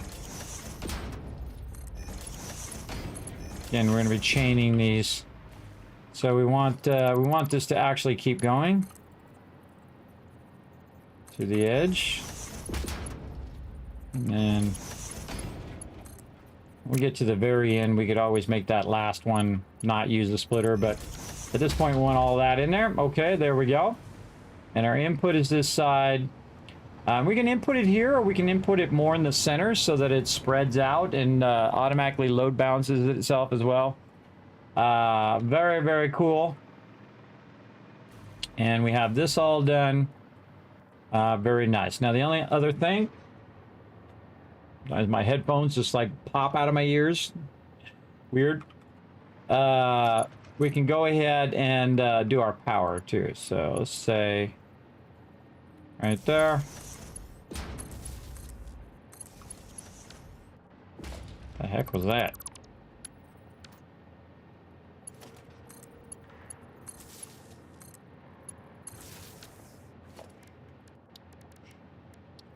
Again, we're going to be chaining these. So we want this to actually keep going to the edge, and then when we get to the very end, we could always make that last one not use the splitter, but at this point we want all that in there. Okay, there we go. And our input is this side. We can input it here, or we can input it more in the center so that it spreads out and automatically load balances itself as well. Very, very cool. And we have this all done. Very nice. Now the only other thing is my headphones just like pop out of my ears. Weird. We can go ahead and do our power too. So let's say right there. The heck was that?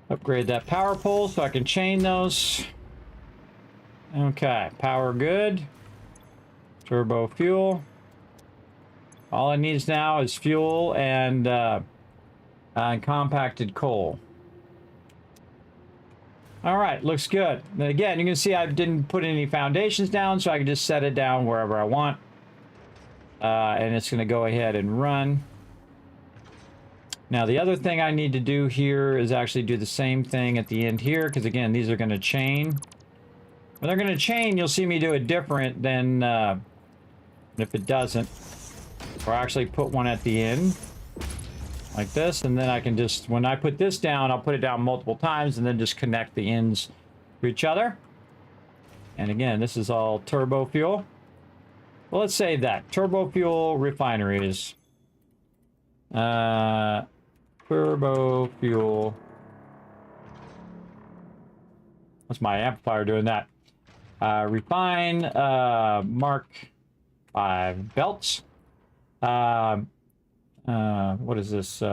Upgrade that power pole so I can chain those. Okay, power good. Turbo fuel. All it needs now is fuel and compacted coal. All right, looks good. And again, you can see I didn't put any foundations down, so I can just set it down wherever I want. And it's going to go ahead and run. Now, the other thing I need to do here is actually do the same thing at the end here, because again, these are going to chain. When they're going to chain, you'll see me do it different than if it doesn't. Or actually put one at the end. Like this, and then I can just, when I put this down, I'll put it down multiple times and then just connect the ends to each other. And again, this is all turbo fuel. Well, let's save that. Turbo fuel refineries. Turbo fuel. What's my amplifier doing that? Refine, Mark 5 belts. What is this?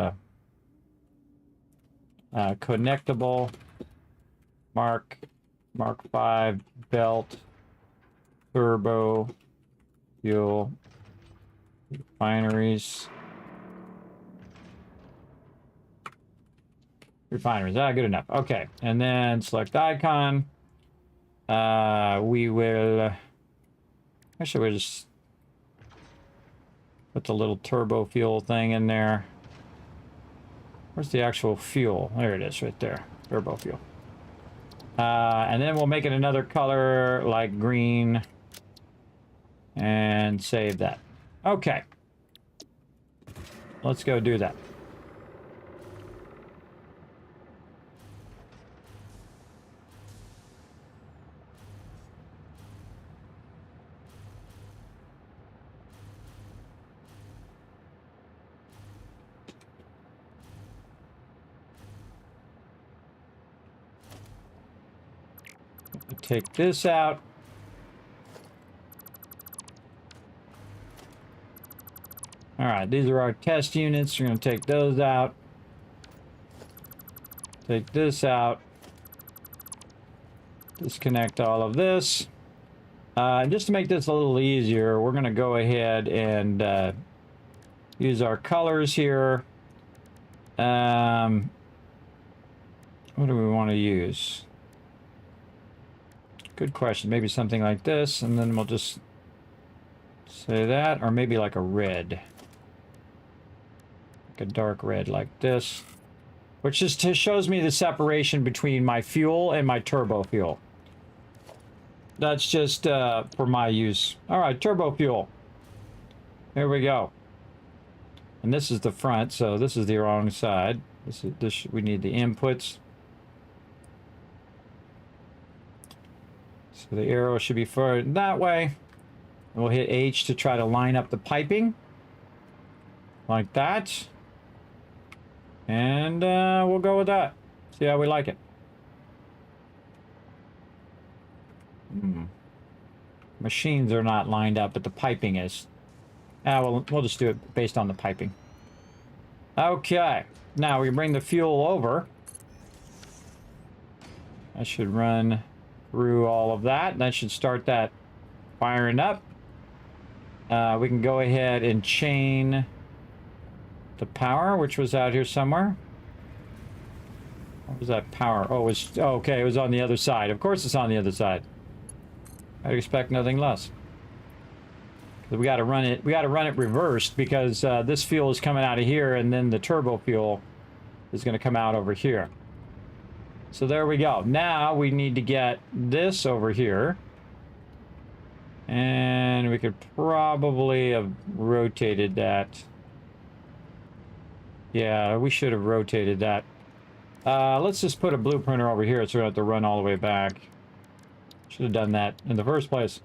Connectable Mark 5 belt turbo fuel refineries. Good enough. Okay, and then select icon. We will. Actually, we'll just put the little turbo fuel thing in there. Where's the actual fuel? There it is, right there. Turbo fuel. And then we'll make it another color, like green. And save that. Okay. Let's go do that. Take this out. All right, these are our test units. We're going to take those out. Take this out. Disconnect all of this. And just to make this a little easier, we're going to go ahead and use our colors here. What do we want to use? Good question. Maybe something like this, and then we'll just say that, or maybe like a red. Like a dark red like this. Which just shows me the separation between my fuel and my turbo fuel. That's just for my use. All right, turbo fuel. Here we go. And this is the front, so this is the wrong side. We need the inputs. So the arrow should be forward that way. We'll hit H to try to line up the piping. Like that. And we'll go with that. See how we like it. Machines are not lined up, but the piping is. We'll just do it based on the piping. Okay. Now we bring the fuel over. I should run through all of that. That should start that firing up. We can go ahead and chain the power, which was out here somewhere. What was that power? Oh, okay, it was on the other side. Of course it's on the other side. I'd expect nothing less. We got to run it. We got to run it reversed because this fuel is coming out of here, and then the turbo fuel is going to come out over here. So there we go. Now we need to get this over here, and we could probably have rotated that. Yeah, we should have rotated that. Let's just put a blueprinter over here so we don't have to run all the way back. Should have done that in the first place.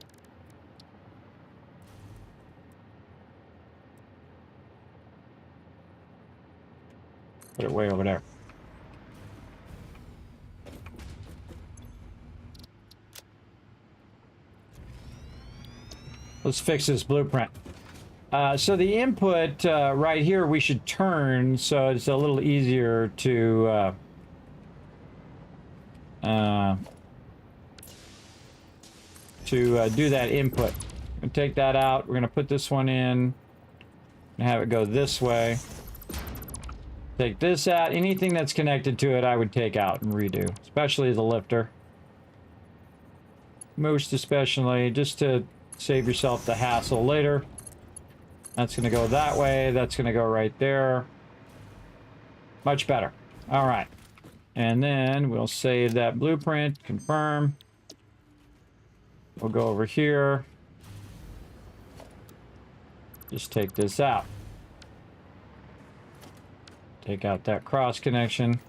Put it way over there. Let's fix this blueprint. So the input right here we should turn so it's a little easier to do that input. We're gonna take that out. We're gonna put this one in and have it go this way. Take this out. Anything that's connected to it I would take out and redo, especially the lifter. Most especially, just to save yourself the hassle later. That's going to go that way. That's going to go right there. Much better. All right. And then we'll save that blueprint. Confirm. We'll go over here. Just take this out. Take out that cross connection.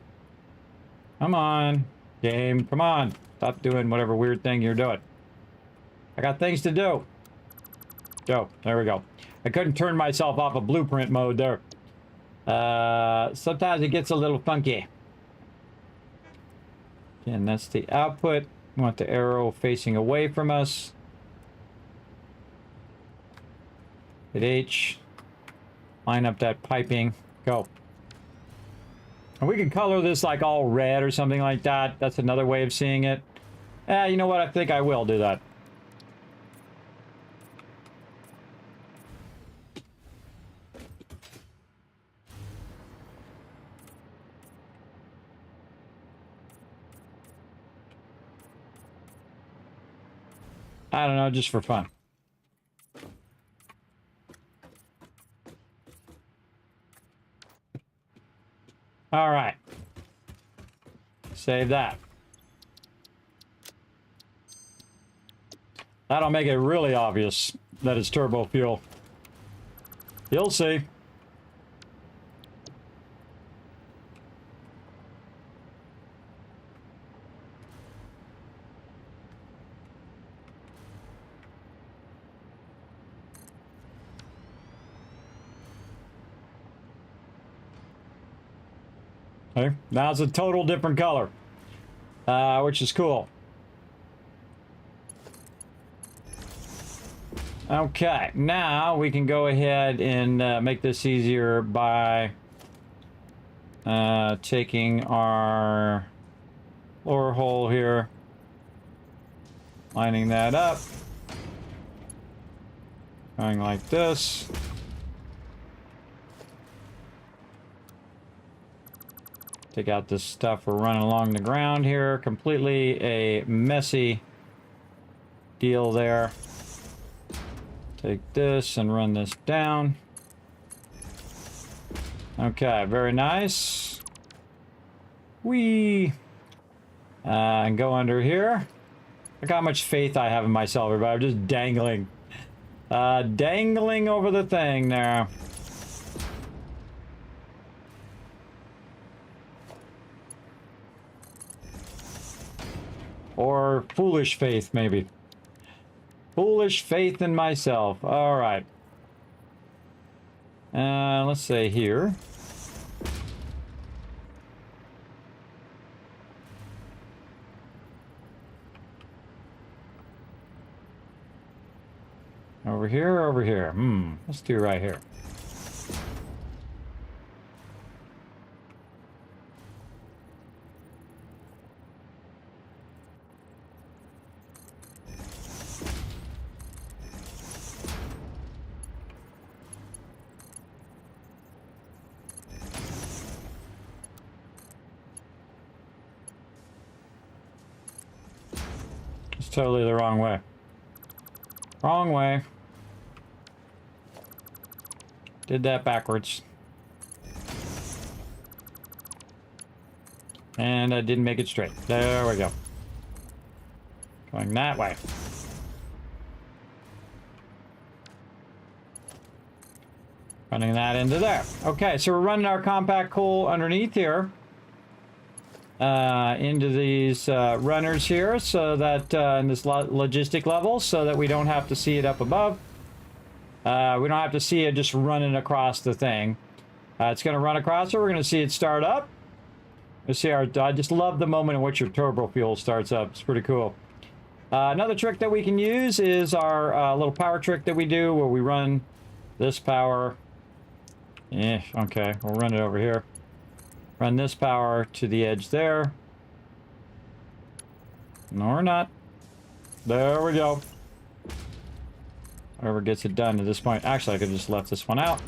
Come on, game. Come on. Stop doing whatever weird thing you're doing. I got things to do. Go. There we go. I couldn't turn myself off of blueprint mode there. Sometimes it gets a little funky. Again, that's the output. We want the arrow facing away from us. Hit H. Line up that piping. Go. And we can color this like all red or something like that. That's another way of seeing it. You know what? I think I will do that. I don't know, just for fun. All right. Save that. That'll make it really obvious that it's turbo fuel. You'll see. Okay. Now it's a total different color, which is cool. Okay, now we can go ahead and make this easier by taking our lower hole here, lining that up, going like this. Take out this stuff we're running along the ground here. Completely a messy deal there. Take this and run this down. Okay, very nice. Whee! And go under here. Look how much faith I have in myself, everybody. I'm just dangling. Dangling over the thing there. Or foolish faith, maybe. Foolish faith in myself. All right. Let's say here. Over here, over here. Let's do right here. It's totally the wrong way. Wrong way. Did that backwards. And I didn't make it straight. There we go. Going that way. Running that into there. Okay, so we're running our compact coal underneath here. Into these runners here, so that in this logistic level, so that we don't have to see it up above. We don't have to see it just running across the thing. It's going to run across it. We're going to see it start up. Let's see our. I just love the moment in which your turbo fuel starts up. It's pretty cool. Another trick that we can use is our little power trick that we do, where we run this power. Okay, we'll run it over here. Run this power to the edge there. No, we're not. There we go. Whatever gets it done at this point. Actually, I could just left this one out.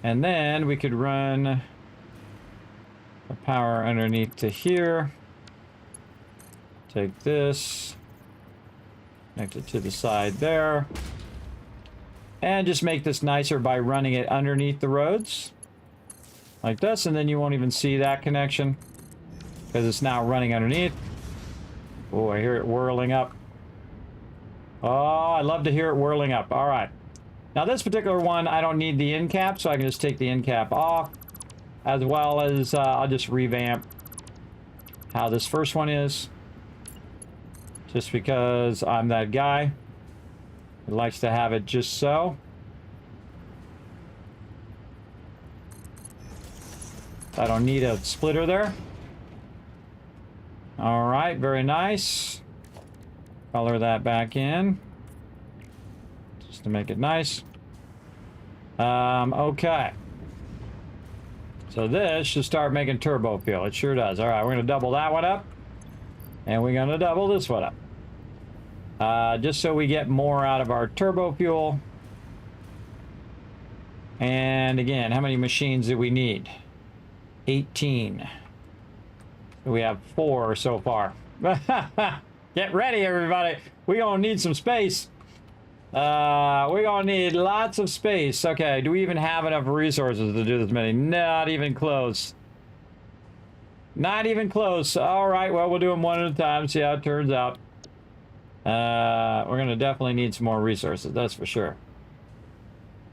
And then we could run the power underneath to here. Take this. Connect it to the side there. And just make this nicer by running it underneath the roads. Like this, and then you won't even see that connection because it's now running underneath. Oh, I hear it whirling up. Oh, I love to hear it whirling up. All right. Now this particular one, I don't need the end cap, so I can just take the end cap off, as well as I'll just revamp how this first one is, just because I'm that guy who likes to have it just so. I don't need a splitter there. All right, very nice. Color that back in, just to make it nice. Okay. So this should start making turbo fuel. It sure does. All right, we're going to double that one up. And we're going to double this one up. Just so we get more out of our turbo fuel. And again, how many machines do we need? 18. We have 4 so far. Get ready, everybody. We're gonna need some space. We're gonna need lots of space. Okay, do we even have enough resources to do this many? Not even close. Not even close. All right, well, we'll do them one at a time, see how it turns out. We're gonna definitely need some more resources, that's for sure.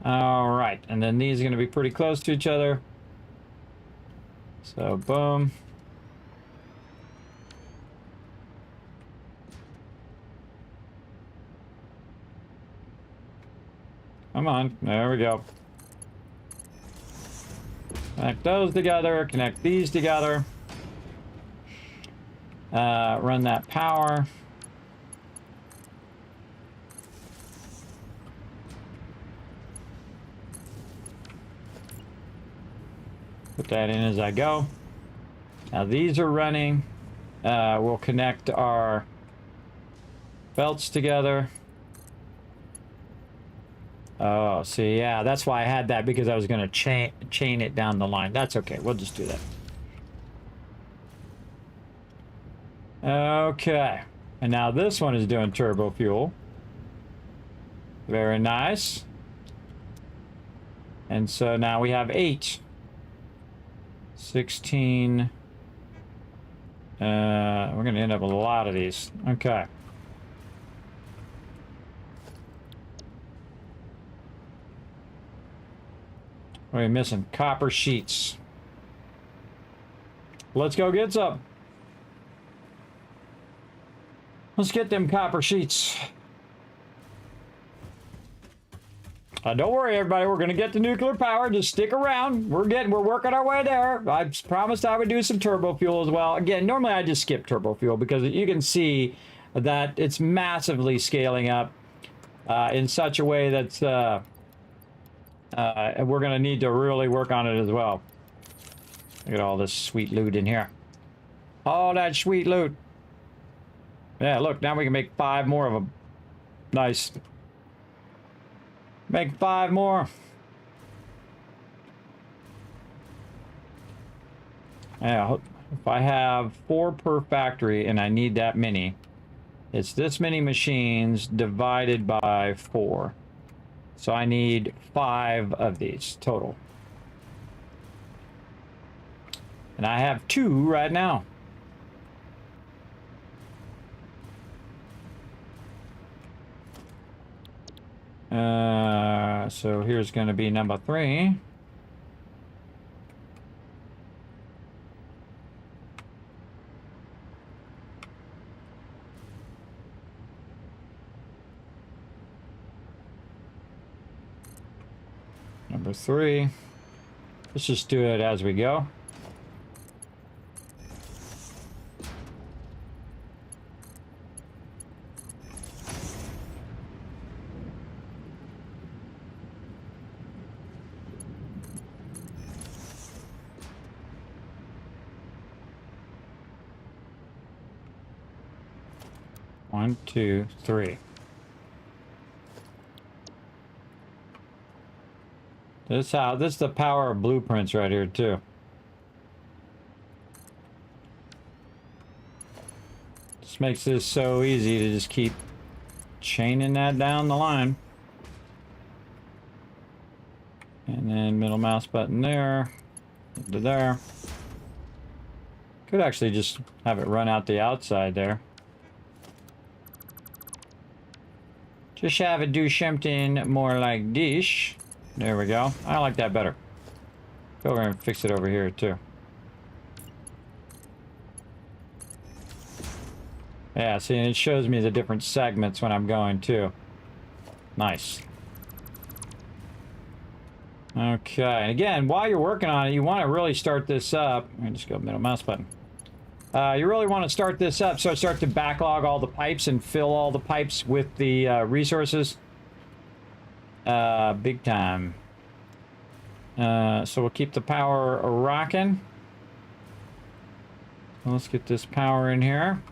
All right, and then these are gonna be pretty close to each other. So, boom. Come on, there we go. Connect those together, connect these together. Run that power. Put that in as I go. Now these are running. We'll connect our belts together. Oh, see, yeah, that's why I had that, because I was going to chain it down the line. That's okay. We'll just do that. Okay. And now this one is doing turbo fuel. Very nice. And so now we have 8. 16. We're going to end up with a lot of these. Okay. What are we missing? Copper sheets. Let's go get some. Let's get them copper sheets. Don't worry, everybody. We're going to get the nuclear power. Just stick around. We're working our way there. I promised I would do some turbo fuel as well. Again, normally I just skip turbo fuel because you can see that it's massively scaling up in such a way that's we're going to need to really work on it as well. Look at all this sweet loot in here. All that sweet loot. Yeah, look, now we can make 5 more of them. Nice. Make 5 more. Yeah, if I have 4 per factory and I need that many, it's this many machines divided by 4. So I need 5 of these total. And I have 2 right now. So here's going to be number 3. Number 3. Let's just do it as we go. One, 2, 3. This is the power of blueprints right here too. This makes this so easy to just keep chaining that down the line. And then middle mouse button there, to there. Could actually just have it run out the outside there. Just have it do something more like this. There we go. I like that better. Go over and fix it over here too. Yeah, see, and it shows me the different segments when I'm going too. Nice. Okay, and again, while you're working on it, you want to really start this up. Let me just go middle mouse button. You really want to start this up, so start to backlog all the pipes and fill all the pipes with the resources. Big time. So we'll keep the power rocking. Let's get this power in here.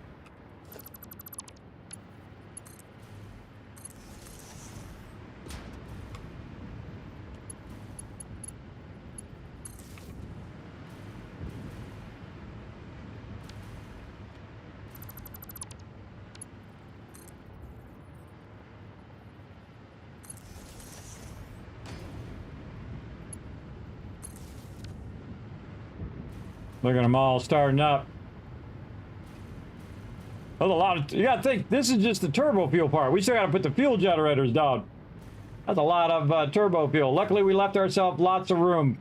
Look at them all starting up. That's a lot of, you gotta think, this is just the turbo fuel part. We still gotta put the fuel generators down. That's a lot of turbo fuel. Luckily, we left ourselves lots of room.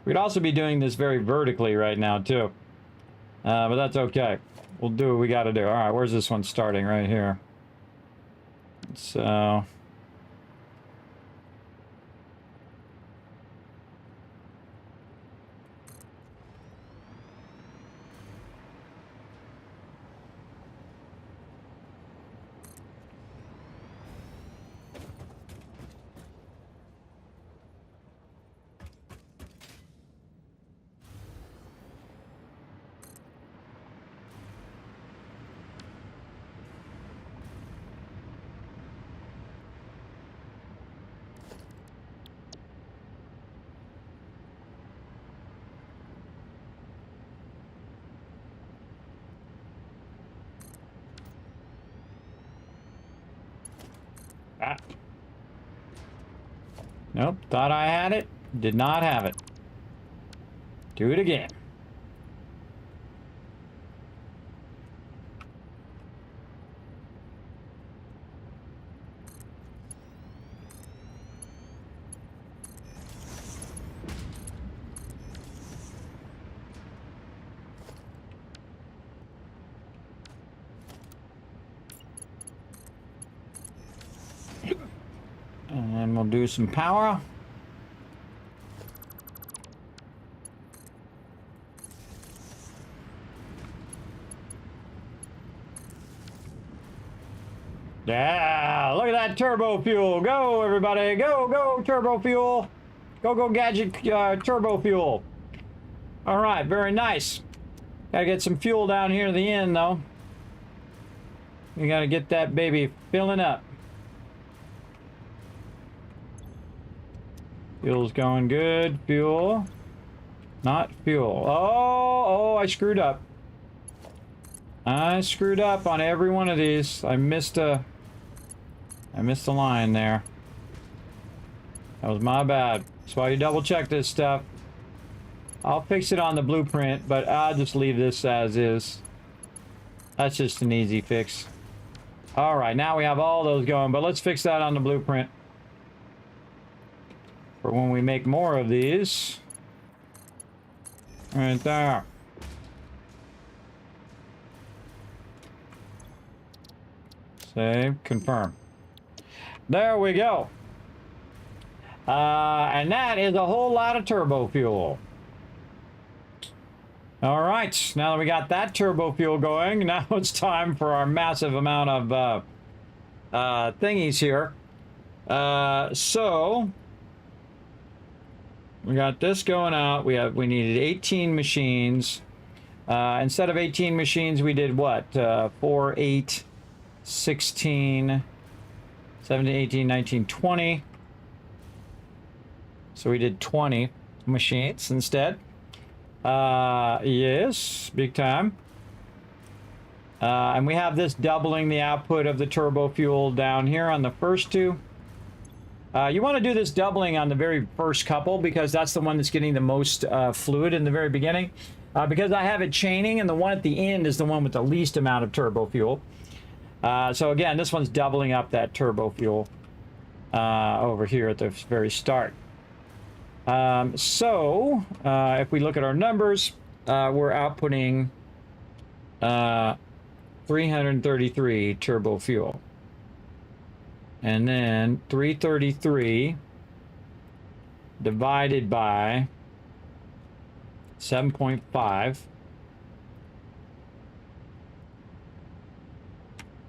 We'd also be doing this very vertically right now, too. But that's okay. We'll do what we gotta do. All right, where's this one starting? Right here. So... Ah. Nope, thought I had it. Did not have it. Do it again. And we'll do some power. Yeah, look at that turbo fuel. Go, everybody. Go, go, turbo fuel. Go, go, gadget turbo fuel. All right, very nice. Gotta get some fuel down here at the end, though. We gotta get that baby filling up. Fuel's going good. Fuel. Not fuel. Oh, I screwed up. I screwed up on every one of these. I missed a line there. That was my bad. That's why you double check this stuff. I'll fix it on the blueprint, but I'll just leave this as is. That's just an easy fix. All right, now we have all those going, but let's fix that on the blueprint for when we make more of these. Right there. Save, confirm. There we go. And that is a whole lot of turbo fuel. All right, now that we got that turbo fuel going, now it's time for our massive amount of thingies here. So we got this going out. We needed 18 machines. Instead of 18 machines, we did what? 4, 8, 16, 17, 18, 19, 20. So we did 20 machines instead. Yes, big time. And we have this doubling the output of the turbo fuel down here on the first two. You want to do this doubling on the very first couple because that's the one that's getting the most fluid in the very beginning. Because I have it chaining, and the one at the end is the one with the least amount of turbo fuel. So again, this one's doubling up that turbo fuel over here at the very start. If we look at our numbers, we're outputting 333 turbo fuel. And then 333 divided by 7.5.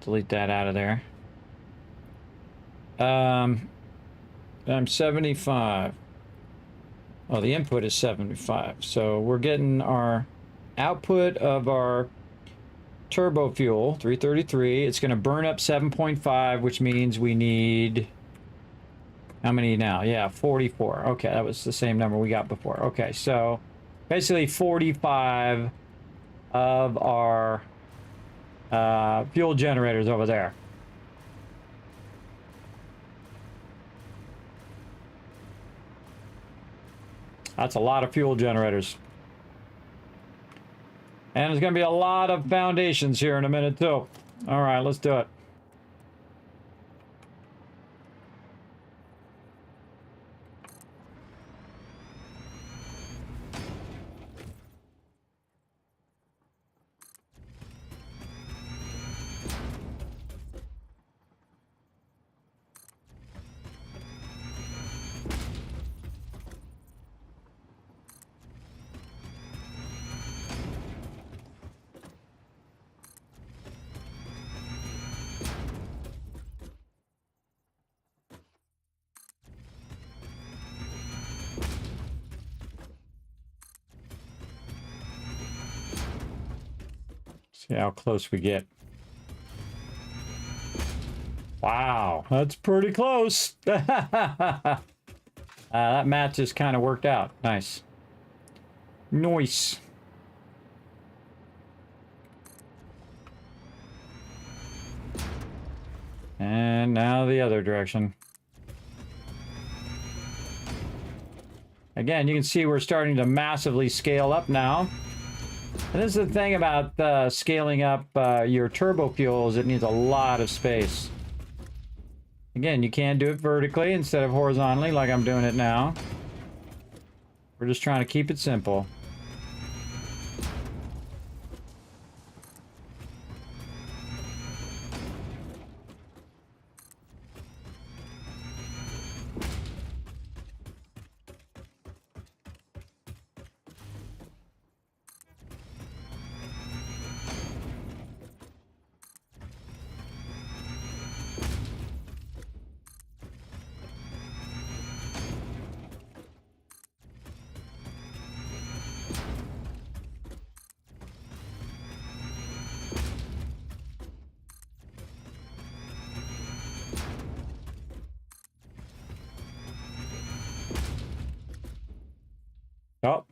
Delete that out of there. I'm 75. Oh, the input is 75. So we're getting our output of our turbo fuel, 333. It's going to burn up 7.5, which means we need... How many now? Yeah, 44. Okay, that was the same number we got before. Okay, so basically 45 of our fuel generators over there. That's a lot of fuel generators. And there's going to be a lot of foundations here in a minute, too. All right, let's do it. See how close we get. Wow, that's pretty close. That match just kind of worked out. Nice. Nice. And And now the other direction. Again, you can see we're starting to massively scale up now. And this is the thing about scaling up your turbo fuels. It needs a lot of space. Again, you can do it vertically instead of horizontally like I'm doing it now. We're just trying to keep it simple. Oh.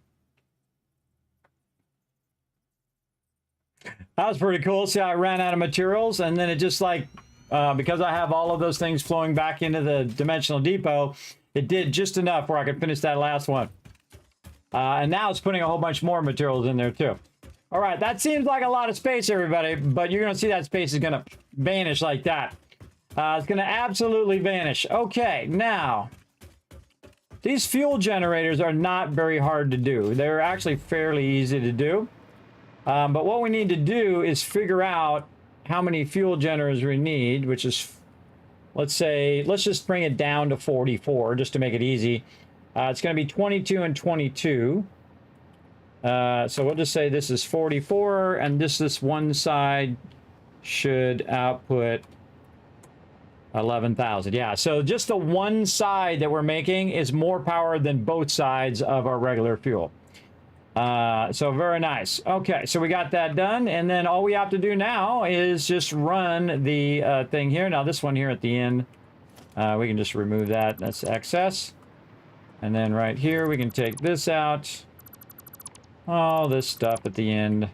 That was pretty cool. See how I ran out of materials and then it just like, because I have all of those things flowing back into the dimensional depot, it did just enough where I could finish that last one. And now it's putting a whole bunch more materials in there too. All right, that seems like a lot of space, everybody, but you're going to see that space is going to vanish like that. It's going to absolutely vanish. Okay, now... these fuel generators are not very hard to do. They're actually fairly easy to do. But what we need to do is figure out how many fuel generators we need, which is, let's just bring it down to 44 just to make it easy. It's going to be 22 and 22. So we'll just say this is 44, and this one side should output 11,000. Yeah, so just the one side that we're making is more power than both sides of our regular fuel. So very nice. Okay, so we got that done, and then all we have to do now is just run the thing here. Now this one here at the end, we can just remove that. That's excess. And then right here, we can take this out. All this stuff at the end.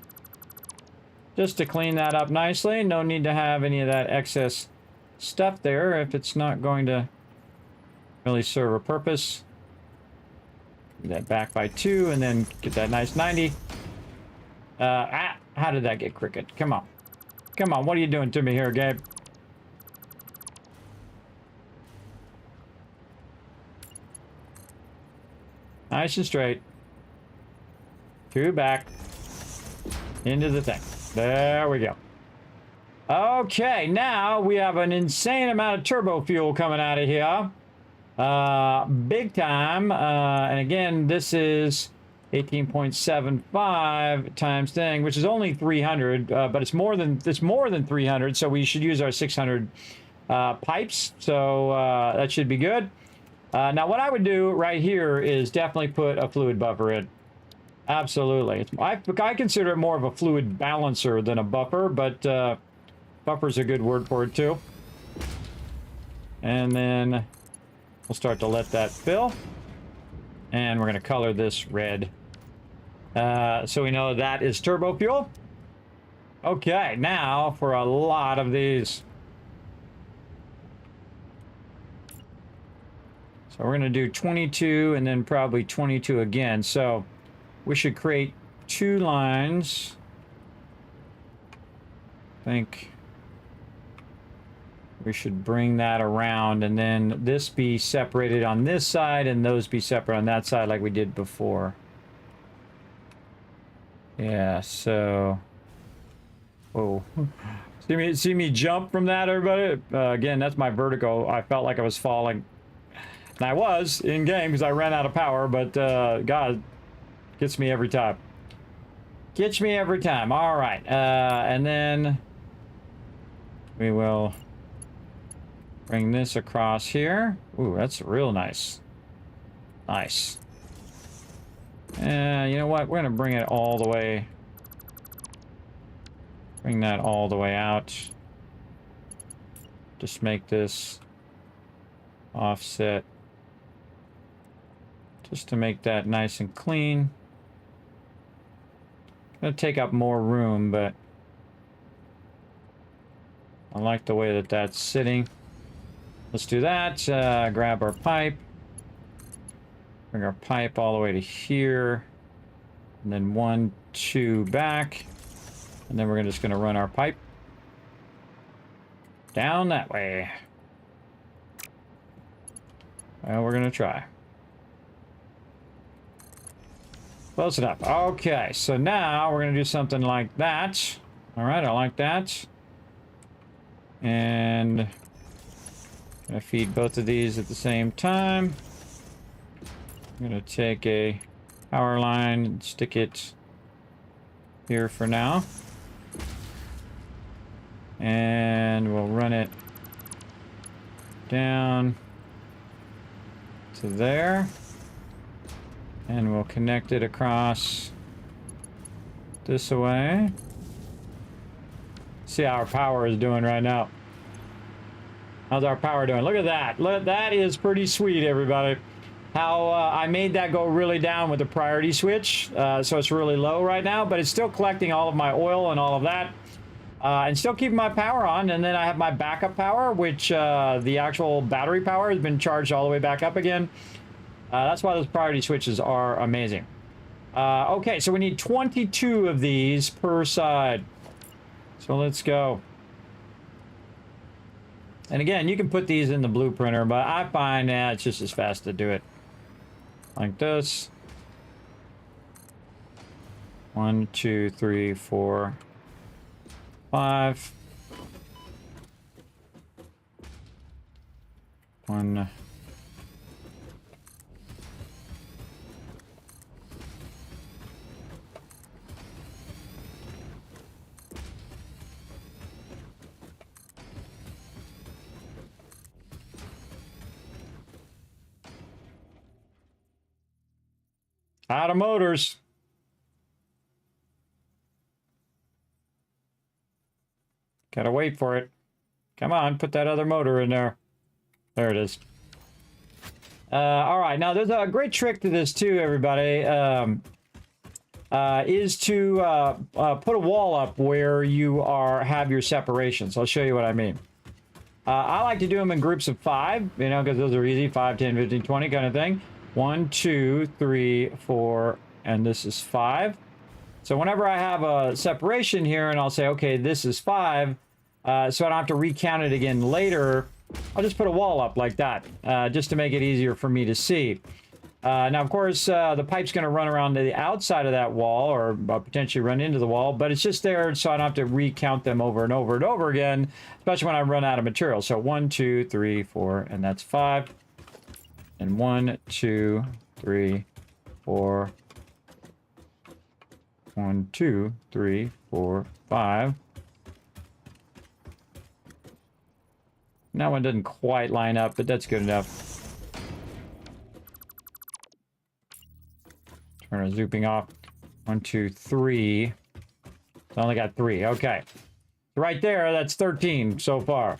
Just to clean that up nicely. No need to have any of that excess stuff there if it's not going to really serve a purpose. Get that back by 2 and then get that nice 90. How did that get crooked? Come on. Come on, what are you doing to me here, Gabe? Nice and straight. 2 back. Into the thing. There we go. Okay, now we have an insane amount of turbo fuel coming out of here. Big time. And again, this is 18.75 times thing, which is only 300, but it's more than 300, so we should use our 600 pipes. So that should be good. Now, what I would do right here is definitely put a fluid buffer in. Absolutely. I consider it more of a fluid balancer than a buffer, but buffer's a good word for it too. And then we'll start to let that fill. And we're going to color this red. So we know that is turbo fuel. Okay, now for a lot of these. So we're going to do 22 and then probably 22 again. So we should create 2 lines. I think we should bring that around and then this be separated on this side and those be separate on that side like we did before. Yeah, so... whoa. See me jump from that, everybody? Again, that's my vertigo. I felt like I was falling. And I was in game because I ran out of power, but God, gets me every time. Gets me every time. All right. And then we will bring this across here. Ooh, that's real nice. Nice. You know what? We're going to bring it all the way. Bring that all the way out. Just make this offset. Just to make that nice and clean. Gonna take up more room, but I like the way that that's sitting. Let's do that. Grab our pipe. Bring our pipe all the way to here. And then 1, 2 back. And then we're just going to run our pipe down that way. Well, we're going to try. Close enough. Okay, so now we're going to do something like that. All right, I like that. And I'm going to feed both of these at the same time. I'm going to take a power line and stick it here for now. And we'll run it down to there. And we'll connect it across this way. See how our power is doing right now. How's our power doing? Look at that. Look, that is pretty sweet, everybody. How I made that go really down with the priority switch. So it's really low right now, but it's still collecting all of my oil and all of that. And still keeping my power on. And then I have my backup power, which the actual battery power has been charged all the way back up again. That's why those priority switches are amazing. Okay, so we need 22 of these per side. So let's go. And again, you can put these in the blueprinter, but I find that it's just as fast to do it. Like this. 1, 2, 3, 4, 5. 1. Out of motors. Gotta wait for it. Come on, put that other motor in there. There it is. All right, now there's a great trick to this too, everybody. Is to put a wall up where you have your separations. I'll show you what I mean. I like to do them in groups of 5, you know, because those are easy. 5, 10, 15, 20 kind of thing. 1, 2, 3, 4, and this is 5. So whenever I have a separation here and I'll say, okay, this is 5, so I don't have to recount it again later, I'll just put a wall up like that, just to make it easier for me to see. Now, of course, the pipe's going to run around to the outside of that wall or potentially run into the wall, but it's just there so I don't have to recount them over and over and over again, especially when I run out of material. So 1, 2, 3, 4, and that's 5. And 1, 2, 3, 4. 1, 2, 3, 4, 5. That one doesn't quite line up, but that's good enough. Turn our zooping off. 1, 2, 3. I only got 3. Okay. Right there, that's 13 so far.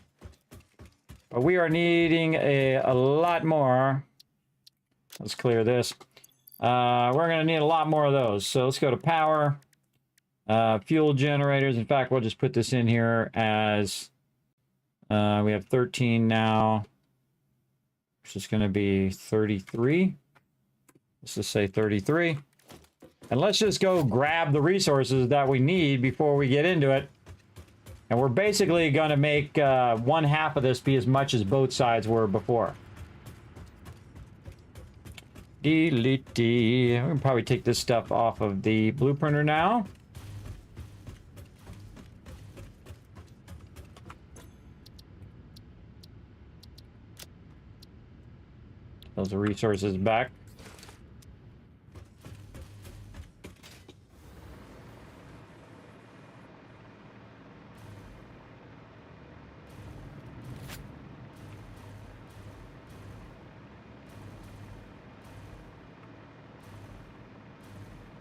But we are needing a lot more. Let's clear this. We're going to need a lot more of those. So let's go to power. Fuel generators. In fact, we'll just put this in here as we have 13 now. This is going to be 33. Let's just say 33. And let's just go grab the resources that we need before we get into it. And we're basically going to make 1/2 of this be as much as both sides were before. Delete. We can probably take this stuff off of the blueprinter now. Those are resources back.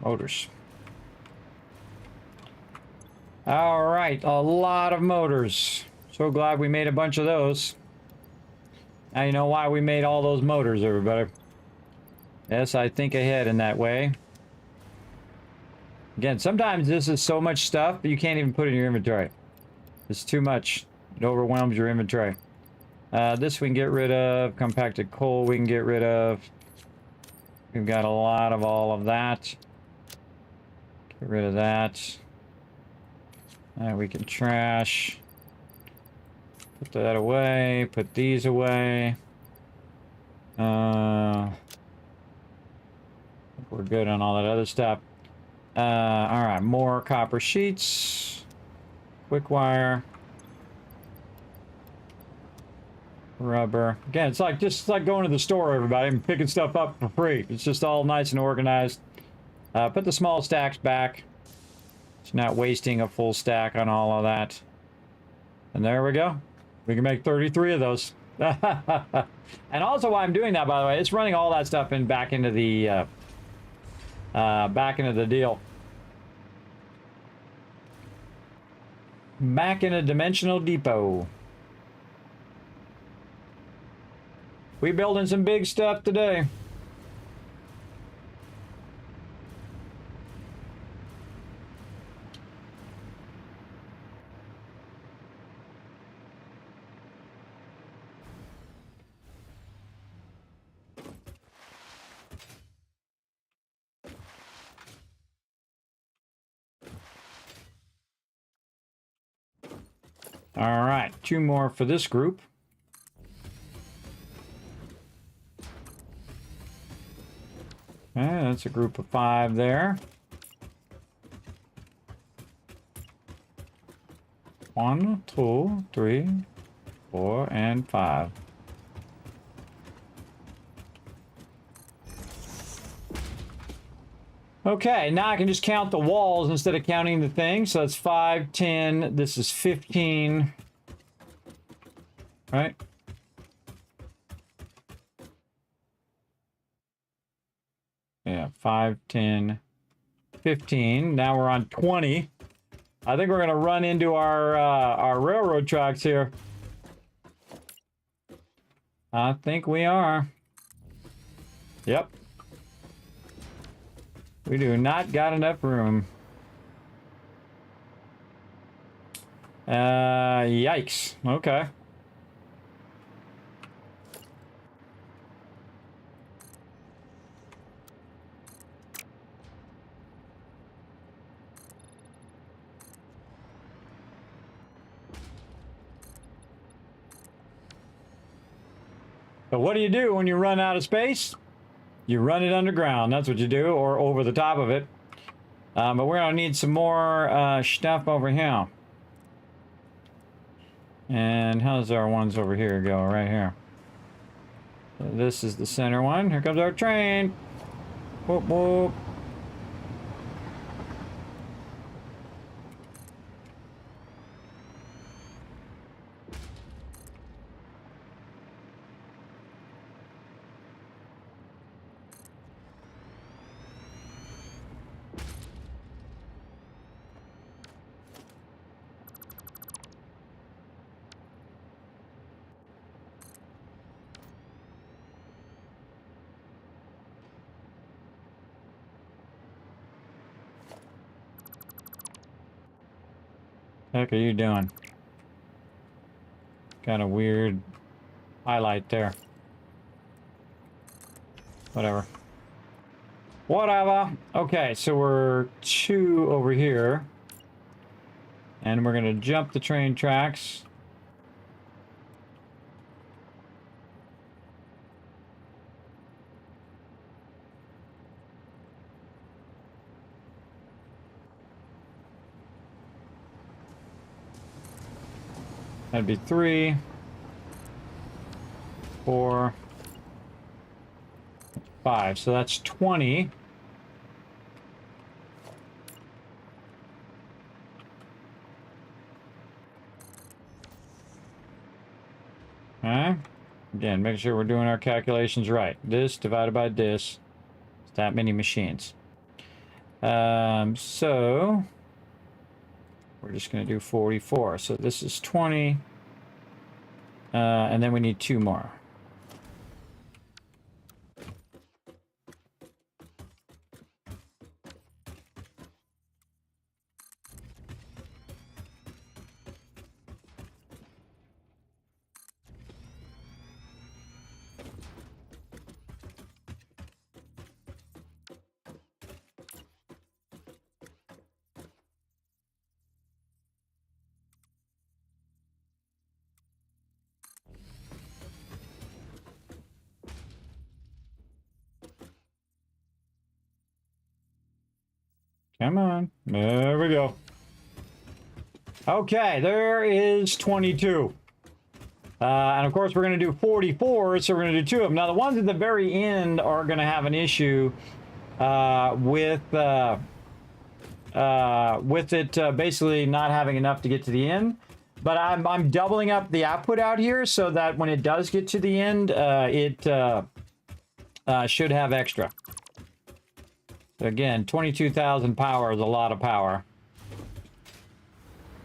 Motors. All right, a lot of motors. So glad we made a bunch of those. Now you know why we made all those motors, everybody. Yes, I think ahead in that way. Again, sometimes this is so much stuff that you can't even put in your inventory. It's too much. It overwhelms your inventory. This we can get rid of. Compacted coal we can get rid of. We've got a lot of all of that. Get rid of that. We can trash. Put that away. Put these away. We're good on all that other stuff. Alright, more copper sheets. Quick wire. Rubber. Again, it's like just like going to the store, everybody, and picking stuff up for free. It's just all nice and organized. Put the small stacks back. It's not wasting a full stack on all of that. And there we go. We can make 33 of those. And also why I'm doing that, by the way, it's running all that stuff in back into the deal. Back in a dimensional depot. We building some big stuff today. All right, 2 more for this group. Okay, that's a group of 5 there. 1, 2, 3, 4, and 5. Okay, now I can just count the walls instead of counting the thing. So that's 5, 10, this is 15. Right? Yeah, 5, 10, 15. Now we're on 20. I think we're going to run into our railroad tracks here. I think we are. Yep. We do not got enough room. Yikes. Okay. So what do you do when you run out of space? You run it underground. That's what you do, or over the top of it. But we're going to need some more stuff over here. And how's our ones over here go? Right here. So this is the center one. Here comes our train. Whoop, whoop. Heck are you doing? Kind of weird highlight there. Whatever. Whatever. Okay, so we're 2 over here. And we're going to jump the train tracks. That'd be 3, 4, 5. So that's 20. Okay. Again, make sure we're doing our calculations right. This divided by this is that many machines. So we're just going to do 44. So this is 20. And then we need 2 more. Come on. There we go. Okay, there is 22. And of course, we're going to do 44, so we're going to do 2 of them. Now, the ones at the very end are going to have an issue with it basically not having enough to get to the end. But I'm doubling up the output out here so that when it does get to the end, it should have extra. So again, 22,000 power is a lot of power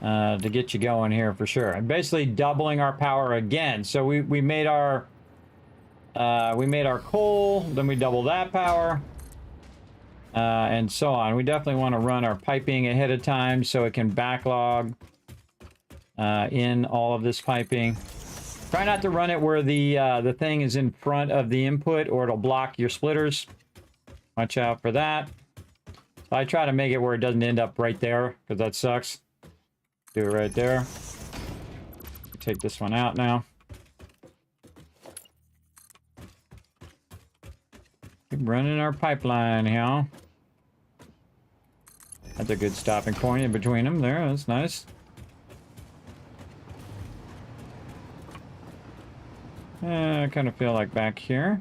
to get you going here for sure. And basically doubling our power again. So we made our coal, then we double that power, and so on. We definitely want to run our piping ahead of time so it can backlog in all of this piping. Try not to run it where the thing is in front of the input or it'll block your splitters. Watch out for that. So I try to make it where it doesn't end up right there because that sucks. Do it right there. Take this one out now. Keep running our pipeline here. That's a good stopping point in between them there. That's nice. I kind of feel like back here.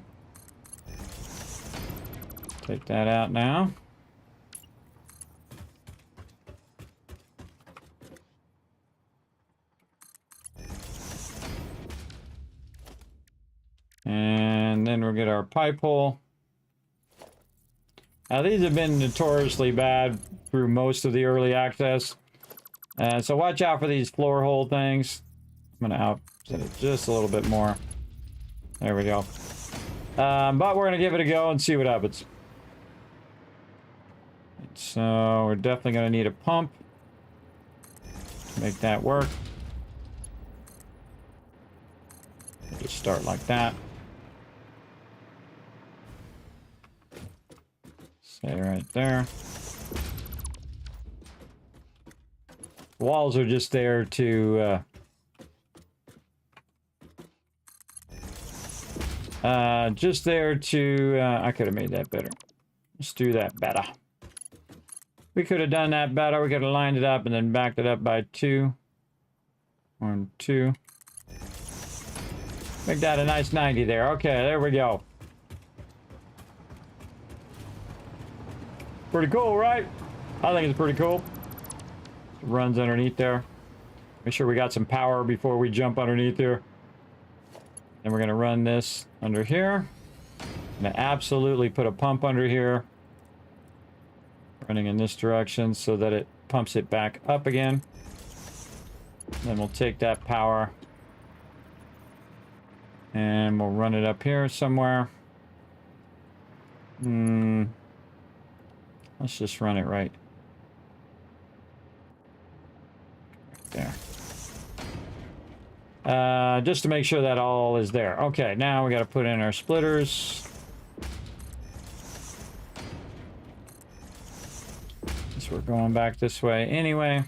Take that out now. And then we'll get our pipe hole. Now these have been notoriously bad through most of the early access. So watch out for these floor hole things. I'm going to outset it just a little bit more. There we go. But we're going to give it a go and see what happens. So we're definitely going to need a pump to make that work. Just start like that. Stay right there. Walls are just there to I could have made that better. Let's do that better. We could have done that better. We could have lined it up and then backed it up by 2. 1, 2. Make that a nice 90 there. Okay, there we go. Pretty cool, right? I think it's pretty cool. It runs underneath there. Make sure we got some power before we jump underneath here. Then we're going to run this under here. I'm going to absolutely put a pump under here. Running in this direction so that it pumps it back up again. Then we'll take that power and we'll run it up here somewhere. Let's just run it right there. Just to make sure that all is there. Okay, now we got to put in our splitters. Since we're going back this way anyway.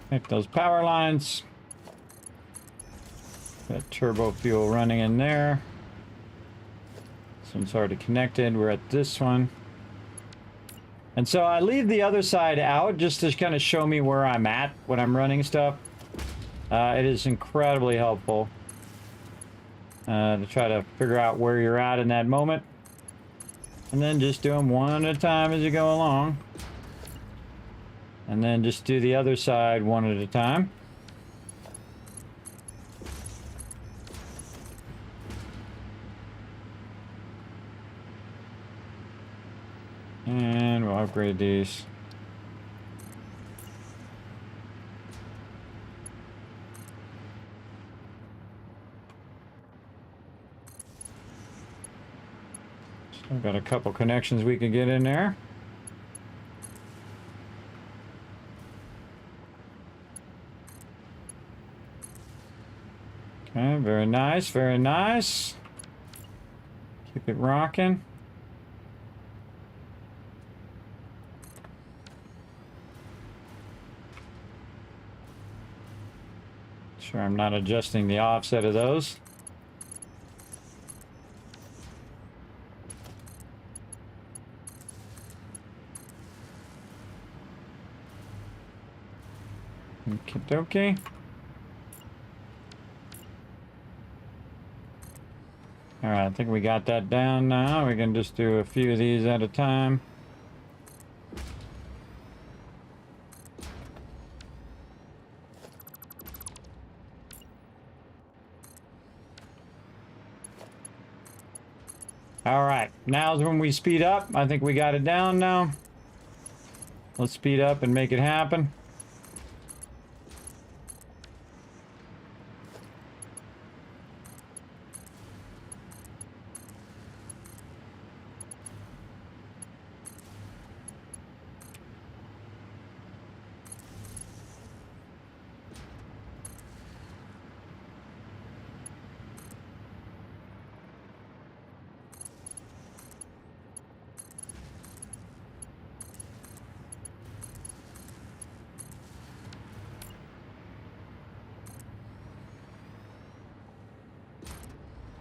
Connect those power lines. Got turbo fuel running in there. This one's already connected. We're at this one. And so I leave the other side out just to kind of show me where I'm at when I'm running stuff. It is incredibly helpful to try to figure out where you're at in that moment. And then just do them one at a time as you go along. And then just do the other side one at a time. And we'll upgrade these. Still got a couple connections we can get in there. Okay, very nice, very nice. Keep it rocking. Sure, I'm not adjusting the offset of those. Okay. All right, I think we got that down now. We can just do a few of these at a time. All right, now's when we speed up. I think we got it down now. Let's speed up and make it happen.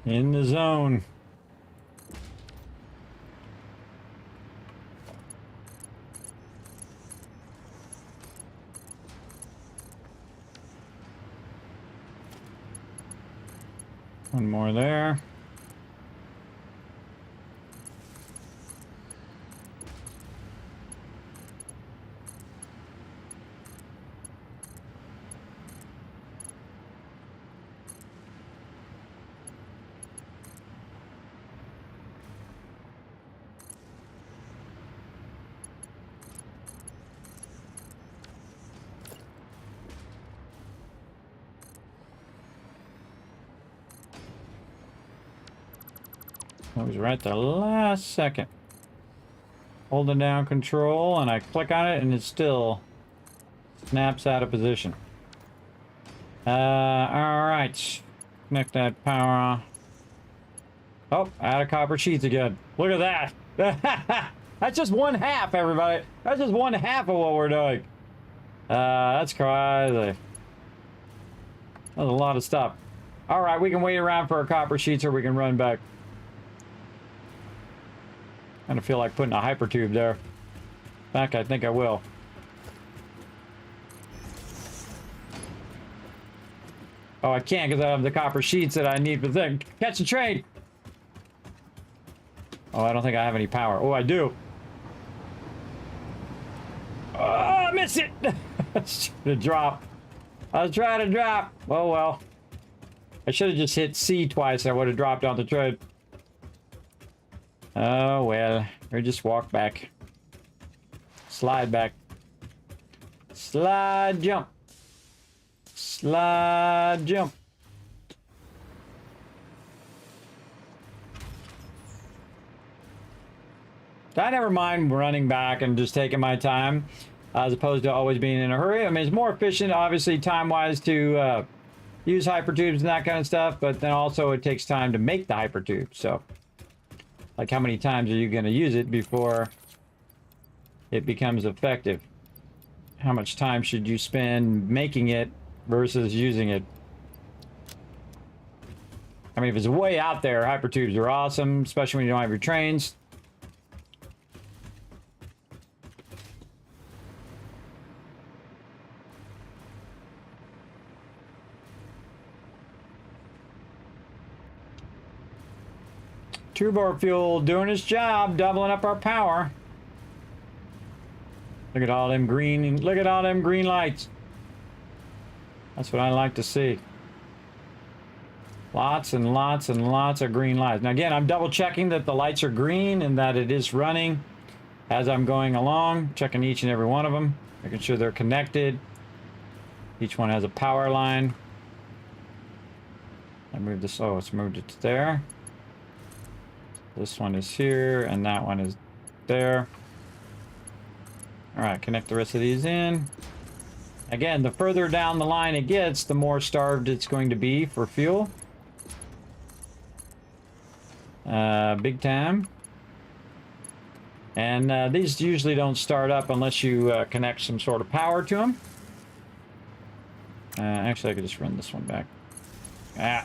In the zone. One more there. That was right the last second. Holding down control and I click on it and it still snaps out of position. Alright. Connect that power. Oh, out of copper sheets again. Look at that. That's just one half, everybody. That's just one half of what we're doing. That's crazy. That's a lot of stuff. Alright, we can wait around for our copper sheets or we can run back. I don't feel like putting a hyper tube there. In fact, I think I will. Oh, I can't because I have the copper sheets that I need for the thing. Catch the train! Oh, I don't think I have any power. Oh, I do. Oh, I missed it! The drop. I was trying to drop. Oh, well. I should have just hit C twice. I would have dropped on the train. Oh, well, or just walk back. Slide back. Slide jump. Slide jump. I never mind running back and just taking my time as opposed to always being in a hurry. I mean, it's more efficient, obviously, time-wise to use hypertubes and that kind of stuff, but then also it takes time to make the hypertube, so... Like, how many times are you going to use it before it becomes effective? How much time should you spend making it versus using it? I mean, if it's way out there, hypertubes are awesome, especially when you don't have your trains. Turbo fuel doing its job, doubling up our power. Look at all them green, look at all them green lights. That's what I like to see. Lots and lots and lots of green lights. Now again, I'm double checking that the lights are green and that it is running as I'm going along, checking each and every one of them, making sure they're connected. Each one has a power line. I moved this, oh, it's moved it to there. This one is here and that one is there. All right, connect the rest of these in. Again, the further down the line it gets, the more starved it's going to be for fuel. Big time. And these usually don't start up unless you connect some sort of power to them. Actually, I could just run this one back. Ah.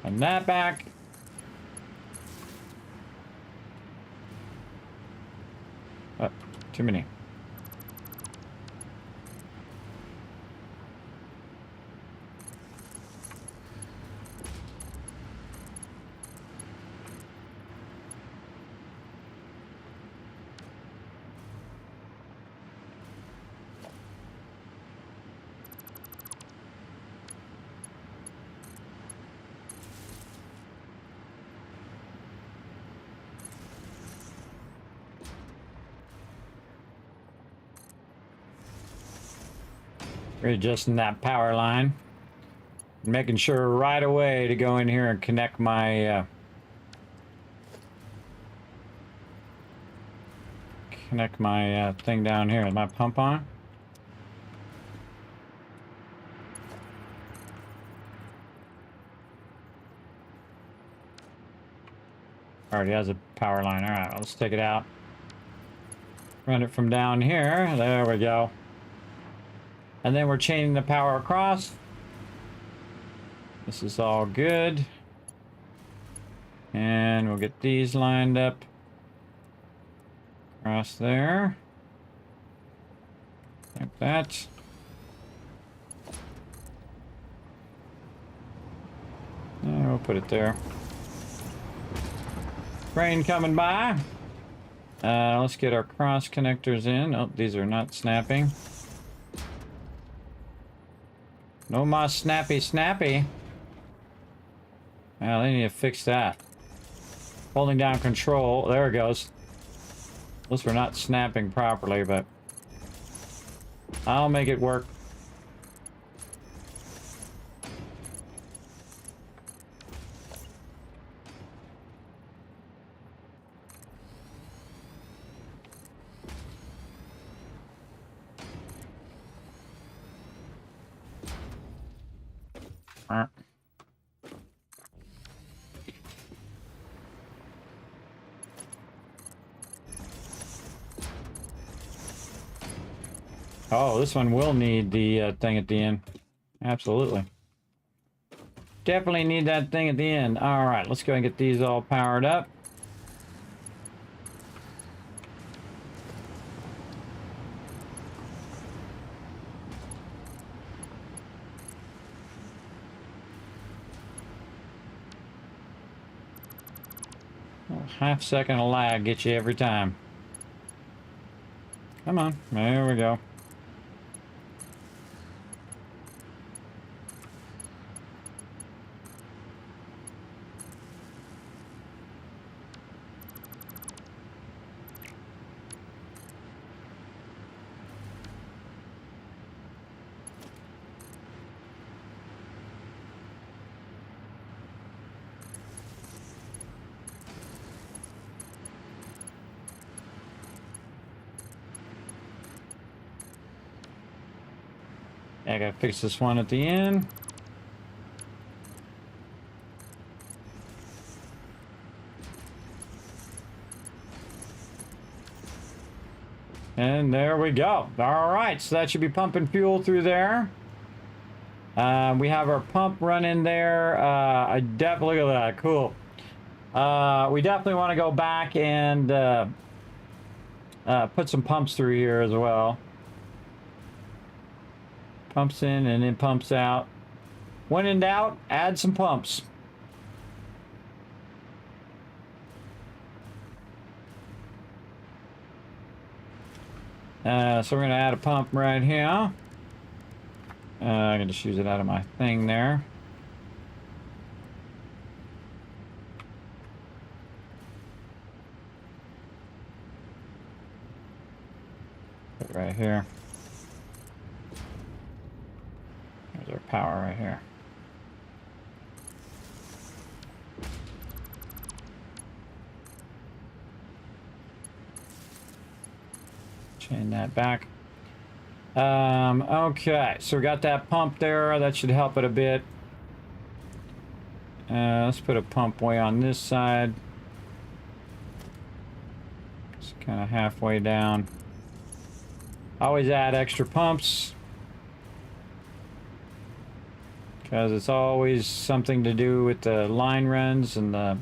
Run that back. Oh, too many. Readjusting that power line, making sure right away to go in here and connect my thing down here. Is my pump on? Already has a power line. All right, let's take it out. Run it from down here. There we go. And then we're chaining the power across. This is all good. And we'll get these lined up across there. Like that. And we'll put it there. Train coming by. Let's get our cross connectors in. Oh, these are not snapping. No more snappy. Well, they need to fix that. Holding down control. There it goes. Those were not snapping properly, but I'll make it work. Oh, this one will need the thing at the end. Absolutely. Definitely need that thing at the end. All right, let's go and get these all powered up. Half second of lag gets you every time. Come on, there we go. I gotta fix this one at the end. And there we go. All right, so that should be pumping fuel through there. We have our pump running there. I definitely, look at that, cool. We definitely want to go back and put some pumps through here as well. Pumps in and then pumps out. When in doubt, add some pumps. So we're going to add a pump right here. I can just use it out of my thing there. Put it right here. There's our power right here. Chain that back. Okay, so we got that pump there. That should help it a bit. Let's put a pump way on this side. It's kind of halfway down. Always add extra pumps, because it's always something to do with the line runs and the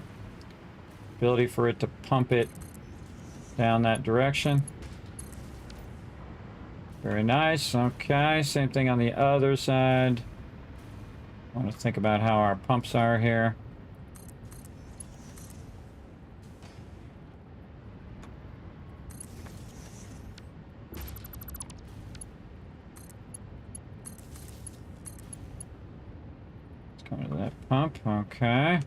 ability for it to pump it down that direction. Very nice. Okay, same thing on the other side. I want to think about how our pumps are here. Let's go to that pump. Okay.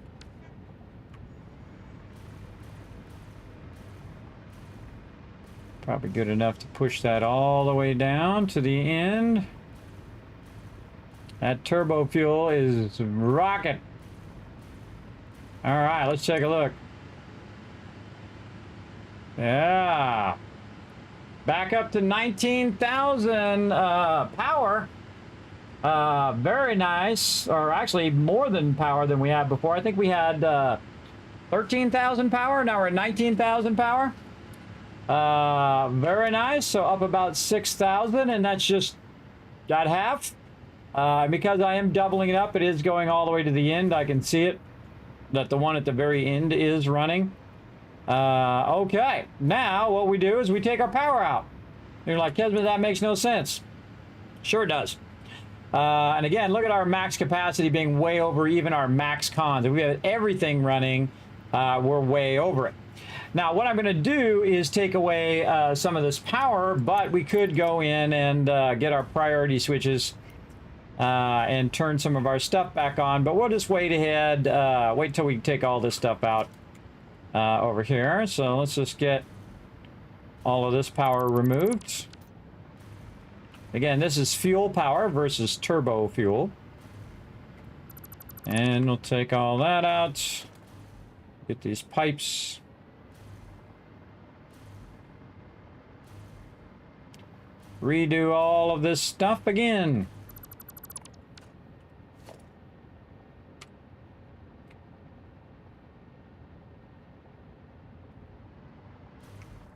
Probably good enough to push that all the way down to the end. That turbo fuel is rocking. All right, let's take a look. Yeah. Back up to 19,000 power. Very nice. Or actually more than power than we had before. I think we had 13,000 power. Now we're at 19,000 power. Very nice. So up about 6,000, and that's just got half. Because I am doubling it up, it is going all the way to the end. I can see it, that the one at the very end is running. Okay, now what we do is we take our power out. You're like, Kismet, that makes no sense. Sure does. And again, look at our max capacity being way over even our max cons. If we have everything running, we're way over it. Now, what I'm going to do is take away some of this power, but we could go in and get our priority switches and turn some of our stuff back on. But we'll just wait ahead, wait till we take all this stuff out over here. So let's just get all of this power removed. Again, this is fuel power versus turbo fuel. And we'll take all that out. Get these pipes. Redo all of this stuff again.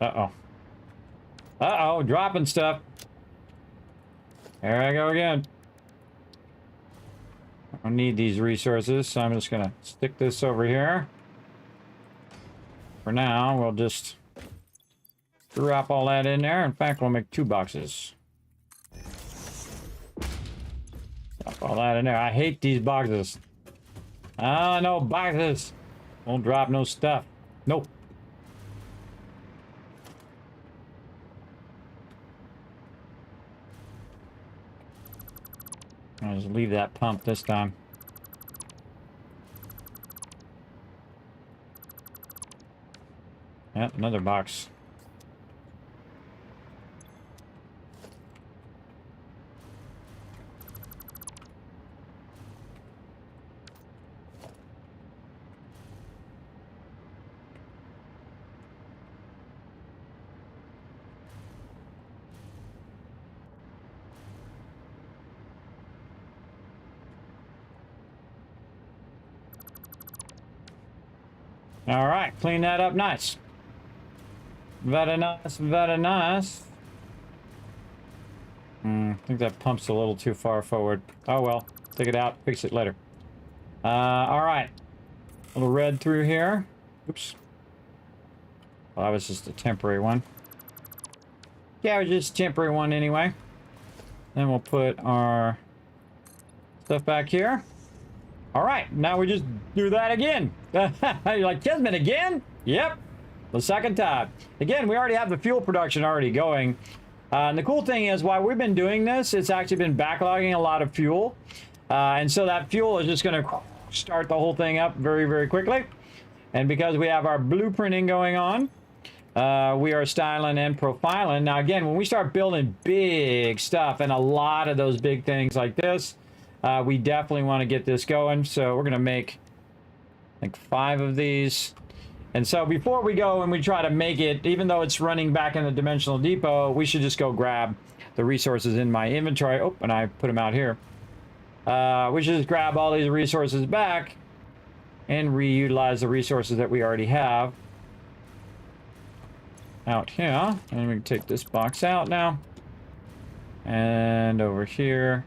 Uh-oh. Uh-oh, dropping stuff. There I go again. I don't need these resources, so I'm just gonna stick this over here. For now, we'll just drop all that in there. In fact, we'll make 2 boxes. Drop all that in there. I hate these boxes. Ah, no boxes. Won't drop no stuff. Nope. I'll just leave that pump this time. Yep, another box. All right, clean that up nice. Very nice, very nice. I think that pump's a little too far forward. Oh well, take it out, fix it later. All right, a little red through here. Oops. Well, that was just a temporary one. Yeah, it was just a temporary one anyway. Then we'll put our stuff back here. All right, now we just do that again. You're like, Kismet again? Yep, the second time. Again, we already have the fuel production already going. And the cool thing is, while we've been doing this, it's actually been backlogging a lot of fuel. And so that fuel is just going to start the whole thing up very, very quickly. And because we have our blueprinting going on, we are styling and profiling. Now, again, when we start building big stuff and a lot of those big things like this, we definitely want to get this going. So we're going to make like 5 of these. And so before we go and we try to make it, even though it's running back in the dimensional depot, we should just go grab the resources in my inventory. Oh, and I put them out here. We should just grab all these resources back and reutilize the resources that we already have out here. And we can take this box out now. And over here.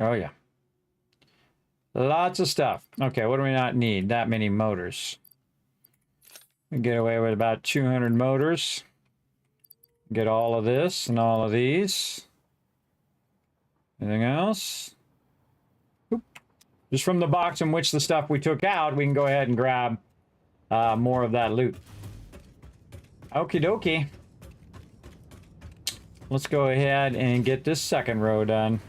Oh, yeah. Lots of stuff. Okay, what do we not need? That many motors. We get away with about 200 motors. Get all of this and all of these. Anything else? Oop. Just from the box in which the stuff we took out, we can go ahead and grab more of that loot. Okie dokie. Let's go ahead and get this second row done.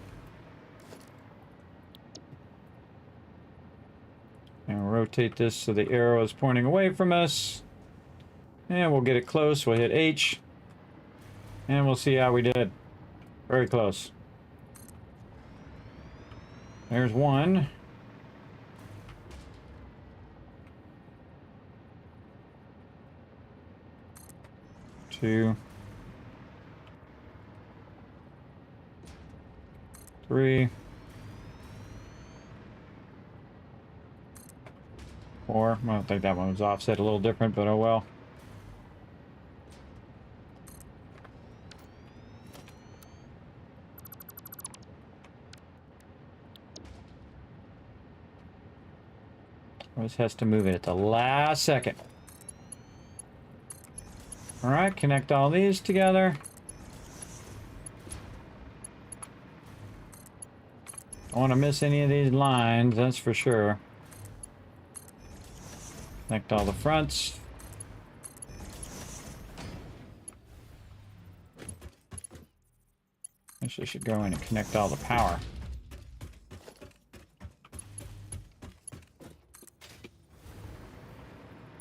And we'll rotate this so the arrow is pointing away from us. And we'll get it close. We'll hit H. And we'll see how we did. Very close. There's one. Two. 3. 4. I don't think that one was offset a little different, but oh well. Always has to move it at the last second. All right, connect all these together. Don't want to miss any of these lines, that's for sure. Connect all the fronts. Actually, I should go in and connect all the power.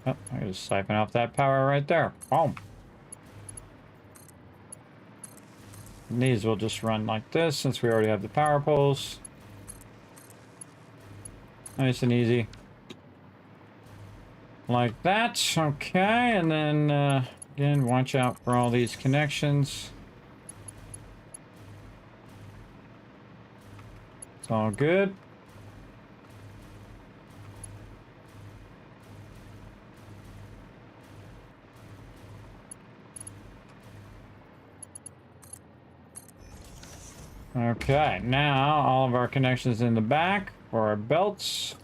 Oh, I just siphon off that power right there. Boom. And these will just run like this since we already have the power poles. Nice and easy. Like that. Okay, and then again, watch out for all these connections. It's all good. Okay, now all of our connections in the back for our belts.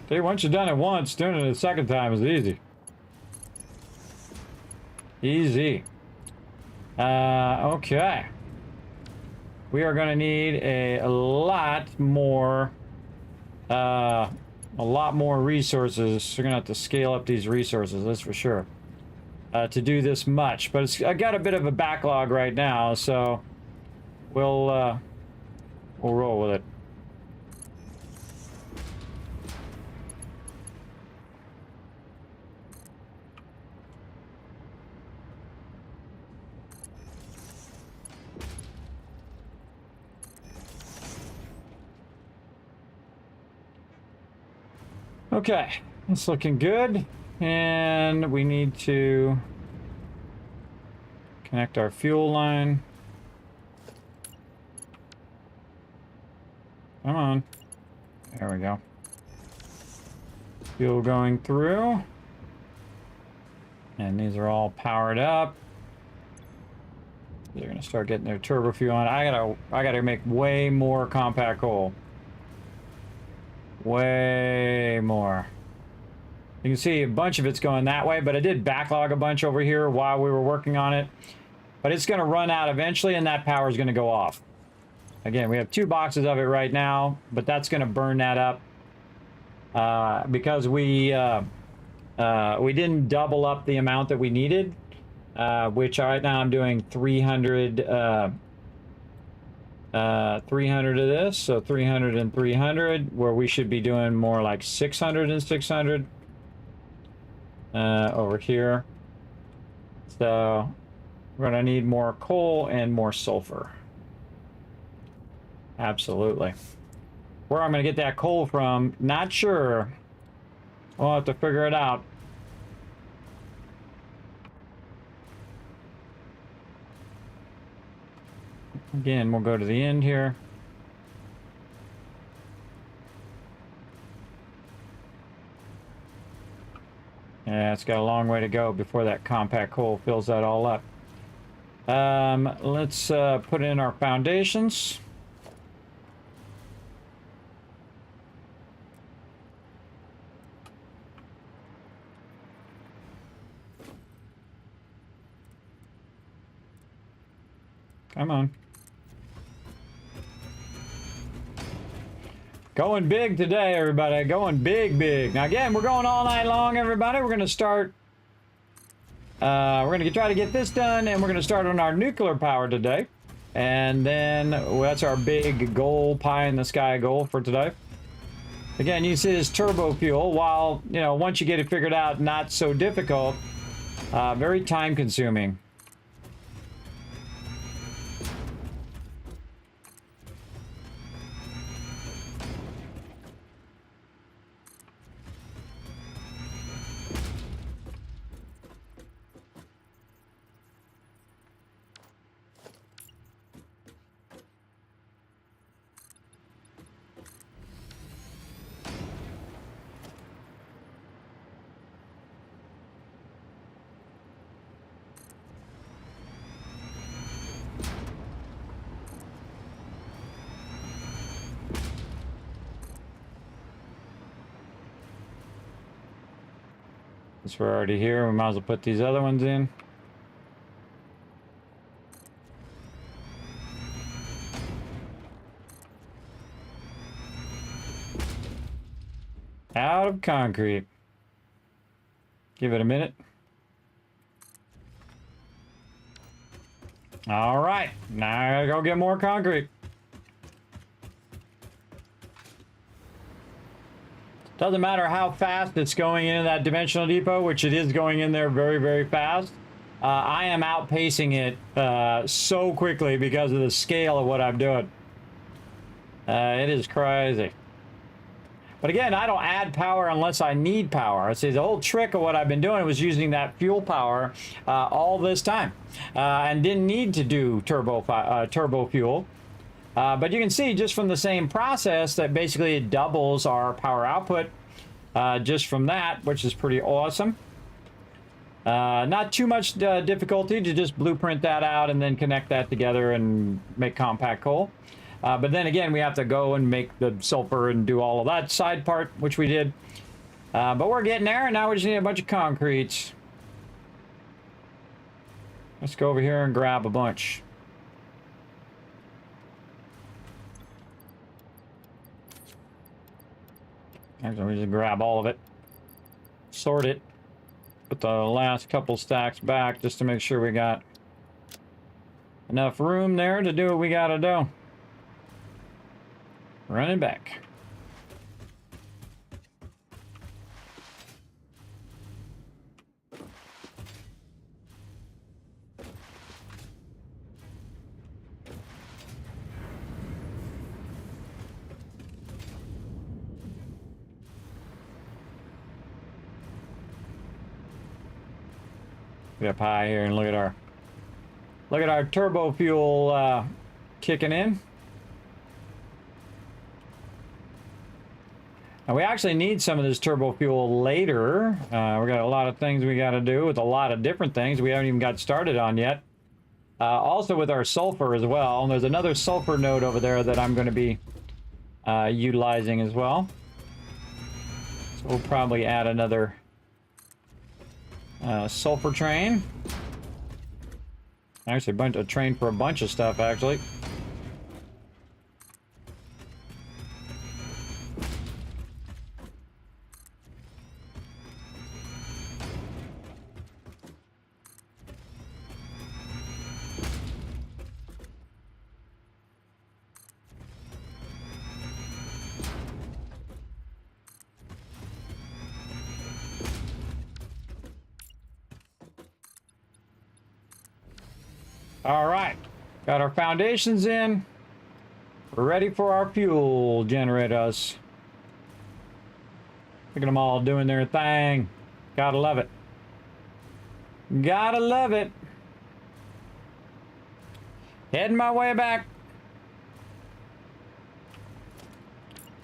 See, once you've done it once, doing it a second time is easy. Easy. Okay. We are going to need a lot more resources. We're going to have to scale up these resources, that's for sure, to do this much. But I got a bit of a backlog right now, so we'll roll with it. Okay, it's looking good, and we need to connect our fuel line. Come on. There we go. Fuel going through. And these are all powered up. They're gonna start getting their turbo fuel on. I gotta make way more compact coal. Way more. You can see a bunch of it's going that way, but I did backlog a bunch over here while we were working on it. But it's gonna run out eventually, and that power is gonna go off. Again, we have 2 boxes of it right now, but that's gonna burn that up because we didn't double up the amount that we needed. Which right now I'm doing 300 300 of this, so 300 and 300, where we should be doing more like 600 and 600 over here. So we're gonna need more coal and more sulfur. Absolutely. Where I'm gonna get that coal from, not sure. We'll have to figure it out. Again, we'll go to the end here. Yeah, it's got a long way to go before that compact coal fills that all up. Let's put in our foundations. Come on. Going big today, everybody. Going big, big. Now, again, we're going all night long, everybody. We're going to start... we're going to try to get this done, and we're going to start on our nuclear power today. And then that's our big goal, pie-in-the-sky goal for today. Again, you see this turbo fuel. While, you know, once you get it figured out, not so difficult. Very time-consuming. Since we're already here, we might as well put these other ones in. Out of concrete. Give it a minute. All right, now I gotta go get more concrete. Doesn't matter how fast it's going into that dimensional depot, which it is going in there very, very fast. I am outpacing it so quickly because of the scale of what I'm doing. It is crazy. But again, I don't add power unless I need power. See, the whole trick of what I've been doing was using that fuel power all this time. And didn't need to do turbo fuel. But you can see just from the same process that basically it doubles our power output just from that, which is pretty awesome. Not too much difficulty to just blueprint that out and then connect that together and make compact coal. But then again, we have to go and make the sulfur and do all of that side part, which we did. But we're getting there, and now we just need a bunch of concrete. Let's go over here and grab a bunch. Actually, we just grab all of it, sort it, put the last couple stacks back just to make sure we got enough room there to do what we gotta do. Running back. Get up high here and look at our turbo fuel kicking in. Now we actually need some of this turbo fuel later. We got a lot of things we got to do with a lot of different things we haven't even got started on yet. Also with our sulfur as well. And there's another sulfur node over there that I'm going to be utilizing as well. So we'll probably add another sulfur train. Actually, a train for a bunch of stuff, actually. All right, got our foundations in. We're ready for our fuel generators. Look at them all doing their thing. Gotta love it. Gotta love it. Heading my way back.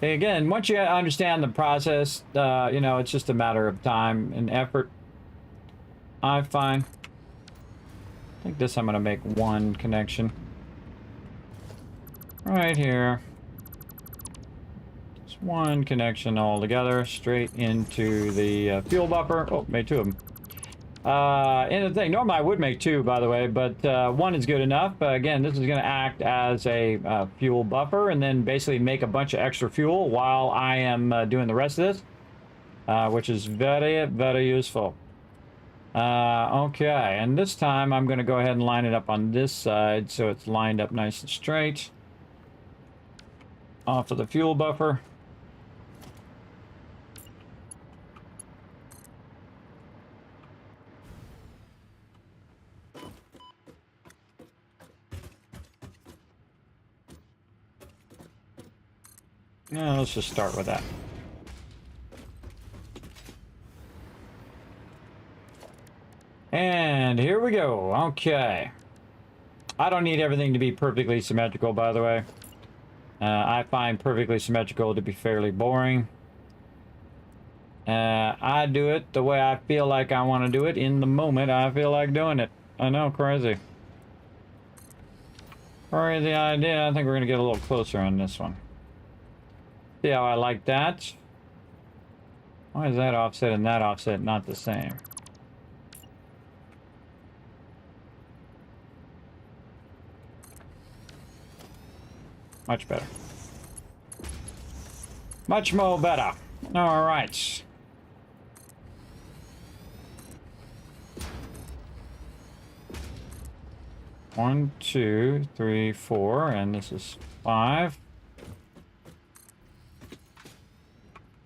Hey, again, once you understand the process, you know, it's just a matter of time and effort. I find. I think this I'm going to make one connection. Right here. Just one connection all together, straight into the fuel buffer. Oh, made two of them. And the thing, normally I would make two, by the way, but one is good enough. Again, this is going to act as a fuel buffer and then basically make a bunch of extra fuel while I am doing the rest of this, which is very, very useful. Okay, and this time I'm going to go ahead and line it up on this side so it's lined up nice and straight off of the fuel buffer. Now let's just start with that. And here we go. Okay. I don't need everything to be perfectly symmetrical, by the way. I find perfectly symmetrical to be fairly boring. I do it the way I feel like I want to do it in the moment I feel like doing it. I know, crazy. Crazy idea. I think we're going to get a little closer on this one. See how I like that? Why is that offset and that offset not the same? Much better. Much more better. All right. One, two, three, four, and this is 5.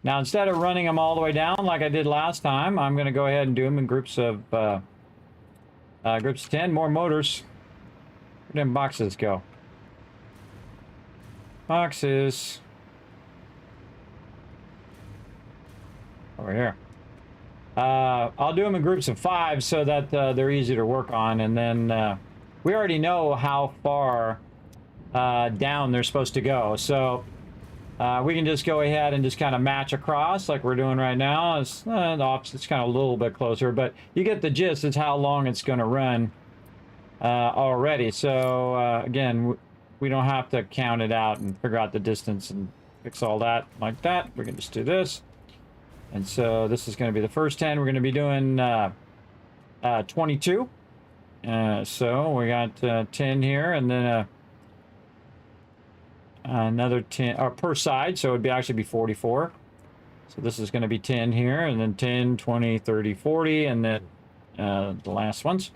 Now, instead of running them all the way down like I did last time, I'm going to go ahead and do them in groups of 10. More motors. Where did boxes go? Boxes. Over here. I'll do them in groups of 5 so that they're easy to work on, and then we already know how far down they're supposed to go, so we can just go ahead and just kind of match across like we're doing right now. It's the opposite's kind of a little bit closer, but you get the gist. It's how long it's going to run already. So again, we don't have to count it out and figure out the distance and fix all that like that. We can just do this. And so this is going to be the first 10. We're going to be doing 22. So we got 10 here, and then another 10 per side, so it would actually be 44. So this is going to be 10 here, and then 10, 20, 30, 40, and then the last ones.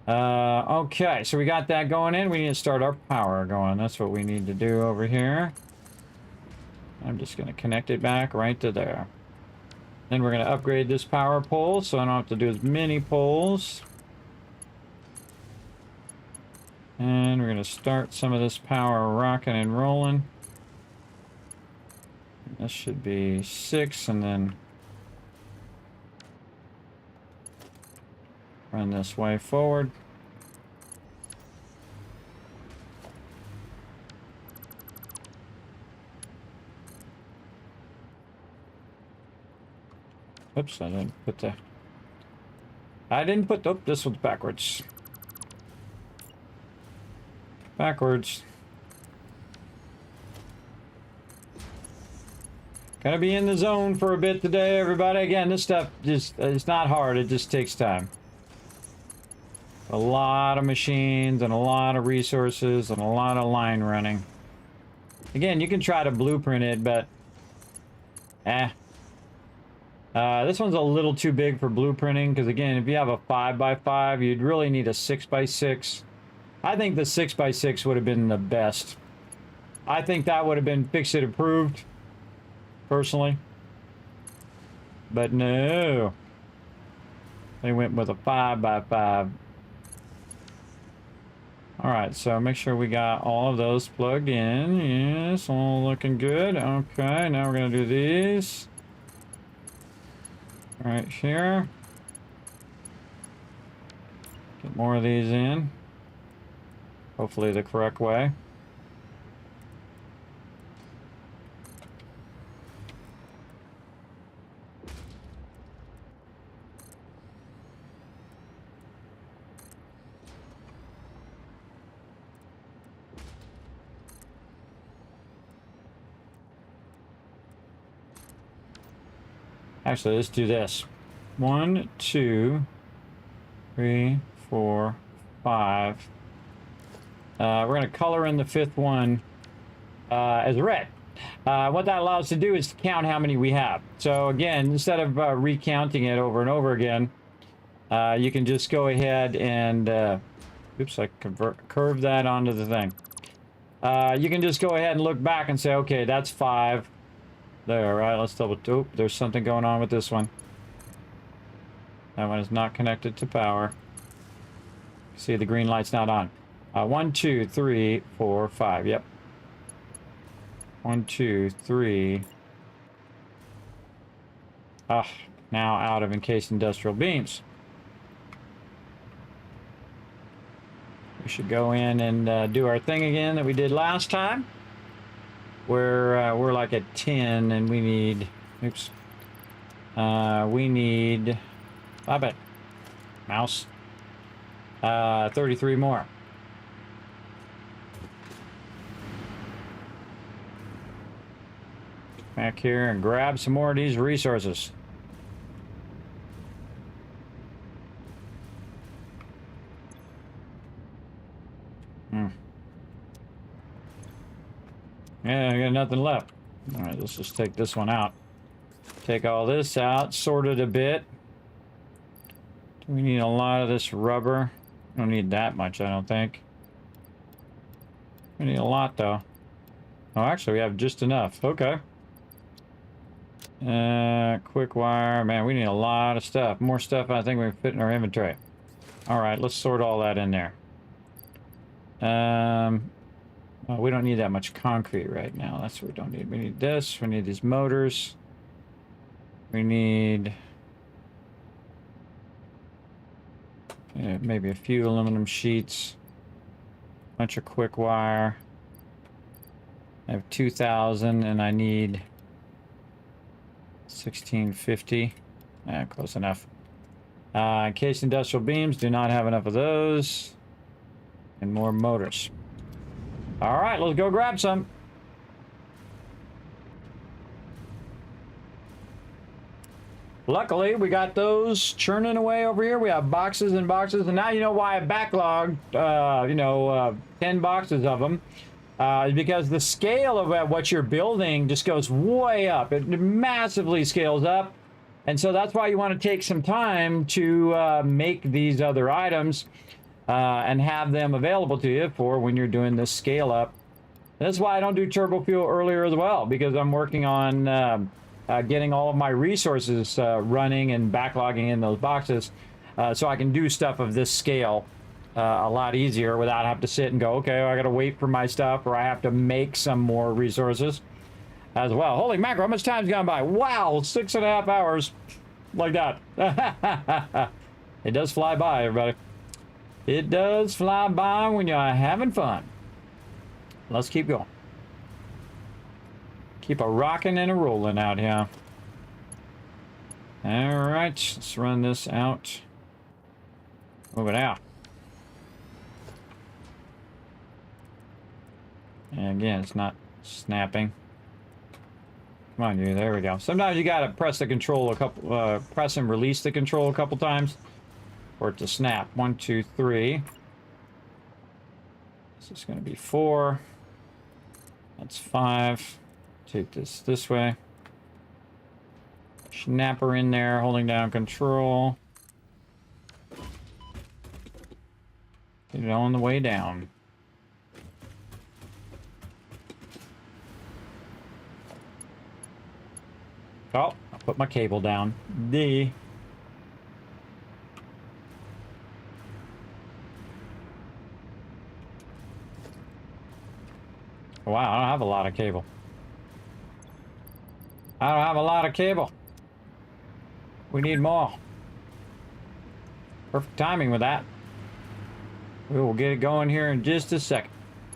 Okay, so we got that going in. We need to start our power going. That's what we need to do over here. I'm just going to connect it back right to there. Then we're going to upgrade this power pole so I don't have to do as many poles. And we're going to start some of this power rocking and rolling. This should be 6, and then run this way forward. Oops, I didn't put the... oh, this one's backwards. Backwards. Gonna be in the zone for a bit today, everybody. Again, this stuff just, it's not hard. It just takes time. A lot of machines and a lot of resources and a lot of line running. Again, you can try to blueprint it, but this one's a little too big for blueprinting because, again, if you have a 5x5, you'd really need a 6x6. I think the 6x6 would have been the best. I think that would have been FICSIT approved, personally. But no. They went with a 5x5. Alright, so make sure we got all of those plugged in. Yes, all looking good. Okay, now we're going to do these. Right here. Get more of these in. Hopefully the correct way. Actually, let's do this. 1, 2, 3, 4, 5. We're going to color in the 5th one as red. What that allows us to do is to count how many we have. So again, instead of recounting it over and over again, you can just go ahead and oops, I curved that onto the thing. You can just go ahead and look back and say, okay, that's 5. There, right? Let's double. Oh, there's something going on with this one. That one is not connected to power. See, the green light's not on. 1, 2, 3, 4, 5. Yep. 1, 2, 3. Ah, now out of encased industrial beams. We should go in and do our thing again that we did last time. We're like at 10 and we need, oops, we need, stop it, mouse, 33 more. Back here and grab some more of these resources. Yeah, I got nothing left. All right, let's just take this one out. Take all this out, sort it a bit. We need a lot of this rubber. Don't need that much, I don't think. We need a lot, though. Oh, actually, we have just enough. Okay. Quick wire. Man, we need a lot of stuff. More stuff I think we can fit in our inventory. All right, let's sort all that in there. Oh, we don't need that much concrete right now. That's what we don't need. We need this. We need these motors. We need maybe a few aluminum sheets. Bunch of quick wire. I have 2,000 and I need 1,650. Close enough. Encased industrial beams, do not have enough of those. And more motors. All right, let's go grab some. Luckily, we got those churning away over here. We have boxes and boxes, and now you know why I backlogged, 10 boxes of them. Because the scale of what you're building just goes way up. It massively scales up. And so that's why you want to take some time to make these other items and have them available to you for when you're doing this scale up. That's why I don't do turbo fuel earlier as well, because I'm working on getting all of my resources running and backlogging in those boxes so I can do stuff of this scale a lot easier without having to sit and go, okay, I got to wait for my stuff, or I have to make some more resources as well. Holy mackerel, how much time's gone by? Wow, 6.5 hours like that. It does fly by, everybody. It does fly by when you're having fun. Let's keep going. Keep a rocking and a rolling out here. All right, let's run this out. Move it out. And again, it's not snapping. Come on, you. There we go. Sometimes you gotta press the control a couple, press and release the control a couple times for it to snap. 1, 2, 3. This is gonna be 4. That's 5. Take this way. Snapper in there, holding down control. Get it on the way down. Oh, I put my cable down. D. Wow, I don't have a lot of cable. I don't have a lot of cable. We need more. Perfect timing with that. We will get it going here in just a second.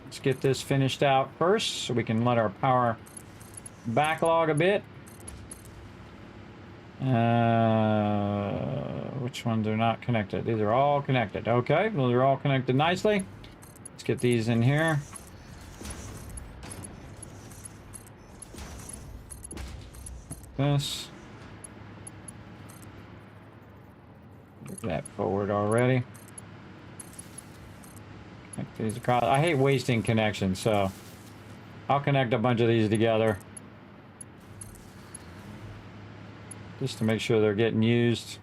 Let's get this finished out first so we can let our power backlog a bit. Which ones are not connected? These are all connected. Okay, those are all connected nicely. Let's get these in here. This. Move that forward already. Connect these across. I hate wasting connections, so I'll connect a bunch of these together. Just to make sure they're getting used.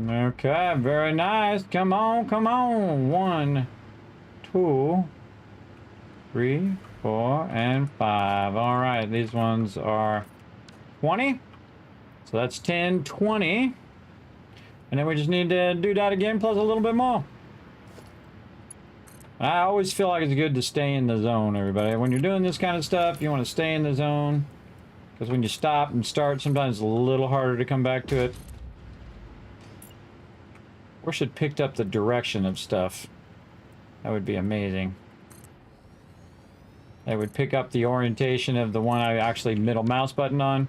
Okay, very nice. Come on, come on. 1, 2, 3, 4, and 5. All right, these ones are 20. So that's 10, 20. And then we just need to do that again plus a little bit more. I always feel like it's good to stay in the zone, everybody. When you're doing this kind of stuff, you want to stay in the zone. Because when you stop and start, sometimes it's a little harder to come back to it. Wish it picked up the direction of stuff. That would be amazing. It would pick up the orientation of the one I actually middle mouse button on.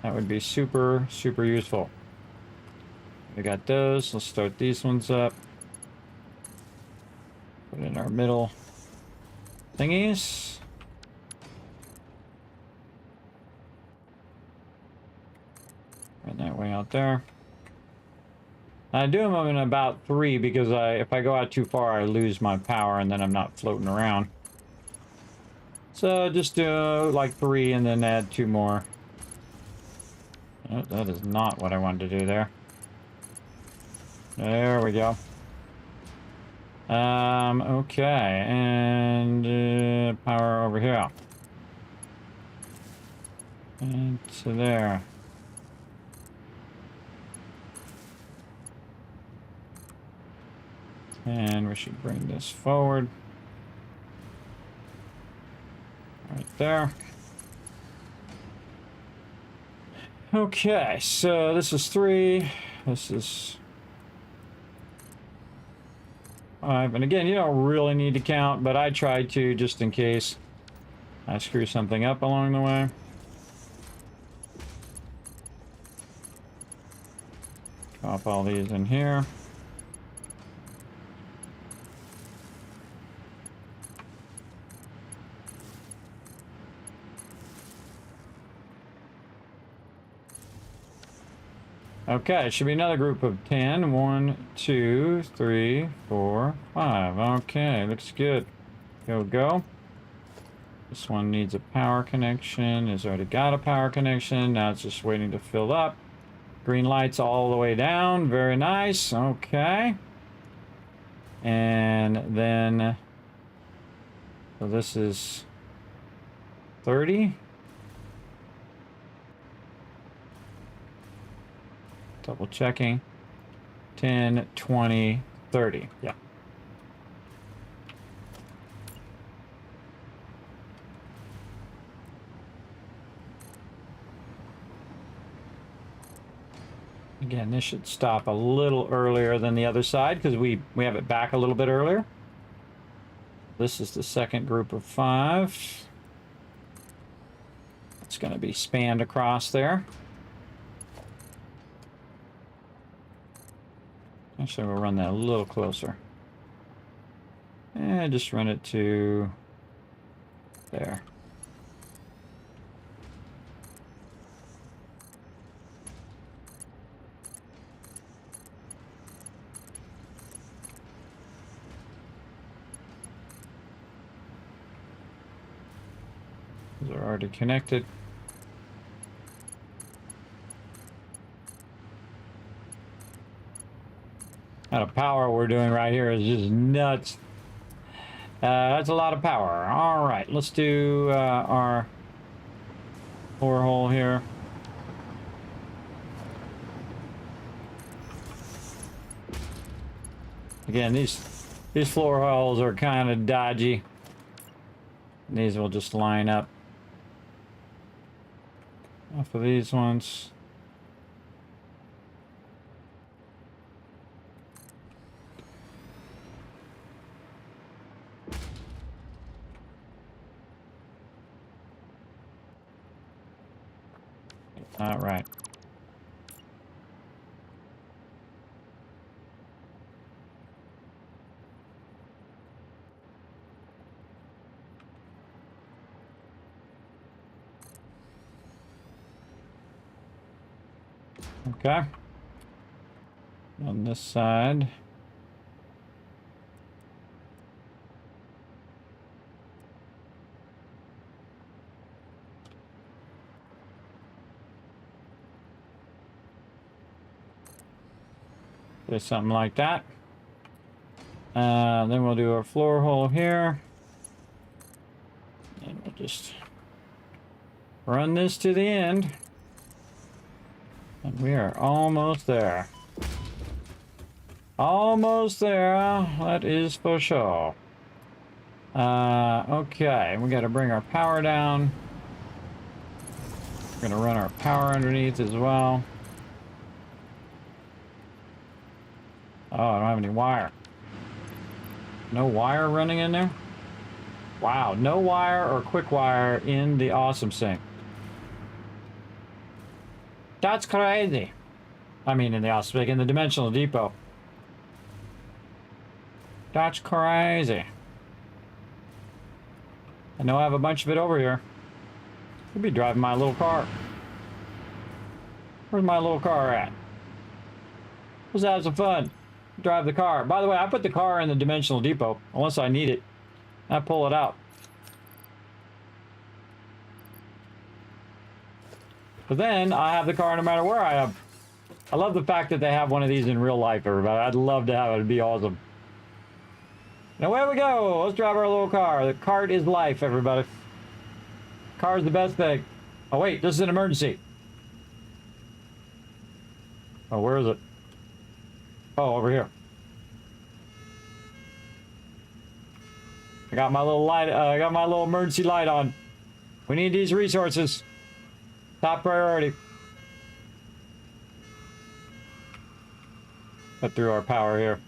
That would be super, super useful. We got those. Let's start these ones up. Put in our middle thingies. Run that way out there. I do them in about 3 because if I go out too far, I lose my power and then I'm not floating around. So just do like 3 and then add 2 more. Oh, that is not what I wanted to do there. There we go. Okay, and power over here. And to there. And we should bring this forward. Right there. Okay, so this is 3. This is 5. And again, you don't really need to count, but I tried to just in case I screw something up along the way. Drop all these in here. Okay, it should be another group of 10. 1, 2, 3, 4, 5. Okay, looks good. Go. This one needs a power connection. It's already got a power connection. Now it's just waiting to fill up. Green lights all the way down. Very nice. Okay. And then, so this is 30. Double checking. 10, 20, 30. Yeah. Again, this should stop a little earlier than the other side because we have it back a little bit earlier. This is the second group of 5. It's going to be spanned across there. Actually, we'll run that a little closer. And just run it to there. Those are already connected. Amount of power we're doing right here is just nuts. That's a lot of power. All right, let's do our floor hole here. Again, these floor holes are kind of dodgy. These will just line up off of these ones. All right. Okay. On this side. Do something like that. Then we'll do our floor hole here. And we'll just run this to the end. And we are almost there. Almost there, that is for sure. Okay, we got to bring our power down. We're gonna run our power underneath as well. Oh, I don't have any wire. No wire running in there? Wow, no wire or quick wire in the awesome sink. That's crazy. I mean, in the awesome sink, in the dimensional depot. That's crazy. I know I have a bunch of it over here. Could be driving my little car. Where's my little car at? Let's have some fun. Drive the car. By the way, I put the car in the dimensional depot unless I need it. I pull it out. But then I have the car no matter where I am. I love the fact that they have one of these in real life, everybody. I'd love to have it. It'd be awesome. Now away we go. Let's drive our little car. The cart is life, everybody. Car's the best thing. Oh wait, this is an emergency. Oh, where is it? Oh, over here. I got my little light. I got my little emergency light on. We need these resources. Top priority. Cut through our power here.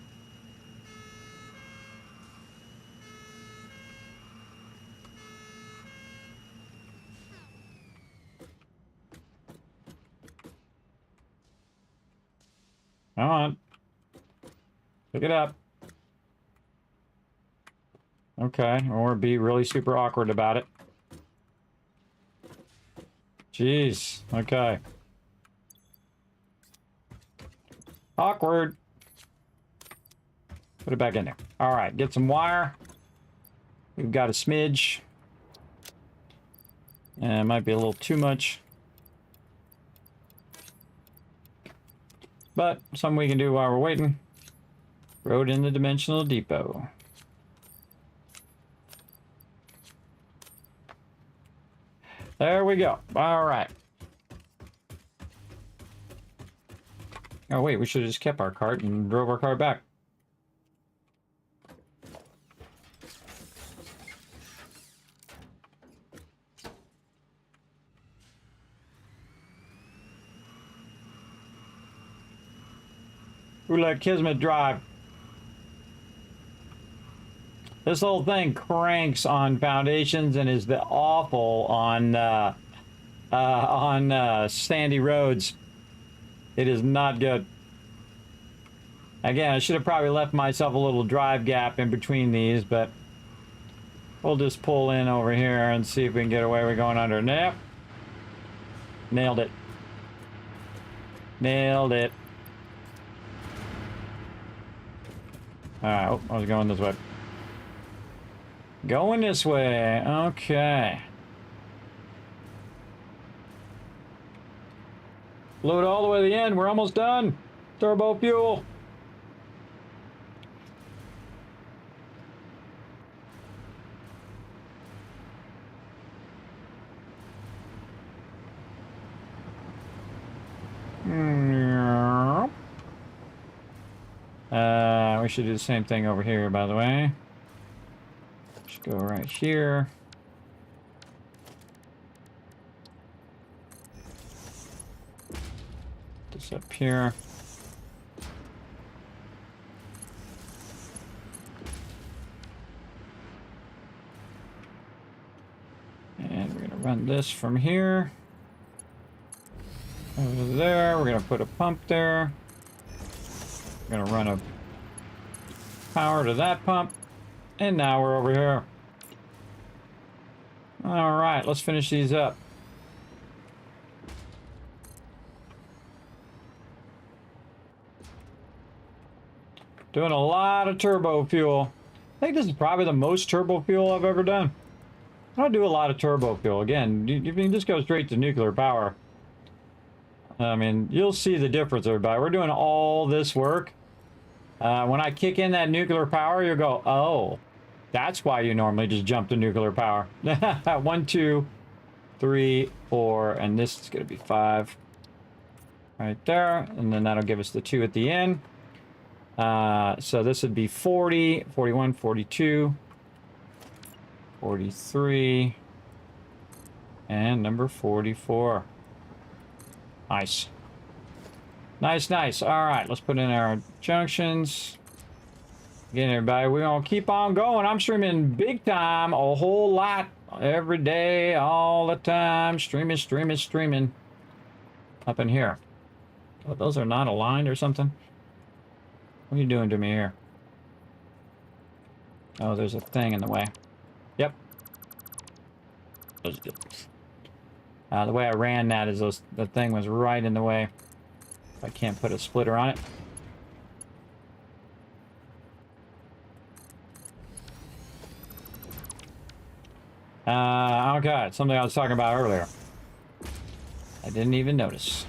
Come on. Pick it up. Okay, or be really super awkward about it. Jeez, okay. Awkward. Put it back in there. All right, get some wire. We've got a smidge. And it might be a little too much. But something we can do while we're waiting. Road in the dimensional depot. There we go. All right. Oh, wait, we should have just kept our cart and drove our car back. We let Kismet drive. This whole thing cranks on foundations and is awful on sandy roads. It is not good. Again, I should have probably left myself a little drive gap in between these, but we'll just pull in over here and see if we can get away with going under. Nope. Nailed it. Nailed it. Alright, oh, I was going this way. Going this way. Okay. Load all the way to the end. We're almost done. Turbo fuel. We should do the same thing over here, by the way. Just go right here. This up here. And we're gonna run this from here over there. We're gonna put a pump there. We're gonna run a power to that pump, and now we're over here. All right, let's finish these up. Doing a lot of turbo fuel. I think this is probably the most turbo fuel I've ever done. I don't do a lot of turbo fuel. Again, you can just go straight to nuclear power. I mean, you'll see the difference, everybody. We're doing all this work. When I kick in that nuclear power, you'll go, oh, that's why you normally just jump to nuclear power. 1, 2, 3, 4, and this is going to be 5 right there. And then that'll give us the 2 at the end. So this would be 40, 41, 42, 43, and number 44. Nice. Nice, nice. All right, let's put in our junctions. Again, everybody, we're going to keep on going. I'm streaming big time, a whole lot, every day, all the time. Streaming, streaming, streaming. Up in here. Oh, those are not aligned or something? What are you doing to me here? Oh, there's a thing in the way. Yep. The way I ran that is the thing was right in the way. I can't put a splitter on it. Okay, something I was talking about earlier. I didn't even notice.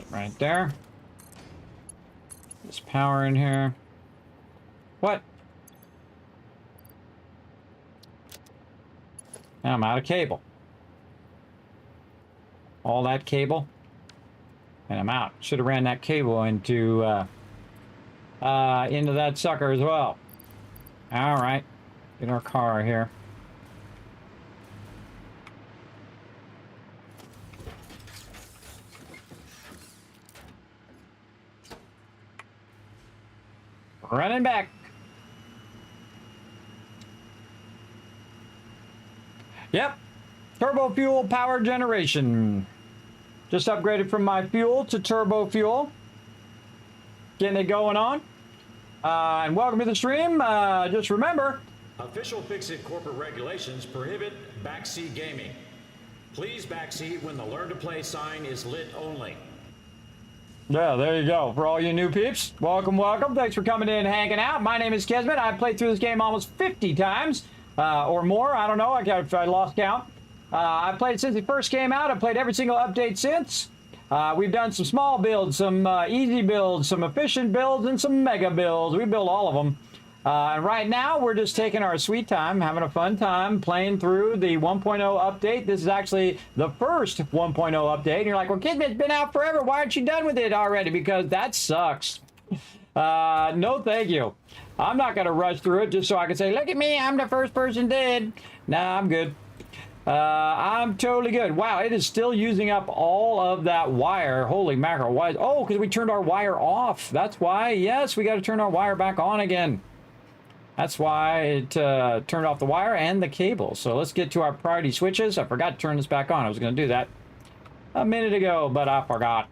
Right there. There's power in here. What? Now I'm out of cable. All that cable. And I'm out. Should have ran that cable into that sucker as well. Alright. Get our car here. Running back. Yep. Turbo fuel power generation. Just upgraded from my fuel to turbo fuel. Getting it going on. And welcome to the stream. Just remember. Official FICSIT corporate regulations prohibit backseat gaming. Please backseat when the learn to play sign is lit only. Yeah, there you go. For all you new peeps, welcome, welcome. Thanks for coming in and hanging out. My name is Kismet. I've played through this game almost 50 times or more. I don't know. I lost count. I've played since it first came out. I've played every single update since. We've done some small builds, some easy builds, some efficient builds, and some mega builds. We build all of them. And right now, we're just taking our sweet time, having a fun time, playing through the 1.0 update. This is actually the first 1.0 update. And you're like, well, Kismet's been out forever. Why aren't you done with it already? Because that sucks. No, thank you. I'm not going to rush through it just so I can say, look at me, I'm the first person dead. Nah, I'm good. I'm totally good. Wow, it is still using up all of that wire. Holy mackerel. Why? Oh, because we turned our wire off. That's why. Yes, we got to turn our wire back on again. That's why it turned off the wire and the cable. So let's get to our priority switches. I forgot to turn this back on. I was going to do that a minute ago, but I forgot.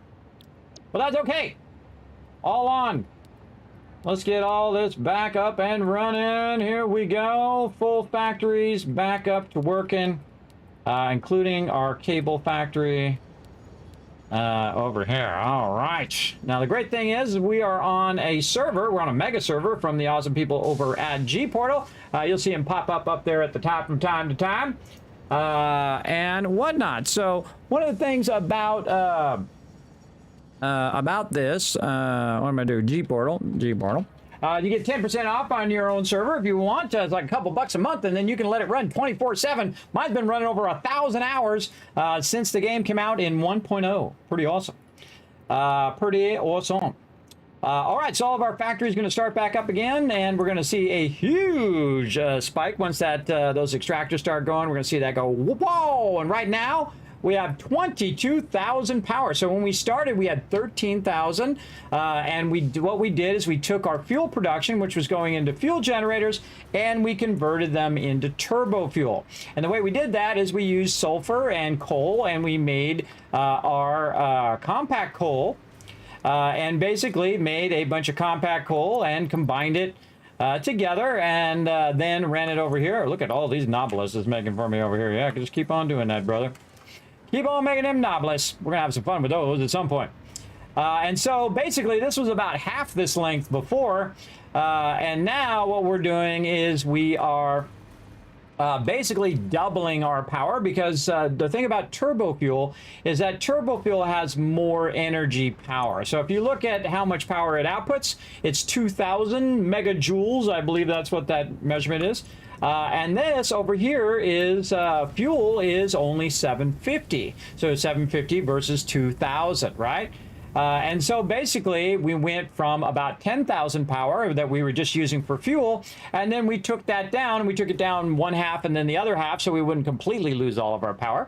But that's okay. All on. Let's get all this back up and running. Here we go. Full factories back up to working, including our cable factory over here. All right. Now, the great thing is we are on a server. We're on a mega server from the awesome people over at G-Portal. You'll see them pop up there at the top from time to time and whatnot. So one of the things about this, what am I doing? G-Portal. You get 10% off on your own server if you want. It's like a couple bucks a month, and then you can let it run 24/7. Mine's been running over 1,000 hours since the game came out in 1.0. Pretty awesome. Pretty awesome. All right, so all of our factory is going to start back up again, and we're going to see a huge spike once that those extractors start going. We're going to see that go whoa, and right now we have 22,000 power. So when we started, we had 13,000, and what we did is we took our fuel production, which was going into fuel generators, and we converted them into turbo fuel. And the way we did that is we used sulfur and coal, and we made our compact coal, and basically made a bunch of compact coal and combined it together, and then ran it over here. Look at all these nobelis it's making for me over here. Yeah, I can just keep on doing that, brother. Keep on making them nobelis. We're going to have some fun with those at some point. And so basically this was about half this length before. And now what we're doing is we are basically doubling our power, because the thing about turbo fuel is that turbo fuel has more energy power. So if you look at how much power it outputs, it's 2,000 megajoules. I believe that's what that measurement is. And this over here is fuel is only 750. So 750 versus 2,000, right? And so basically we went from about 10,000 power that we were just using for fuel, and then we took that down, and we took it down one half and then the other half so we wouldn't completely lose all of our power.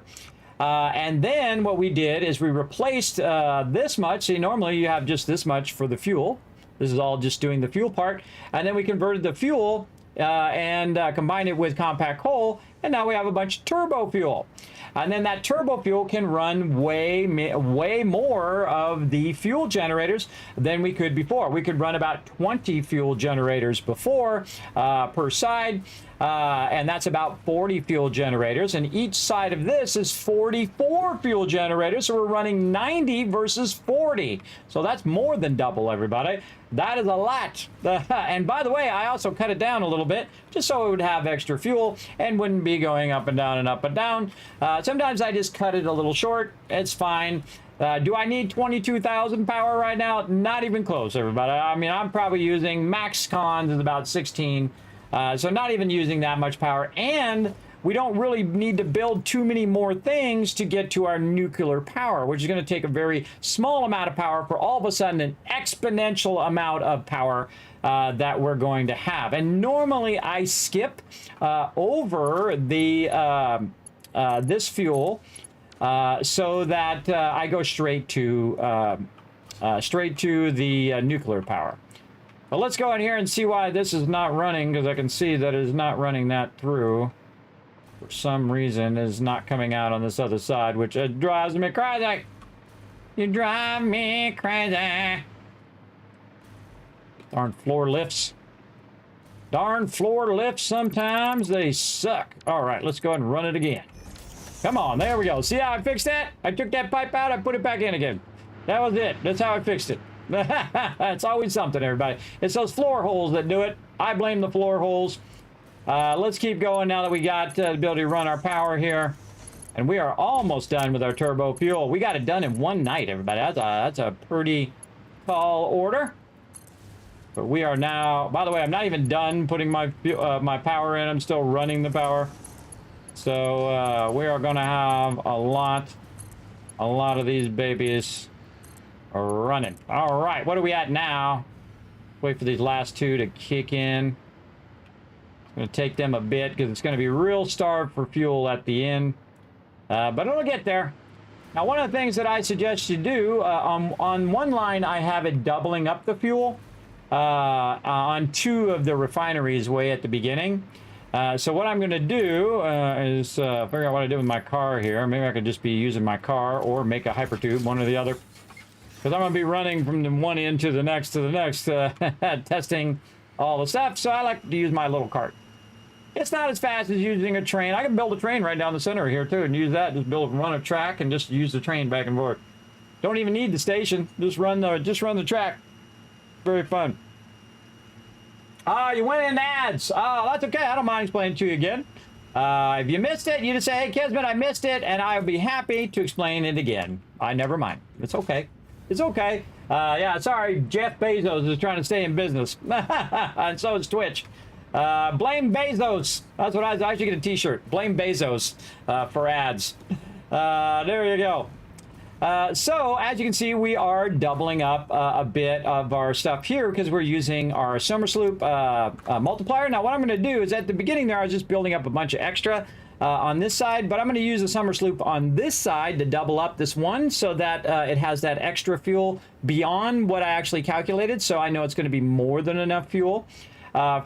And then what we did is we replaced this much. See, normally you have just this much for the fuel. This is all just doing the fuel part. And then we converted the fuel and combine it with compact coal, and now we have a bunch of turbo fuel. And then that turbo fuel can run way more of the fuel generators than we could before. We could run about 20 fuel generators before per side, and that's about 40 fuel generators. And each side of this is 44 fuel generators, so we're running 90 versus 40. So that's more than double, everybody. That is a lot. And by the way, I also cut it down a little bit just so it would have extra fuel and wouldn't be going up and down and up and down. Sometimes I just cut it a little short. It's fine. Do I need 22,000 power right now? Not even close, everybody. I mean, I'm probably using max cons is about 16. So not even using that much power. And we don't really need to build too many more things to get to our nuclear power, which is going to take a very small amount of power for all of a sudden an exponential amount of power that we're going to have. And normally I skip over the this fuel so that I go straight to the nuclear power. But let's go in here and see why this is not running, because I can see that it is not running that through. For some reason, it is not coming out on this other side, which drives me crazy. You drive me crazy. Darn floor lifts. Darn floor lifts, sometimes they suck. All right, let's go ahead and run it again. Come on, there we go. See how I fixed that? I took that pipe out, I put it back in again. That was it. That's how I fixed it. It's always something, everybody. It's those floor holes that do it. I blame the floor holes. Let's keep going now that we got the ability to run our power here. And we are almost done with our turbo fuel. We got it done in one night, everybody. That's a pretty tall order. But we are now, by the way, I'm not even done putting my my power in. I'm still running the power. So we are going to have a lot of these babies running. All right, what are we at now? Wait for these last two to kick in. It's going to take them a bit because it's going to be real starved for fuel at the end. But it'll get there. Now, one of the things that I suggest you do, on one line, I have it doubling up the fuel on two of the refineries way at the beginning. So what I'm going to do is figure out what I did with my car here. Maybe I could just be using my car or make a hypertube, one or the other. Because I'm going to be running from the one end to the next, testing all the stuff. So I like to use my little cart. It's not as fast as using a train. I can build a train right down the center here too and use that. Just run a track and just use the train back and forth. Don't even need the station. Just run the track. Very fun. You went in ads. Oh, that's okay. I don't mind explaining to you again. If you missed it, you just say, hey, Kismet, I missed it, and I'll be happy to explain it again. I never mind. It's okay. It's okay. Yeah, sorry, Jeff Bezos is trying to stay in business. And so is Twitch. Blame Bezos. That's what I should get a t-shirt. Blame Bezos for ads. There you go. So, as you can see, we are doubling up a bit of our stuff here because we're using our Summer Sloop multiplier. Now, what I'm going to do is at the beginning there, I was just building up a bunch of extra on this side, but I'm going to use the Summer Sloop on this side to double up this one so that it has that extra fuel beyond what I actually calculated. So I know it's going to be more than enough fuel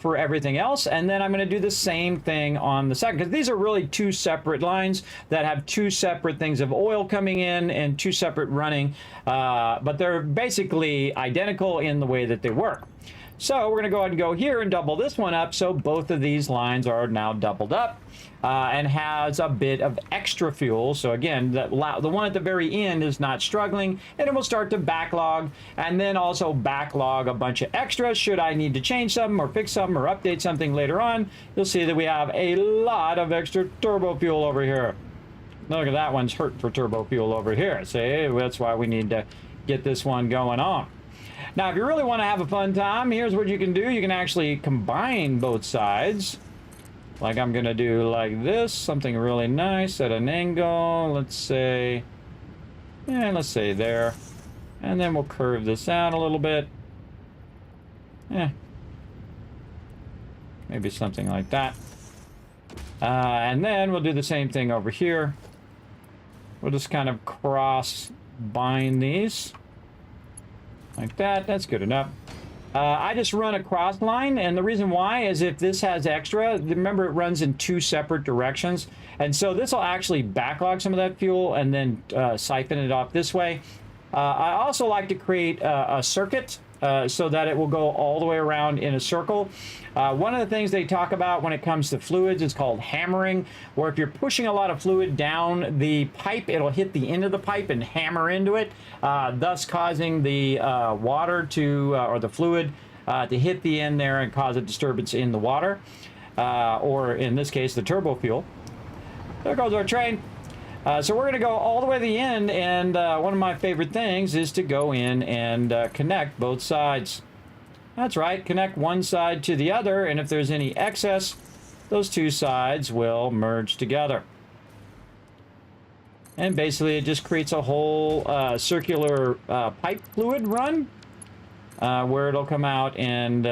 for everything else. And then I'm going to do the same thing on the second, because these are really two separate lines that have two separate things of oil coming in and two separate running, but they're basically identical in the way that they work. So we're going to go ahead and go here and double this one up. So both of these lines are now doubled up and has a bit of extra fuel. So again, the one at the very end is not struggling, and it will start to backlog and then also backlog a bunch of extras. Should I need to change something or fix something or update something later on, you'll see that we have a lot of extra turbo fuel over here. Look at that one's hurt for turbo fuel over here. See, that's why we need to get this one going on. Now, if you really want to have a fun time, here's what you can do. You can actually combine both sides. Like I'm going to do like this, something really nice at an angle. Let's say there. And then we'll curve this out a little bit. Maybe something like that. And then we'll do the same thing over here. We'll just kind of cross bind these. Like that. That's good enough. I just run a cross line, and the reason why is if this has extra, remember it runs in two separate directions, and so this will actually backlog some of that fuel and then siphon it off this way. I also like to create a circuit so that it will go all the way around in a circle. One of the things they talk about when it comes to fluids is called hammering, where if you're pushing a lot of fluid down the pipe, it'll hit the end of the pipe and hammer into it, thus causing the water to, or the fluid to hit the end there and cause a disturbance in the water, or in this case, the turbo fuel. There goes our train. So we're going to go all the way to the end, and one of my favorite things is to go in and connect both sides. That's right, connect one side to the other, and if there's any excess, those two sides will merge together. And basically it just creates a whole circular pipe fluid run where it'll come out and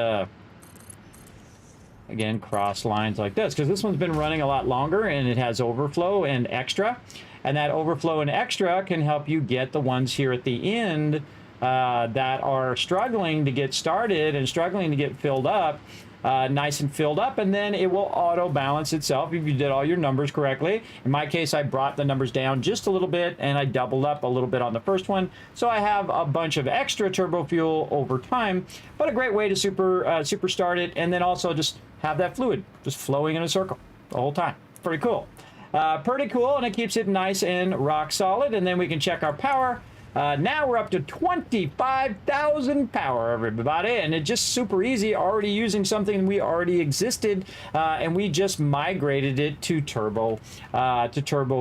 again, cross lines like this, because this one's been running a lot longer and it has overflow and extra. And that overflow and extra can help you get the ones here at the end that are struggling to get started and struggling to get filled up, nice and filled up, and then it will auto balance itself if you did all your numbers correctly. In my case, I brought the numbers down just a little bit and I doubled up a little bit on the first one. So I have a bunch of extra turbo fuel over time, but a great way to super start it, and then also just have that fluid just flowing in a circle the whole time. Pretty cool. And it keeps it nice and rock solid. And then we can check our power. Now we're up to 25,000 power, everybody, and it's just super easy, already using something we already existed, and we just migrated it to turbo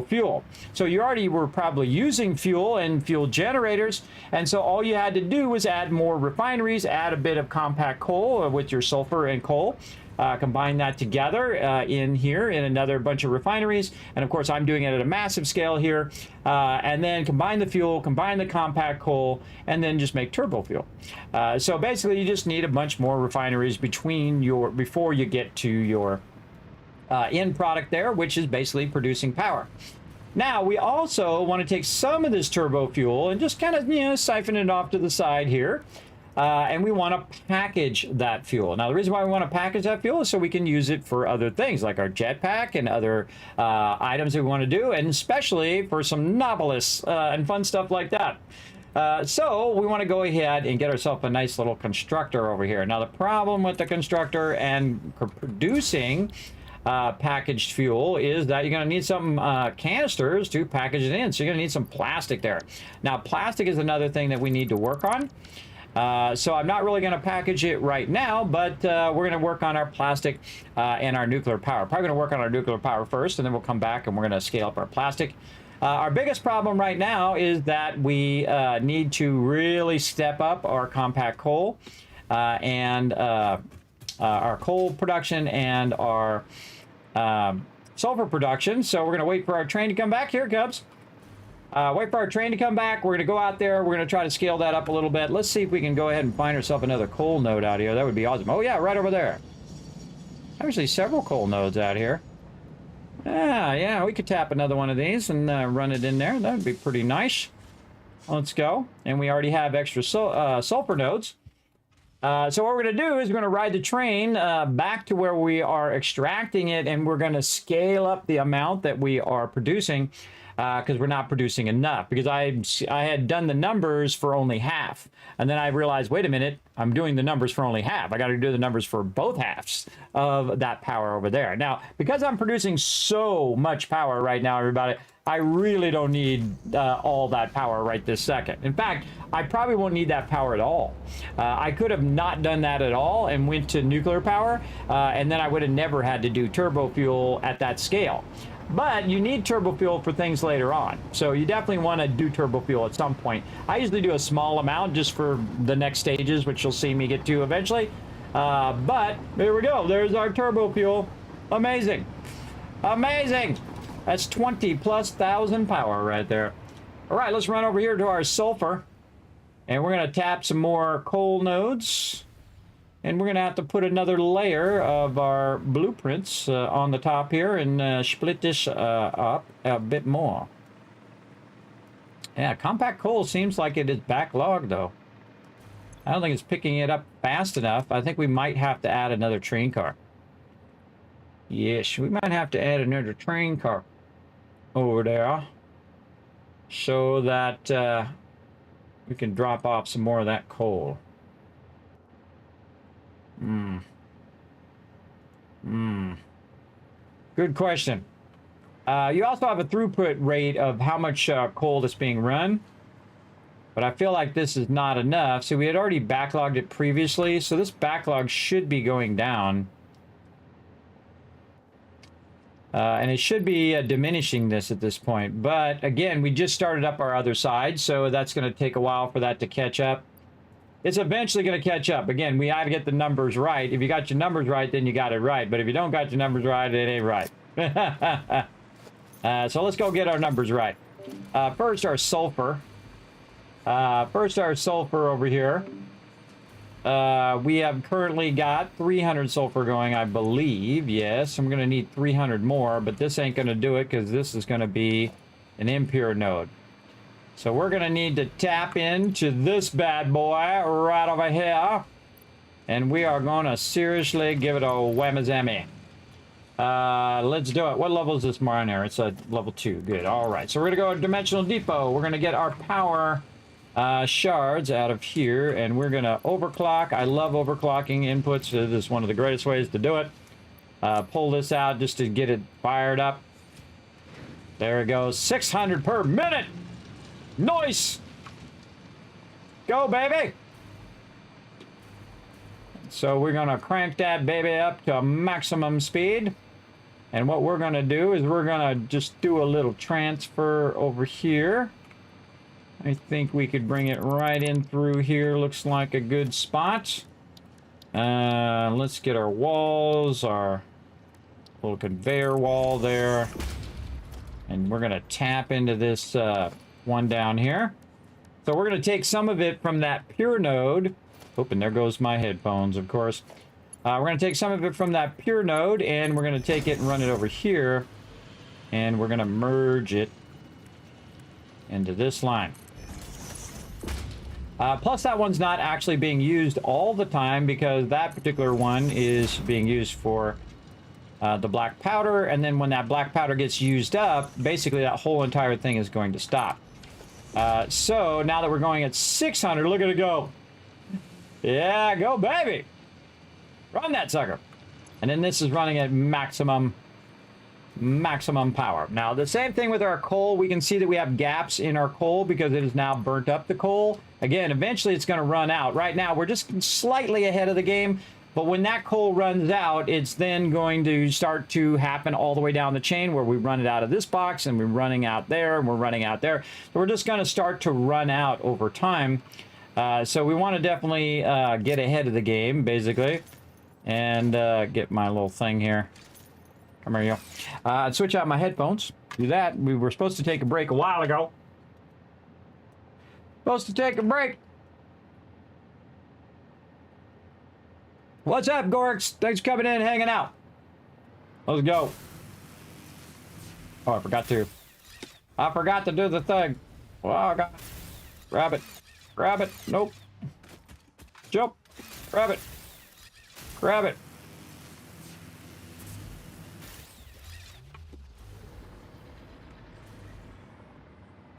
fuel. So you already were probably using fuel and fuel generators, and so all you had to do was add more refineries, add a bit of compact coal with your sulfur and coal. Combine that together in here in another bunch of refineries, and of course I'm doing it at a massive scale here, and then combine the fuel, combine the compact coal, and then just make turbo fuel. So basically you just need a bunch more refineries before you get to your end product there, which is basically producing power. Now we also want to take some of this turbo fuel and just kind of siphon it off to the side here. And we want to package that fuel. Now, the reason why we want to package that fuel is so we can use it for other things, like our jetpack and other items that we want to do, and especially for some novelous and fun stuff like that. So we want to go ahead and get ourselves a nice little constructor over here. Now, the problem with the constructor and producing packaged fuel is that you're going to need some canisters to package it in. So you're going to need some plastic there. Now, plastic is another thing that we need to work on. So I'm not really going to package it right now, but we're going to work on our plastic and our nuclear power. Probably going to work on our nuclear power first, and then we'll come back and we're going to scale up our plastic. Our biggest problem right now is that we need to really step up our compact coal and our coal production and our sulfur production. So we're going to wait for our train to come back. Here it comes. Wait for our train to come back. We're going to go out there. We're going to try to scale that up a little bit. Let's see if we can go ahead and find ourselves another coal node out here. That would be awesome. Oh, yeah, right over there. Actually, several coal nodes out here. Yeah, we could tap another one of these and run it in there. That would be pretty nice. Let's go. And we already have extra sulfur nodes. So what we're going to do is we're going to ride the train back to where we are extracting it, and we're going to scale up the amount that we are producing. Because we're not producing enough, because I had done the numbers for only half, and then I realized, wait a minute, I'm doing the numbers for only half. I got to do the numbers for both halves of that power over there. Now, because I'm producing so much power right now, everybody, I really don't need all that power right this second. In fact, I probably won't need that power at all. I could have not done that at all and went to nuclear power, and then I would have never had to do turbo fuel at that scale. But you need turbo fuel for things later on. So you definitely want to do turbo fuel at some point. I usually do a small amount just for the next stages, which you'll see me get to eventually. But there we go. There's our turbo fuel. Amazing. Amazing. That's 20,000+ power right there. All right, let's run over here to our sulfur. And we're going to tap some more coal nodes. And we're going to have to put another layer of our blueprints on the top here and split this up a bit more. Yeah, compact coal seems like it is backlogged, though. I don't think it's picking it up fast enough. I think we might have to add another train car. Yes, we might have to add another train car over there so that we can drop off some more of that coal. Good question. You also have a throughput rate of how much coal is being run, but I feel like this is not enough. So we had already backlogged it previously, so this backlog should be going down. And it should be diminishing this at this point. But again, we just started up our other side, so that's going to take a while for that to catch up. It's eventually going to catch up. Again, we got to get the numbers right. If you got your numbers right, then you got it right. But if you don't got your numbers right, it ain't right. So let's go get our numbers right. First, our sulfur. Over here. We have currently got 300 sulfur going, I believe. Yes, I'm going to need 300 more, but this ain't going to do it because this is going to be an impure node. So we're going to need to tap into this bad boy right over here. And we are going to seriously give it a whammy-zammy. Let's do it. What level is this miner? It's a level 2. Good. All right. So we're going to go to Dimensional Depot. We're going to get our power shards out of here. And we're going to overclock. I love overclocking inputs. It is one of the greatest ways to do it. Pull this out just to get it fired up. There it goes. 600 per minute. Nice. Go, baby! So we're gonna crank that baby up to maximum speed. And what we're gonna do is we're gonna just do a little transfer over here. I think we could bring it right in through here. Looks like a good spot. Let's get our walls, our little conveyor wall there. And we're gonna tap into this one down here. So we're gonna take some of it from that pure node. Oh, and there goes my headphones, of course. We're gonna take some of it from that pure node, and we're gonna take it and run it over here. And we're gonna merge it into this line. Plus that one's not actually being used all the time because that particular one is being used for the black powder, and then when that black powder gets used up, basically that whole entire thing is going to stop. So now that we're going at 600, look at it go. Yeah, go baby! Run that sucker! And then this is running at maximum power. Now the same thing with our coal. We can see that we have gaps in our coal because it has now burnt up the coal. Again, eventually it's going to run out. Right now we're just slightly ahead of the game, but when that coal runs out, it's then going to start to happen all the way down the chain where we run it out of this box and we're running out there and we're running out there. So we're just going to start to run out over time. So we want to definitely get ahead of the game, basically, and get my little thing here. Come here, you. Switch out my headphones. Do that. We were supposed to take a break a while ago. Supposed to take a break. What's up, Gorks? Thanks for coming in and hanging out. Let's go. Oh, I forgot to do the thing. Oh, I got it. Grab it. Grab it. Nope. Jump. Grab it. Grab it.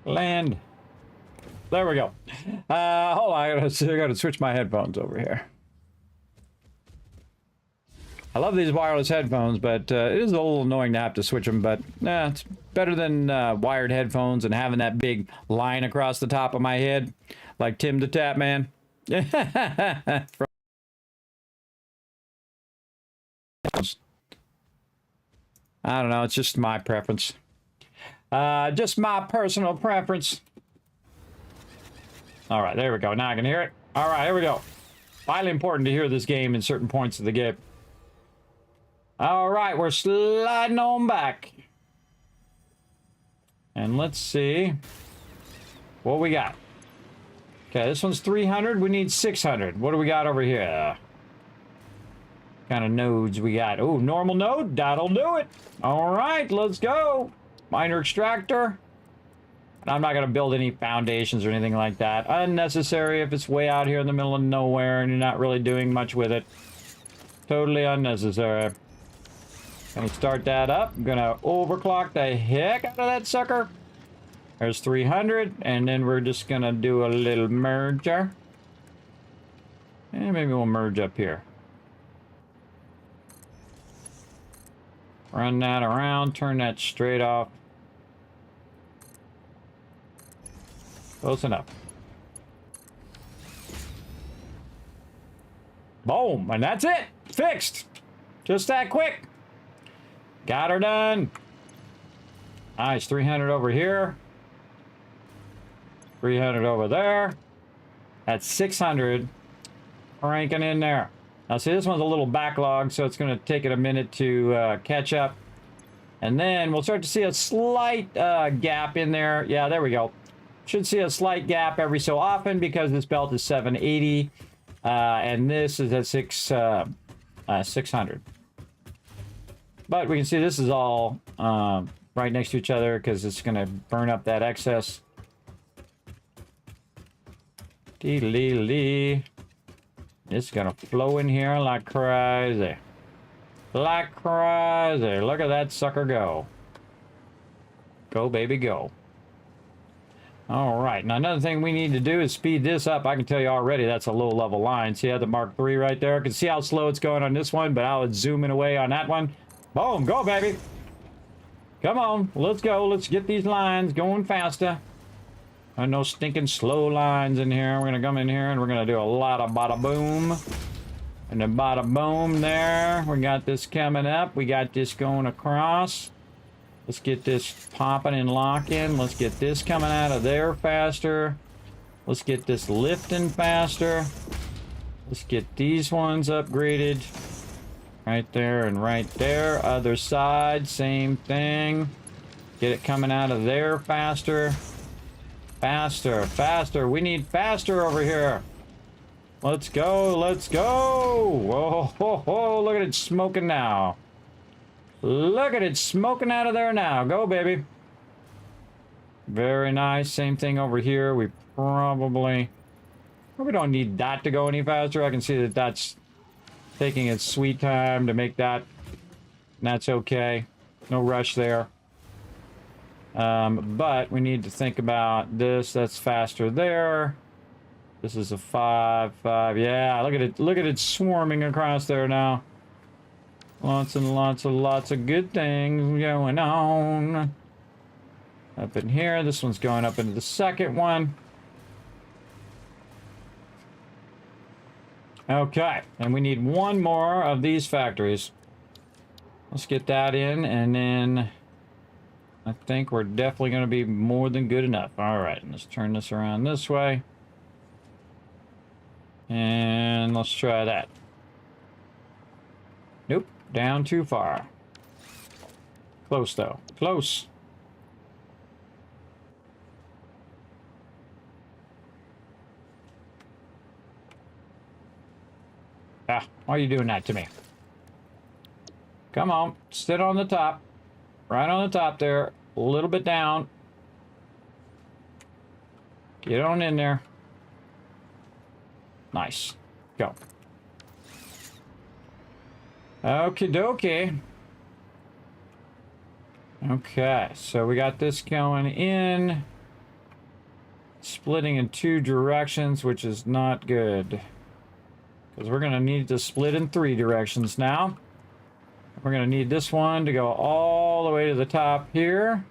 Land. There we go. Hold on. I gotta switch my headphones over here. I love these wireless headphones, but it is a little annoying to have to switch them, but it's better than wired headphones and having that big line across the top of my head, like Tim the Tap Man. I don't know, it's just my preference. Just my personal preference. All right, there we go. Now I can hear it. All right, here we go. Vitally important to hear this game in certain points of the game. All right, we're sliding on back. And let's see what we got. Okay, this one's 300. We need 600. What do we got over here? Kind of nodes we got. Oh, normal node. That'll do it. All right, let's go. Miner extractor. I'm not going to build any foundations or anything like that. Unnecessary if it's way out here in the middle of nowhere and you're not really doing much with it. Totally unnecessary. Gonna start that up. I'm gonna overclock the heck out of that sucker. There's 300, and then we're just gonna do a little merger. And maybe we'll merge up here. Run that around, turn that straight off. Close enough. Boom, and that's it. Fixed. Just that quick. Got her done. Nice, 300 over here. 300 over there. That's 600. Cranking in there. Now see, this one's a little backlog, so it's going to take it a minute to catch up. And then we'll start to see a slight gap in there. Yeah, there we go. Should see a slight gap every so often because this belt is 780. And this is at 600. But we can see this is all right next to each other because it's going to burn up that excess. Dee-lee-lee. It's going to flow in here like crazy. Like crazy. Look at that sucker go. Go, baby, go. All right. Now, another thing we need to do is speed this up. I can tell you already that's a low-level line. See, I have the Mark III right there. I can see how slow it's going on this one, but I would zoom in away on that one. Boom, go, baby. Come on, let's go. Let's get these lines going faster. No stinking slow lines in here. We're gonna come in here and we're gonna do a lot of bada boom. And then bada boom there. We got this coming up. We got this going across. Let's get this popping and locking. Let's get this coming out of there faster. Let's get this lifting faster. Let's get these ones upgraded. Right there and right there. Other side, same thing. Get it coming out of there faster. Faster, faster. We need faster over here. Let's go, let's go. Whoa, ho, ho. Look at it smoking now. Look at it smoking out of there now. Go, baby. Very nice. Same thing over here. We probably don't need that to go any faster. I can see that that's taking its sweet time to make that. And that's okay. No rush there. But we need to think about this. That's faster there. This is a 5, 5. Yeah, look at it. Look at it swarming across there now. Lots and lots of good things going on. Up in here. This one's going up into the second one. Okay, and we need one more of these factories. Let's get that in, and then I think we're definitely going to be more than good enough. All right, let's turn this around this way. And let's try that. Nope, down too far. Close, though. Close. Ah, why are you doing that to me? Come on, sit on the top. Right on the top there. A little bit down. Get on in there. Nice. Go. Okie dokie. Okay, so we got this going in. Splitting in 2 directions, which is not good. Because we're going to need to split in 3 directions now. We're going to need this one to go all the way to the top here.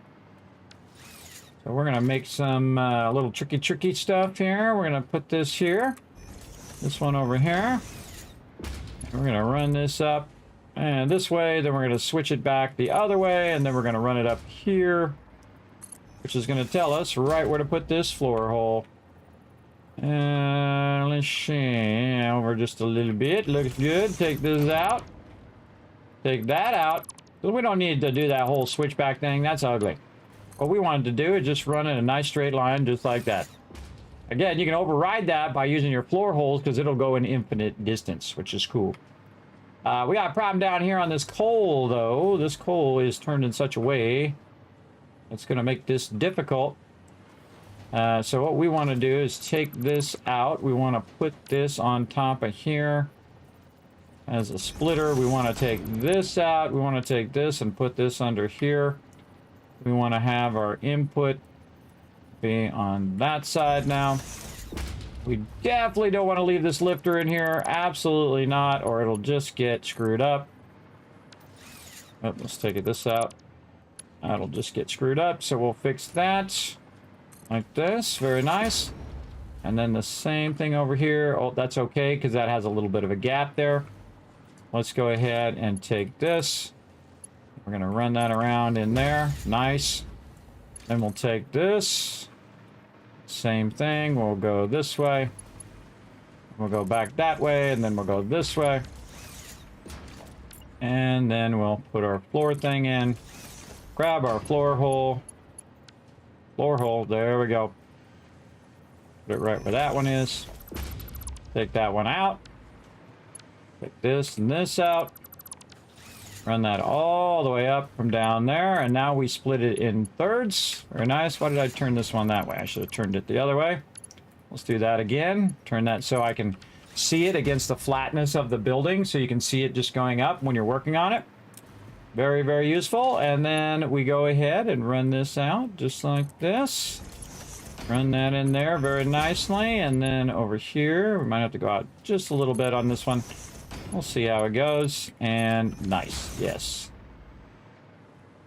So we're going to make some little tricky stuff here. We're going to put this here. This one over here. And we're going to run this up and this way. Then we're going to switch it back the other way. And then we're going to run it up here. Which is going to tell us right where to put this floor hole. And let's see. Over just a little bit. Looks good. Take this out. Take that out. We don't need to do that whole switchback thing. That's ugly. What we wanted to do is just run in a nice straight line just like that. Again, you can override that by using your floor holes because it'll go an infinite distance, which is cool. We got a problem down here on this coal, though. This coal is turned in such a way it's going to make this difficult. So what we want to do is take this out. We want to put this on top of here as a splitter. We want to take this out. We want to take this and put this under here. We want to have our input be on that side now. We definitely don't want to leave this lifter in here. Absolutely not, or it'll just get screwed up. Oh, let's take this out. That'll just get screwed up, so we'll fix that. Like this. Very nice. And then the same thing over here. Oh, that's okay, because that has a little bit of a gap there. Let's go ahead and take this. We're going to run that around in there. Nice. Then we'll take this. Same thing. We'll go this way. We'll go back that way, and then we'll go this way. And then we'll put our floor thing in. Grab our floor hole. Floor hole. There we go. Put it right where that one is. Take that one out. Take this and this out. Run that all the way up from down there, and now we split it in thirds. Very nice. Why did I turn this one that way? I should have turned it the other way. Let's do that again. Turn that so I can see it against the flatness of the building, so you can see it just going up when you're working on it. Very, very useful. And then we go ahead and run this out just like this. Run that in there very nicely, and then over here, we might have to go out just a little bit on this one. We'll see how it goes. And nice. Yes.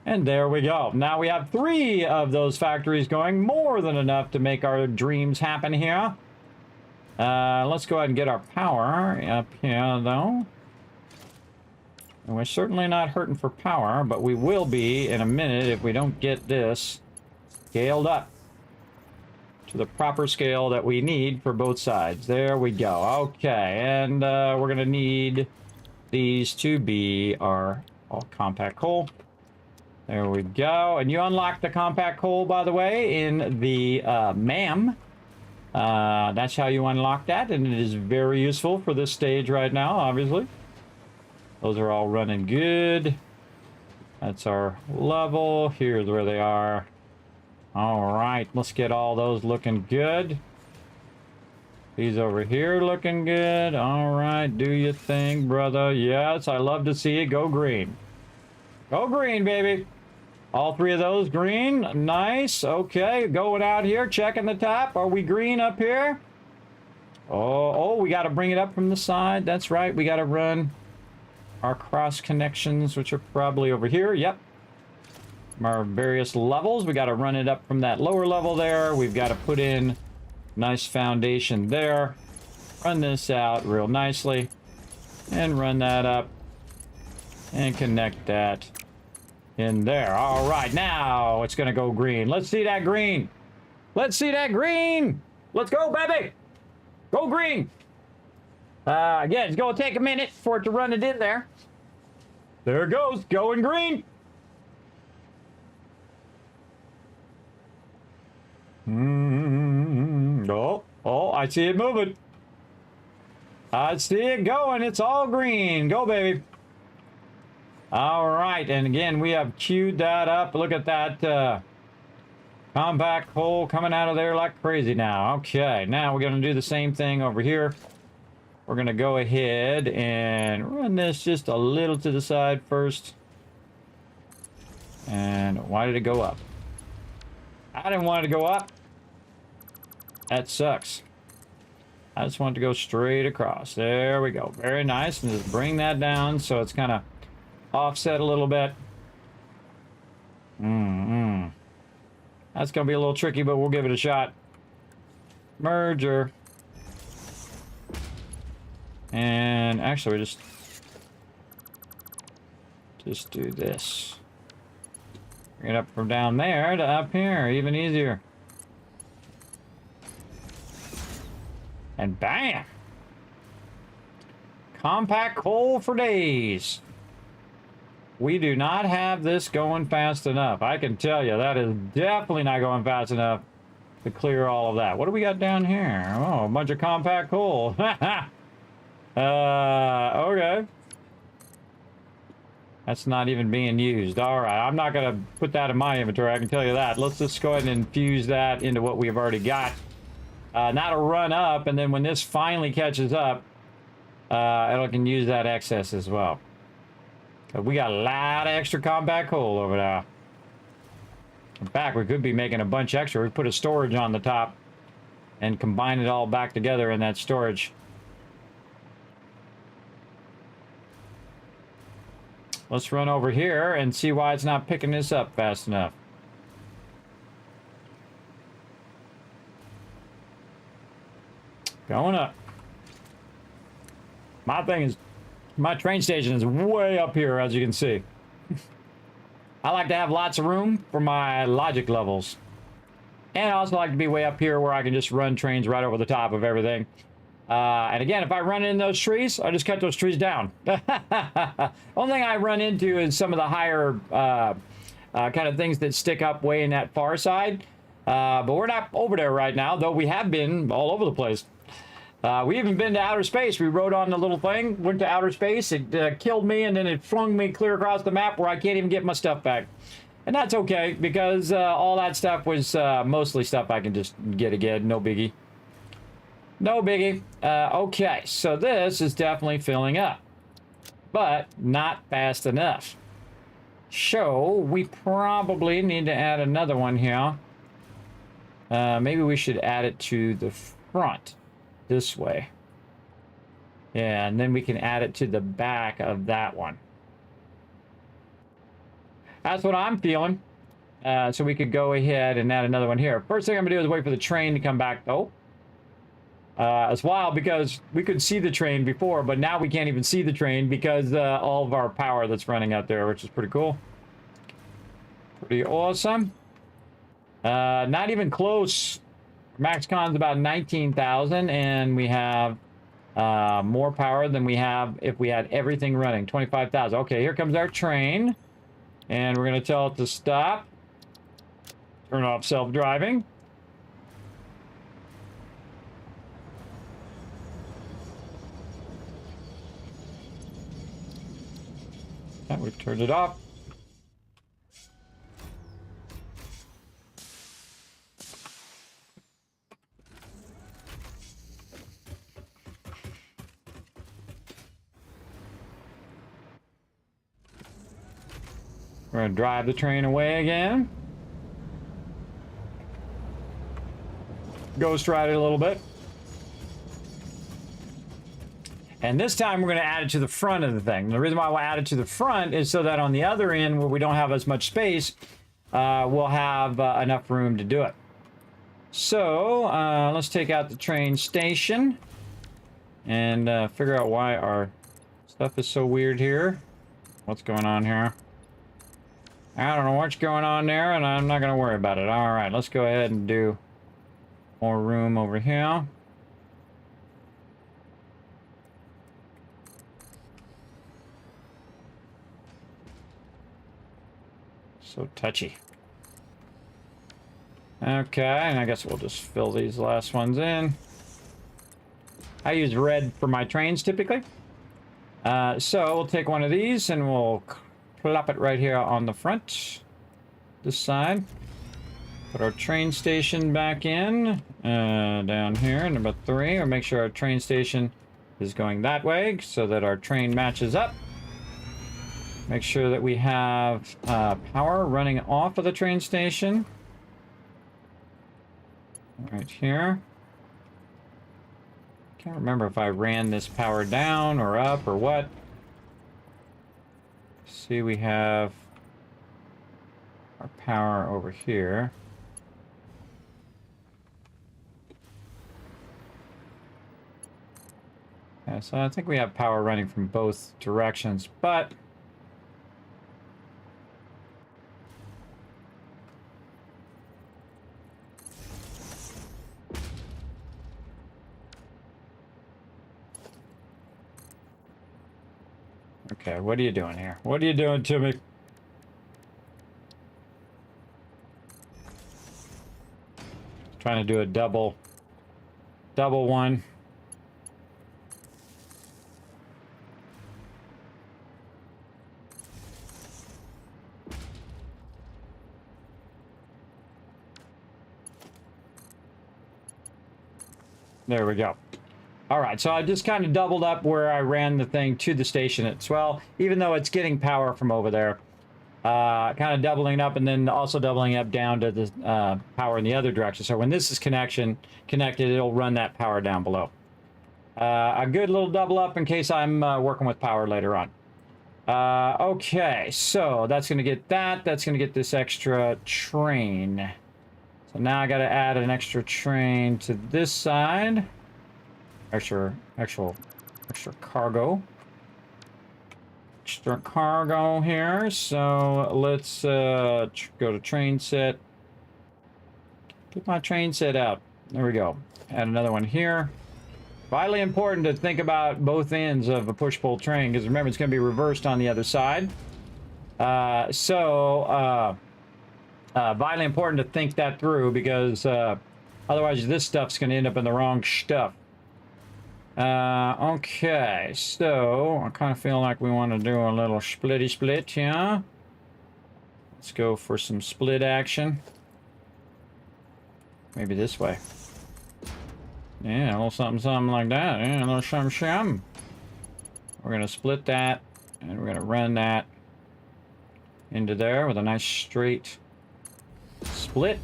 And there we go. Now we have 3 of those factories going, more than enough to make our dreams happen here. Let's go ahead and get our power up here, though. And we're certainly not hurting for power, but we will be in a minute if we don't get this scaled up to the proper scale that we need for both sides. There we go. Okay, and we're going to need these to be our compact coal. There we go. And you unlock the compact coal, by the way, in the MAM. That's how you unlock that, and it is very useful for this stage right now, obviously. Those are all running good. That's our level. Here's where they are. All right, let's get all those looking good. These over here looking good. All right, do your thing, brother. Yes, I love to see it go green. Go green, baby. All 3 of those green. Nice. Okay, going out here, checking the top. Are we green up here? Oh, we got to bring it up from the side. That's right. We got to run our cross connections, which are probably over here. Yep. From our various levels. We got to run it up from that lower level there. We've got to put in nice foundation there. Run this out real nicely. And run that up. And connect that in there. All right, now it's going to go green. Let's see that green. Let's see that green. Let's go, baby. Go green. Again, it's going to take a minute for it to run it in there. There it goes, going green. Oh, I see it moving. I see it going. It's all green. Go, baby. All right, and again, we have queued that up. Look at that compact hole coming out of there like crazy now. Okay, now we're going to do the same thing over here. We're going to go ahead and run this just a little to the side first. And why did it go up? I didn't want it to go up. That sucks. I just want it to go straight across. There we go. Very nice. And just bring that down so it's kind of offset a little bit. That's going to be a little tricky, but we'll give it a shot. Merger. And actually, we just do this. Bring it up from down there to up here, even easier. And bam! Compact coal for days. We do not have this going fast enough. I can tell you, that is definitely not going fast enough to clear all of that. What do we got down here? Oh, a bunch of compact coal. Okay. That's not even being used. All right, I'm not going to put that in my inventory, I can tell you that. Let's just go ahead and infuse that into what we've already got. That'll run up, and then when this finally catches up, it can use that excess as well. We got a lot of extra compact coal over there. In fact, we could be making a bunch extra. We put a storage on the top and combine it all back together in that storage. Let's run over here and see why it's not picking this up fast enough. Going up. My train station is way up here, as you can see. I like to have lots of room for my logic levels. And I also like to be way up here where I can just run trains right over the top of everything. And again, if I run in those trees, I just cut those trees down. Only thing I run into is some of the higher kind of things that stick up way in that far side. But we're not over there right now, though we have been all over the place. We even been to outer space. We rode on the little thing, went to outer space. It killed me, and then it flung me clear across the map where I can't even get my stuff back. And that's okay, because all that stuff was mostly stuff I can just get again. No biggie. No biggie. Okay, so this is definitely filling up, but not fast enough. So we probably need to add another one here. Maybe we should add it to the front this way. Yeah, and then we can add it to the back of that one. That's what I'm feeling. So we could go ahead and add another one here. First thing I'm gonna do is wait for the train to come back. Oh. It's wild because we could see the train before, but now we can't even see the train because all of our power that's running out there, which is pretty cool. Pretty awesome. Not even close. Max con's about 19,000, and we have more power than we have if we had everything running. 25,000. Okay, here comes our train, and we're gonna tell it to stop. Turn off self-driving. We've turned it off. We're going to drive the train away again. Ghost ride it a little bit. And this time we're going to add it to the front of the thing. The reason why we'll add it to the front is so that on the other end, where we don't have as much space, we'll have enough room to do it. So let's take out the train station and figure out why our stuff is so weird here. What's going on here? I don't know what's going on there, and I'm not going to worry about it. All right, let's go ahead and do more room over here. So touchy. Okay, and I guess we'll just fill these last ones in. I use red for my trains typically. So we'll take one of these and we'll plop it right here on the front. This side. Put our train station back in. Down here, number 3. Or make sure our train station is going that way so that our train matches up. Make sure that we have power running off of the train station. Right here. Can't remember if I ran this power down or up or what. See, we have our power over here. Yeah, so I think we have power running from both directions, but okay, what are you doing here? What are you doing to me? Trying to do a double one. There we go. All right, so I just kind of doubled up where I ran the thing to the station as well, even though it's getting power from over there. Kind of doubling up and then also doubling up down to the power in the other direction. So when this is connected, it'll run that power down below. A good little double up in case I'm working with power later on. Okay, so that's going to get that. That's going to get this extra train. So now I got to add an extra train to this side. Extra cargo. Extra cargo here. So let's go to train set. Get my train set out. There we go. Add another one here. Vitally important to think about both ends of a push-pull train, because remember, it's going to be reversed on the other side. Vitally important to think that through, because otherwise this stuff's going to end up in the wrong stuff. Okay, so I kind of feel like we want to do a little splitty split here. Let's go for some split action. Maybe this way. Yeah, a little something like that. Yeah, a little shum. We're going to split that, and we're going to run that into there with a nice straight split.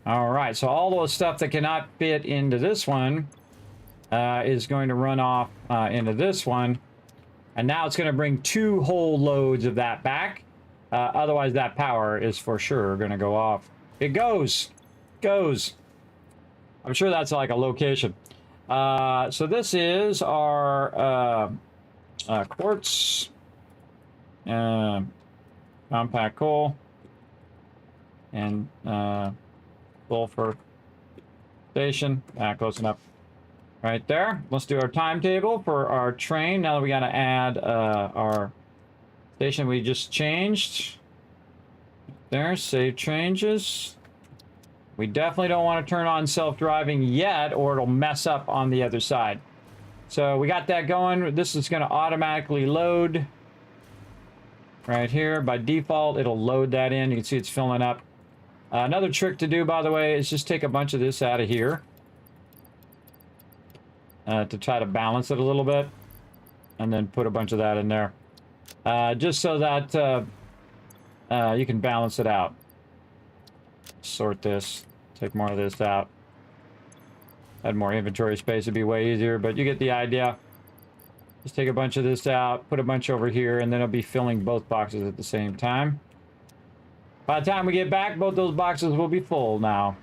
All right, so all those stuff that cannot fit into this one is going to run off into this one, and now it's going to bring 2 whole loads of that back, Otherwise, that power is for sure going to go off. It goes. I'm sure that's like a location. So this is our quartz, compact coal, and sulfur station. Close enough. Right there. Let's do our timetable for our train. Now that we got to add our station we just changed. There, save changes. We definitely don't want to turn on self-driving yet, or it'll mess up on the other side. So we got that going. This is going to automatically load right here. By default, it'll load that in. You can see it's filling up. Another trick to do, by the way, is just take a bunch of this out of here to try to balance it a little bit, and then put a bunch of that in there, just so that you can balance it out. Sort this, take more of this out, add more inventory space would be way easier, but you get the idea. Just take a bunch of this out, put a bunch over here, and then it'll be filling both boxes at the same time. By the time we get back, both those boxes will be full now.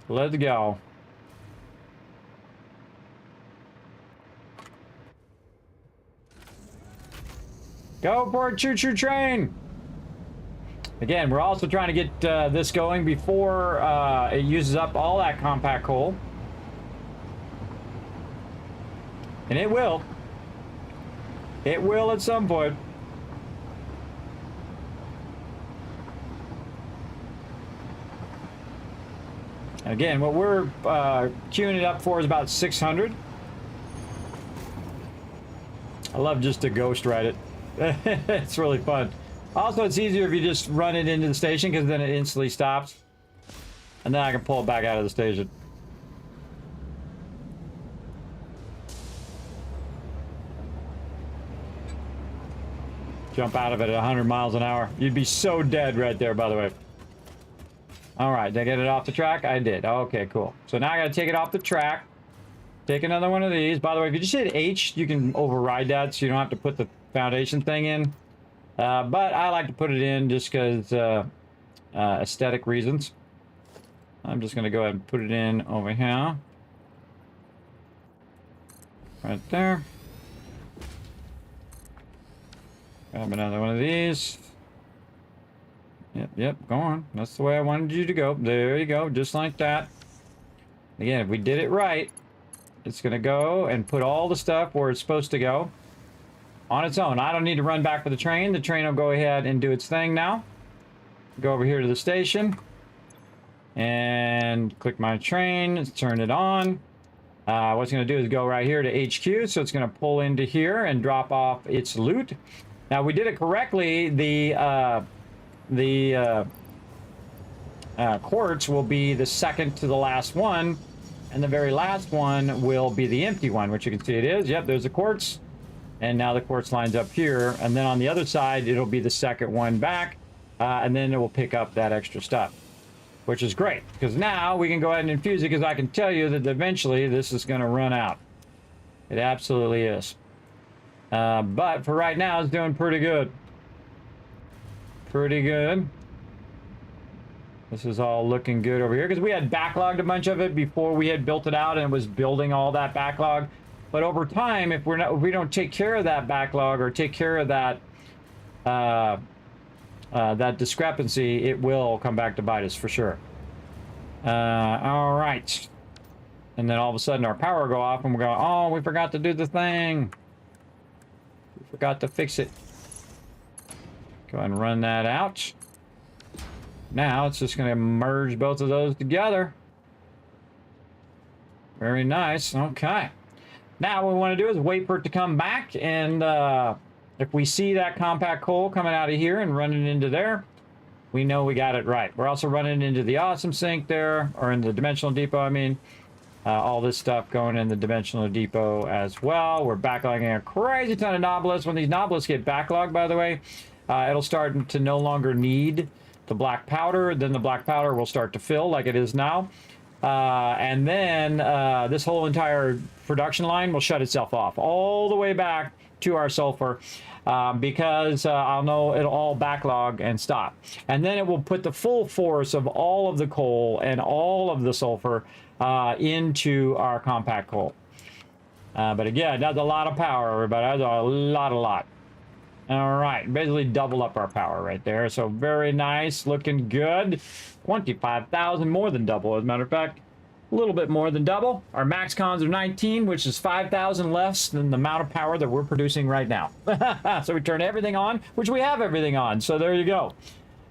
Let's go. Go for it, choo-choo train! Again, we're also trying to get this going before it uses up all that compact coal. And it will. It will at some point. Again, what we're queuing it up for is about 600. I love just to ghost ride it. It's really fun. Also, it's easier if you just run it into the station, because then it instantly stops. And then I can pull it back out of the station. Jump out of it at 100 miles an hour. You'd be so dead right there, by the way. All right, did I get it off the track? I did. Okay, cool. So now I got to take it off the track. Take another one of these. By the way, if you just hit H, you can override that, so you don't have to put the foundation thing in. But I like to put it in just because aesthetic reasons. I'm just going to go ahead and put it in over here. Right there. Grab another one of these. Yep, go on. That's the way I wanted you to go. There you go, just like that. Again, if we did it right, it's going to go and put all the stuff where it's supposed to go. On its own. I don't need to run back for the train. The train will go ahead and do its thing now. Go over here to the station. And click my train. Turn it on. What it's going to do is go right here to HQ. So it's going to pull into here and drop off its loot. Now, we did it correctly. The quartz will be the second to the last one. And the very last one will be the empty one, which you can see it is. Yep, there's the quartz. And now the quartz lines up here, and then on the other side, it'll be the second one back, and then it will pick up that extra stuff, which is great, because now we can go ahead and infuse it, because I can tell you that eventually this is going to run out. It absolutely is. But for right now, it's doing pretty good. Pretty good. This is all looking good over here, because we had backlogged a bunch of it before we had built it out, and it was building all that backlog. But over time, if we don't take care of that backlog or take care of that that discrepancy, it will come back to bite us for sure. All right. And then all of a sudden our power will go off and we're going, oh, we forgot to do the thing. We forgot to fix it. Go ahead and run that out. Now it's just going to merge both of those together. Very nice. Okay. Now what we want to do is wait for it to come back, and if we see that compact coal coming out of here and running into there, we know we got it right. We're also running into the awesome sink there, or in the dimensional depot, I mean. All this stuff going in the dimensional depot as well. We're backlogging a crazy ton of nobelisks. When these nobelisks get backlogged, by the way, it'll start to no longer need the black powder. Then the black powder will start to fill like it is now. And then this whole entire production line will shut itself off all the way back to our sulfur because I'll know it'll all backlog and stop. And then it will put the full force of all of the coal and all of the sulfur into our compact coal. But again, that's a lot of power, everybody. That's a lot. All right, basically double up our power right there. So very nice, looking good. 25,000, more than double, as a matter of fact. A little bit more than double. Our max cons are 19, which is 5,000 less than the amount of power that we're producing right now. So we turn everything on, which we have everything on. So there you go.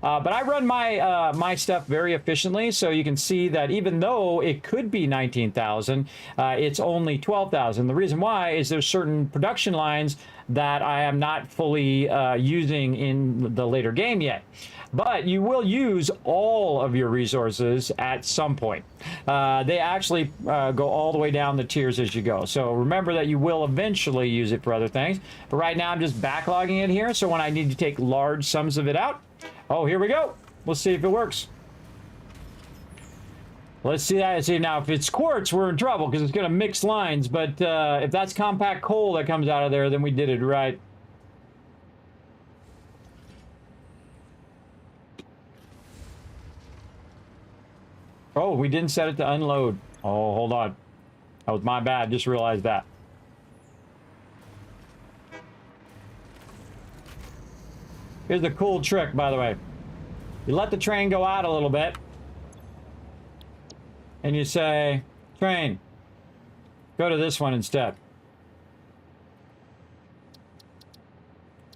But I run my my stuff very efficiently, so you can see that even though it could be 19,000, it's only 12,000. The reason why is there's certain production lines that I am not fully using in the later game yet. But you will use all of your resources at some point. They actually go all the way down the tiers as you go. So remember that you will eventually use it for other things. But right now I'm just backlogging it here. So when I need to take large sums of it out, oh, here we go. Let's see if it works. Let's see that. See, now if it's quartz, we're in trouble because it's going to mix lines. But if that's compact coal that comes out of there, then we did it right. Oh, we didn't set it to unload. Oh, hold on. That was my bad. Just realized that. Here's the cool trick, by the way. You let the train go out a little bit. And you say, train, go to this one instead.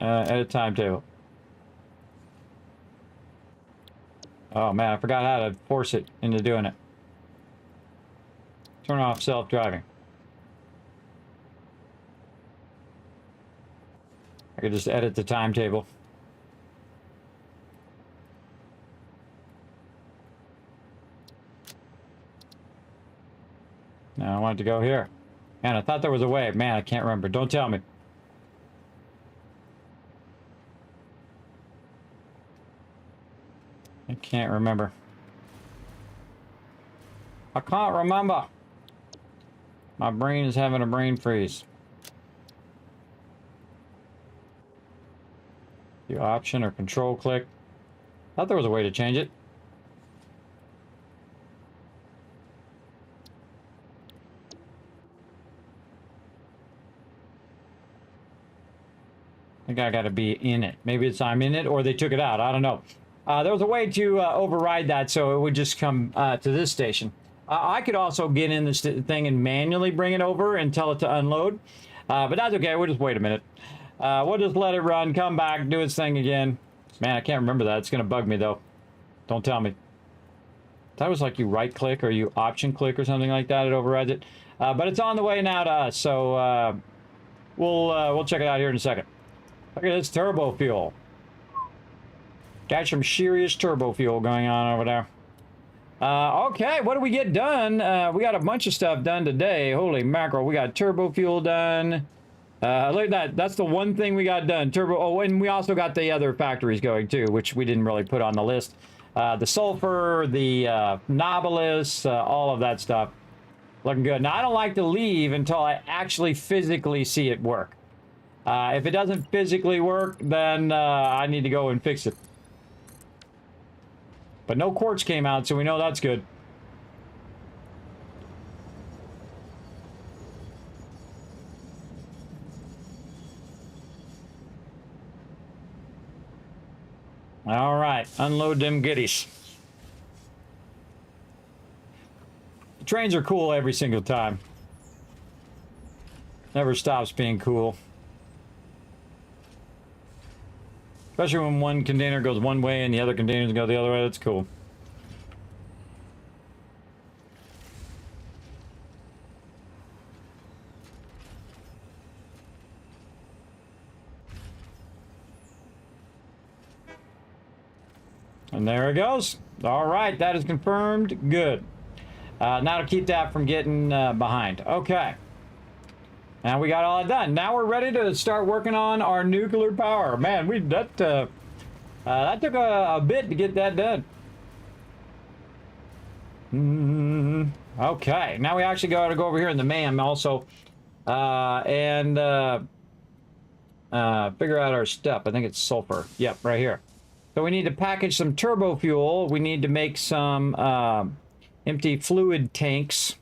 Edit timetable. Oh man, I forgot how to force it into doing it. Turn off self-driving. I could just edit the timetable. Now I want it to go here. Man, I thought there was a way. Man, I can't remember. Don't tell me. I can't remember. I can't remember. My brain is having a brain freeze. The option or control click. Thought there was a way to change it. I think I got to be in it. Maybe it's I'm in it or they took it out. I don't know. There was a way to override that so it would just come to this station. I could also get in this thing and manually bring it over and tell it to unload. But that's okay. We'll just wait a minute. We'll just let it run, come back, do its thing again. Man, I can't remember that. It's going to bug me, though. Don't tell me. That was like you right-click or you option-click or something like that. It overrides it. But it's on the way now to us, so we'll check it out here in a second. Look at this turbo fuel. Got some serious turbo fuel going on over there. Okay, what do we get done? We got a bunch of stuff done today. Holy mackerel, we got turbo fuel done. Look at that. That's the one thing we got done. Turbo. Oh, and we also got the other factories going too, which we didn't really put on the list. The sulfur, the Nobilis, all of that stuff. Looking good. Now, I don't like to leave until I actually physically see it work. If it doesn't physically work, then I need to go and fix it. But no quartz came out, so we know that's good. All right, unload them goodies. The trains are cool every single time. Never stops being cool. Especially when one container goes one way and the other containers go the other way. That's cool. And there it goes. All right, that is confirmed. Good. Now to keep that from getting behind. Okay. Now we got all that done. Now we're ready to start working on our nuclear power. Man, that took a bit to get that done. Okay, now we actually got to go over here in the MAM also, and figure out our stuff. I think it's sulfur. Yep, right here. So we need to package some turbo fuel. We need to make some empty fluid tanks.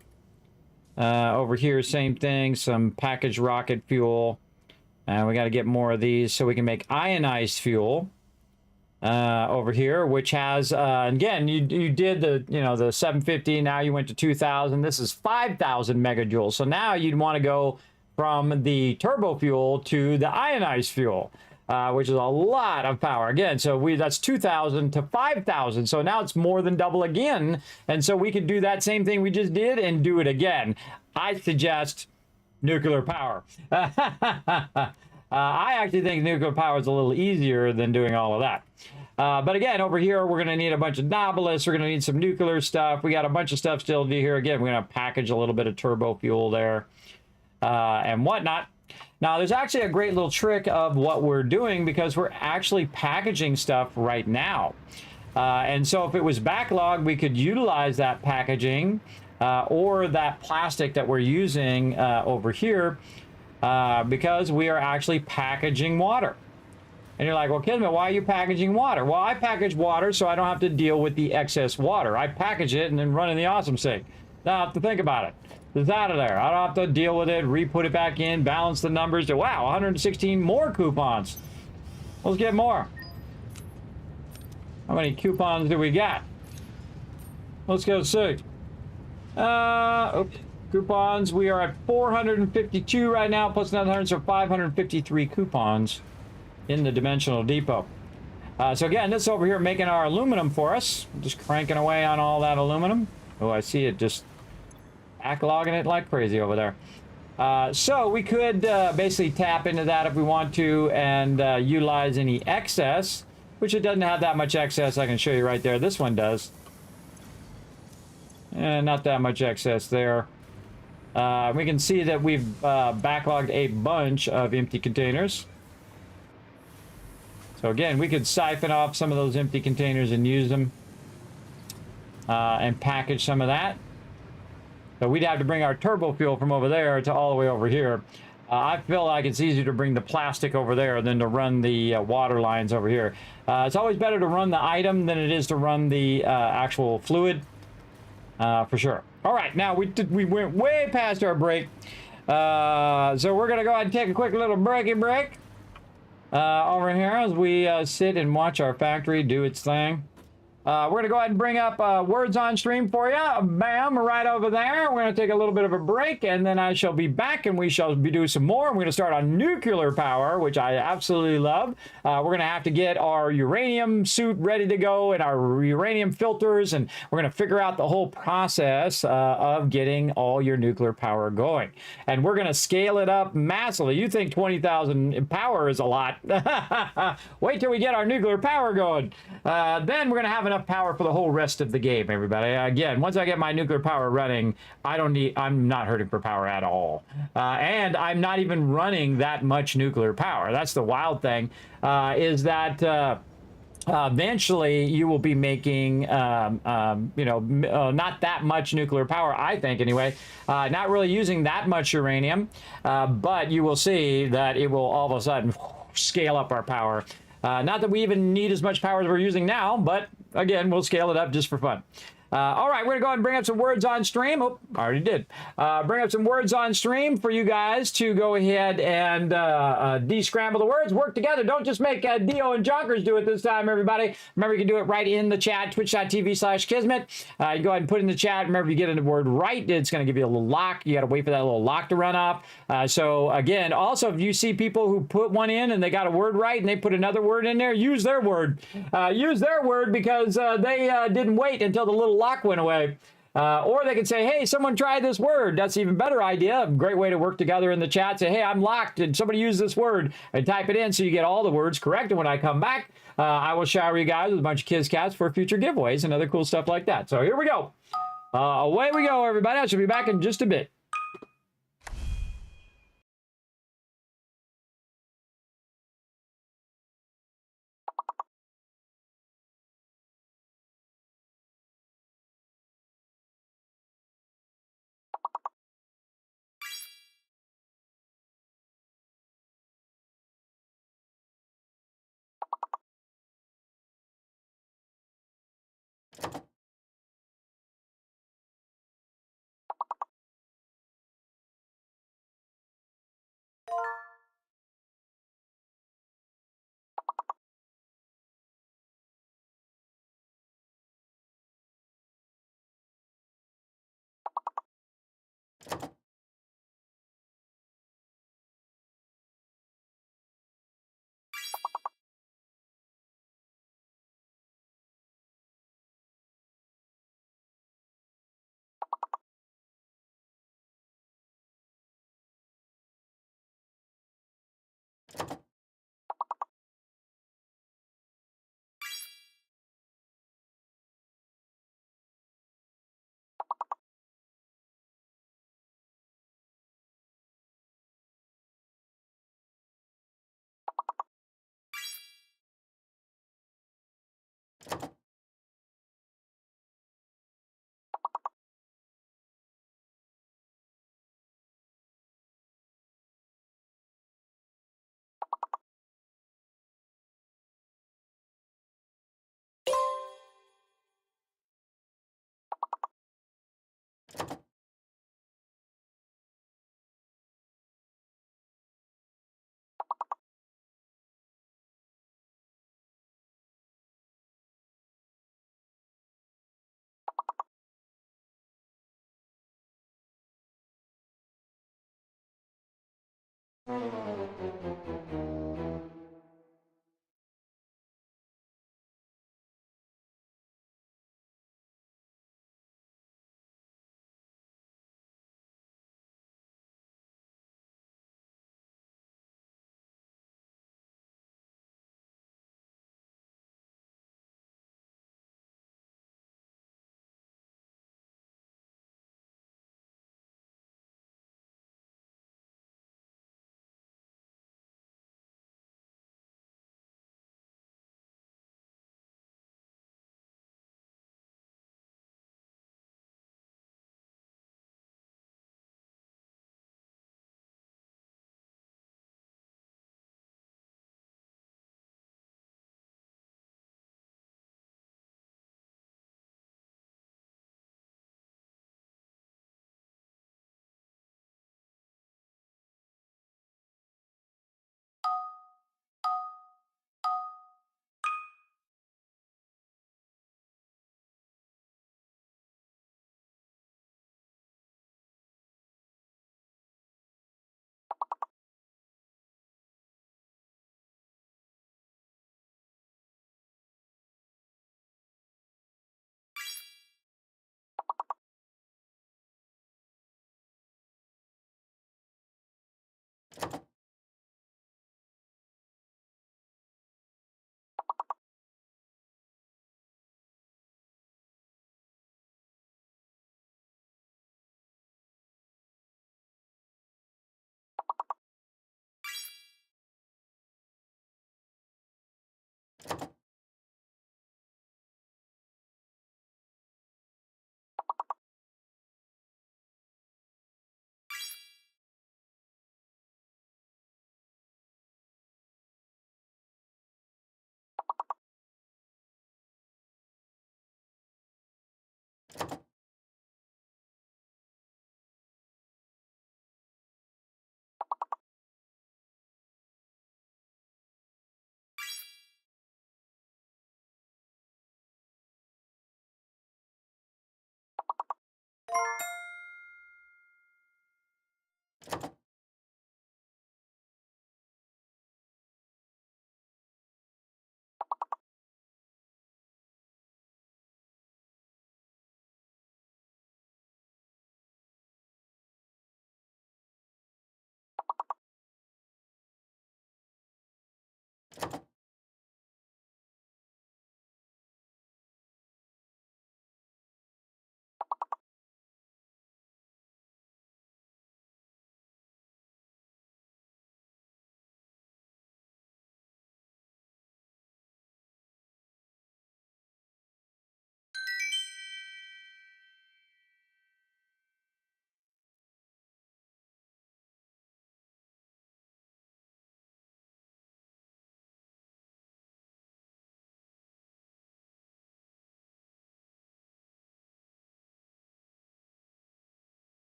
Over here, same thing. Some packaged rocket fuel. And we got to get more of these so we can make ionized fuel. Over here, which has again, you did the the 750. Now you went to 2,000. This is 5,000 megajoules. So now you'd want to go from the turbo fuel to the ionized fuel, which is a lot of power. Again, so that's 2,000 to 5,000. So now it's more than double again. And so we could do that same thing we just did and do it again. I suggest nuclear power. I actually think nuclear power is a little easier than doing all of that. But again, over here, we're going to need a bunch of nobelis. We're going to need some nuclear stuff. We got a bunch of stuff still to do here. Again, we're going to package a little bit of turbo fuel there and whatnot. Now, there's actually a great little trick of what we're doing because we're actually packaging stuff right now. And so if it was backlogged, we could utilize that packaging or that plastic that we're using over here because we are actually packaging water. And you're like, well, Kismet, why are you packaging water? Well, I package water so I don't have to deal with the excess water. I package it and then run in the awesome sink. Now I have to think about it. It's out of there. I don't have to deal with it, re-put it back in, balance the numbers to, wow, 116 more coupons. Let's get more. How many coupons do we got? Let's go see. Oops. Coupons, we are at 452 right now, plus another 100, so 553 coupons in the Dimensional Depot. So again, this over here making our aluminum for us. Just cranking away on all that aluminum. Oh, I see it just backlogging it like crazy over there. So we could basically tap into that if we want to and utilize any excess, which it doesn't have that much excess. I can show you right there. This one does. And not that much excess there. We can see that we've backlogged a bunch of empty containers. So again, we could siphon off some of those empty containers and use them and package some of that. So we'd have to bring our turbo fuel from over there to all the way over here. I feel like it's easier to bring the plastic over there than to run the water lines over here. It's always better to run the item than it is to run the actual fluid, for sure. All right, now we went way past our break. So we're going to go ahead and take a quick little break over here as we sit and watch our factory do its thing. We're going to go ahead and bring up words on stream for you. Bam, right over there. We're going to take a little bit of a break, and then I shall be back, and we shall be doing some more. We're going to start on nuclear power, which I absolutely love. We're going to have to get our uranium suit ready to go and our uranium filters, and we're going to figure out the whole process of getting all your nuclear power going. And we're going to scale it up massively. You think 20,000 power is a lot. Wait till we get our nuclear power going. Then we're going to have enough power for the whole rest of the game, everybody. Again, once I get my nuclear power running, I'm not hurting for power at all. And I'm not even running that much nuclear power. That's the wild thing, is that eventually you will be making, not that much nuclear power, I think anyway, not really using that much uranium, but you will see that it will all of a sudden scale up our power. Not that we even need as much power as we're using now, but again, we'll scale it up just for fun. All right, we're going to go ahead and bring up some words on stream. Oh, I already did. Bring up some words on stream for you guys to go ahead and de-scramble the words. Work together. Don't just make Dio and Jonkers do it this time, everybody. Remember, you can do it right in the chat, twitch.tv/Kismet. You go ahead and put in the chat. Remember, if you get the word right, it's going to give you a little lock. You got to wait for that little lock to run off. So, again, also, if you see people who put one in and they got a word right and they put another word in there, use their word. Use their word because they didn't wait until the little lock went away. Or they could say, hey, someone try this word. That's an even better idea. A great way to work together in the chat. Say, hey, I'm locked. Did somebody use this word? And type it in so you get all the words correct. And when I come back, I will shower you guys with a bunch of Kiscats for future giveaways and other cool stuff like that. So here we go. Away we go, everybody. I shall be back in just a bit.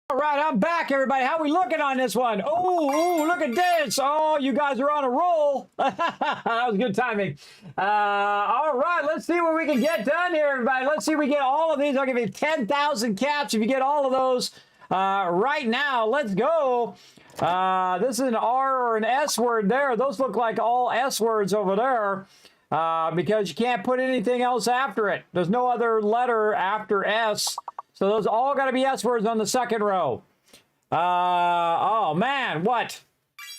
All right, I'm back, everybody. How we looking on this one? Oh, look at this. Oh, you guys are on a roll. That was good timing. All right, let's see what we can get done here, everybody. Let's see if we get all of these. I'll give you 10,000 caps if you get all of those right now. Let's go. This is an R or an S word there. Those look like all S words over there because you can't put anything else after it. There's no other letter after S. So those all got to be S words on the second row. Oh, man, what?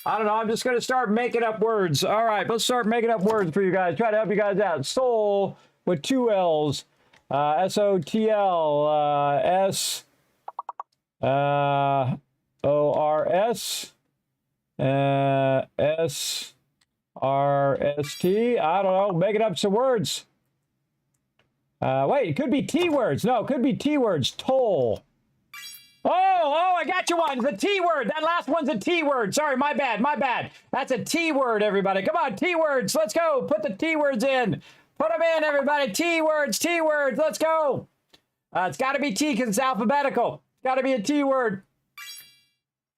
I don't know. I'm just going to start making up words. All right, let's start making up words for you guys. Try to help you guys out. Soul with 2 L's. S-O-T-L. S-O-R-S. S-R-S-T. I don't know. Making up some words. Wait, it could be T words. No, it could be T words. Toll. Oh, I got you one. It's a T word. That last one's a T word. Sorry, my bad. That's a T word, everybody. Come on, T words. Let's go. Put the T words in. Put them in, everybody. T words. Let's go. It's got to be T because it's alphabetical. It's got to be a T word.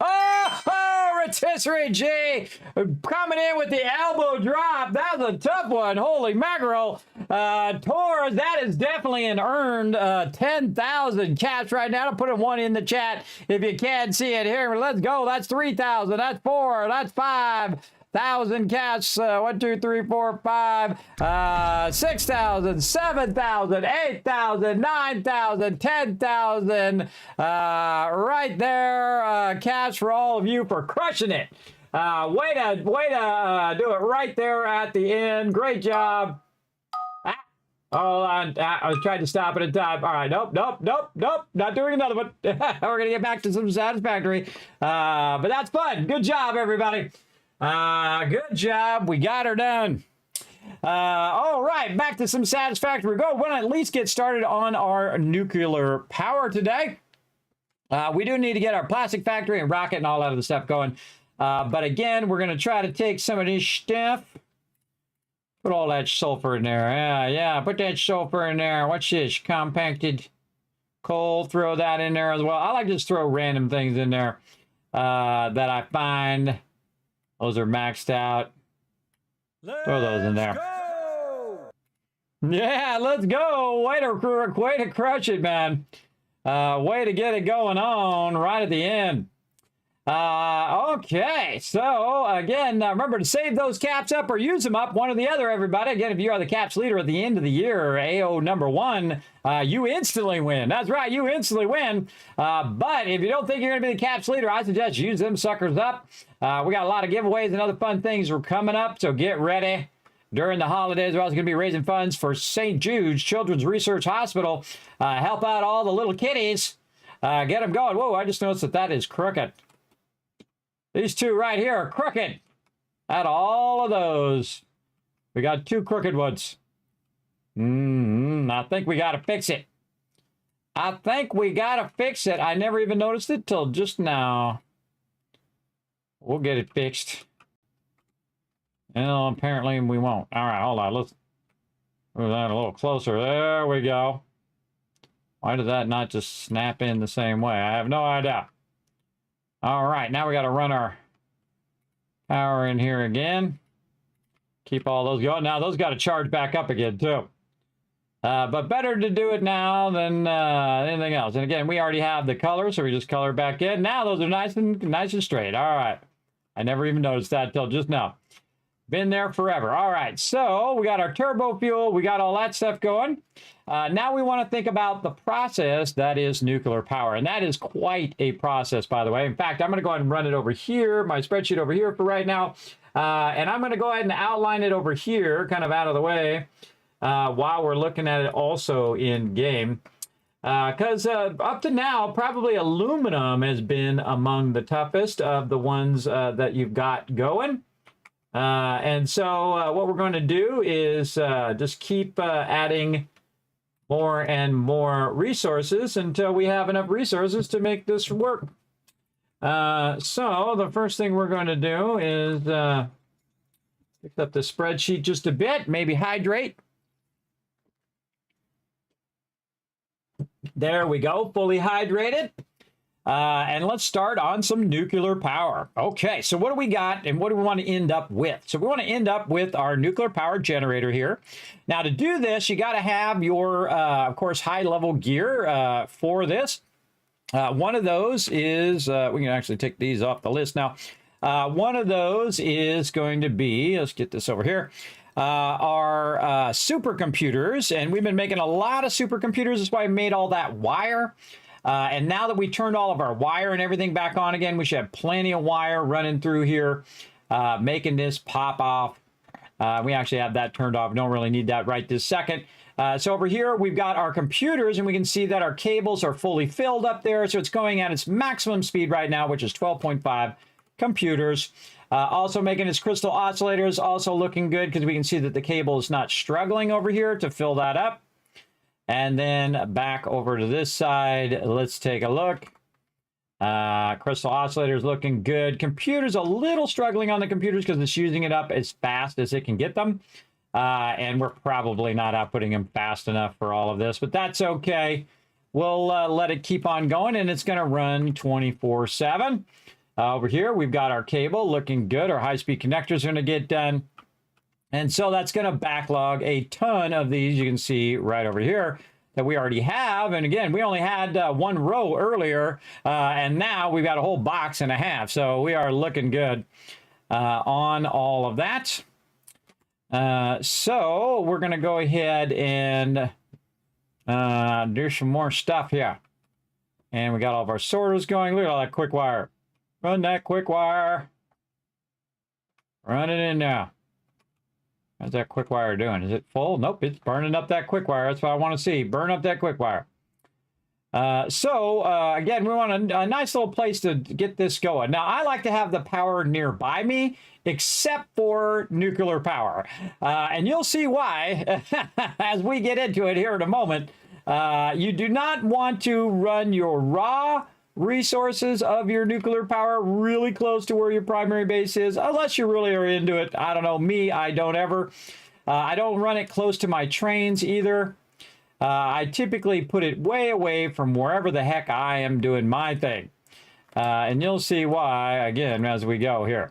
Oh, rotisserie G coming in with the elbow drop. That was a tough one. Holy mackerel. Tor, that is definitely an earned 10,000 caps right now. I'll put a 1 in the chat if you can see it here. Let's go. That's 3,000. That's 4. That's 5,000 caps. 1, 2, 3, 4, 5, 6,000, 7,000, 8,000, 9,000, 10,000. Right there. Caps for all of you for crushing it. Way to do it right there at the end. Great job. Oh, I was trying to stop it in time. All right, nope. Not doing another one. We're going to get back to some Satisfactory. But that's fun. Good job, everybody. Good job. We got her done. All right, back to some Satisfactory. We're going to at least get started on our nuclear power today. We do need to get our plastic factory and rocket and all that other stuff going. But again, we're going to try to take some of this stuff. Put all that sulfur in there. Yeah, put that sulfur in there. What's this? Compacted coal. Throw that in there as well. I like to just throw random things in there that I find. Those are maxed out. Throw those in there. Go! Yeah, let's go. Way to crush it, man. Way to get it going on right at the end. Okay, so again, remember to save those caps up or use them up, one or the other, everybody. Again, if you are the caps leader at the end of the year, AO number 1, you instantly win. That's right, you instantly win. But if you don't think you're going to be the caps leader, I suggest use them suckers up. We got a lot of giveaways and other fun things are coming up, so get ready. During the holidays, we're also going to be raising funds for St. Jude's Children's Research Hospital. Help out all the little kitties. Get them going. Whoa, I just noticed that is crooked. These two right here are crooked. Out of all of those, we got 2 crooked ones. I think we got to fix it. I never even noticed it till just now. We'll get it fixed. Well, apparently we won't. All right, hold on. Let's move that a little closer. There we go. Why did that not just snap in the same way? I have no idea. All right, now we got to run our power in here again. Keep all those going. Now those got to charge back up again too. But better to do it now than anything else. And again, we already have the color, so we just color back in. Now those are nice and straight. All right. I never even noticed that till just now. Been there forever. All right, so we got our turbo fuel. We got all that stuff going. Now we want to think about the process that is nuclear power. And that is quite a process, by the way. In fact, I'm going to go ahead and run it over here, my spreadsheet over here for right now. And I'm going to go ahead and outline it over here, kind of out of the way, while we're looking at it also in game. Because up to now, probably aluminum has been among the toughest of the ones that you've got going. And so what we're going to do is just keep adding more and more resources until we have enough resources to make this work. So the first thing we're going to do is pick up the spreadsheet just a bit, maybe hydrate. There we go, fully hydrated. And let's start on some nuclear power. Okay, so what do we got and what do we want to end up with? So we want to end up with our nuclear power generator here. Now to do this, you got to have your, of course, high-level gear for this. One of those is, we can actually take these off the list now. One of those is going to be, let's get this over here, our supercomputers. And we've been making a lot of supercomputers. That's why I made all that wire. And now that we turned all of our wire and everything back on again, we should have plenty of wire running through here, making this pop off. We actually have that turned off. Don't really need that right this second. So over here, we've got our computers, and we can see that our cables are fully filled up there. So it's going at its maximum speed right now, which is 12.5 computers. Also making its crystal oscillators, also looking good because we can see that the cable is not struggling over here to fill that up. And then back over to this side, let's take a look. Crystal oscillators looking good. Computers a little struggling on the computers because it's using it up as fast as it can get them. And we're probably not outputting them fast enough for all of this, but that's okay. We'll let it keep on going, and it's going to run 24/7. Over here, we've got our cable looking good. Our high-speed connectors are going to get done. And so that's going to backlog a ton of these. You can see right over here that we already have. And again, we only had one row earlier, and now we've got a whole box and a half. So we are looking good on all of that. So we're going to go ahead and do some more stuff here. And we got all of our sorters going. Look at all that quick wire. Run that quick wire. Run it in now. How's that quick wire doing? Is it full? Nope, it's burning up that quick wire. That's what I want to see. Burn up that quick wire. Again, we want a nice little place to get this going. Now, I like to have the power nearby me, except for nuclear power. And you'll see why as we get into it here in a moment. You do not want to run your raw resources of your nuclear power really close to where your primary base is, unless you really are into it. I don't know, me, I don't ever. I don't run it close to my trains either. I typically put it way away from wherever the heck I am doing my thing. And you'll see why, again, as we go here.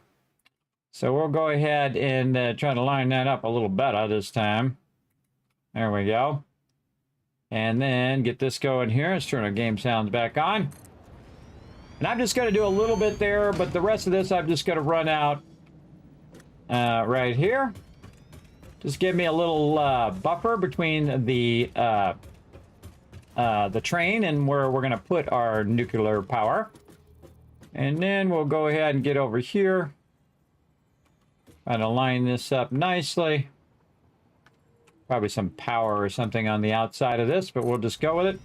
So we'll go ahead and try to line that up a little better this time. There we go. And then get this going here. Let's turn our game sounds back on. And I'm just going to do a little bit there, but the rest of this I'm just going to run out right here. Just give me a little buffer between the train and where we're going to put our nuclear power. And then we'll go ahead and get over here. Try to line this up nicely. Probably some power or something on the outside of this, but we'll just go with it.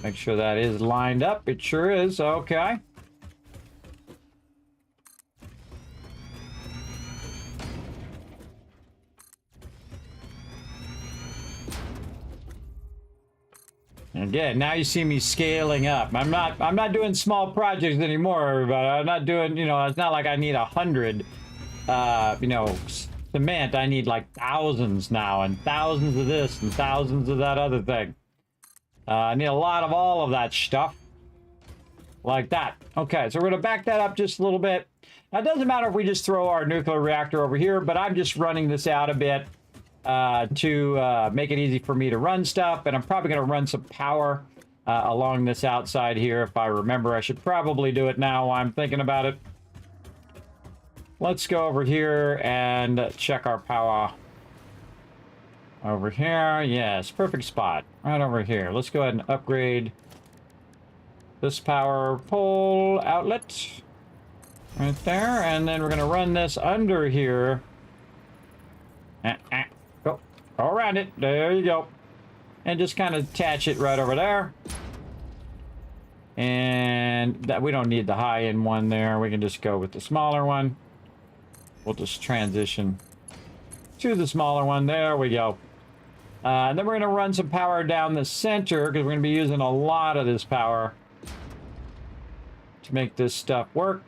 Make sure that is lined up. It sure is. Okay. Again, now you see me scaling up. I'm not doing small projects anymore, everybody. I'm not doing, it's not like I need 100, cement. I need like thousands now, and thousands of this and thousands of that other thing. I need a lot of all of that stuff. Like that. Okay, so we're going to back that up just a little bit. Now, it doesn't matter if we just throw our nuclear reactor over here, but I'm just running this out a bit to make it easy for me to run stuff. And I'm probably going to run some power along this outside here. If I remember, I should probably do it now while I'm thinking about it. Let's go over here and check our power. Over here, yes, perfect spot. Right over here. Let's go ahead and upgrade this power pole outlet. Right there. And then we're going to run this under here. Go around it. There you go. And just kind of attach it right over there. And that we don't need the high-end one there. We can just go with the smaller one. We'll just transition to the smaller one. There we go. And then we're going to run some power down the center because we're going to be using a lot of this power to make this stuff work.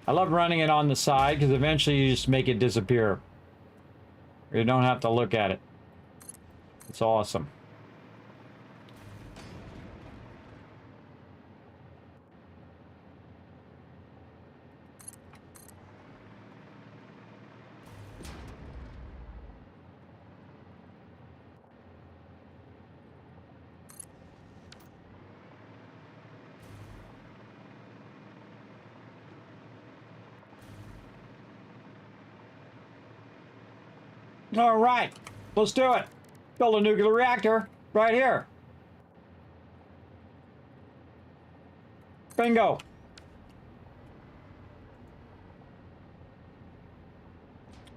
I love running it on the side because eventually you just make it disappear. You don't have to look at it. It's awesome. All right, let's do it. Build a nuclear reactor right here. Bingo.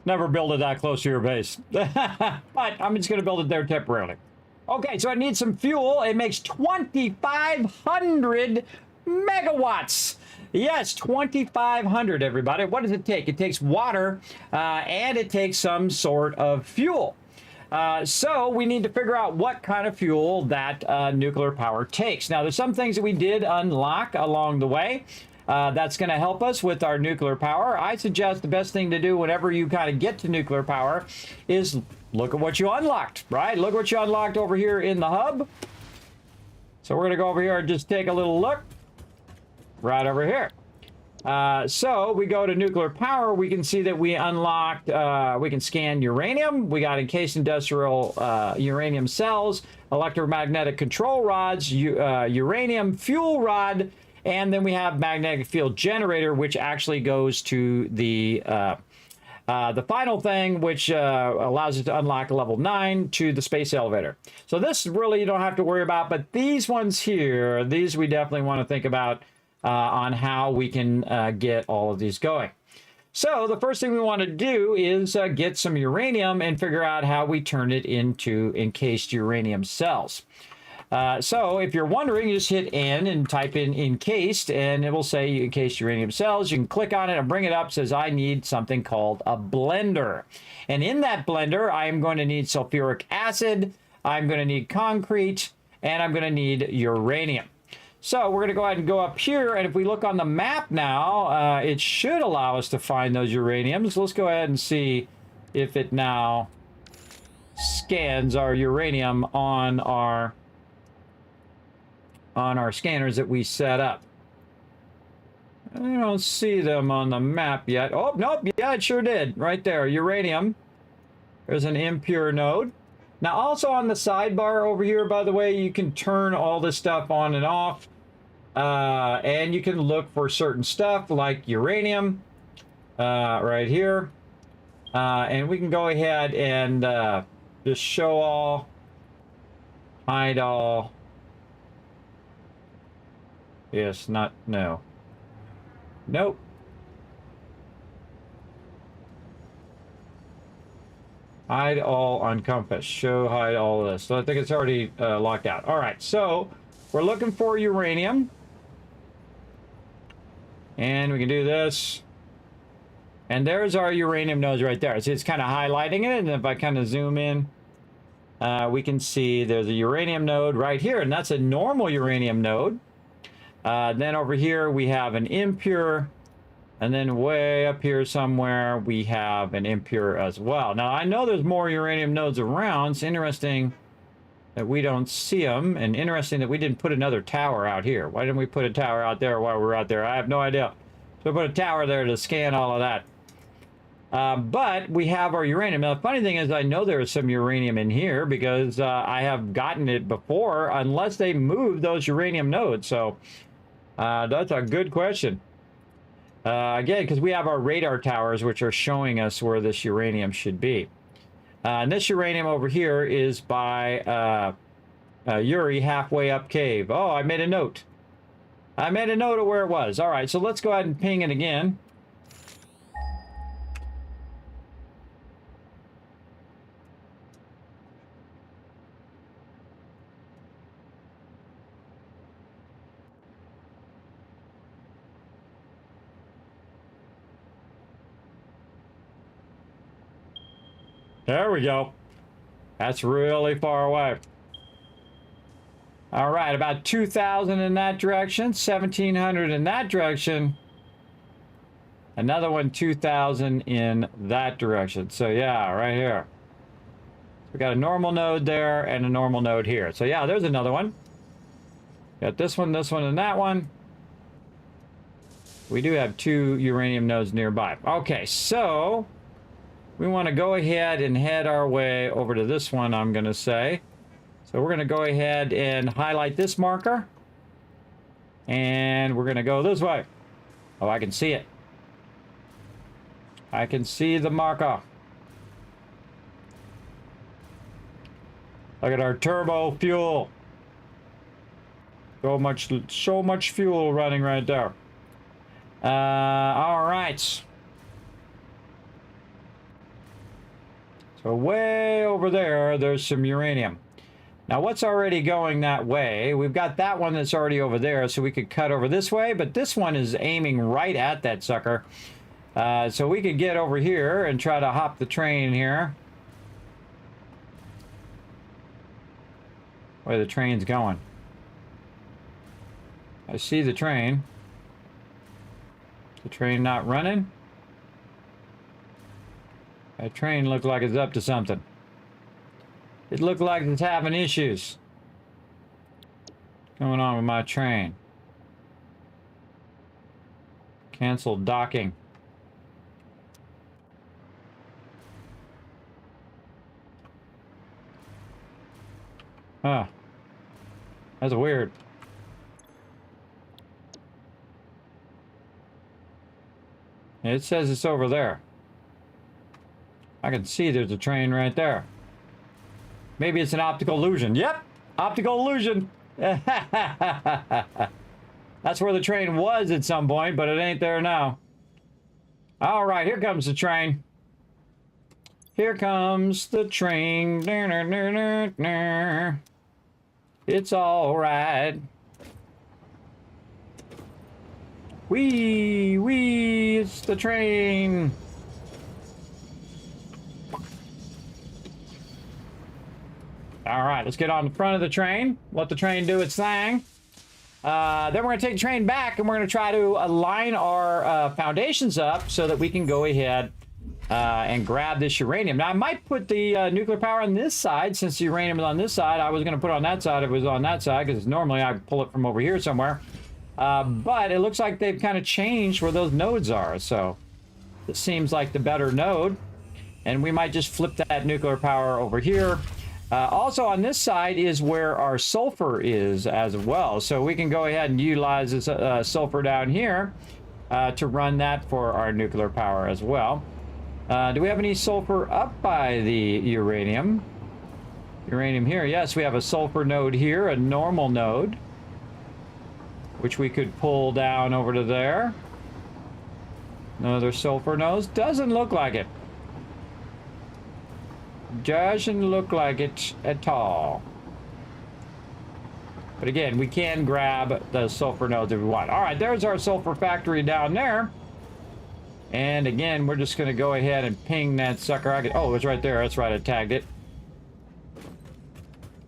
Never build it that close to your base. But I'm just going to build it there temporarily. Okay, so it needs some fuel. It makes 2,500 megawatts. Yes, 2,500, everybody. What does it take? It takes water, and it takes some sort of fuel. So we need to figure out what kind of fuel that nuclear power takes. Now, there's some things that we did unlock along the way. That's going to help us with our nuclear power. I suggest the best thing to do whenever you kind of get to nuclear power is look at what you unlocked, right? Look what you unlocked over here in the hub. So we're going to go over here and just take a little look. Right over here. So we go to nuclear power. We can see that we unlocked, we can scan uranium. We got encased industrial uranium cells, electromagnetic control rods, uranium fuel rod, and then we have magnetic field generator, which actually goes to the final thing, which allows us to unlock level 9 to the space elevator. So this really you don't have to worry about, but these ones here, these we definitely want to think about on how we can get all of these going. So the first thing we want to do is get some uranium and figure out how we turn it into encased uranium cells. So if you're wondering, you just hit N and type in encased, and it will say encased uranium cells. You can click on it and bring it up. It says I need something called a blender. And in that blender, I am going to need sulfuric acid, I'm going to need concrete, and I'm going to need uranium. So we're going to go ahead and go up here, and if we look on the map now, it should allow us to find those uraniums. Let's go ahead and see if it now scans our uranium on our scanners that we set up. I don't see them on the map yet. Oh, nope, yeah, it sure did. Right there, uranium. There's an impure node. Now, also on the sidebar over here, by the way, you can turn all this stuff on and off. And you can look for certain stuff like uranium right here. And we can go ahead and just show all, hide all. Yes, not, no. Nope. Hide all on compass. Show hide all of this. So I think it's already locked out. All right, so we're looking for uranium. And we can do this. And there's our uranium nodes right there. So it's kind of highlighting it. And if I kind of zoom in, we can see there's a uranium node right here. And that's a normal uranium node. Then over here, we have an impure. And then way up here somewhere, we have an impure as well. Now, I know there's more uranium nodes around. It's interesting that we don't see them, and interesting that we didn't put another tower out here. Why didn't we put a tower out there while we're out there? I have no idea. So we put a tower there to scan all of that. But we have our uranium. Now, the funny thing is I know there is some uranium in here because I have gotten it before, unless they move those uranium nodes. So that's a good question. Again, because we have our radar towers, which are showing us where this uranium should be. And this uranium over here is by Yuri, halfway up cave. Oh, I made a note. I made a note of where it was. All right, so let's go ahead and ping it again. There we go. That's really far away. All right, about 2,000 in that direction, 1,700 in that direction. Another one, 2,000 in that direction. So yeah, right here. We got a normal node there and a normal node here. So yeah, there's another one. Got this one, and that one. We do have 2 uranium nodes nearby. Okay, so we want to go ahead and head our way over to this one, I'm going to say. So we're going to go ahead and highlight this marker. And we're going to go this way. Oh, I can see it. I can see the marker. Look at our turbo fuel. So much fuel running right there. All right. So way over there, there's some uranium. Now, what's already going that way? We've got that one that's already over there, so we could cut over this way, but this one is aiming right at that sucker. So we could get over here and try to hop the train here. Where the train's going. I see the train. The train not running? That train looked like it's up to something. It looked like it's having issues. What's going on with my train? Cancel docking. Huh. That's weird. It says it's over there. I can see there's a train right there. Maybe it's an optical illusion. Yep, optical illusion. That's where the train was at some point, but it ain't there now. All right, here comes the train. Here comes the train. It's all right. Wee, it's the train. All right, let's get on the front of the train. Let the train do its thing. Then we're going to take the train back, and we're going to try to align our foundations up so that we can go ahead and grab this uranium. Now, I might put the nuclear power on this side, since the uranium is on this side. I was going to put it on that side if it was on that side, because normally I pull it from over here somewhere. But it looks like they've kind of changed where those nodes are, so it seems like the better node. And we might just flip that nuclear power over here. Also on this side is where our sulfur is as well. So we can go ahead and utilize this sulfur down here to run that for our nuclear power as well. Do we have any sulfur up by the uranium? Uranium here. Yes, we have a sulfur node here, a normal node, which we could pull down over to there. Another sulfur node. Doesn't look like it. Doesn't look like it at all. But again, we can grab the sulfur nodes if we want. All right, there's our sulfur factory down there. And again, we're just going to go ahead and ping that sucker. Oh, it's right there. That's right, I tagged it.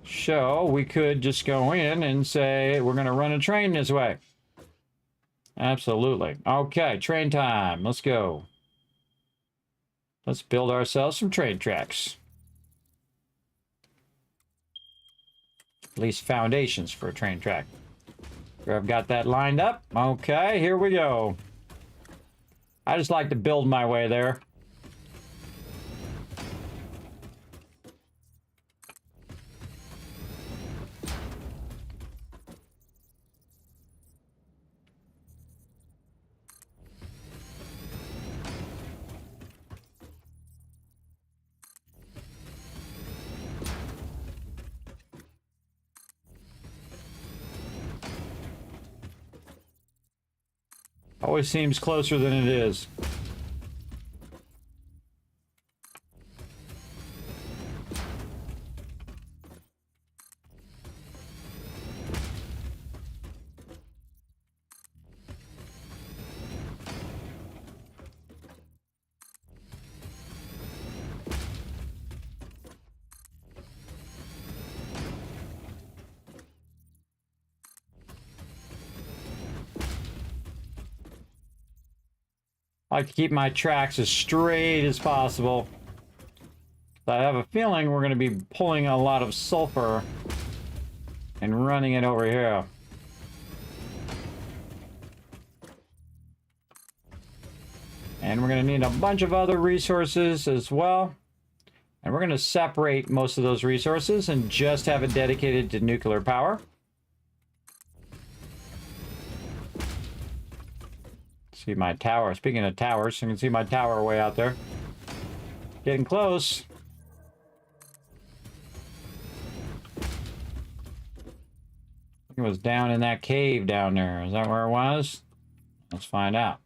So we could just go in and say we're going to run a train this way. Absolutely. Okay, train time. Let's go. Let's build ourselves some train tracks. At least foundations for a train track. Here, I've got that lined up. Okay, here we go. I just like to build my way there. Always seems closer than it is. I like to keep my tracks as straight as possible. I have a feeling we're going to be pulling a lot of sulfur and running it over here. And we're going to need a bunch of other resources as well. And we're going to separate most of those resources and just have it dedicated to nuclear power. See my tower. Speaking of towers, you can see my tower way out there. Getting close. It was down in that cave down there. Is that where it was? Let's find out.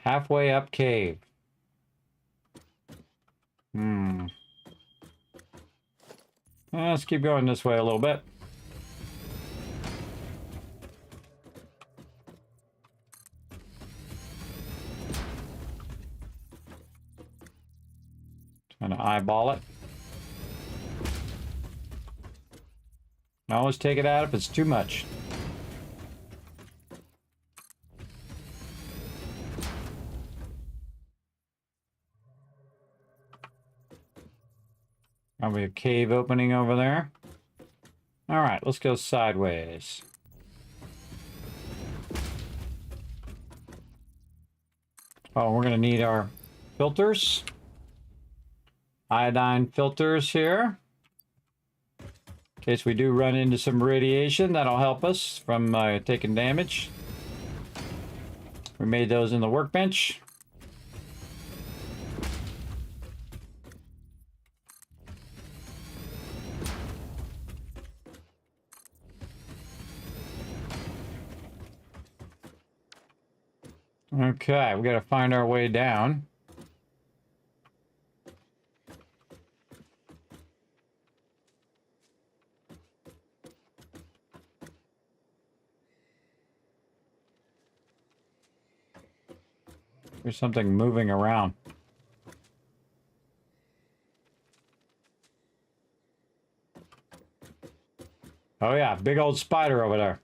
Halfway up cave. Let's keep going this way a little bit. Trying to eyeball it. Always take it out if it's too much. Probably a cave opening over there. All right, let's go sideways. Oh, we're going to need our filters. Iodine filters here. In case we do run into some radiation, that'll help us from taking damage. We made those in the workbench. Okay, we got to find our way down. There's something moving around. Oh yeah, big old spider over there.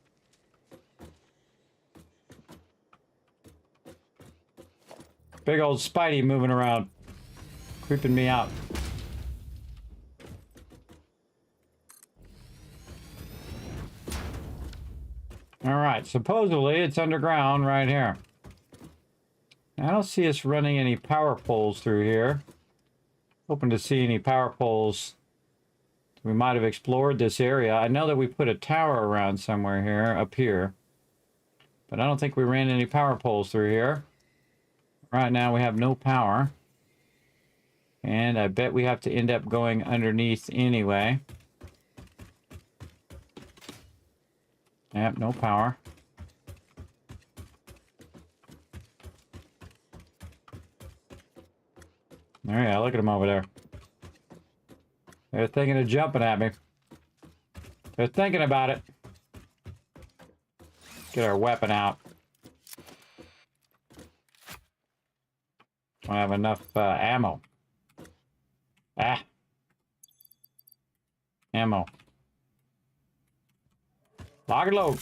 Big old Spidey moving around, creeping me out. All right, supposedly it's underground right here. I don't see us running any power poles through here. Hoping to see any power poles. We might have explored this area. I know that we put a tower around somewhere here, up here. But I don't think we ran any power poles through here. Right now we have no power. And I bet we have to end up going underneath anyway. Yep, no power. Oh yeah, look at them over there. They're thinking of jumping at me. They're thinking about it. Get our weapon out. I don't have enough ammo. Ah. Ammo. Lock and load.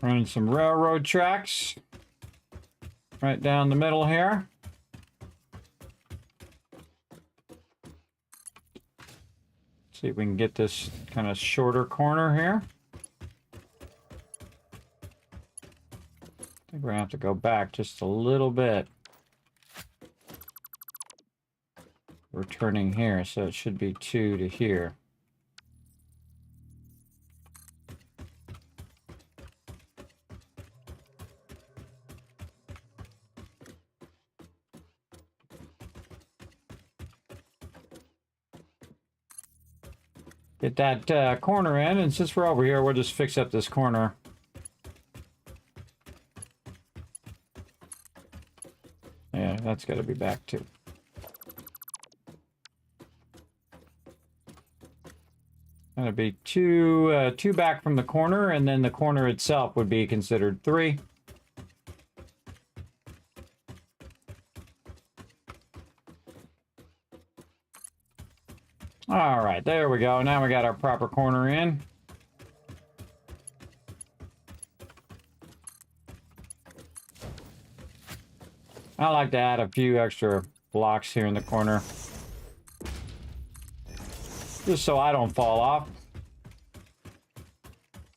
Running some railroad tracks right down the middle here. See if we can get this kind of shorter corner here. I think we're gonna have to go back just a little bit. We're turning here, so it should be 2 to here. Get that corner in, and since we're over here, we'll just fix up this corner. Yeah, that's got to be back too. Gonna be two back from the corner, and then the corner itself would be considered 3. All right, there we go. Now we got our proper corner in. I like to add a few extra blocks here in the corner, just so I don't fall off.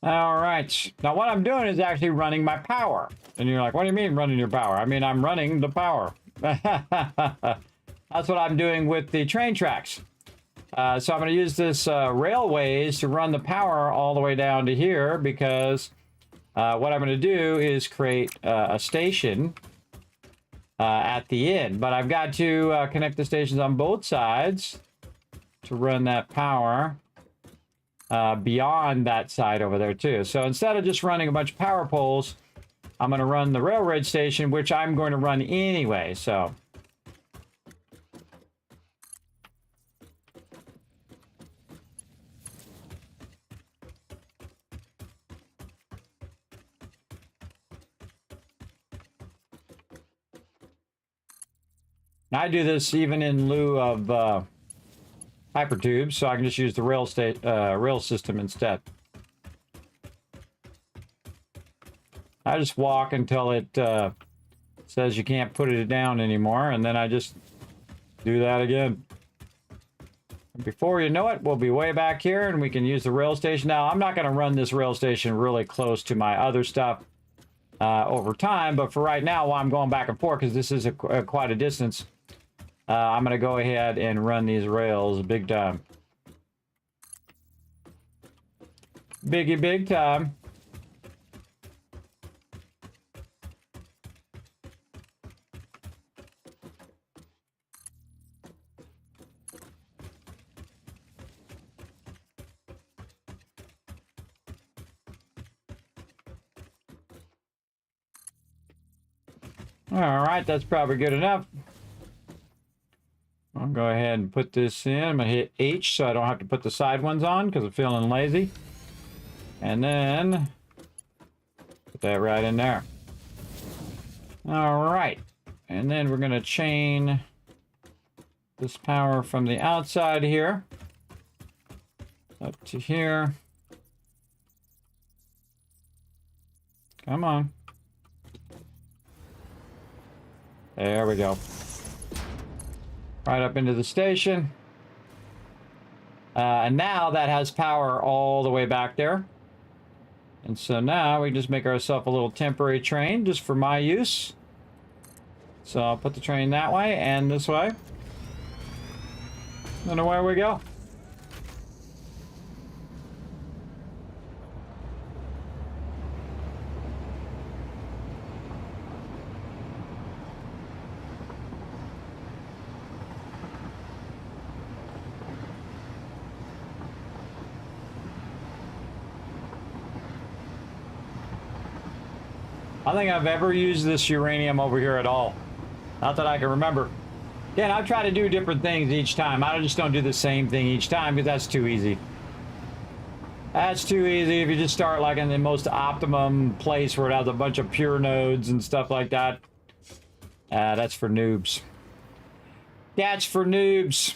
All right, now what I'm doing is actually running my power. And you're like, what do you mean running your power? I mean, I'm running the power. That's what I'm doing with the train tracks. So I'm going to use this railways to run the power all the way down to here, because what I'm going to do is create a station at the end. But I've got to connect the stations on both sides to run that power beyond that side over there too. So instead of just running a bunch of power poles, I'm going to run the railroad station, which I'm going to run anyway. So I do this even in lieu of hypertubes, so I can just use the rail system instead. I just walk until it says you can't put it down anymore, and then I just do that again. Before you know it, we'll be way back here, and we can use the rail station. Now, I'm not going to run this rail station really close to my other stuff over time, but for right now, while I'm going back and forth, because this is quite a distance, I'm going to go ahead and run these rails big time. Big time. All right, that's probably good enough. I'll go ahead and put this in. I'm going to hit H so I don't have to put the side ones on because I'm feeling lazy. And then put that right in there. All right. And then we're going to chain this power from the outside here up to here. Come on. There we go. Right up into the station. And now that has power all the way back there. And so now we just make ourselves a little temporary train just for my use. So I'll put the train that way and this way. And away we go. I don't think I've ever used this uranium over here at all. Not that I can remember. Again, I try to do different things each time. I just don't do the same thing each time because that's too easy. That's too easy if you just start like in the most optimum place where it has a bunch of pure nodes and stuff like that. That's for noobs. That's for noobs.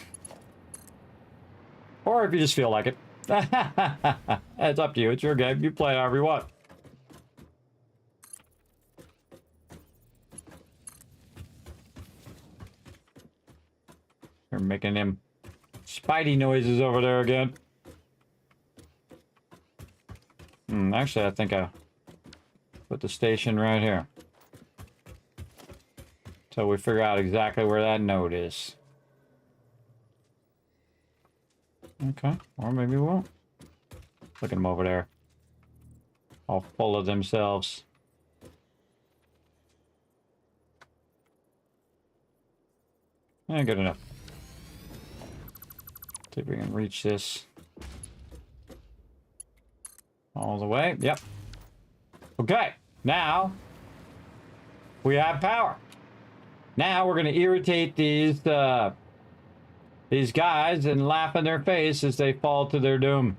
Or if you just feel like it. It's up to you. It's your game. You play however you want. They're making them spidey noises over there again. Actually, I think I put the station right here. Till we figure out exactly where that node is. Okay, or maybe we won't. Look at them over there. All full of themselves. Good enough. See if we can reach this. All the way. Yep. Okay. Now we have power. Now we're going to irritate these guys and laugh in their face as they fall to their doom.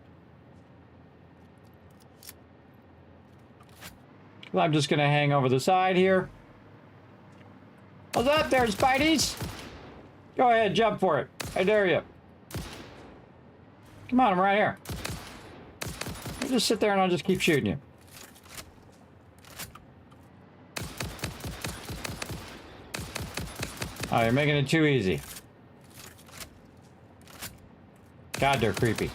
I'm just going to hang over the side here. What's up there, Spideys? Go ahead, jump for it. I dare you. Come on, I'm right here. You just sit there and I'll just keep shooting you. Oh, you're making it too easy. God, they're creepy.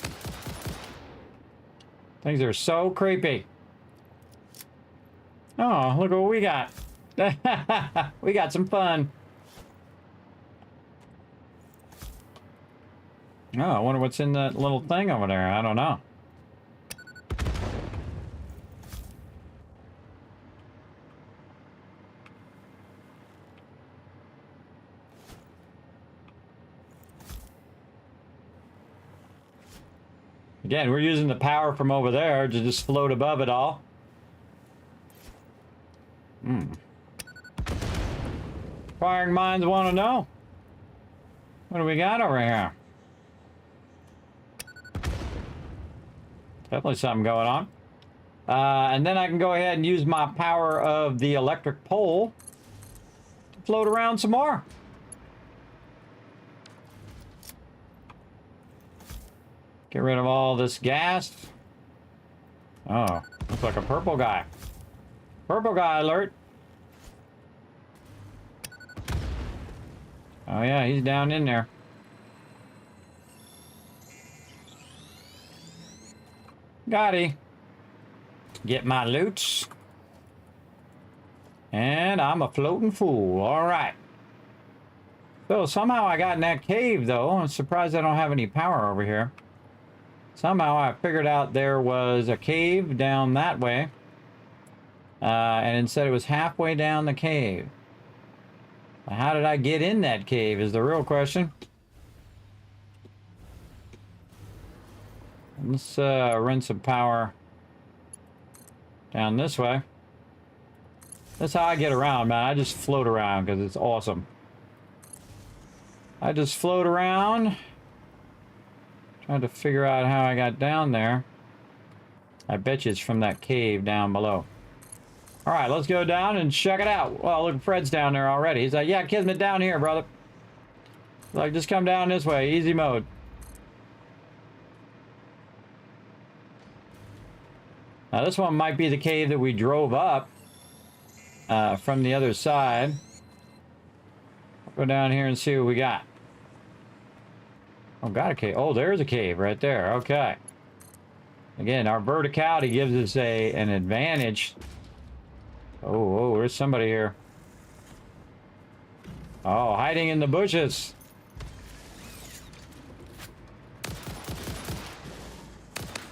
Things are so creepy. Oh, look what we got. We got some fun. Oh, I wonder what's in that little thing over there. I don't know. Again, we're using the power from over there to just float above it all. Firing minds want to know. What do we got over here? Definitely something going on. And then I can go ahead and use my power of the electric pole to float around some more. Get rid of all this gas. Oh, looks like a purple guy. Purple guy alert. Oh yeah, he's down in there. Gotti. Get my loots. And I'm a floating fool. Alright. So somehow I got in that cave though. I'm surprised I don't have any power over here. Somehow I figured out there was a cave down that way. And instead it was halfway down the cave. How did I get in that cave is the real question. Let's run some power down this way. That's how I get around, man. I just float around because it's awesome. I just float around. Trying to figure out how I got down there. I bet you it's from that cave down below. Alright, let's go down and check it out. Well, look, Fred's down there already. He's like, yeah, Kismet down here, brother. Like, just come down this way. Easy mode. Now, this one might be the cave that we drove up from the other side. Go down here and see what we got. Oh, got a cave. Oh, there's a cave right there. Okay. Again, our verticality gives us an advantage. Oh, there's somebody here. Oh, hiding in the bushes.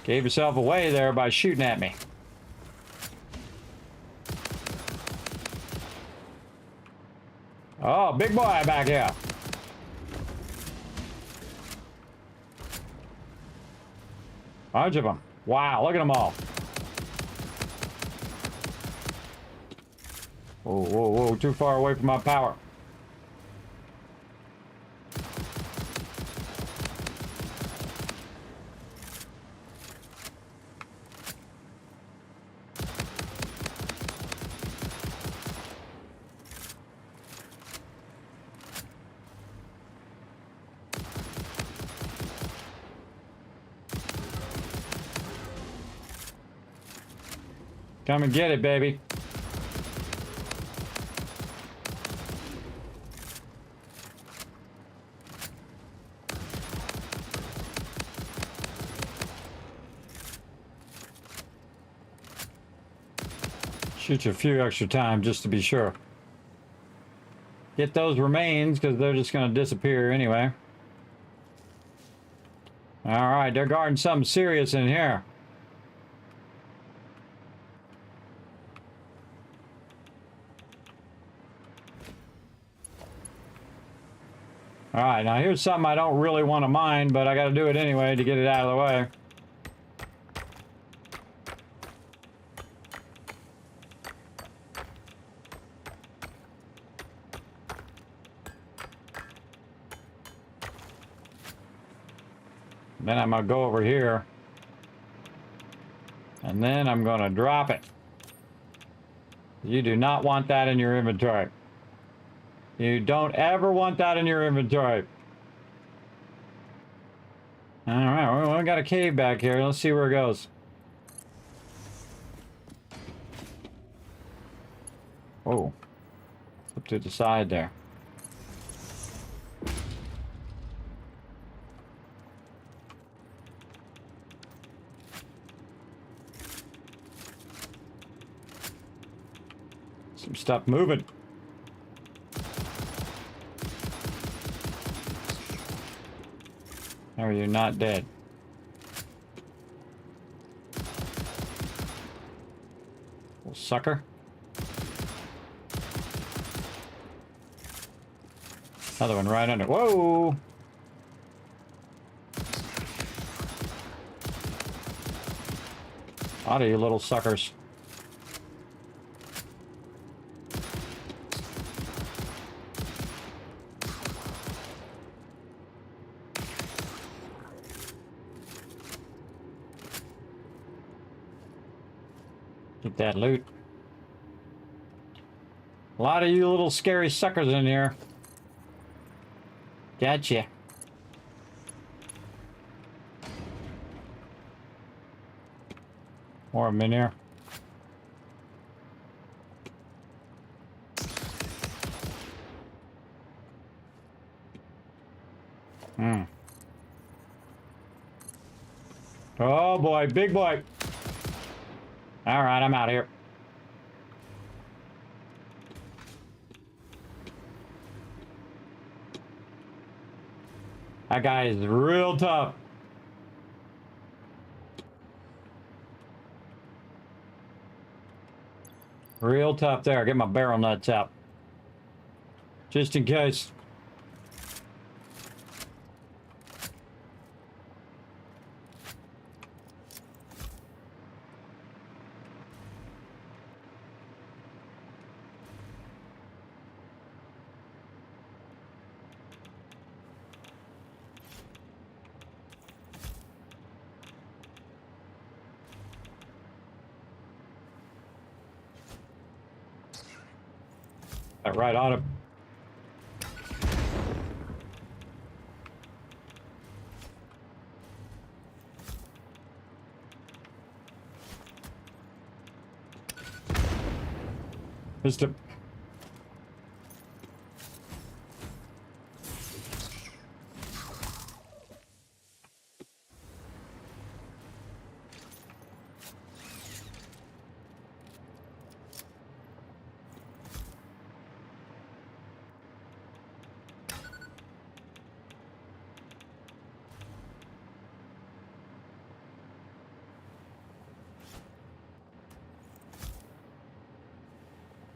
Gave yourself away there by shooting at me. Oh, big boy back here. Bunch of them. Wow, look at them all. Whoa, whoa, whoa, too far away from my power. Come and get it, baby. Shoot you a few extra times just to be sure. Get those remains because they're just going to disappear anyway. Alright, they're guarding something serious in here. Alright, now here's something I don't really want to mine, but I got to do it anyway to get it out of the way. Then I'm gonna go over here. And then I'm gonna drop it. You do not want that in your inventory. You don't ever want that in your inventory. Alright, we got a cave back here. Let's see where it goes. Oh. Up to the side there. Some stuff moving. How are you not dead? Little sucker. Another one right under. Whoa! Out of you little suckers. Get that loot. A lot of you little scary suckers in here. Gotcha. More of them in here. Oh boy, big boy. All right, I'm out of here. That guy is real tough. Real tough there. Get my barrel nuts out. Just in case. Right on him. Missed him.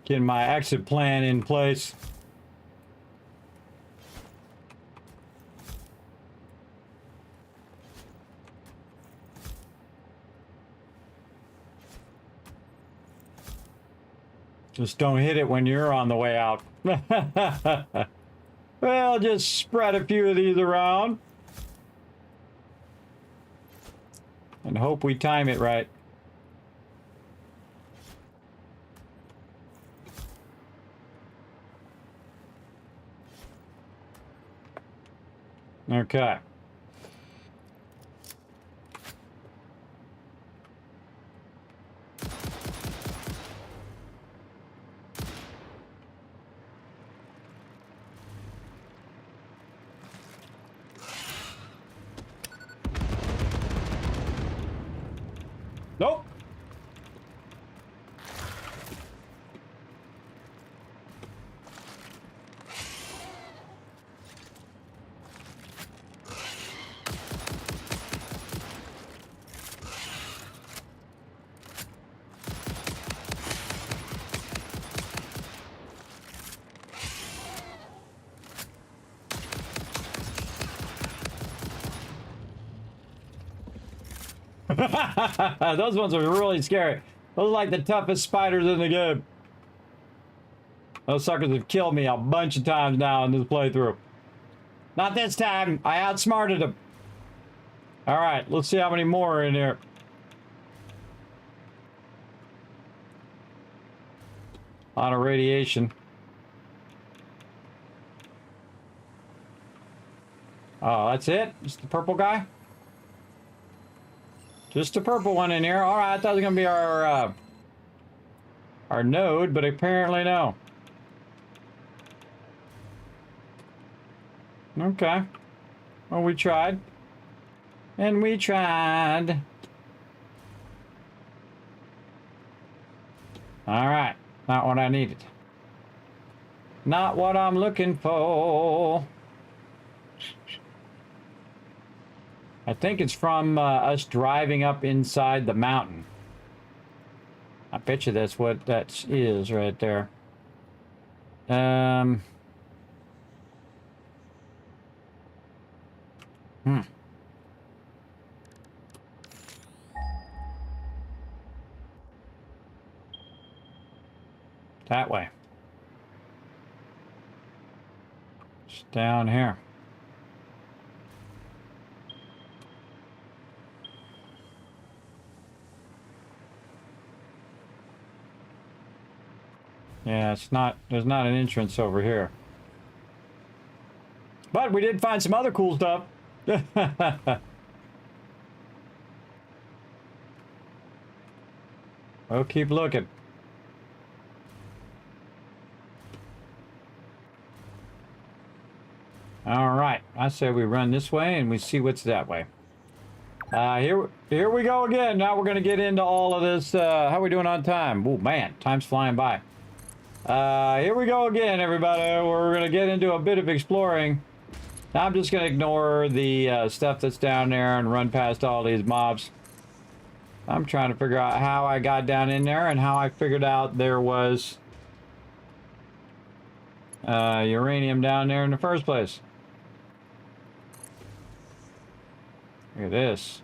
Getting my exit plan in place. Just don't hit it when you're on the way out. Well, just spread a few of these around. And hope we time it right. Okay. Nope. Those ones are really scary. Those are like the toughest spiders in the game. Those suckers have killed me a bunch of times now in this playthrough. Not this time. I outsmarted them. All right, let's see how many more are in here. A lot of radiation. Oh, that's it? Just the purple guy? Just a purple one in here. All right, I thought it was gonna be our node, but apparently no. Okay. Well, we tried. And we tried. All right. Not what I needed. Not what I'm looking for. I think it's from us driving up inside the mountain. I bet you that's what that is right there. That way. It's down here. Yeah, it's not, there's not an entrance over here. But we did find some other cool stuff. We'll keep looking. All right, I say we run this way and we see what's that way. Here we go again. Now we're gonna get into all of this. How are we doing on time? Oh man, time's flying by. Here we go again, everybody. We're gonna get into a bit of exploring. I'm just gonna ignore the stuff that's down there and run past all these mobs. I'm trying to figure out how I got down in there and how I figured out there was uranium down there in the first place. Look at this.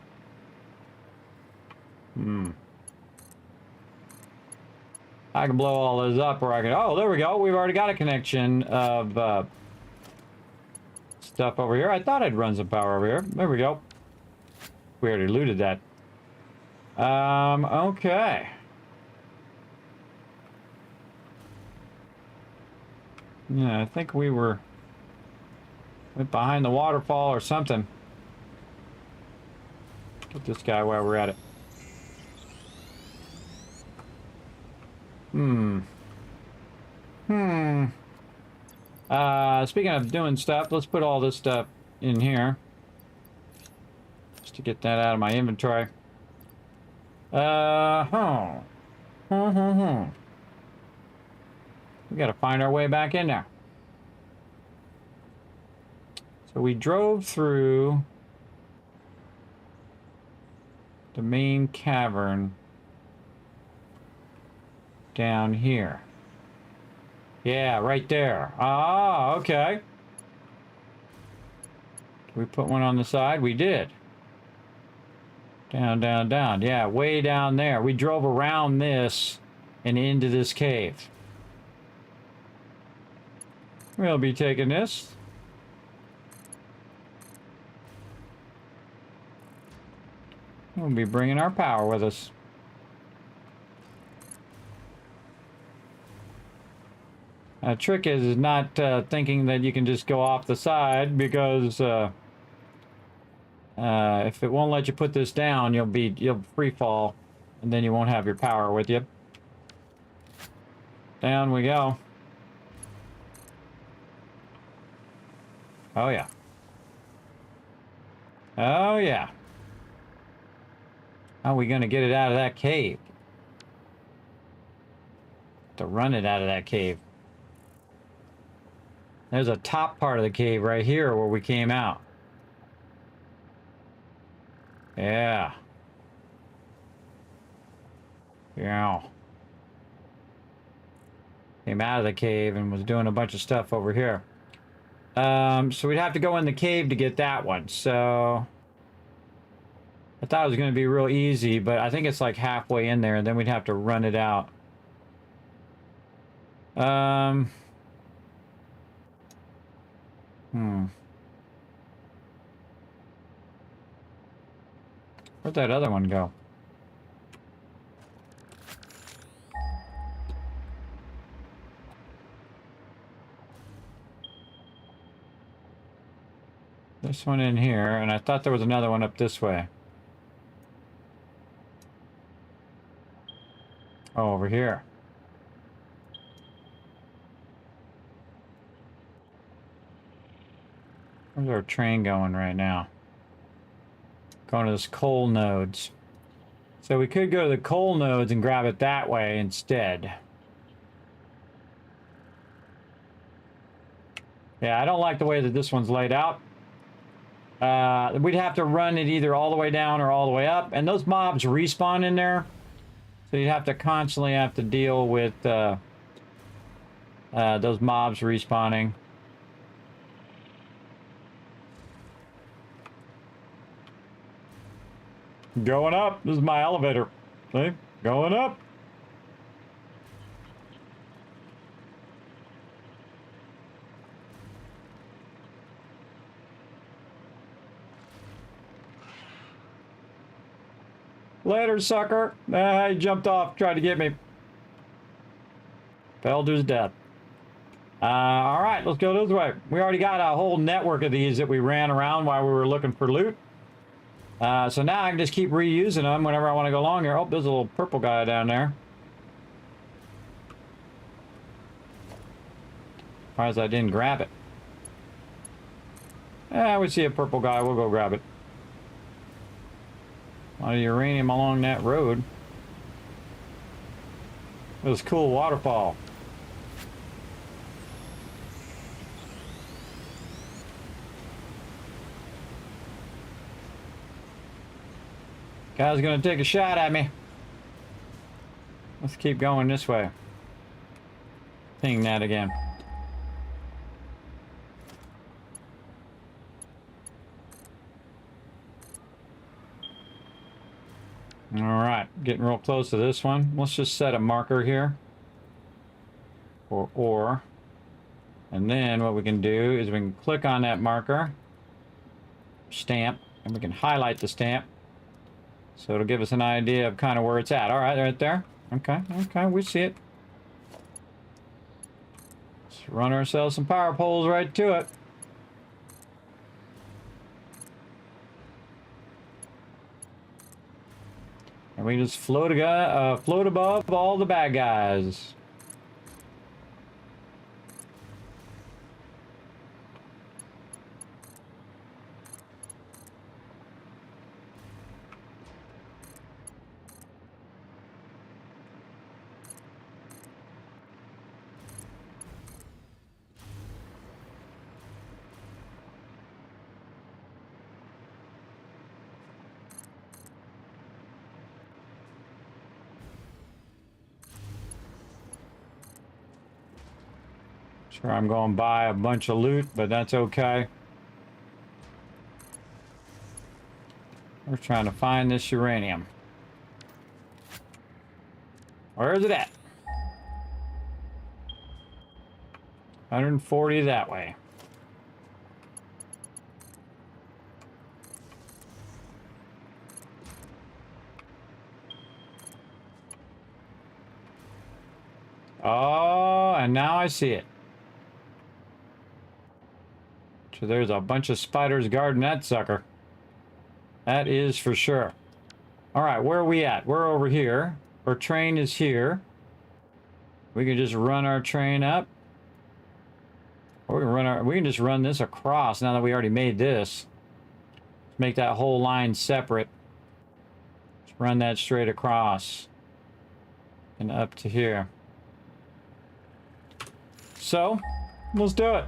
I can blow all this up, or I can... Oh, there we go. We've already got a connection of stuff over here. I thought I'd run some power over here. There we go. We already looted that. Okay. Yeah, I think we went behind the waterfall or something. Get this guy while we're at it. Speaking of doing stuff, let's put all this stuff in here. Just to get that out of my inventory. We gotta find our way back in there. So we drove through the main cavern down here. Yeah, right there. Ah, okay. Did we put one on the side? We did. Down, down, down. Yeah, way down there. We drove around this and into this cave. We'll be taking this. We'll be bringing our power with us. The trick is not thinking that you can just go off the side, because if it won't let you put this down, you'll free fall, and then you won't have your power with you. Down we go. Oh yeah. Oh yeah. How are we gonna get it out of that cave? To run it out of that cave. There's a top part of the cave right here where we came out. Yeah. Yeah. Came out of the cave and was doing a bunch of stuff over here. So we'd have to go in the cave to get that one. So I thought it was going to be real easy, but I think it's like halfway in there, and then we'd have to run it out. Where'd that other one go? This one in here, and I thought there was another one up this way. Oh, over here. Where's our train going right now? Going to this coal nodes. So we could go to the coal nodes and grab it that way instead. Yeah, I don't like the way that this one's laid out. We'd have to run it either all the way down or all the way up, and those mobs respawn in there, so you'd have to constantly deal with those mobs respawning. Going up. This is my elevator. See? Going up. Later, sucker. He jumped off, tried to get me. Fell to his death. All right, let's go this way. We already got a whole network of these that we ran around while we were looking for loot. So now I can just keep reusing them whenever I want to go along here. Oh, there's a little purple guy down there. Surprised I didn't grab it. We see a purple guy. We'll go grab it. A lot of uranium along that road. It was a cool waterfall. Guy's gonna take a shot at me. Let's keep going this way. Ping that again. All right, getting real close to this one. Let's just set a marker here. For ore. And then what we can do is we can click on that marker. Stamp. And we can highlight the stamp. So it'll give us an idea of kind of where it's at. All right, right there. Okay, okay, we see it. Let's run ourselves some power poles right to it. And we just float above all the bad guys. Sure, I'm going to buy a bunch of loot, but that's okay. We're trying to find this uranium. Where is it at? 140 that way. Oh, and now I see it. So there's a bunch of spiders guarding that sucker. That is for sure. All right, where are we at? We're over here. Our train is here. We can just run our train up. Or we can just run this across now that we already made this. Let's make that whole line separate. Let's run that straight across. And up to here. So, let's do it.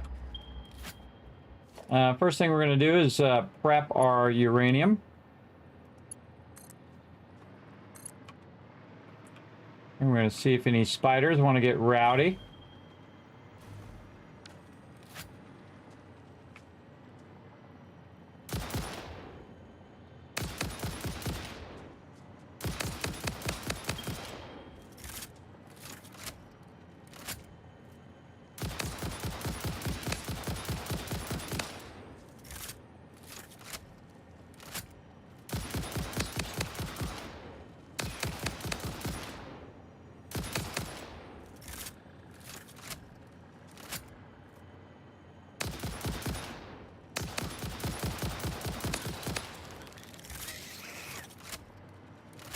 First thing we're going to do is prep our uranium. And we're going to see if any spiders want to get rowdy.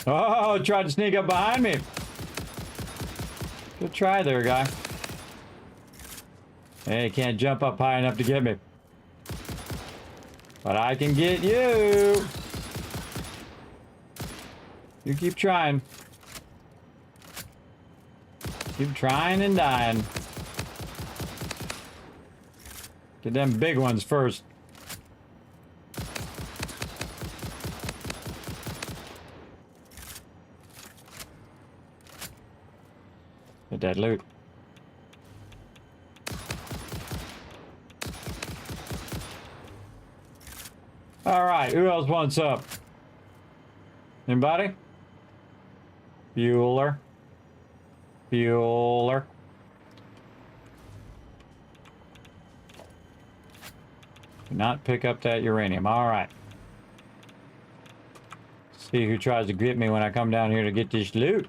Oh, tried to sneak up behind me. Good try there, guy. Hey, can't jump up high enough to get me. But I can get you. You keep trying. Keep trying and dying. Get them big ones first. Get that loot. All right, who else wants up? Anybody? Bueller. Bueller. Do not pick up that uranium. All right. See who tries to get me when I come down here to get this loot.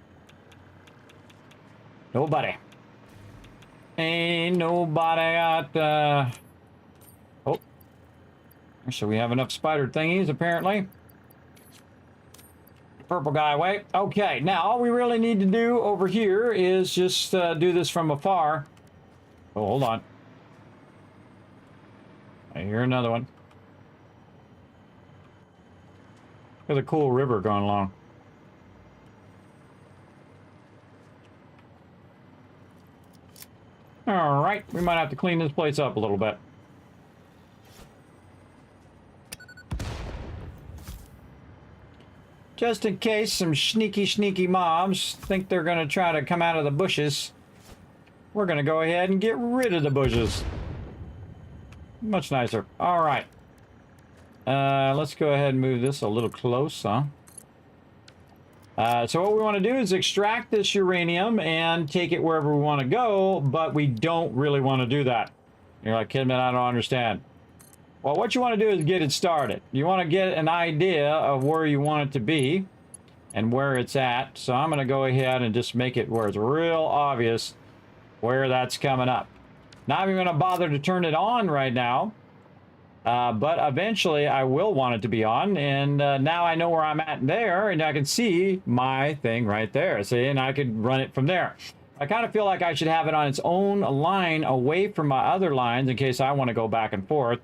Nobody. Ain't nobody got, oh. So we have enough spider thingies, apparently. Purple guy away. Okay, now all we really need to do over here is just do this from afar. Oh, hold on. I hear another one. There's a cool river going along. All right, we might have to clean this place up a little bit. Just in case some sneaky mobs think they're going to try to come out of the bushes, we're going to go ahead and get rid of the bushes. Much nicer. All right. Let's go ahead and move this a little closer. So what we want to do is extract this uranium and take it wherever we want to go, but we don't really want to do that. You're like, Kismet, I don't understand. Well, what you want to do is get it started. You want to get an idea of where you want it to be and where it's at. So I'm going to go ahead and just make it where it's real obvious where that's coming up. Not even going to bother to turn it on right now. But eventually I will want it to be on. And now I know where I'm at there, and I can see my thing right there. See, and I could run it from there. I kind of feel like I should have it on its own line away from my other lines in case I want to go back and forth.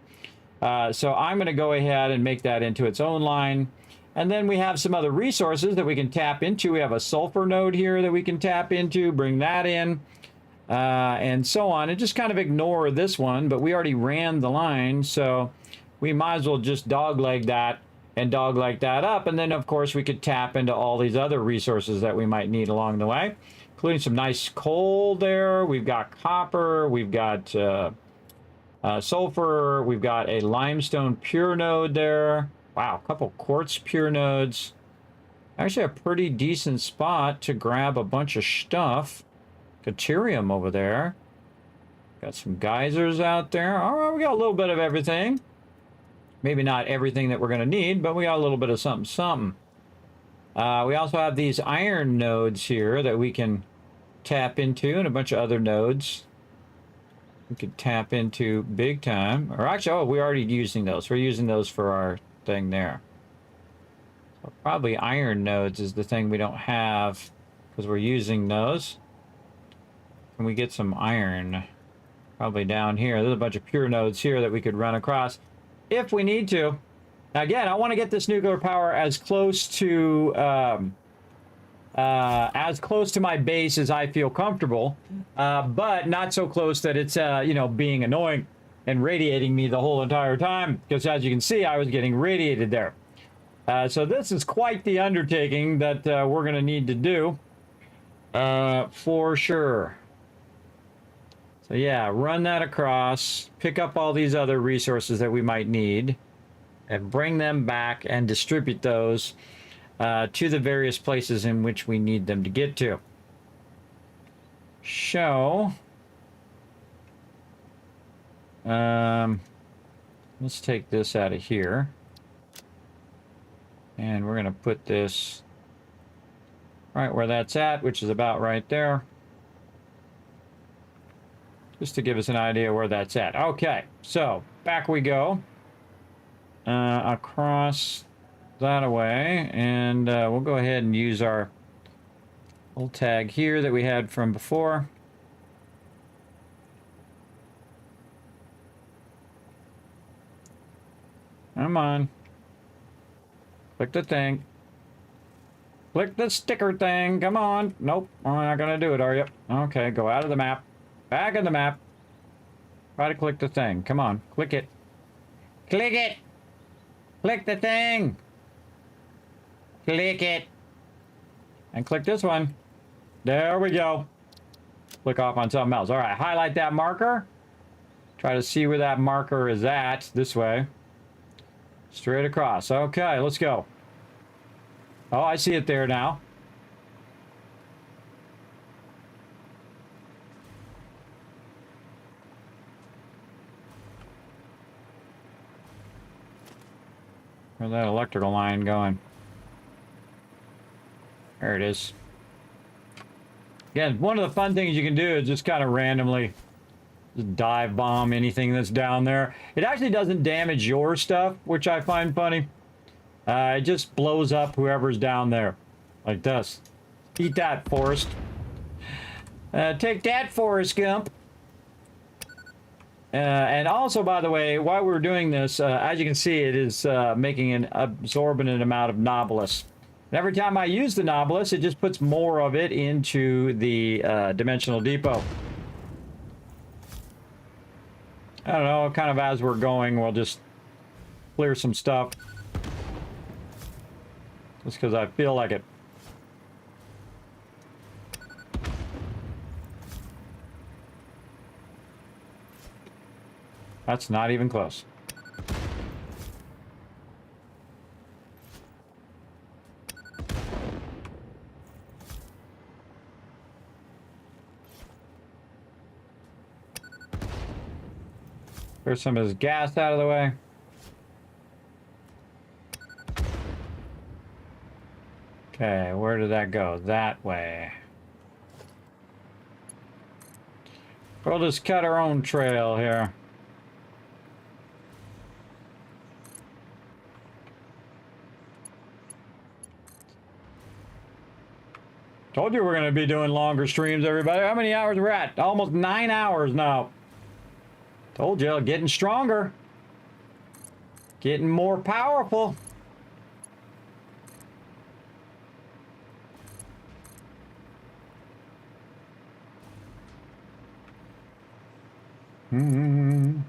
So I'm going to go ahead and make that into its own line. And then we have some other resources that we can tap into. We have a sulfur node here that we can tap into, bring that in, and so on. And just kind of ignore this one, but we already ran the line, so we might as well just dogleg that and dogleg that up. And then, of course, we could tap into all these other resources that we might need along the way, including some nice coal there. We've got copper. We've got sulfur. We've got a limestone pure node there. Wow, a couple quartz pure nodes. Actually a pretty decent spot to grab a bunch of stuff. Deuterium over there. Got some geysers out there. All right, we got a little bit of everything. Maybe not everything that we're going to need, but we got a little bit of something. We also have these iron nodes here that we can tap into, and a bunch of other nodes we could tap into big time. Or actually, oh, we're already using those. We're using those for our thing there. So probably iron nodes is the thing we don't have because we're using those. Can we get some iron? Probably down here. There's a bunch of pure nodes here that we could run across if we need to. Now, again, I want to get this nuclear power as close to my base as I feel comfortable, but not so close that it's you know, being annoying and radiating me the whole entire time, because as you can see, I was getting radiated there. So this is quite the undertaking that we're going to need to do for sure. So yeah, run that across, pick up all these other resources that we might need, and bring them back and distribute those to the various places in which we need them to get to. So, let's take this out of here. And we're going to put this right where that's at, which is about right there. Just to give us an idea where that's at. Okay, so back we go. Across that away, and we'll go ahead and use our little tag here that we had from before. Come on. Click the thing. Click the sticker thing. Come on. Nope. We're not going to do it, are you? Okay, go out of the map. Back in the map. Try to click the thing. Come on. Click it. Click it. Click the thing. Click it. And click this one. There we go. Click off on something else. All right, highlight that marker. Try to see where that marker is at. This way. Straight across. Okay, let's go. Oh, I see it there now. Where's that electrical line going? There it is. Again, one of the fun things you can do is just kind of randomly just dive bomb anything that's down there. It actually doesn't damage your stuff, which I find funny. It just blows up whoever's down there. Like this. Eat that, Forrest. Take that, Forrest Gump. And also, by the way, while we're doing this, as you can see, it is making an absorbent amount of Nobilis. And every time I use the Nobilis, it just puts more of it into the dimensional depot. I don't know, kind of as we're going, we'll just clear some stuff. Just because I feel like it. That's not even close. There's some of his gas out of the way. Okay, where did that go? That way. We'll just cut our own trail here. Told you we're going to be doing longer streams, everybody. How many hours we're at? Almost 9 hours now. Told you, getting stronger. Getting more powerful. And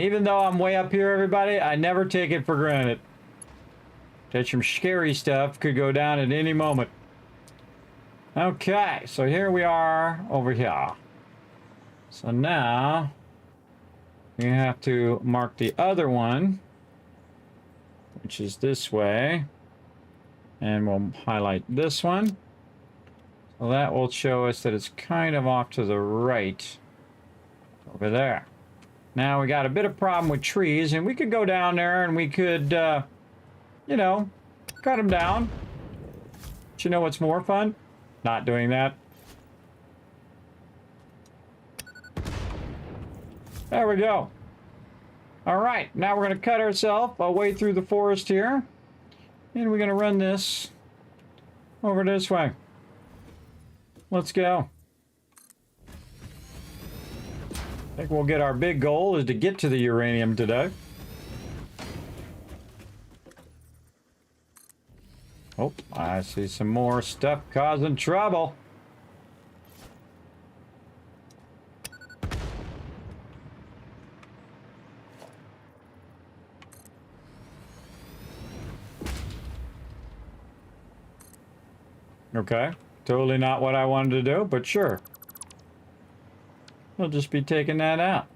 even though I'm way up here, everybody, I never take it for granted. That some scary stuff could go down at any moment. Okay, so here we are over here. So now we have to mark the other one, which is this way. And we'll highlight this one. So that will show us that it's kind of off to the right over there. Now we got a bit of problem with trees, and we could go down there and we could, you know, cut them down. But you know what's more fun? Not doing that. There we go. All right, now we're going to cut ourselves our way through the forest here. And we're going to run this over this way. Let's go. I think we'll get our big goal is to get to the uranium today. Oh, I see some more stuff causing trouble. Okay, totally not what I wanted to do, but sure. We'll just be taking that out.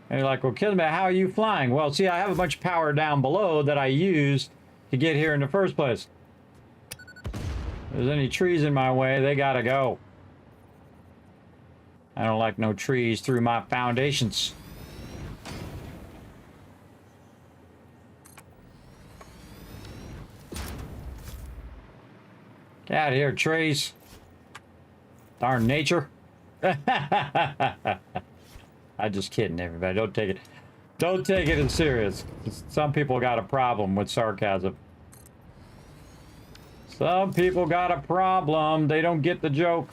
And you're like, well, Kismet, how are you flying? Well, see, I have a bunch of power down below that I used to get here in the first place. If there's any trees in my way, they gotta go. I don't like no trees through my foundations. Get out of here, trees. Darn nature. I'm just kidding, everybody. Don't take it as serious. Some people got a problem with sarcasm. Some people got a problem. They don't get the joke.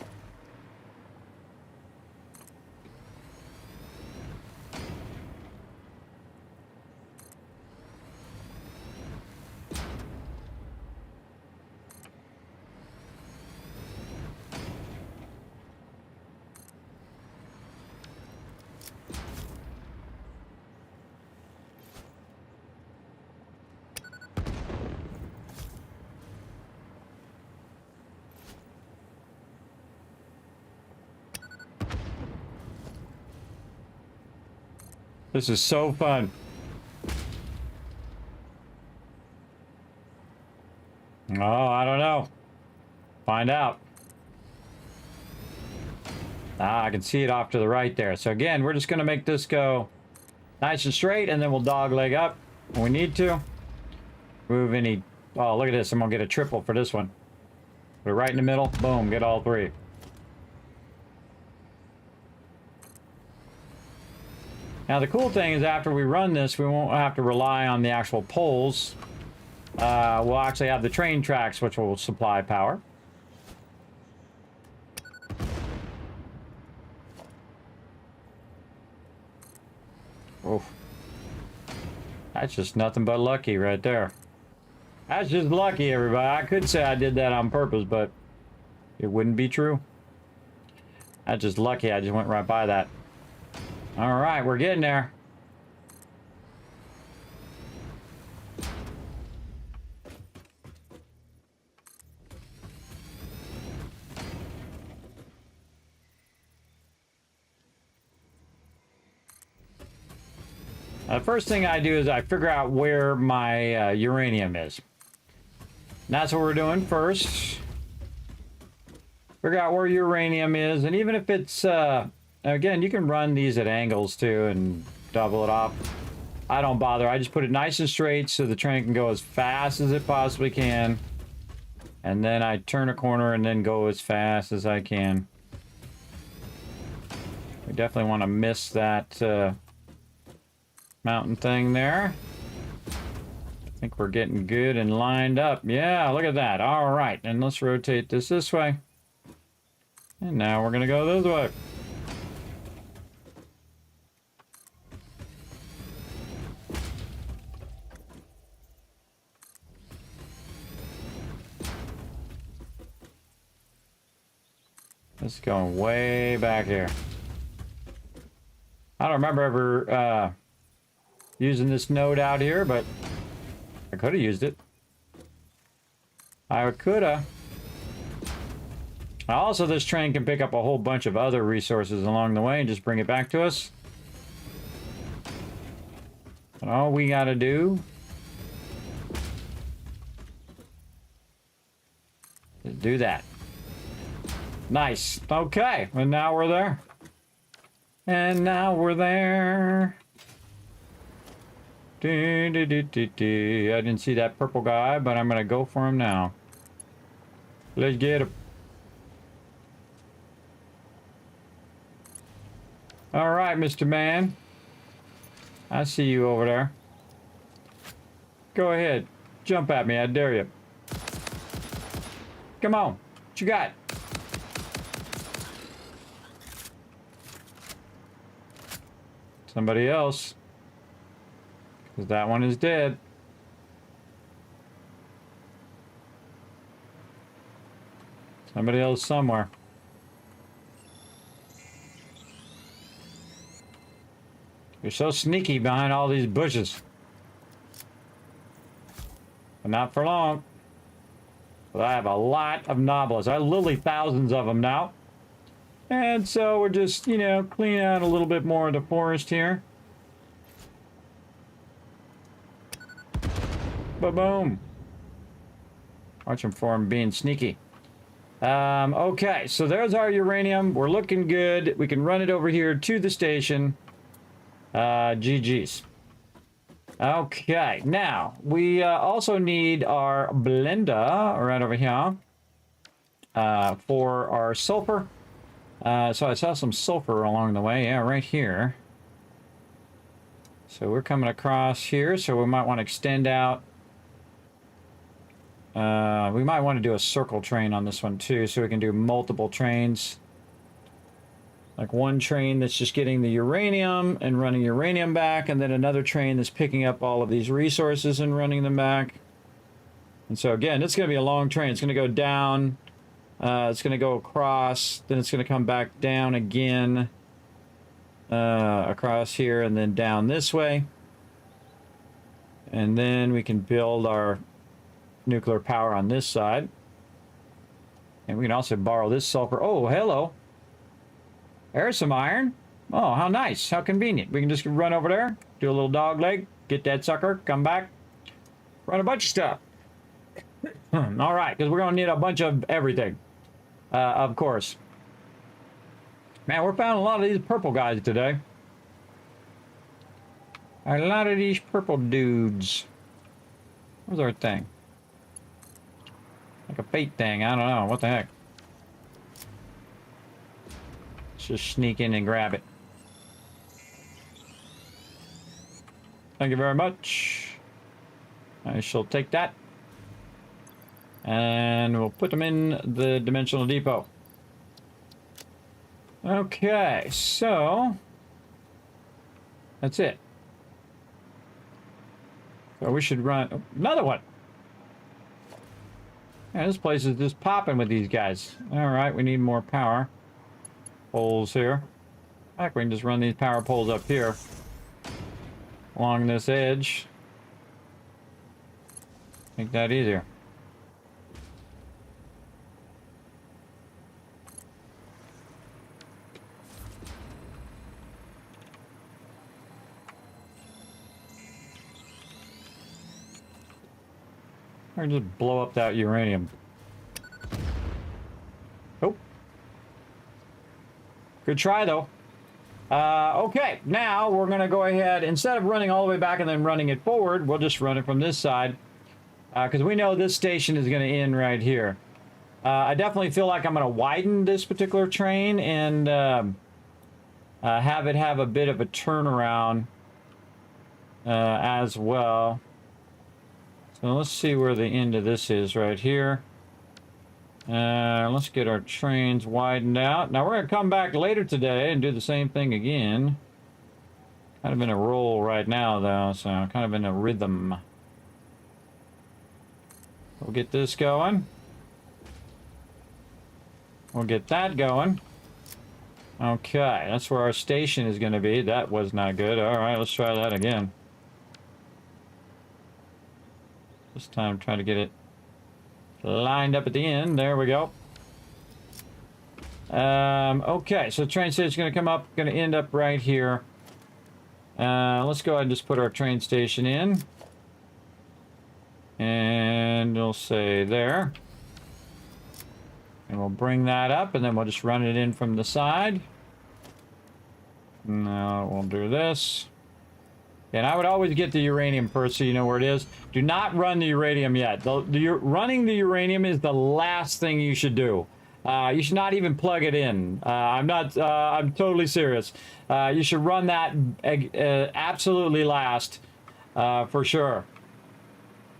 This is so fun. Oh, I don't know. Find out. Ah, I can see it off to the right there. So again, we're just going to make this go nice and straight, and then we'll dog leg up when we need to. Move any... Oh, look at this. I'm going to get a triple for this one. Put it right in the middle. Boom, get all three. Now the cool thing is after we run this, we won't have to rely on the actual poles. We'll actually have the train tracks which will supply power. Oof. That's just nothing but lucky right there. That's just lucky, everybody. I could say I did that on purpose, but it wouldn't be true. That's just lucky. I just went right by that. All right, we're getting there. The first thing I do is I figure out where my uranium is. And that's what we're doing first. Figure out where uranium is, and even if it's... Again, you can run these at angles too and double it off. I don't bother. I just put it nice and straight so the train can go as fast as it possibly can. And then I turn a corner and then go as fast as I can. We definitely want to miss that mountain thing there. I think we're getting good and lined up. Yeah, look at that. All right, and let's rotate this way. And now we're going to go this way. It's going way back here. I don't remember ever using this node out here, but I could have used it. I could have. Also, this train can pick up a whole bunch of other resources along the way and just bring it back to us. And all we got to do is do that. Nice. Okay, and now we're there. And now we're there. I didn't see that purple guy, but I'm gonna go for him now. Let's get him. All right, Mr. Man. I see you over there. Go ahead. Jump at me, I dare you. Come on. What you got? Somebody else. Because that one is dead. Somebody else somewhere. You're so sneaky behind all these bushes. But not for long. But I have a lot of Noblas. I literally thousands of them now. And so we're just, you know, cleaning out a little bit more of the forest here. Ba-boom. Watch him for him being sneaky. Okay, so there's our uranium. We're looking good. We can run it over here to the station. GG's. Okay, now we also need our blender right over here for our sulfur. So I saw some sulfur along the way. Yeah, right here. So we're coming across here, so we might want to extend out. We might want to do a circle train on this one too, so we can do multiple trains. Like one train that's just getting the uranium and running uranium back, and then another train that's picking up all of these resources and running them back. And so again, it's going to be a long train. It's going to go down, it's going to go across, then it's going to come back down again, across here, and then down this way. And then we can build our nuclear power on this side. And we can also borrow this sulfur. Oh, hello. There's some iron. Oh, how nice. How convenient. We can just run over there, do a little dog leg, get that sucker, come back, run a bunch of stuff. All right, because we're going to need a bunch of everything, of course. Man, we're finding a lot of these purple guys today. A lot of these purple dudes. Where's our thing? Like a bait thing. I don't know. What the heck? Let's just sneak in and grab it. Thank you very much. I shall take that. And we'll put them in the dimensional depot. Okay, so that's it. So we should run another one. Yeah, this place is just popping with these guys. All right, we need more power poles here. In fact, we can just run these power poles up here along this edge. Make that easier. Or just blow up that uranium. Oh. Good try, though. Okay, now we're going to go ahead, instead of running all the way back and then running it forward, we'll just run it from this side. Because we know this station is going to end right here. I definitely feel like I'm going to widen this particular train and have it have a bit of a turnaround as well. So let's see where the end of this is right here. Let's get our trains widened out. Now we're going to come back later today and do the same thing again. Kind of in a roll right now though, so kind of in a rhythm. We'll get this going. We'll get that going. Okay, that's where our station is going to be. That was not good. All right, let's try that again. This time, try to get it lined up at the end. There we go. Okay, so the train station is going to come up, going to end up right here. Let's go ahead and just put our train station in. And we'll say there. And we'll bring that up, and then we'll just run it in from the side. Now we'll do this. And I would always get the uranium first so you know where it is. Do not run the uranium yet. Running the uranium is the last thing you should do. You should not even plug it in. I'm totally serious. You should run that absolutely last for sure.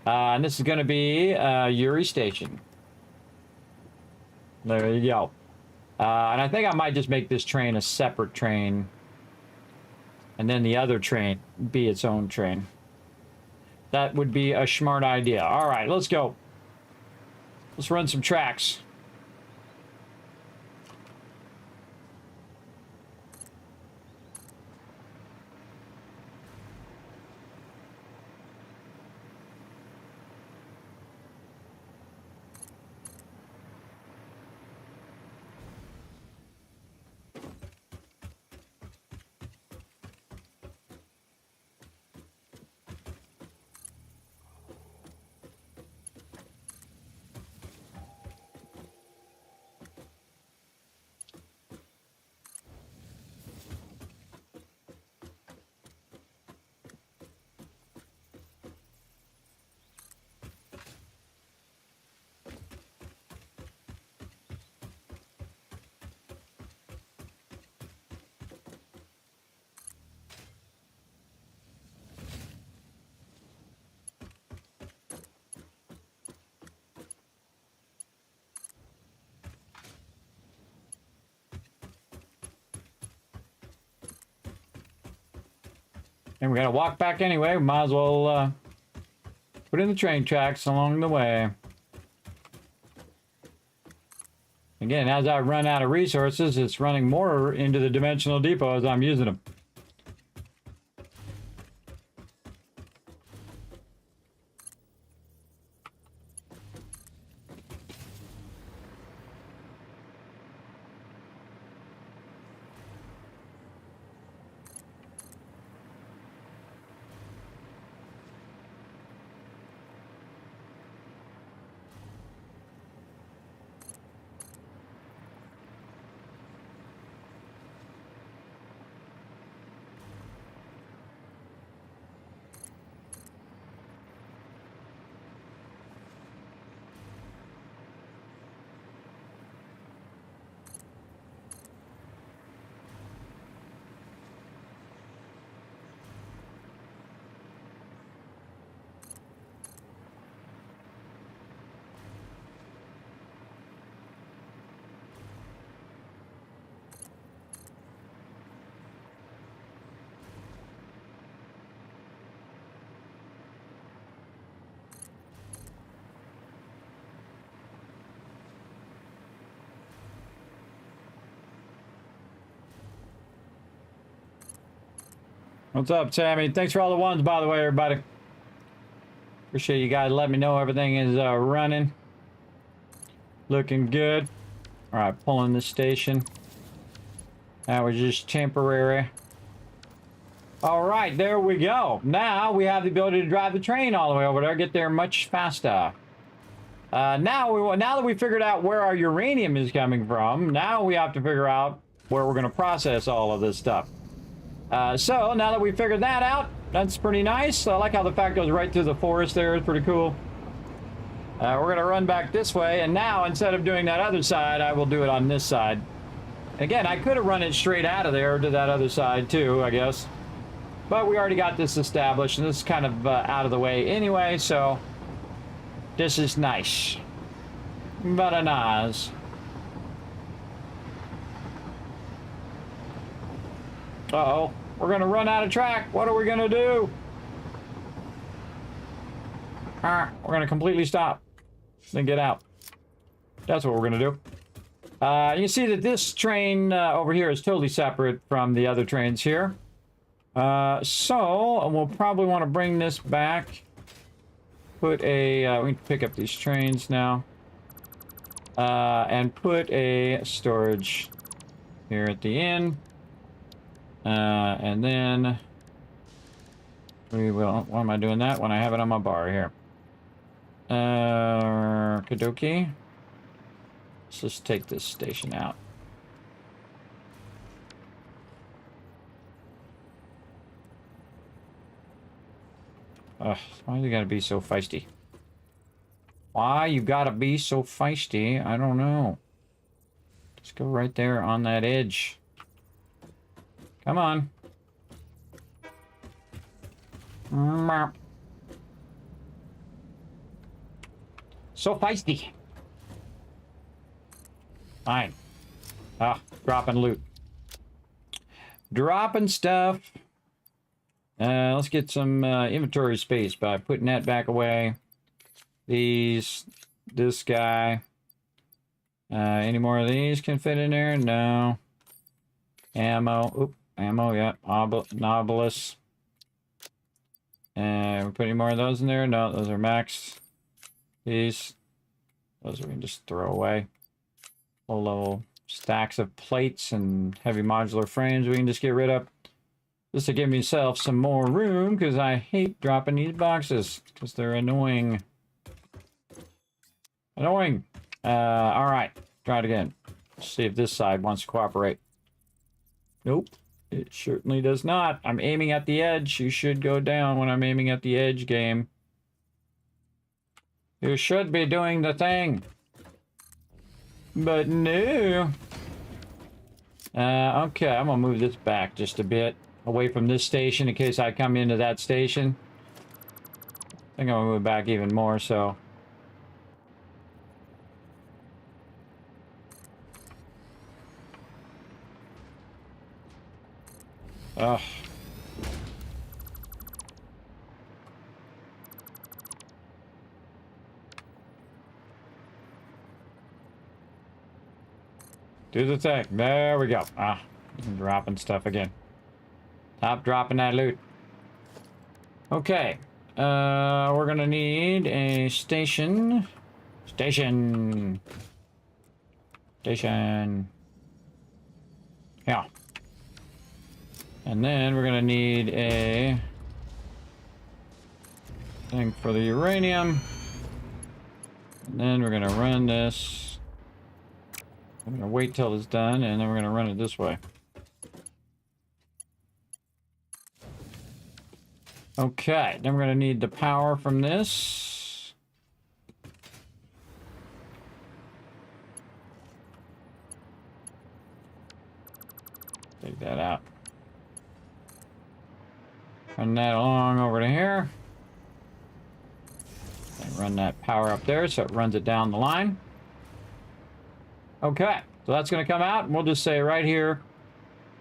And this is going to be Yuri Station. There you go. And I think I might just make this train a separate train. And then the other train be its own train. That would be a smart idea. All right, let's go. Let's run some tracks. And we gotta walk back anyway. We might as well put in the train tracks along the way. Again, as I run out of resources, it's running more into the dimensional depot as I'm using them. What's up, Sammy? Thanks for all the ones, by the way, everybody. Appreciate you guys letting me know everything is running. Looking good. All right, pulling the station. That was just temporary. All right, there we go. Now we have the ability to drive the train all the way over there, get there much faster. Now that we figured out where our uranium is coming from, now we have to figure out where we're going to process all of this stuff. So now that we figured that out, that's pretty nice. I like how the fact goes right through the forest there. It's pretty cool. We're going to run back this way, and now instead of doing that other side, I will do it on this side. Again, I could have run it straight out of there to that other side too, I guess. But we already got this established, and this is kind of out of the way anyway, so this is nice. Very nice. Uh-oh. We're going to run out of track. What are we going to do? We're going to completely stop. Then get out. That's what we're going to do. You can see that this train over here is totally separate from the other trains here. So we'll probably want to bring this back. Put a... we can pick up these trains now. And put a storage here at the end. And then we will, why am I doing that when I have it on my bar here? Kadoki. Let's just take this station out. Ugh, why you gotta be so feisty? Why you gotta be so feisty? I don't know. Just go right there on that edge. Come on. So feisty. Fine. Ah, dropping loot. Dropping stuff. Let's get some inventory space by putting that back away. These, this guy. Any more of these can fit in there? No. Ammo. Oop. Ammo, yeah. Nobilis. And we put any more of those in there? No, those are max. These. Those we can just throw away. Low level stacks of plates and heavy modular frames we can just get rid of. Just to give myself some more room, because I hate dropping these boxes. Because they're annoying. Annoying. Alright. Try it again. Let's see if this side wants to cooperate. Nope. It certainly does not. I'm aiming at the edge. You should go down when I'm aiming at the edge, game. You should be doing the thing. But no. Okay, I'm gonna move this back just a bit. Away from this station in case I come into that station. I think I'm gonna move back even more, so... Ugh. Do the thing. There we go. Ah, I'm dropping stuff again. Stop dropping that loot. Okay. We're gonna need a station. Station. Station. Yeah. And then we're gonna need a thing for the uranium. And then we're gonna run this. I'm gonna wait till it's done, and then we're gonna run it this way. Okay, then we're gonna need the power from this. Take that out. Run that along over to here. And run that power up there so it runs it down the line. Okay, so that's going to come out, and we'll just say right here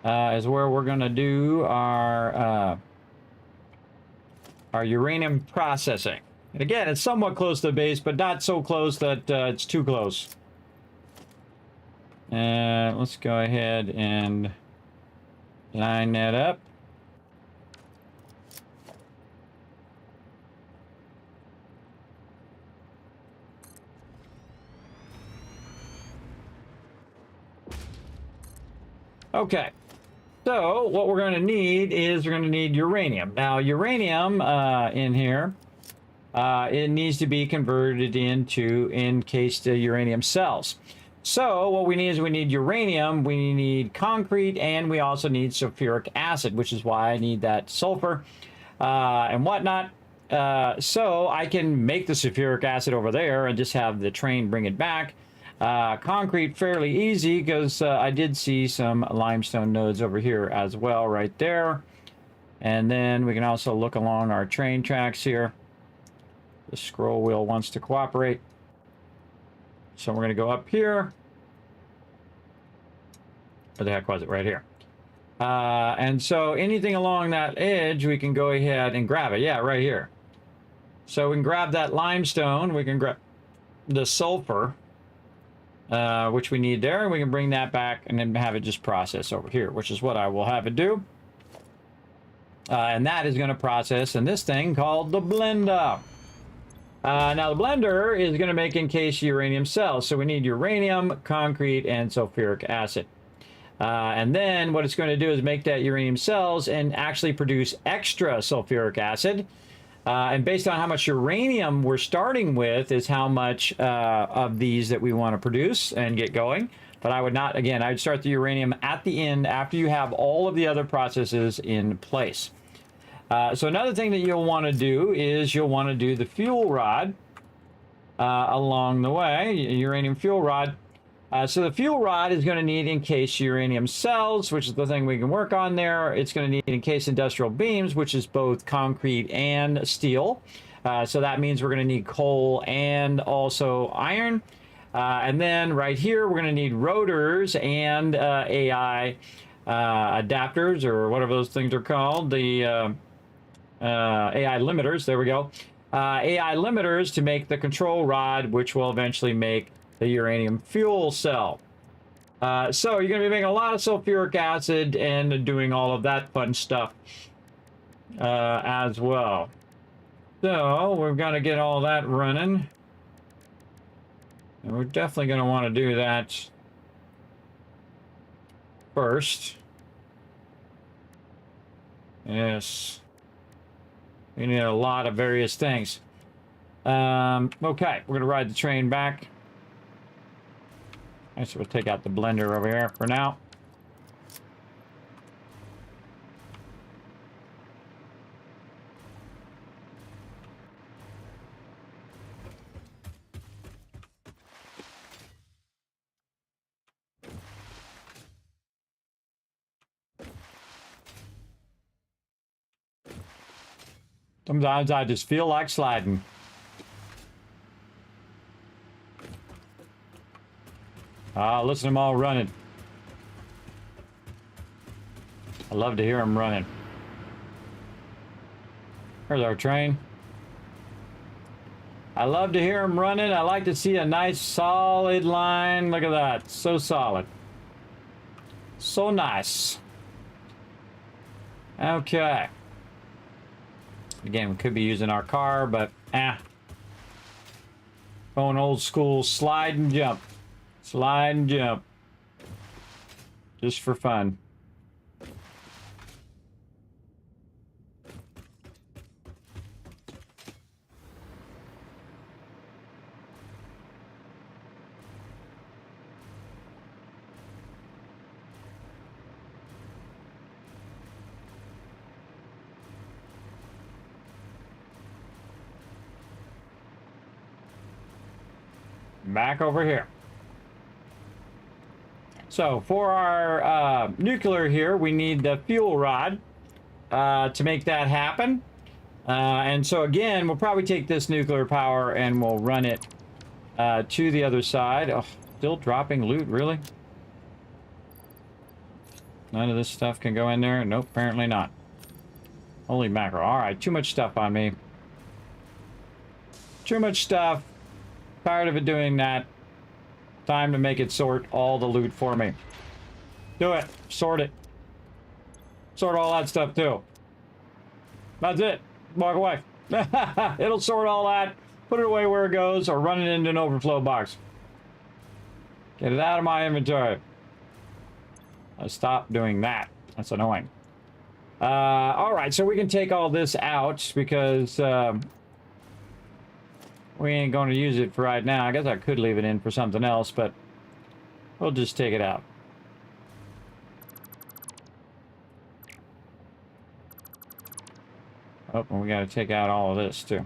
is where we're going to do our uranium processing. And again, it's somewhat close to the base, but not so close that it's too close. Let's go ahead and line that up. Okay, so what we're going to need is we're going to need uranium. Now, uranium in here, it needs to be converted into encased uranium cells. So what we need is we need uranium, we need concrete, and we also need sulfuric acid, which is why I need that sulfur and whatnot. So I can make the sulfuric acid over there and just have the train bring it back. Concrete fairly easy because I did see some limestone nodes over here as well right there. And then we can also look along our train tracks here. The scroll wheel wants to cooperate. So we're going to go up here. Where the heck was it? Right here. And so anything along that edge, we can go ahead and grab it. Yeah, right here. So we can grab that limestone. We can grab the sulfur. Which we need there, and we can bring that back and then have it just process over here, which is what I will have it do. And that is going to process in this thing called the blender. Now the blender is going to make encased uranium cells, so we need uranium, concrete, and sulfuric acid. And then what it's going to do is make that uranium cells and actually produce extra sulfuric acid. And based on how much uranium we're starting with is how much of these that we want to produce and get going. But I would not, again, I would start the uranium at the end after you have all of the other processes in place. So another thing that you'll want to do is you'll want to do the fuel rod along the way, uranium fuel rod. So the fuel rod is going to need encased uranium cells, which is the thing we can work on there. It's going to need encased industrial beams, which is both concrete and steel. So that means we're going to need coal and also iron. And then right here, we're going to need rotors and AI adapters, or whatever those things are called. The AI limiters, there we go. AI limiters to make the control rod, which will eventually make the uranium fuel cell. So you're going to be making a lot of sulfuric acid and doing all of that fun stuff as well. So we're going to get all that running. And we're definitely going to want to do that first. Yes. We need a lot of various things. Okay, we're going to ride the train back. I guess we'll take out the blender over here for now. Sometimes I just feel like sliding. Listen to them all running. I love to hear them running. There's our train. I love to hear them running. I like to see a nice solid line. Look at that. So solid. So nice. Okay. Again, we could be using our car, but going old school, slide and jump. Slide and jump. Just for fun. Back over here. So for our nuclear here, we need the fuel rod to make that happen. And so again, we'll probably take this nuclear power and we'll run it to the other side. Oh, still dropping loot, really? None of this stuff can go in there? Nope, apparently not. Holy mackerel. All right, too much stuff on me. Too much stuff. Tired of it doing that. Time to make it sort all the loot for me. Do it. Sort it. Sort all that stuff too. That's it. Walk away. It'll sort all that. Put it away where it goes or run it into an overflow box. Get it out of my inventory. I'll stop doing that. That's annoying. All right, so we can take all this out because we ain't going to use it for right now. I guess I could leave it in for something else, but we'll just take it out. Oh, and we got to take out all of this too.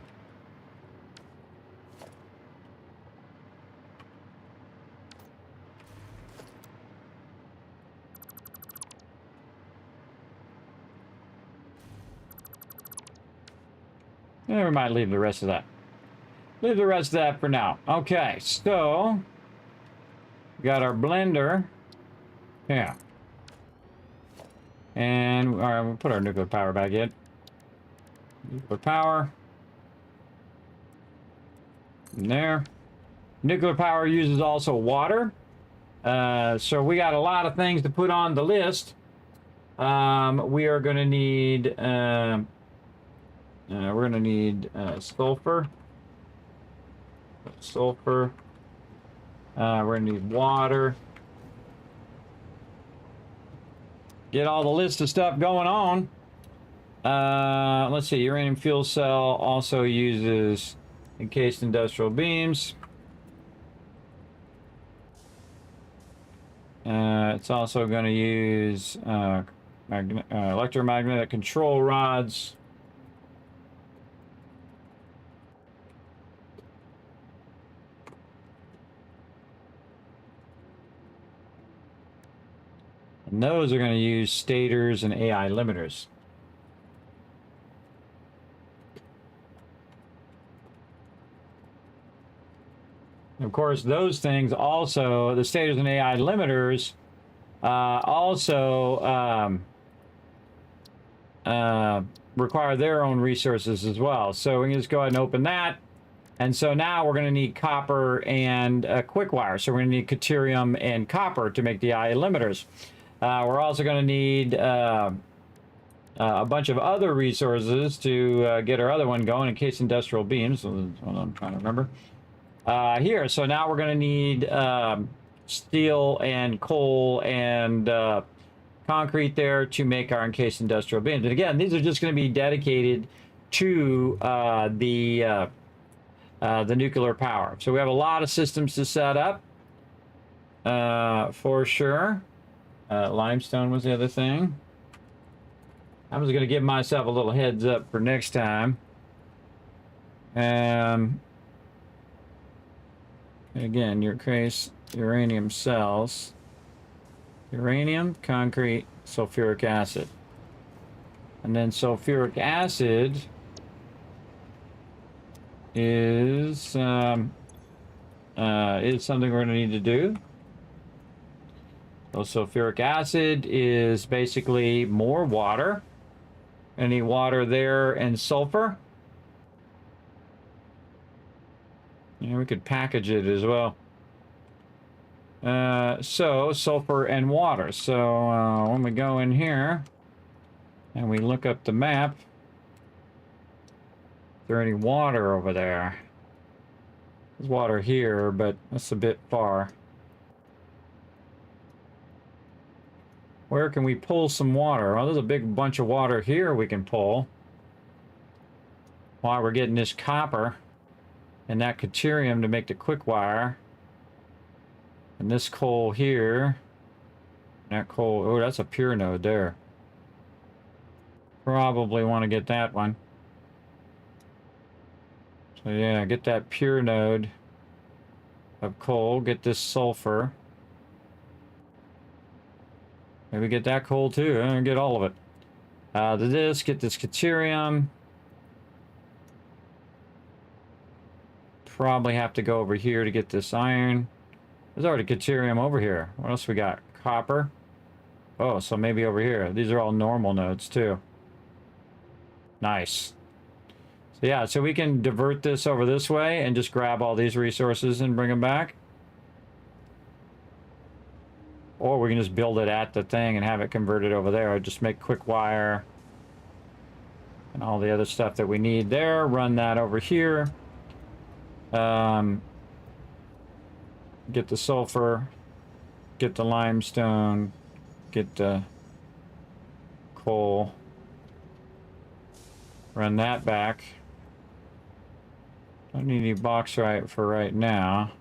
Never mind, leave the rest of that. Leave the rest of that for now. Okay, so we got our blender. Yeah. And all right, we'll put our nuclear power back in. Nuclear power. In there. Nuclear power uses also water. So we got a lot of things to put on the list. We are going to need sulfur. Sulfur. We're going to need water. Get all the list of stuff going on. Let's see. Uranium fuel cell also uses encased industrial beams. It's also going to use electromagnetic control rods. And those are going to use stators and AI limiters. Of course, those things also, the stators and AI limiters, also require their own resources as well. So we can just go ahead and open that. And so now we're going to need copper and quick wire. So we're going to need deuterium and copper to make the AI limiters. We're also going to need a bunch of other resources to get our other one going, encased industrial beams. Hold on, I'm trying to remember. Here, so now we're going to need steel and coal and concrete there to make our encased industrial beams. And again, these are just going to be dedicated to the nuclear power. So we have a lot of systems to set up for sure. Limestone was the other thing. I was going to give myself a little heads up for next time. Again, your case uranium cells. Uranium, concrete, sulfuric acid. And then sulfuric acid is something we're going to need to do. So sulfuric acid is basically more water. Any water there and sulfur. Yeah, we could package it as well. So sulfur and water. So when we go in here and we look up the map, is there any water over there? There's water here, but that's a bit far. Where can we pull some water? Well, there's a big bunch of water here we can pull. While we're getting this copper and that deuterium to make the quick wire. And this coal here. That coal, oh, that's a pure node there. Probably want to get that one. So yeah, get that pure node of coal, get this sulfur. Maybe get that coal too, and get all of it. This, get this deuterium. Probably have to go over here to get this iron. There's already deuterium over here. What else we got? Copper. Oh, so maybe over here. These are all normal nodes too. Nice. So yeah, so we can divert this over this way and just grab all these resources and bring them back. Or we can just build it at the thing and have it converted over there. Or just make quick wire and all the other stuff that we need there. Run that over here. Get the sulfur. Get the limestone. Get the coal. Run that back. Don't need any bauxite for right now.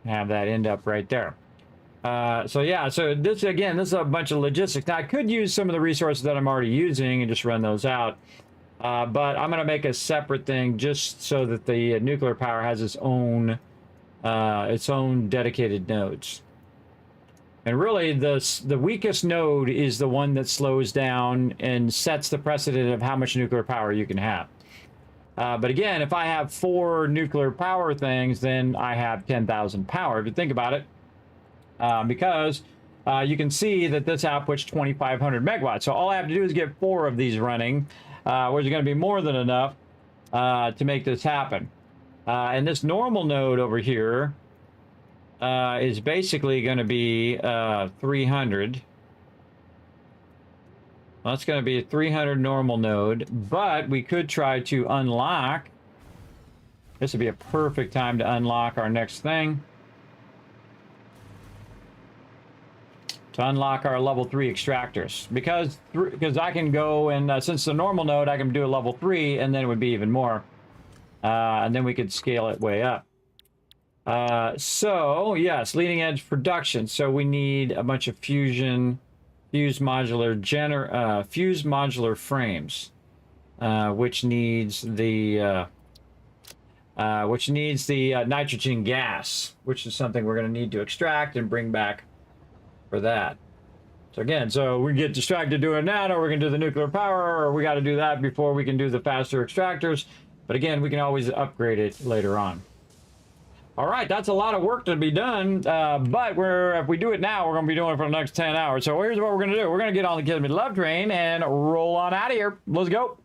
Have that end up right there. So yeah, so this again, this is a bunch of logistics. Now I could use some of the resources that I'm already using and just run those out. But I'm going to make a separate thing just so that the nuclear power has its own dedicated nodes. And really, the weakest node is the one that slows down and sets the precedent of how much nuclear power you can have. But again, if I have 4 nuclear power things, then I have 10,000 power. If you think about it, because you can see that this outputs 2,500 megawatts. So all I have to do is get 4 of these running, which is going to be more than enough to make this happen. And this normal node over here is basically going to be 300. Well, that's going to be a 300 normal node, but we could try to unlock. This would be a perfect time to unlock our next thing. To unlock our level 3 extractors, because I can go and since the normal node I can do a level 3 and then it would be even more, and then we could scale it way up. So yes, leading edge production. So we need a bunch of fused modular frames, which needs the nitrogen gas, which is something we're going to need to extract and bring back for that. So again, so we get distracted doing that, or we're going to do the nuclear power, or we got to do that before we can do the faster extractors. But again, we can always upgrade it later on. All right, that's a lot of work to be done, but if we do it now, we're going to be doing it for the next 10 hours. So here's what we're going to do. We're going to get on the Kismet Love Train and roll on out of here. Let's go.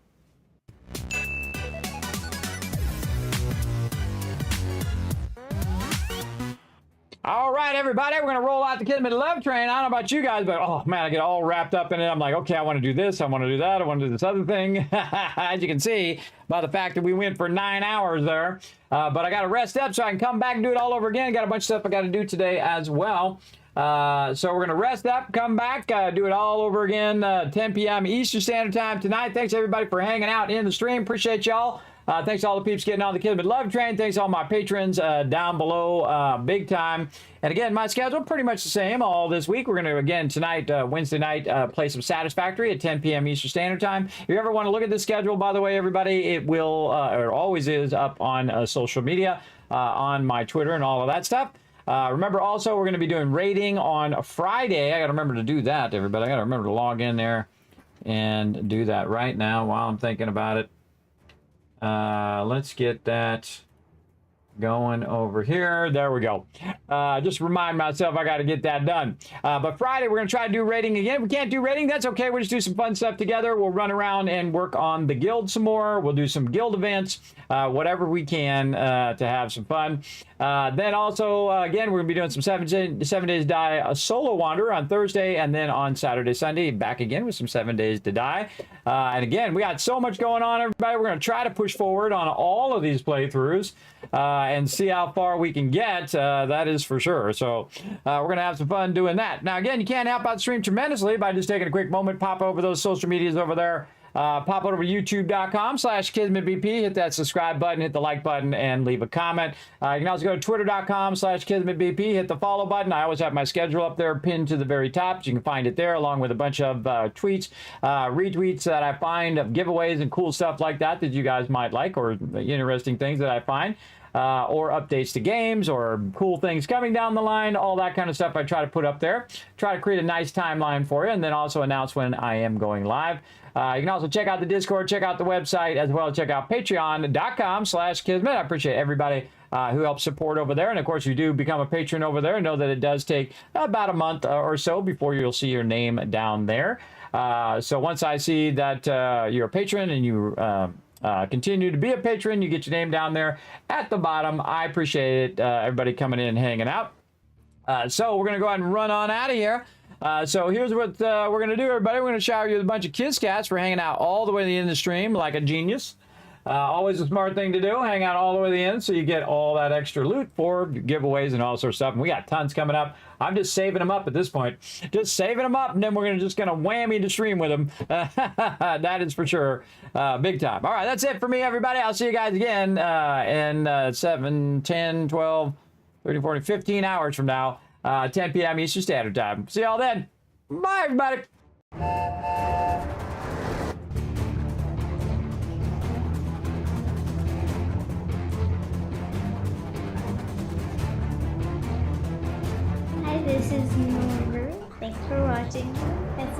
All right, everybody, we're going to roll out the Kismet Love Train. I don't know about you guys, but oh man, I get all wrapped up in it. I'm like, okay, I want to do this, I want to do that, I want to do this other thing. As you can see by the fact that we went for 9 hours there. But I got to rest up so I can come back and do it all over again. Got a bunch of stuff I got to do today as well. So we're going to rest up, come back, do it all over again, 10 p.m. Eastern Standard Time tonight. Thanks, everybody, for hanging out in the stream. Appreciate y'all. Thanks to all the peeps getting on the Kismet Love Train. Thanks to all my patrons down below, big time. And again, my schedule pretty much the same all this week. We're going to, again, tonight, Wednesday night, play some Satisfactory at 10 p.m. Eastern Standard Time. If you ever want to look at this schedule, by the way, everybody, it will, or always is, up on social media, on my Twitter and all of that stuff. Remember, also, we're going to be doing raiding on Friday. I got to remember to do that, everybody. I got to remember to log in there and do that right now while I'm thinking about it. Let's get that Going over here. There we go. Just remind myself I got to get that done. But Friday, we're going to try to do rating again. If we can't do rating, that's okay. We'll just do some fun stuff together. We'll run around and work on the guild some more. We'll do some guild events, whatever we can to have some fun. Then also, again, we're going to be doing some 7 Days Die Solo Wander on Thursday, and then on Saturday, Sunday, back again with some 7 Days to Die. And again, we got so much going on, everybody. We're going to try to push forward on all of these playthroughs and see how far we can get. That is for sure. So we're going to have some fun doing that. Now, again, you can't help out the stream tremendously by just taking a quick moment, pop over those social medias over there. Pop over to youtube.com/KismetBP, hit that subscribe button, hit the like button, and leave a comment. You can also go to twitter.com/KismetBP, hit the follow button. I always have my schedule up there pinned to the very top. So you can find it there along with a bunch of tweets, retweets that I find of giveaways and cool stuff like that that you guys might like, or interesting things that I find. Or updates to games or cool things coming down the line, all that kind of stuff I try to put up there. Try to create a nice timeline for you, and then also announce when I am going live. You can also check out the Discord, check out the website, as well as check out patreon.com/Kismet. I appreciate everybody who helps support over there. And of course, you do become a patron over there. Know that it does take about a month or so before you'll see your name down there. So once I see that you're a patron and you continue to be a patron, you get your name down there at the bottom. I appreciate it, everybody coming in and hanging out. So we're going to go ahead and run on out of here. So here's what we're going to do, everybody. We're going to shower you with a bunch of Kiscats for hanging out all the way to the end of the stream like a genius. Always a smart thing to do. Hang out all the way to the end so you get all that extra loot for giveaways and all sorts of stuff. And we got tons coming up. I'm just saving them up at this point. Just saving them up, and then we're just going to whammy the stream with them. That is for sure. Big time. All right, that's it for me, everybody. I'll see you guys again in 7, 10, 12, 13, 14, 15 hours from now. 10 p.m. Eastern Standard Time. See y'all then. Bye, everybody. Hi, this is Noru. Thanks for watching. That's